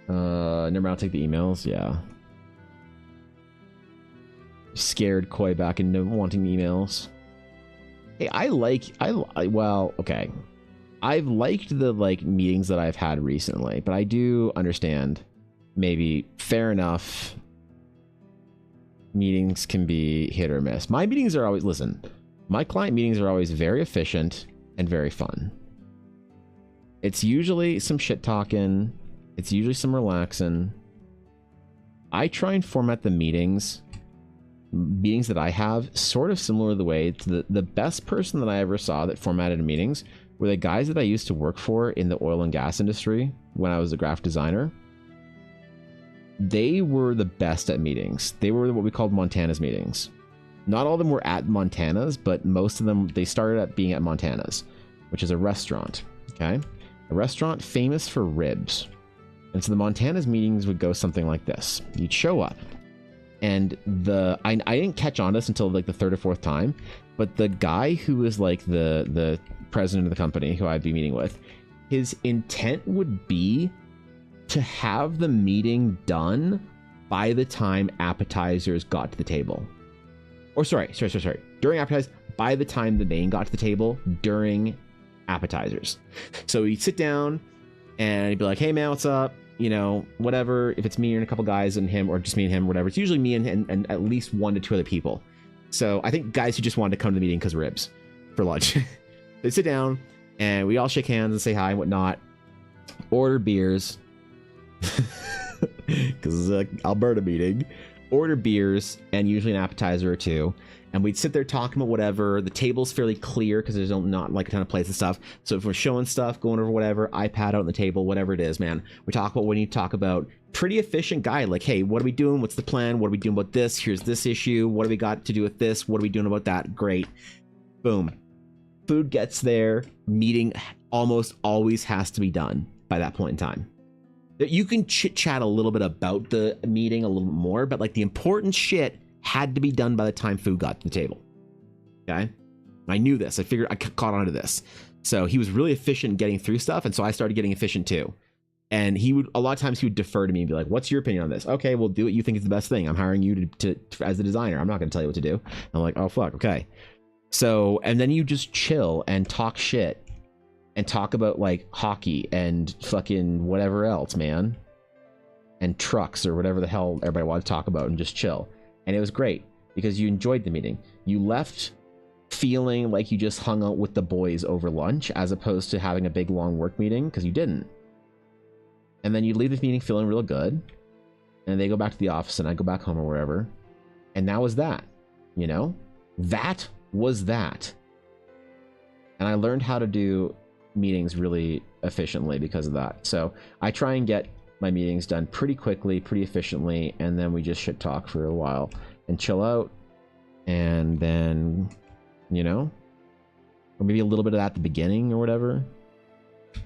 Never mind, I'll take the emails. Yeah. Scared Koi back into wanting emails. Hey, well, okay. I've liked the like meetings that I've had recently, but I do understand maybe fair enough. Meetings can be hit or miss. My meetings are always, listen, my client meetings are always very efficient and very fun. It's usually some shit talking. It's usually some relaxing. I try and format the meetings that I have sort of similar to the way to the best person that I ever saw that formatted meetings were the guys that I used to work for in the oil and gas industry when I was a graphic designer. They were the best at meetings. They were what we called Montana's meetings. Not all of them were at Montana's, but most of them, they started at being at Montana's, which is a restaurant, okay? A restaurant famous for ribs. And so the Montana's meetings would go something like this. You'd show up, and I didn't catch on this until like the third or fourth time, but the guy who was like the president of the company who I'd be meeting with, his intent would be to have the meeting done by the time appetizers got to the table. Or sorry. During appetizers, by the time the main got to the table, during appetizers. So he'd sit down and he'd be like, hey man, what's up? You know, whatever. If it's me and a couple guys and him, or just me and him, whatever. It's usually me and at least 1 to 2 other people. So I think guys who just wanted to come to the meeting because ribs for lunch. They sit down and we all shake hands and say hi and whatnot. Order beers. Because it's an Alberta meeting. Order beers and usually an appetizer or two. And we'd sit there talking about whatever. The table's fairly clear because there's not like a ton of plates and stuff. So if we're showing stuff, going over whatever, iPad out on the table, whatever it is, man. We talk about what we need to talk about. Pretty efficient guy. Like, hey, what are we doing? What's the plan? What are we doing about this? Here's this issue. What do we got to do with this? What are we doing about that? Great. Boom. Food gets there. Meeting almost always has to be done by that point in time. You can chit chat a little bit about the meeting a little bit more, but like the important shit had to be done by the time food got to the table. Okay. I knew this. I figured I caught on to this. So he was really efficient in getting through stuff. And so I started getting efficient too. And a lot of times he would defer to me and be like, what's your opinion on this? Okay, we'll do what you think is the best thing. I'm hiring you to as a designer. I'm not going to tell you what to do. I'm like, oh fuck. Okay. So, and then you just chill and talk shit and talk about like hockey and fucking whatever else, man. And trucks or whatever the hell everybody wanted to talk about, and just chill. And it was great because you enjoyed the meeting. You left feeling like you just hung out with the boys over lunch as opposed to having a big long work meeting, because you didn't. And then you leave the meeting feeling real good. And they go back to the office and I go back home or wherever. And that was that, you know? That was that. And I learned how to do meetings really efficiently because of that. So I try and get my meetings done pretty quickly, pretty efficiently, and then we just shit talk for a while and chill out, and then, you know, or maybe a little bit of that at the beginning or whatever, and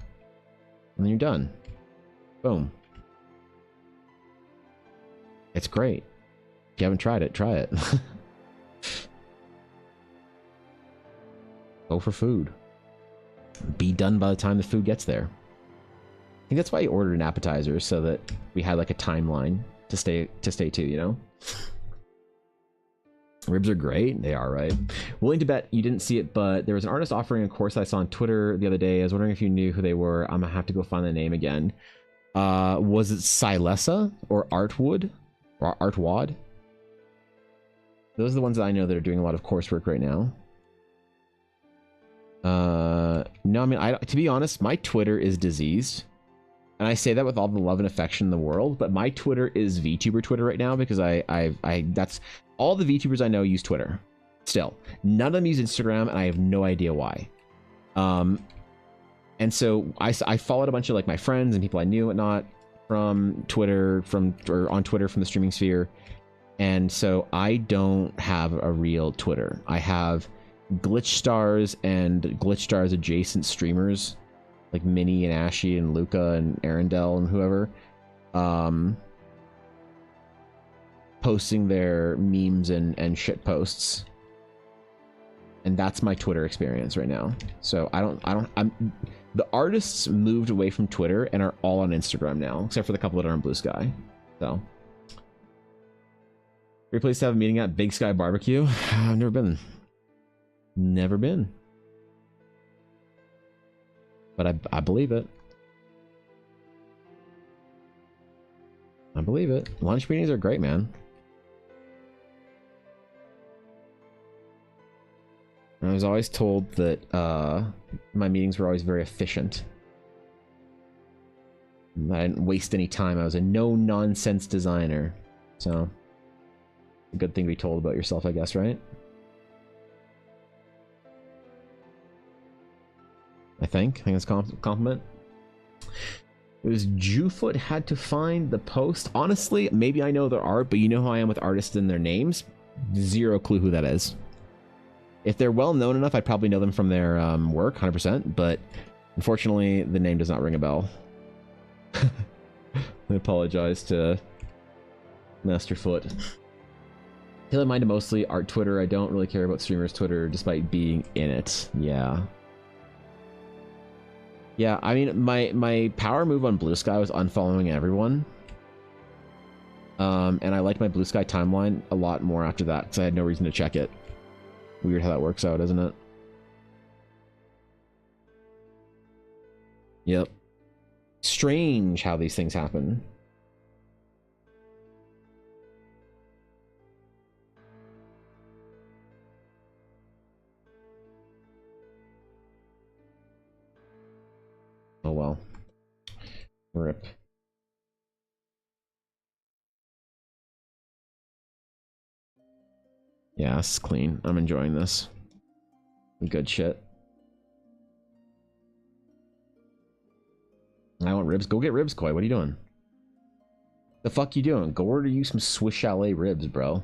then you're done. Boom. It's great. If you haven't tried it, try it. Go for food. Be done by the time the food gets there. I think that's why I ordered an appetizer, so that we had like a timeline to stay to, you know? Ribs are great. They are, right? Willing to bet you didn't see it, but there was an artist offering a course I saw on Twitter the other day. I was wondering if you knew who they were. I'm gonna have to go find the name again. Was it Silessa or Artwood or Artwad? Those are the ones that I know that are doing a lot of coursework right now. No, I mean, to be honest, my Twitter is diseased. And I say that with all the love and affection in the world, but my Twitter is VTuber Twitter right now because that's all the VTubers I know use Twitter. Still, none of them use Instagram, and I have no idea why. And so I followed a bunch of like my friends and people I knew and whatnot from Twitter, or on Twitter from the streaming sphere. And so I don't have a real Twitter. I have Glitch Stars and Glitch Stars adjacent streamers like Minnie and Ashy and Luca and Arendelle and whoever, posting their memes and shit posts. And that's my Twitter experience right now. So the artists moved away from Twitter and are all on Instagram now, except for the couple that are on Blue Sky. So, great place to have a meeting at. Big Sky Barbecue. I've never been. Never been. But I believe it. I believe it. Lunch meetings are great, man. I was always told that my meetings were always very efficient. I didn't waste any time. I was a no-nonsense designer. So, a good thing to be told about yourself, I guess, right? I think that's a compliment. It was Jewfoot had to find the post. Honestly, maybe I know their art, but you know how I am with artists and their names? Zero clue who that is. If they're well known enough, I'd probably know them from their work, 100%. But unfortunately, the name does not ring a bell. I apologize to Master Foot. Taylor minded mostly art Twitter. I don't really care about streamers Twitter, despite being in it. Yeah. Yeah, I mean, my power move on Blue Sky was unfollowing everyone. And I liked my Blue Sky timeline a lot more after that, because I had no reason to check it. Weird how that works out, isn't it? Yep. Strange how these things happen. Oh well. Rip. Yeah, it's clean. I'm enjoying this. Good shit. I want ribs. Go get ribs, Koi. What are you doing? The fuck you doing? Go order you some Swiss Chalet ribs, bro.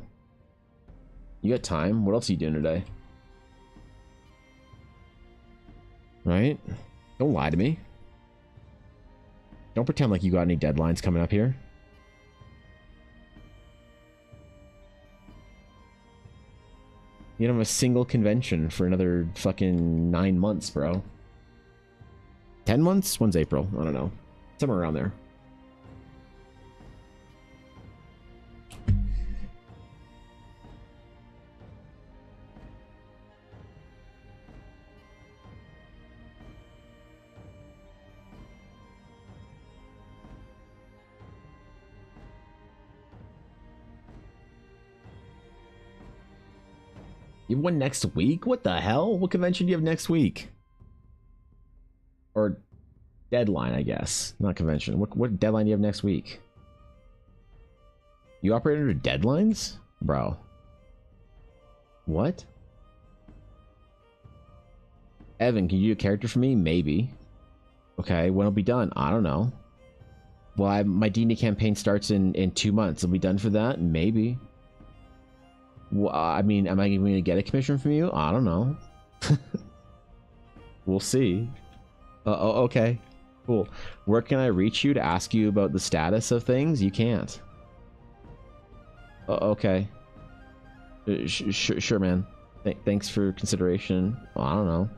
You got time? What else are you doing today? Right? Don't lie to me. Don't pretend like you got any deadlines coming up here. You don't have a single convention for another fucking 9 months, bro. 10 months? When's April? I don't know. Somewhere around there. You have one next week? What the hell? What convention do you have next week? Or deadline, I guess. Not convention. What deadline do you have next week? You operate under deadlines? Bro. What? Evan, can you do a character for me? Maybe. Okay, when it'll be done? I don't know. Well, my D&D campaign starts in 2 months. It'll be done for that? Maybe. Well, I mean, am I even going to get a commission from you? I don't know. We'll see. Oh, okay. Cool. Where can I reach you to ask you about the status of things? You can't. Okay. Sure, man. Thanks for consideration. Well, I don't know.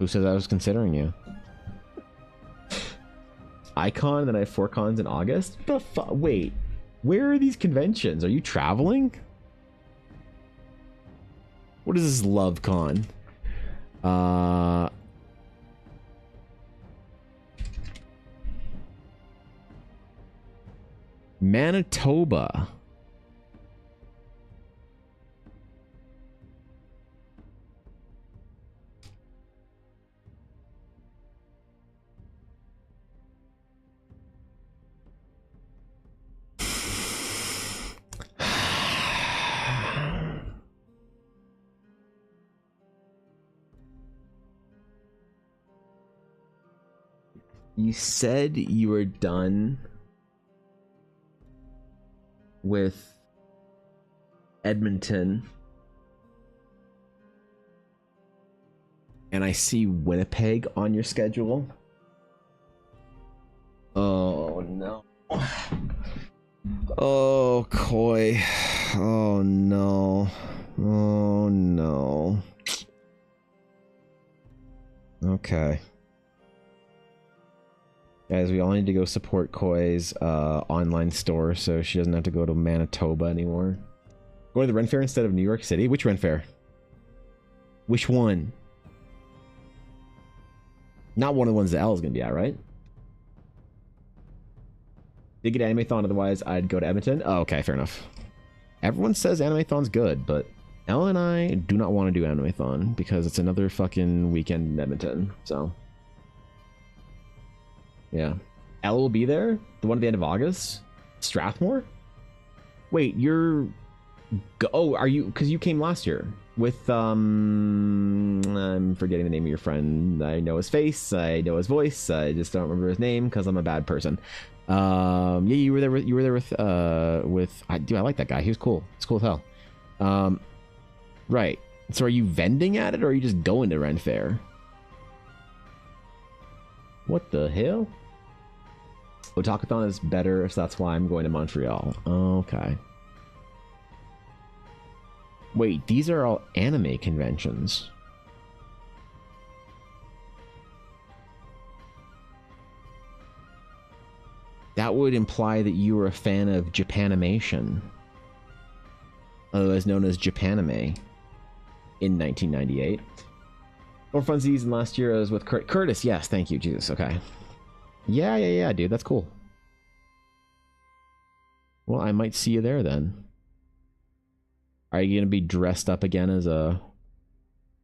Who says I was considering you? Icon, then I have 4 cons in August? The fuck? Wait. Where are these conventions? Are you traveling? What is this love con? Manitoba. You said you were done with Edmonton. And I see Winnipeg on your schedule. Oh no. Oh, Koi. Oh no. Oh no. Okay. Guys, we all need to go support Koi's online store so she doesn't have to go to Manitoba anymore. Go to the Ren Fair instead of New York City? Which Ren Fair? Which one? Not one of the ones that L is going to be at, right? Did get Animathon, otherwise I'd go to Edmonton. Oh, okay, fair enough. Everyone says Animathon's good, but Elle and I do not want to do Animathon because it's another fucking weekend in Edmonton, so. Yeah. Elle will be there? The one at the end of August? Strathmore? Wait, you're... Oh, are you... Because you came last year with, I'm forgetting the name of your friend. I know his face, I know his voice, I just don't remember his name because I'm a bad person. Yeah, you were there with dude, I like that guy. He was cool. It's cool as hell. Right. So are you vending at it or are you just going to Ren Fair? What the hell? Otakuthon is better if that's why I'm going to Montreal. Okay. Wait, these are all anime conventions. That would imply that you were a fan of Japanimation, otherwise known as Japanime, in 1998. More funsies than last year. I was with Curtis. Yes, thank you, Jesus. Okay. Yeah, dude. That's cool. Well, I might see you there then. Are you going to be dressed up again as a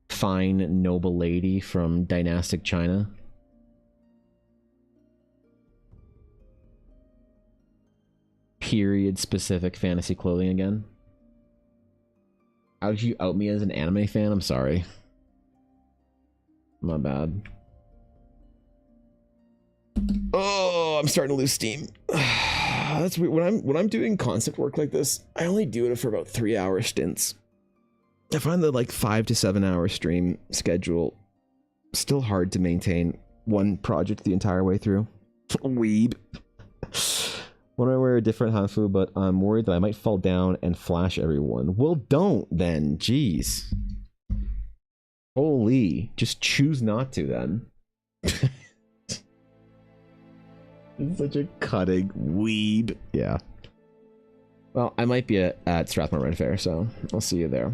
fine, noble lady from dynastic China? Period-specific fantasy clothing again? How did you out me as an anime fan? I'm sorry. My bad. Oh, I'm starting to lose steam. That's weird. When I'm doing concept work like this, I only do it for about 3-hour stints. I find the like 5 to 7 hour stream schedule still hard to maintain one project the entire way through. Weeb. Want to wear a different hanfu, but I'm worried that I might fall down and flash everyone. Well, don't then. Jeez. Holy. Just choose not to then. It's such a cutting weeb. Yeah. Well, I might be at Strathmore Ren Fair, so I'll see you there.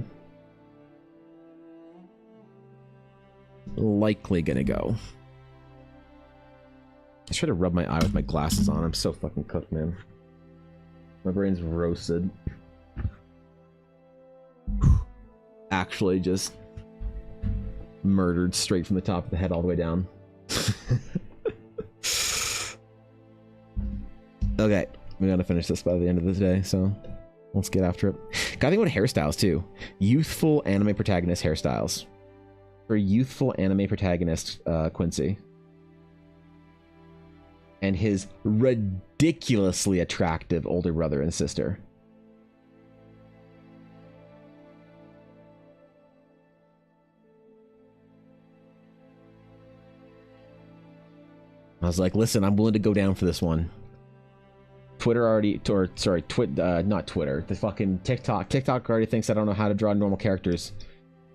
Likely gonna go. I try to rub my eye with my glasses on. I'm so fucking cooked, man. My brain's roasted. Actually, just murdered straight from the top of the head all the way down. Okay, we gotta finish this by the end of the day, so let's get after it. Gotta think about hairstyles too. Youthful anime protagonist hairstyles. For youthful anime protagonist Quincy. And his ridiculously attractive older brother and sister. I was like, listen, I'm willing to go down for this one. Twitter already, or sorry, not Twitter, the fucking TikTok. TikTok already thinks I don't know how to draw normal characters.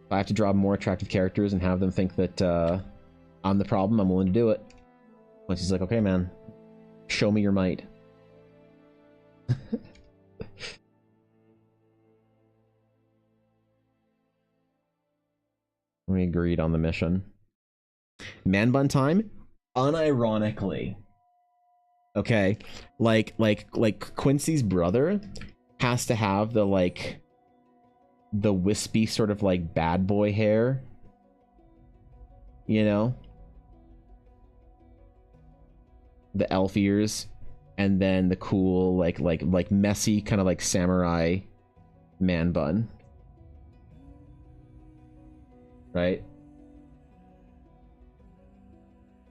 If I have to draw more attractive characters and have them think that I'm the problem, I'm willing to do it. Once he's like, okay, man, show me your might. We agreed on the mission. Man bun time, unironically. Okay, like Quincy's brother has to have the wispy sort of like bad boy hair, you know, the elf ears, and then the cool like messy kind of like samurai man bun, right?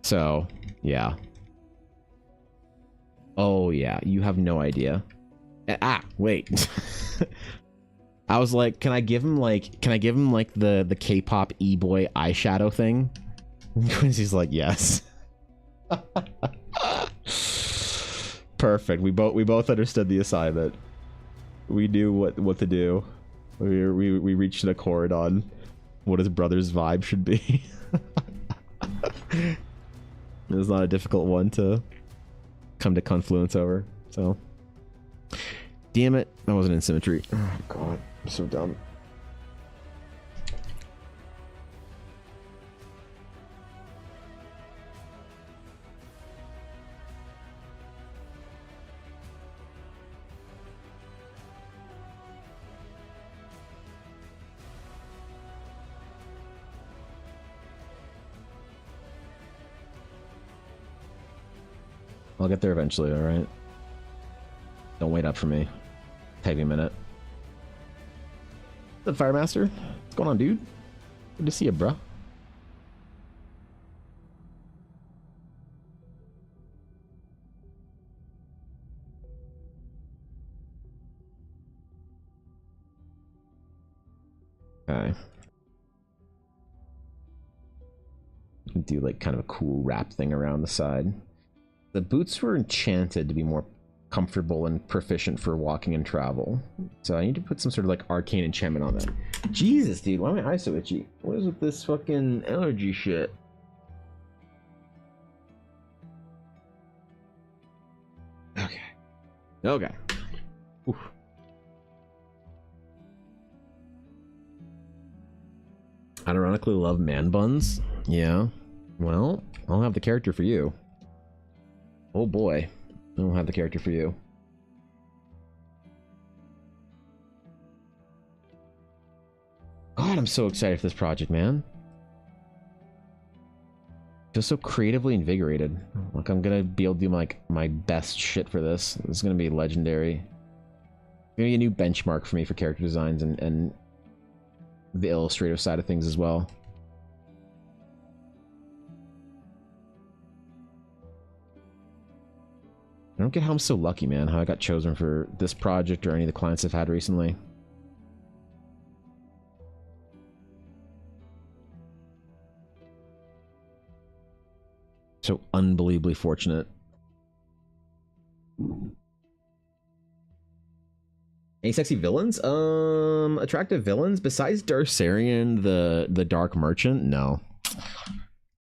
So yeah, Oh yeah, you have no idea. Wait. I was like, can I give him like the K-pop e-boy eyeshadow thing? Quincy's like, yes. Perfect. We both understood the assignment. We knew what to do. We reached an accord on what his brother's vibe should be. It was not a difficult one to come to confluence over. So, damn it, I wasn't in symmetry. Oh god, I'm so dumb. I'll get there eventually, alright? Don't wait up for me. Take me a minute. What's up, Firemaster? What's going on, dude? Good to see you, bruh. Okay. Do like kind of a cool wrap thing around the side. The boots were enchanted to be more comfortable and proficient for walking and travel. So I need to put some sort of like arcane enchantment on them. Jesus, dude, why are my eyes so itchy? What is with this fucking allergy shit? Okay. Okay. Oof. I ironically love man buns. Yeah. Well, I'll have the character for you. Oh boy, I don't have the character for you. God, I'm so excited for this project, man. Just so creatively invigorated. Like I'm gonna be able to do like my best shit for this. This is gonna be legendary. Maybe a new benchmark for me for character designs and the illustrative side of things as well. I don't get how I'm so lucky, man, how I got chosen for this project or any of the clients I've had recently. So unbelievably fortunate. Any sexy villains? Attractive villains? Besides Darcerian, the Dark Merchant? No.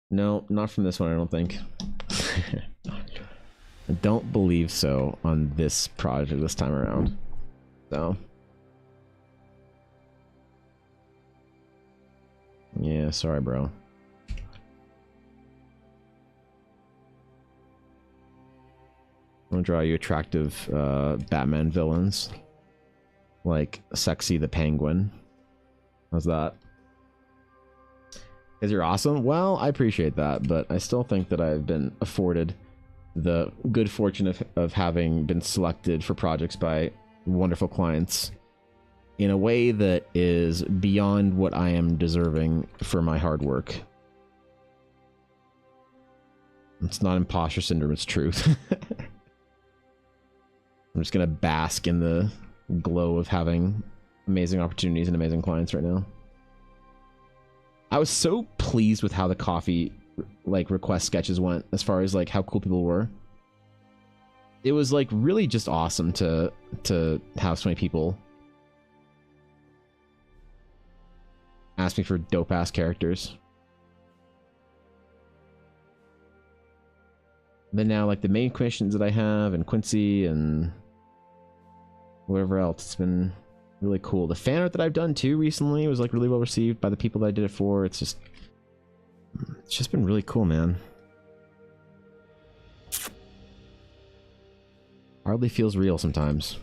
No, not from this one, I don't think. I don't believe so on this project this time around. So. Yeah, sorry, bro. I'm gonna draw you attractive Batman villains. Like Sexy the Penguin. How's that? Because you're awesome? Well, I appreciate that, but I still think that I've been afforded the good fortune of having been selected for projects by wonderful clients in a way that is beyond what I am deserving for my hard work. It's not imposter syndrome, it's truth. I'm just gonna bask in the glow of having amazing opportunities and amazing clients right now. I was so pleased with how the coffee like request sketches went as far as like how cool people were. It was like really just awesome to have so many people ask me for dope ass characters. Then now like the main commissions that I have and Quincy and whatever else, it's been really cool. The fan art that I've done too recently was like really well received by the people that I did it for. It's just been really cool, man. Hardly feels real sometimes.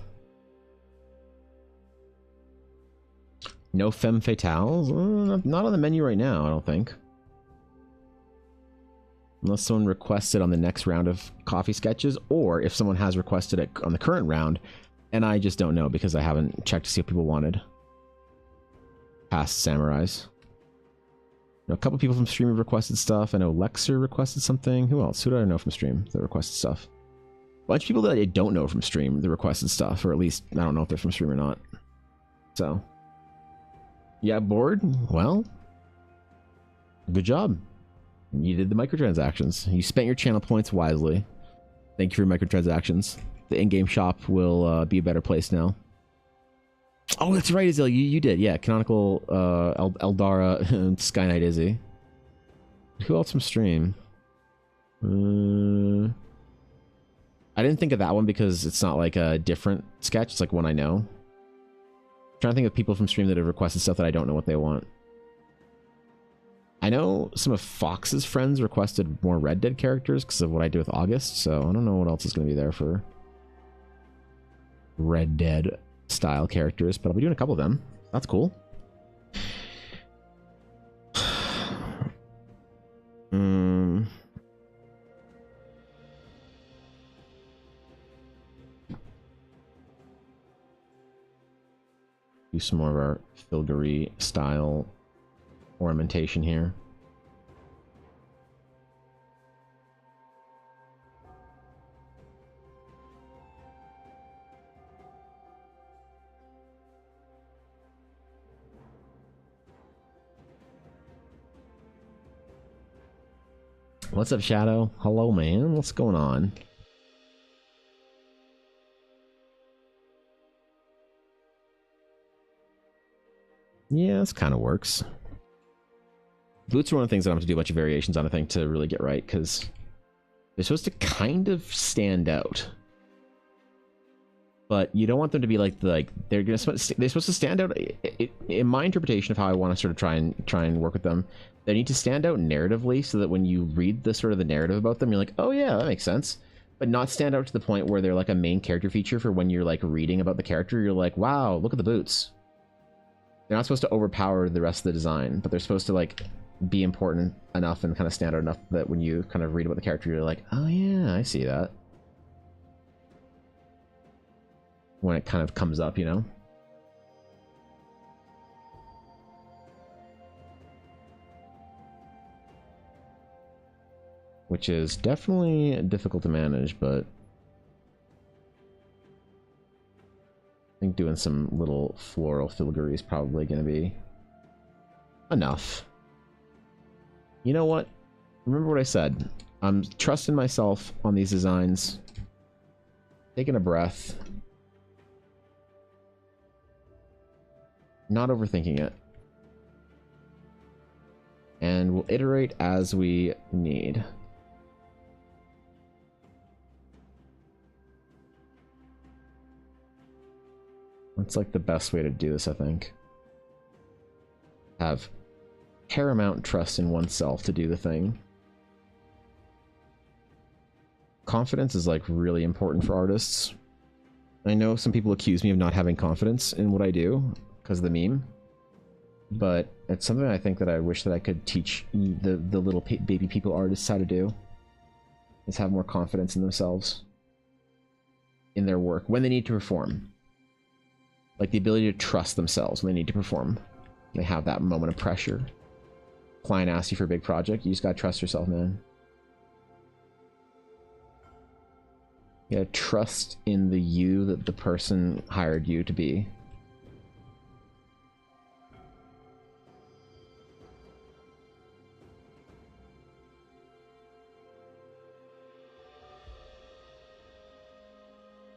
No femme fatales? Not on the menu right now, I don't think. Unless someone requests it on the next round of coffee sketches, or if someone has requested it on the current round, and I just don't know because I haven't checked to see what people wanted. Past samurais. A couple people from stream have requested stuff. I know Lexer requested something. Who else? Who do I know from stream that requested stuff? bunch of people that I don't know from stream the requested stuff, or at least I don't know if they're from stream or not. So, yeah, bored? Well, good job. You did the microtransactions. You spent your channel points wisely. Thank you for your microtransactions. The in-game shop will be a better place now. Oh, that's right, Izil. You did, yeah. Canonical, Eldara, and Sky Knight Izzy. Who else from stream? I didn't think of that one because it's not like a different sketch. It's like one I know. I'm trying to think of people from stream that have requested stuff that I don't know what they want. I know some of Fox's friends requested more Red Dead characters because of what I did with August, so I don't know what else is going to be there for Red Dead style characters, but I'll be doing a couple of them. That's cool. Do some more of our filigree style ornamentation here. What's up, Shadow? Hello, man. What's going on? Yeah, this kind of works. Boots are one of the things that I'm going to do a bunch of variations on, I think, to really get right, because they're supposed to kind of stand out. But you don't want them to be like they're supposed to stand out. In my interpretation of how I want to sort of try and work with them, they need to stand out narratively, so that when you read the sort of the narrative about them, you're like, oh yeah, that makes sense. But not stand out to the point where they're like a main character feature for when you're like reading about the character. You're like, wow, look at the boots. They're not supposed to overpower the rest of the design, but they're supposed to like be important enough and kind of stand out enough that when you kind of read about the character, you're like, oh yeah, I see that. When it kind of comes up, you know? Which is definitely difficult to manage, but I think doing some little floral filigree is probably going to be enough. You know what? Remember what I said. I'm trusting myself on these designs. Taking a breath. Not overthinking it. And we'll iterate as we need. That's like the best way to do this, I think. Have paramount trust in oneself to do the thing. Confidence is like really important for artists. I know some people accuse me of not having confidence in what I do because of the meme, but it's something I think that I wish that I could teach the little baby people artists how to do, is have more confidence in themselves, in their work, when they need to perform. Like the ability to trust themselves when they need to perform. They have that moment of pressure. Client asks you for a big project, you just gotta trust yourself, man. You gotta trust in the you that the person hired you to be.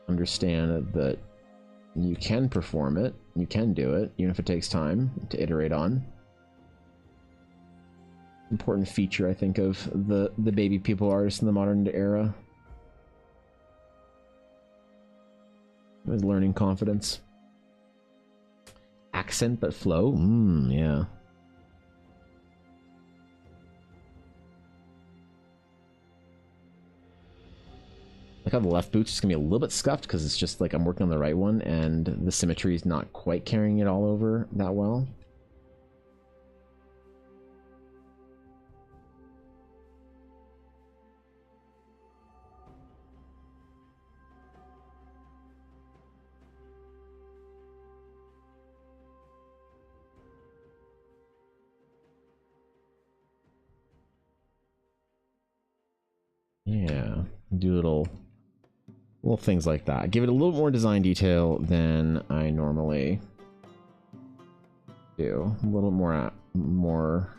Understand that you can perform it, you can do it, even if it takes time to iterate on. Important feature, I think, of the baby people artists in the modern era. Is learning confidence. Accent but flow? Yeah. Like how the left boot's just gonna be a little bit scuffed because it's just like I'm working on the right one and the symmetry is not quite carrying it all over that well. Yeah, do a little Little things like that. Give it a little more design detail than I normally do. A little more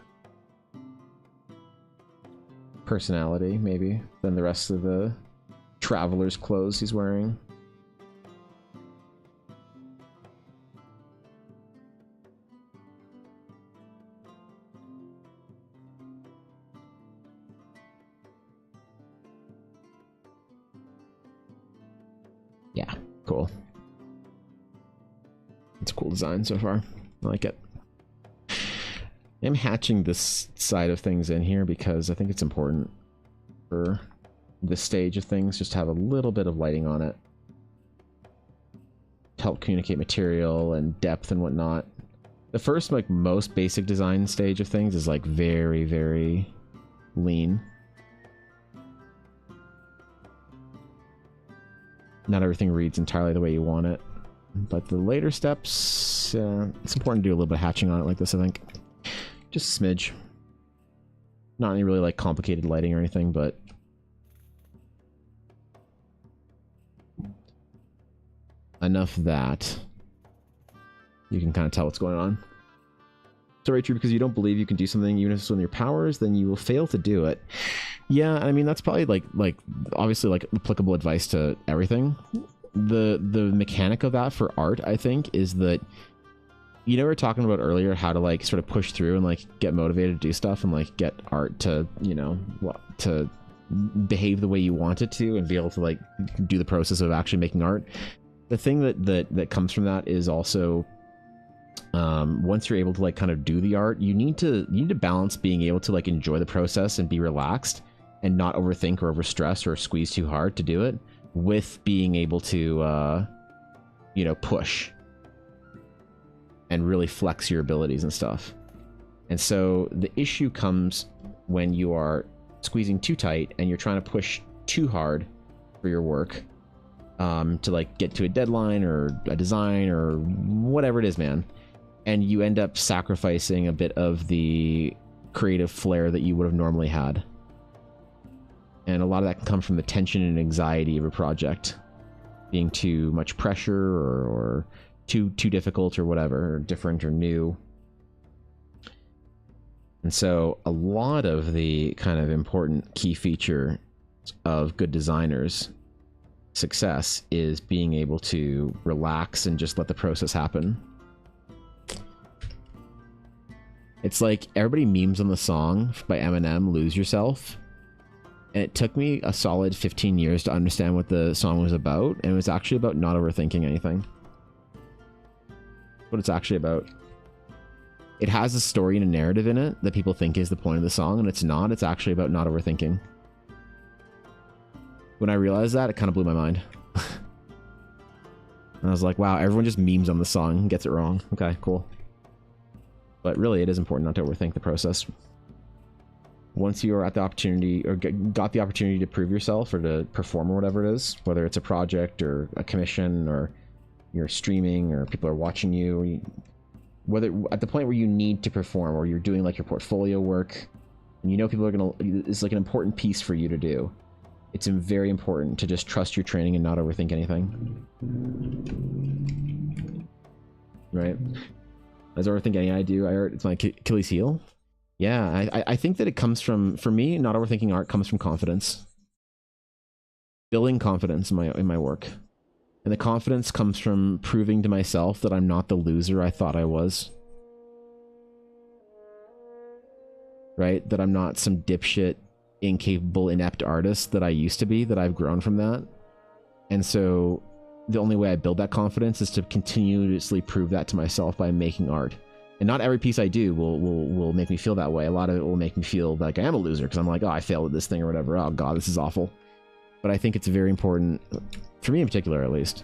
personality, maybe, than the rest of the traveler's clothes he's wearing. Yeah, cool. It's a cool design so far. I like it. I'm hatching this side of things in here because I think it's important for this stage of things just to have a little bit of lighting on it to help communicate material and depth and whatnot. The first, like, most basic design stage of things is like very, very lean. Not everything reads entirely the way you want it, but the later steps, it's important to do a little bit of hatching on it like this, I think. Just a smidge. Not any really like complicated lighting or anything, but enough that you can kind of tell what's going on. So very true, because you don't believe you can do something even if it's within your powers, then you will fail to do it. Yeah, I mean, that's probably like obviously like applicable advice to everything. The mechanic of that for art, I think, is that, you know, we were talking about earlier how to like sort of push through and like get motivated to do stuff and like get art to, you know, to behave the way you want it to and be able to like do the process of actually making art. The thing that comes from that is also, once you're able to like kind of do the art, you need to balance being able to like enjoy the process and be relaxed and not overthink or overstress or squeeze too hard to do it, with being able to you know, push and really flex your abilities and stuff. And so the issue comes when you are squeezing too tight and you're trying to push too hard for your work, to like get to a deadline or a design or whatever it is, man. And you end up sacrificing a bit of the creative flair that you would have normally had. And a lot of that can come from the tension and anxiety of a project being too much pressure or too difficult or whatever, or different or new. And so a lot of the kind of important key feature of good designers' success is being able to relax and just let the process happen. It's like everybody memes on the song by Eminem, Lose Yourself. And it took me a solid 15 years to understand what the song was about. And it was actually about not overthinking anything. What it's actually about. It has a story and a narrative in it that people think is the point of the song, and it's not. It's actually about not overthinking. When I realized that, it kind of blew my mind. And I was like, wow, everyone just memes on the song and gets it wrong. Okay, cool. But really, it is important not to overthink the process. Once you are at the opportunity, or got the opportunity to prove yourself or to perform or whatever it is, whether it's a project or a commission or you're streaming or people are watching you, or whether at the point where you need to perform or you're doing like your portfolio work and you know people are gonna, it's like an important piece for you to do. It's very important to just trust your training and not overthink anything. Right? As I overthink anything I do, it's my Achilles heel. Yeah, I think that it comes from, for me, not overthinking art comes from confidence. Building confidence in my work. And the confidence comes from proving to myself that I'm not the loser I thought I was. Right? That I'm not some dipshit, incapable, inept artist that I used to be, that I've grown from that. And so the only way I build that confidence is to continuously prove that to myself by making art. And not every piece I do will make me feel that way. A lot of it will make me feel like I am a loser because I'm like, oh, I failed at this thing or whatever. Oh god, this is awful. But I think it's very important, for me in particular at least,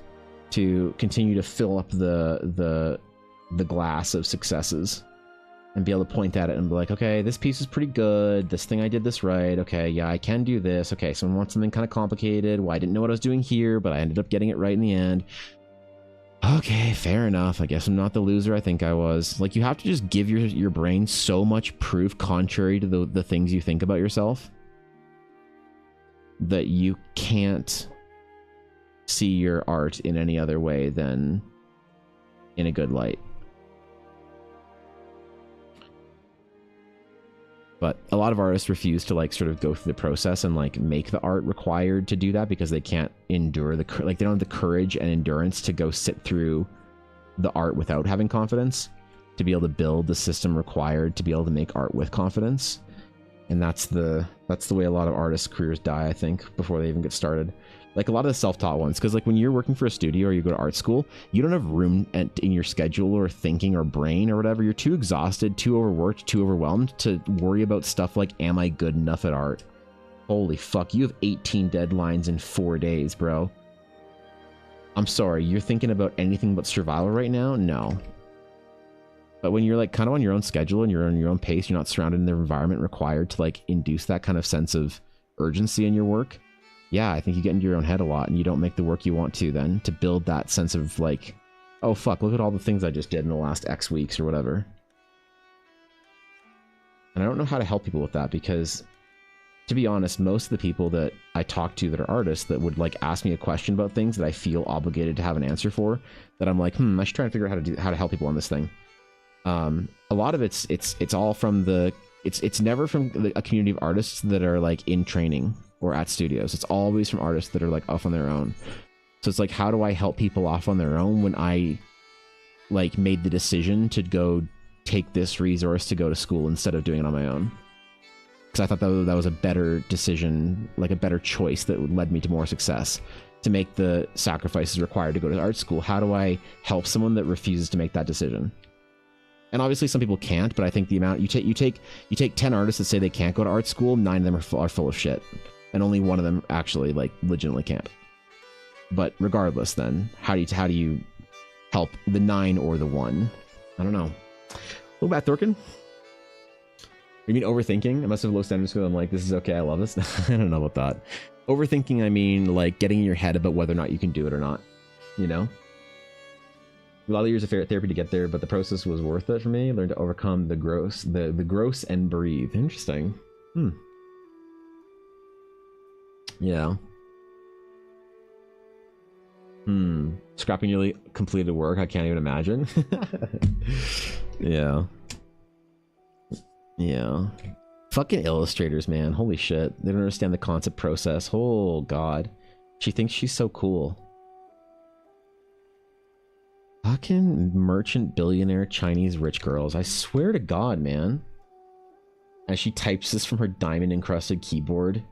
to continue to fill up the glass of successes and be able to point at it and be like, okay, this piece is pretty good. This thing I did this right. Okay, yeah, I can do this. Okay, someone wants something kind of complicated. Well, I didn't know what I was doing here, but I ended up getting it right in the end. Okay, fair enough. I guess I'm not the loser I think I was. Like, you have to just give your brain so much proof contrary to the things you think about yourself that you can't see your art in any other way than in a good light. But a lot of artists refuse to like sort of go through the process and like make the art required to do that because they can't endure the, like they don't have the courage and endurance to go sit through the art without having confidence, to be able to build the system required to be able to make art with confidence. And that's the way a lot of artists' careers die, I think, before they even get started. Like a lot of the self-taught ones, because like when you're working for a studio or you go to art school, you don't have room in your schedule or thinking or brain or whatever. You're too exhausted, too overworked, too overwhelmed to worry about stuff like, am I good enough at art? Holy fuck, you have 18 deadlines in 4 days, bro. I'm sorry, you're thinking about anything but survival right now? No. But when you're like kind of on your own schedule and you're on your own pace, you're not surrounded in the environment required to like induce that kind of sense of urgency in your work. Yeah, I think you get into your own head a lot and you don't make the work you want to then to build that sense of like, oh fuck, look at all the things I just did in the last X weeks or whatever. And I don't know how to help people with that because, to be honest, most of the people that I talk to that are artists that would like ask me a question about things that I feel obligated to have an answer for, that I'm like, I should try and figure out how to help people on this thing. A lot of it's all from it's never from a community of artists that are like in training or at studios. It's always from artists that are like off on their own. So it's like, how do I help people off on their own when I like made the decision to go take this resource to go to school instead of doing it on my own? Because I thought that was a better decision, like a better choice that led me to more success, to make the sacrifices required to go to art school. How do I help someone that refuses to make that decision? And obviously some people can't, but I think the amount you take 10 artists that say they can't go to art school, 9 of them are full of shit, and only one of them actually like legitimately can't. But regardless, then how do you help the 9 or the 1? I don't know. What about Thorkin? You mean overthinking? I must have low standards because I'm like, this is okay, I love this. I don't know about that. Overthinking, I mean like getting in your head about whether or not you can do it or not. You know? A lot of years of therapy to get there, but the process was worth it for me. Learn to overcome the gross and breathe. Interesting. Yeah. Scrapping nearly completed work. I can't even imagine. Yeah. Yeah. Fucking illustrators, man. Holy shit. They don't understand the concept process. Oh, God. She thinks she's so cool. Fucking merchant billionaire Chinese rich girls. I swear to God, man. As she types this from her diamond encrusted keyboard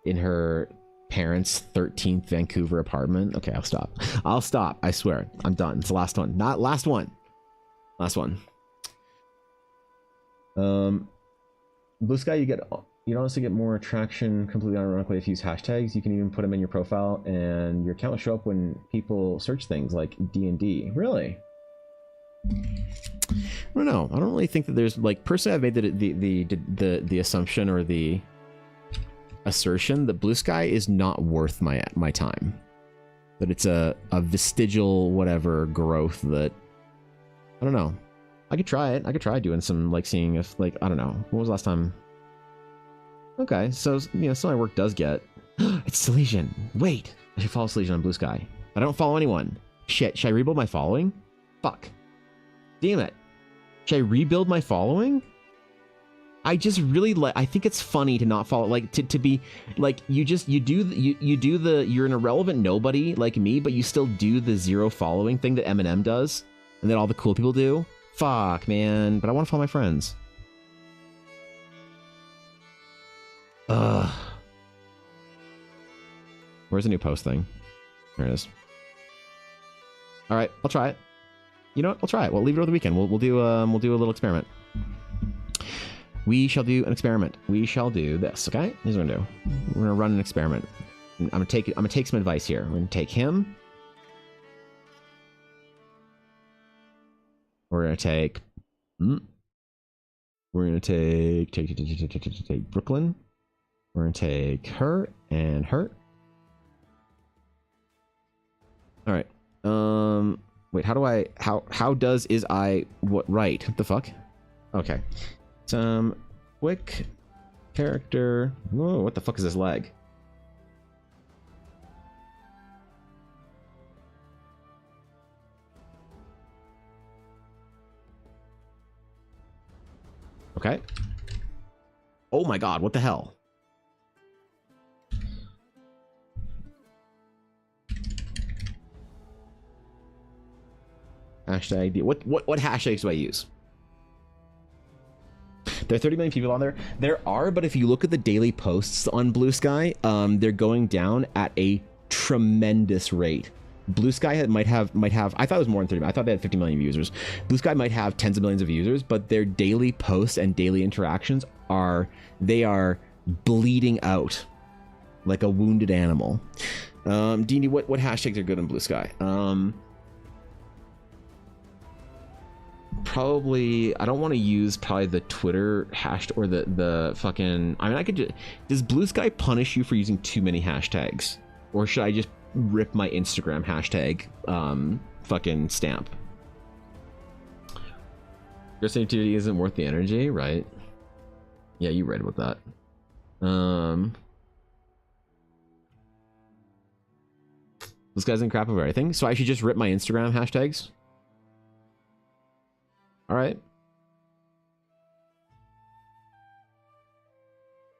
in her parents' 13th Vancouver apartment. Okay, I'll stop. I'll stop. I swear. I'm done. It's the last one. Not last one. Last one. Blue Sky, you honestly get more traction completely unironically if you use hashtags. You can even put them in your profile and your account will show up when people search things like D&D. Really? I don't know. I don't really think that there's like, personally I've made the assumption or the assertion that Blue Sky is not worth my time. That it's a vestigial whatever growth that, I don't know. I could try it. I could try doing some like seeing if like, I don't know. When was the last time? Okay, so, you know, some of my work does get... It's Silesian. Wait, I should follow Silesian on Blue Sky. I don't follow anyone. Shit, should I rebuild my following? Fuck. Damn it. Should I rebuild my following? I just really like... I think it's funny to not follow... Like, to be... Like, you're an irrelevant nobody like me, but you still do the 0 following thing that Eminem does, and that all the cool people do. Fuck, man. But I want to follow my friends. Ugh. Where's the new post thing? There it is. All right, I'll try it. You know what? I'll try it. We'll leave it over the weekend. We'll do a little experiment. We shall do an experiment. We shall do this. Okay, here's what we're gonna do. We're gonna run an experiment. I'm gonna take some advice here. We're gonna take him. We're gonna take. We're gonna take Brooklyn. We're gonna take her and her. All right. Wait. How does is I what right? What the fuck? Okay. Some quick character. Whoa! What the fuck is this lag? Okay. Oh my god, what the hell? Hashtag. What hashtags do I use? There are 30 million people on there. There are, but if you look at the daily posts on Blue Sky, they're going down at a tremendous rate. Blue Sky might have. I thought it was more than 30 million. I thought they had 50 million users. Blue Sky might have tens of millions of users, but their daily posts and daily interactions are bleeding out like a wounded animal. D&D, what hashtags are good in Blue Sky? Probably, I don't want to use probably the Twitter hashtag or the fucking. I mean, I could just. Does Blue Sky punish you for using too many hashtags, or should I just rip my Instagram hashtag fucking stamp? Your activity isn't worth the energy, right? Yeah, you read about that. This guy's in crap over everything, so I should just rip my Instagram hashtags. All right.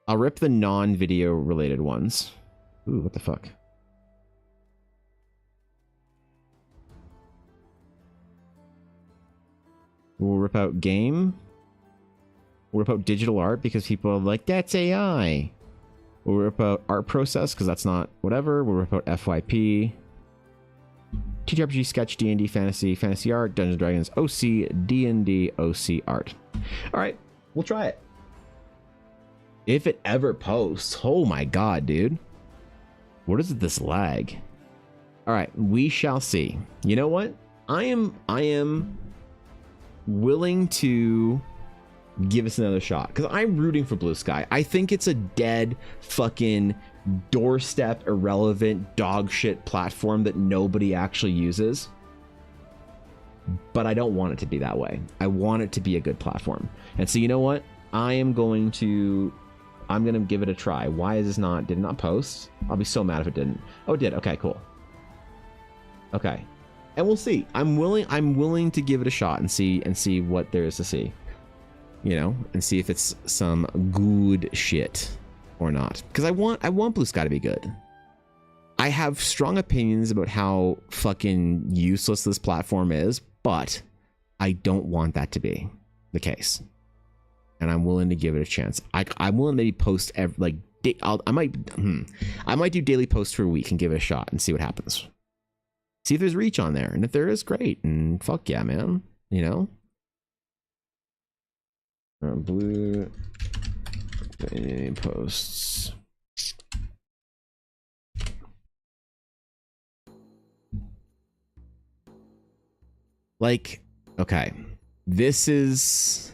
I'll rip the non-video related ones. Ooh, what the fuck? We'll rip out game. We'll rip out digital art because people are like, that's AI. We'll rip out art process because that's not whatever. We'll rip out FYP. TTRPG, sketch, D&D, fantasy, fantasy art, Dungeons & Dragons, OC, D&D, OC art. All right, we'll try it. If it ever posts, oh my god, dude. What is this lag? All right, we shall see. You know what? I am willing to give us another shot because I'm rooting for Blue Sky. I think it's a dead fucking doorstep irrelevant dog shit platform that nobody actually uses, but I don't want it to be that way. I want it to be a good platform. And so you know what, I'm gonna give it a try. Why is this did it not post? I'll be so mad if it didn't. Oh, it did. Okay, cool. Okay, and we'll see. I'm willing to give it a shot and see what there is to see, you know, and see if it's some good shit or not, because I want Blue Sky to be good. I have strong opinions about how fucking useless this platform is, but I don't want that to be the case, and I'm willing to give it a chance. I'm willing to maybe post I might do daily posts for a week and give it a shot and see what happens. See if there's reach on there, and if there is, great, and fuck yeah, man, you know. Blue posts. Like, okay, this is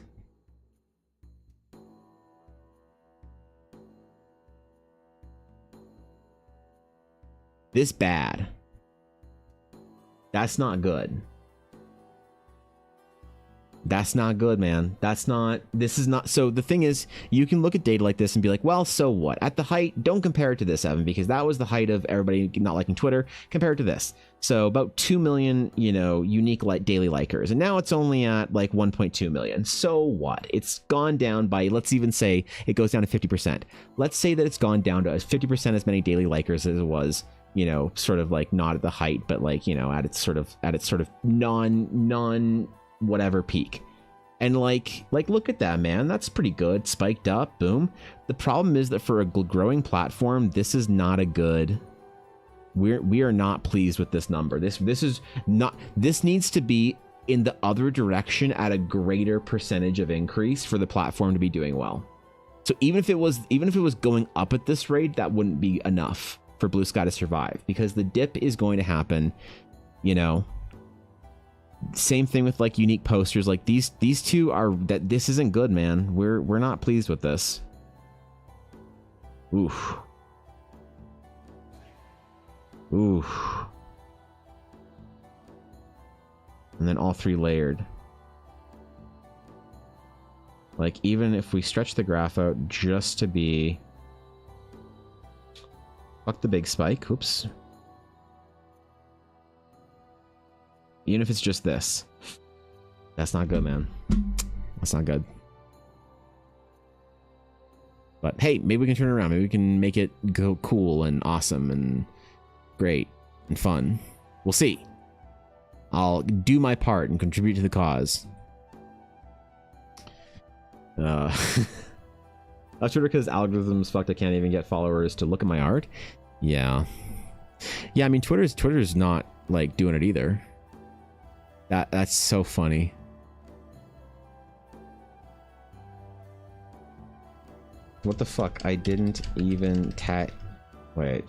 this bad. That's not good. That's not good, man. This is not. So the thing is, you can look at data like this and be like, well, so what? At the height, don't compare it to this, Evan, because that was the height of everybody not liking Twitter. Compare it to this. So about 2 million, you know, unique daily likers. And now it's only at like 1.2 million. So what? It's gone down by, let's even say it goes down to 50%. Let's say that it's gone down to 50% as many daily likers as it was, you know, sort of like not at the height, but like, you know, at its sort of non whatever peak. And like look at that, man. That's pretty good. Spiked up, boom. The problem is that for a growing platform, this is not a good. We are not pleased with this number. This needs to be in the other direction at a greater percentage of increase for the platform to be doing well. So even if it was going up at this rate, that wouldn't be enough for Blue Sky to survive, because the dip is going to happen, you know. Same thing with like unique posters. Like these two are that this isn't good, man. We're not pleased with this. Oof. Oof. And then all three layered. Like even if we stretch the graph out just to be, fuck the big spike. Oops. Even if it's just this, that's not good, man. That's not good. But hey, maybe we can turn it around. Maybe we can make it go cool and awesome and great and fun. We'll see. I'll do my part and contribute to the cause. That's Twitter because algorithms fucked. I can't even get followers to look at my art. Yeah. Yeah, I mean Twitter's not like doing it either. That's so funny. What the fuck? I didn't even tag. Wait.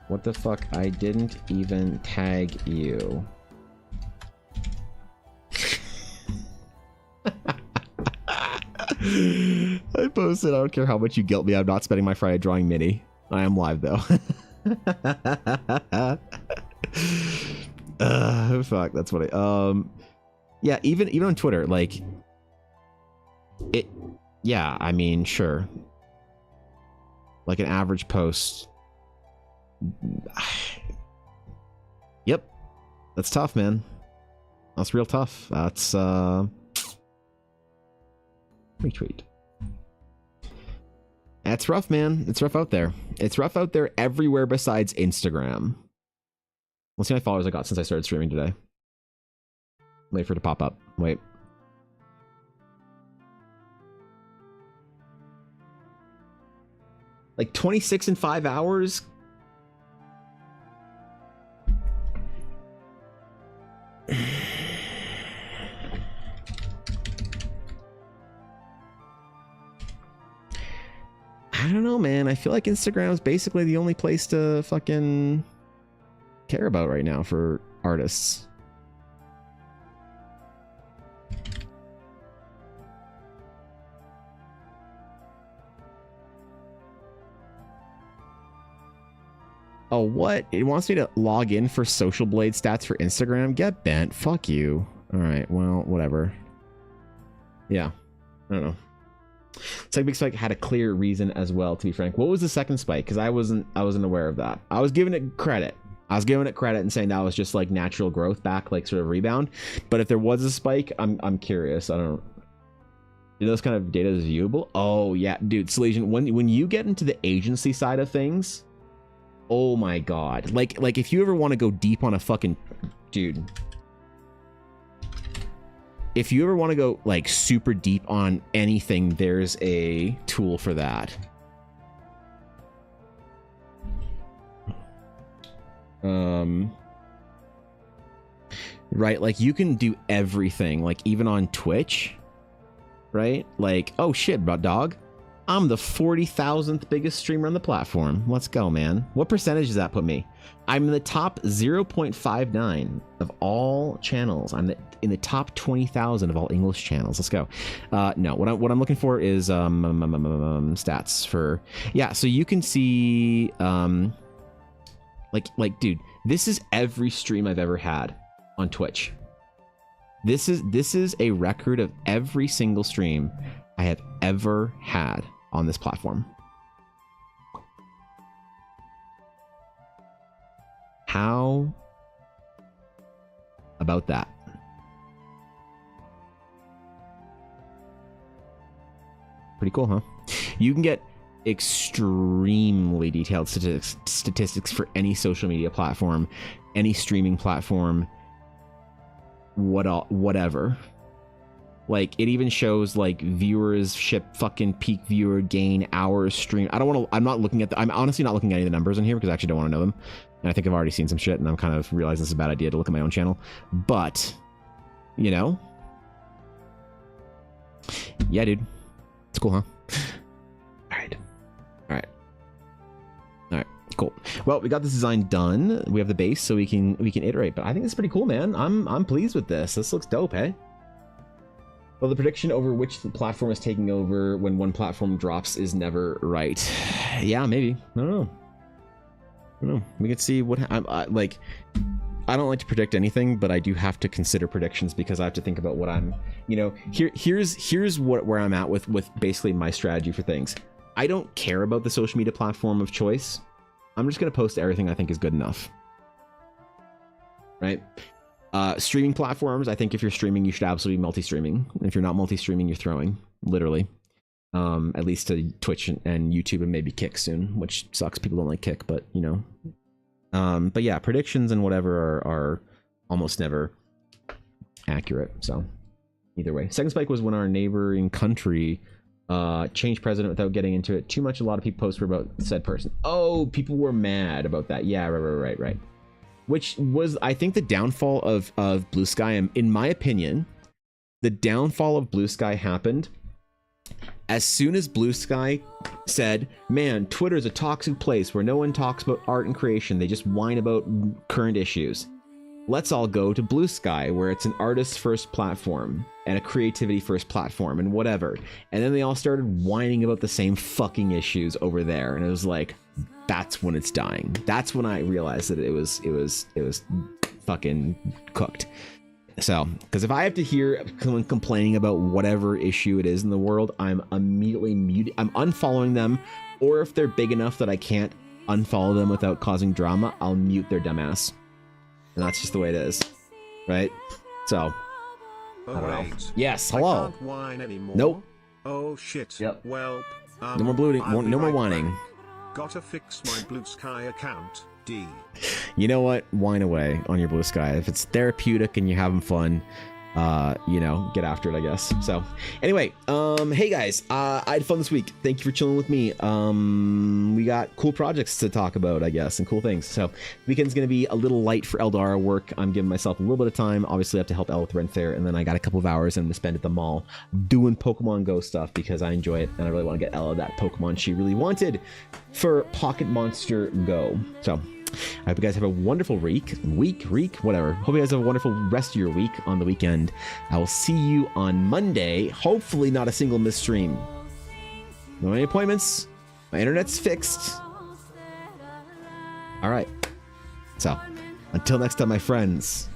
What the fuck? I didn't even tag you. I posted, I don't care how much you guilt me, I'm not spending my Friday drawing Mini. I am live though. Fuck, that's what yeah, even on Twitter, like it, yeah, I mean, sure. Like an average post. Yep. That's tough, man. That's real tough. That's retweet. That's rough, man. It's rough out there. It's rough out there everywhere besides Instagram. Let's see how many followers I got since I started streaming today. Wait for it to pop up. Wait. Like 26 in 5 hours? I don't know, man. I feel like Instagram is basically the only place to fucking care about right now for artists. Oh, what? It wants me to log in for Social Blade stats for Instagram? Get bent. Fuck you. All right, well, whatever. Yeah, I don't know. Second big spike had a clear reason as well, to be frank. What was the second spike? Because I wasn't aware of that. I was giving it credit. And saying that was just like natural growth back, like sort of rebound. But if there was a spike, I'm curious. I don't. Do those kind of data is viewable? Oh yeah, dude, Salesian. When you get into the agency side of things, oh my god. Like if you ever want to go deep on a fucking dude. If you ever want to go like super deep on anything, there's a tool for that. Right, like you can do everything, like even on Twitch, right? Like, oh shit, dog, I'm the 40,000th biggest streamer on the platform. Let's go, man. What percentage does that put me? I'm in the top 0.59 of all channels. I'm in the top 20,000 of all English channels. Let's go. No, what I'm looking for is stats for, yeah. So you can see, like, dude, this is every stream I've ever had on Twitch. This is a record of every single stream I have ever had on this platform. How about that? Pretty cool, huh? You can get extremely detailed statistics for any social media platform, any streaming platform, whatever. Like it even shows like viewership, fucking peak viewer gain, hours stream. I'm not looking at I'm honestly not looking at any of the numbers in here because I actually don't want to know them. And I think I've already seen some shit and I'm kind of realizing it's a bad idea to look at my own channel. But, you know. Yeah, dude. It's cool, huh? Alright. Cool. Well, we got this design done. We have the base so we can iterate, but I think it's pretty cool, man. I'm pleased with this. This looks dope, hey? Well, the prediction over which platform is taking over when one platform drops is never right. Yeah, maybe. I don't know. We can see what I don't like to predict anything, but I do have to consider predictions because I have to think about what I'm, you know, here's where I'm at with basically my strategy for things. I don't care about the social media platform of choice. I'm just going to post everything I think is good enough. Right? Streaming platforms, I think if you're streaming, you should absolutely be multi-streaming. If you're not multi-streaming, you're throwing, literally. At least to Twitch and YouTube and maybe Kick soon, which sucks. People don't like Kick, but you know. But yeah, predictions and whatever are almost never accurate. So either way, second spike was when our neighboring country changed president without getting into it too much. A lot of people posted about said person. Oh, people were mad about that. Yeah, right. Which was, I think, the downfall of Blue Sky. In my opinion, the downfall of Blue Sky happened as soon as Blue Sky said, man, Twitter's a toxic place where no one talks about art and creation. They just whine about current issues. Let's all go to Blue Sky, where it's an artist first platform and a creativity first platform and whatever. And then they all started whining about the same fucking issues over there. And it was like, that's when it's dying. That's when I realized that it was fucking cooked. So, because if I have to hear someone complaining about whatever issue it is in the world, I'm immediately muting. I'm unfollowing them, or if they're big enough that I can't unfollow them without causing drama, I'll mute their dumbass. And that's just the way it is, right? So, I don't know. Yes, hello. I can't whine anymore. Nope. Oh shit. Yep. Well, no more bloating. No more whining. Back. Gotta fix my Blue Sky account. D. You know what? Whine away on your Blue Sky. If it's therapeutic and you're having fun, you know, get after it, I guess. So anyway, hey guys, I had fun this week. Thank you for chilling with me. We got cool projects to talk about, I guess, and cool things. So weekend's gonna be a little light for Eldara work. I'm giving myself a little bit of time. Obviously, I have to help Elle with Rent Fair, and then I got a couple of hours I'm gonna spend at the mall doing Pokemon Go stuff because I enjoy it, and I really want to get Ella that Pokemon she really wanted for Pocket Monster Go. So I hope you guys have a wonderful week, whatever. Hope you guys have a wonderful rest of your week on the weekend. I will see you on Monday. Hopefully not a single missed stream. No any appointments. My internet's fixed. All right. So, until next time, my friends.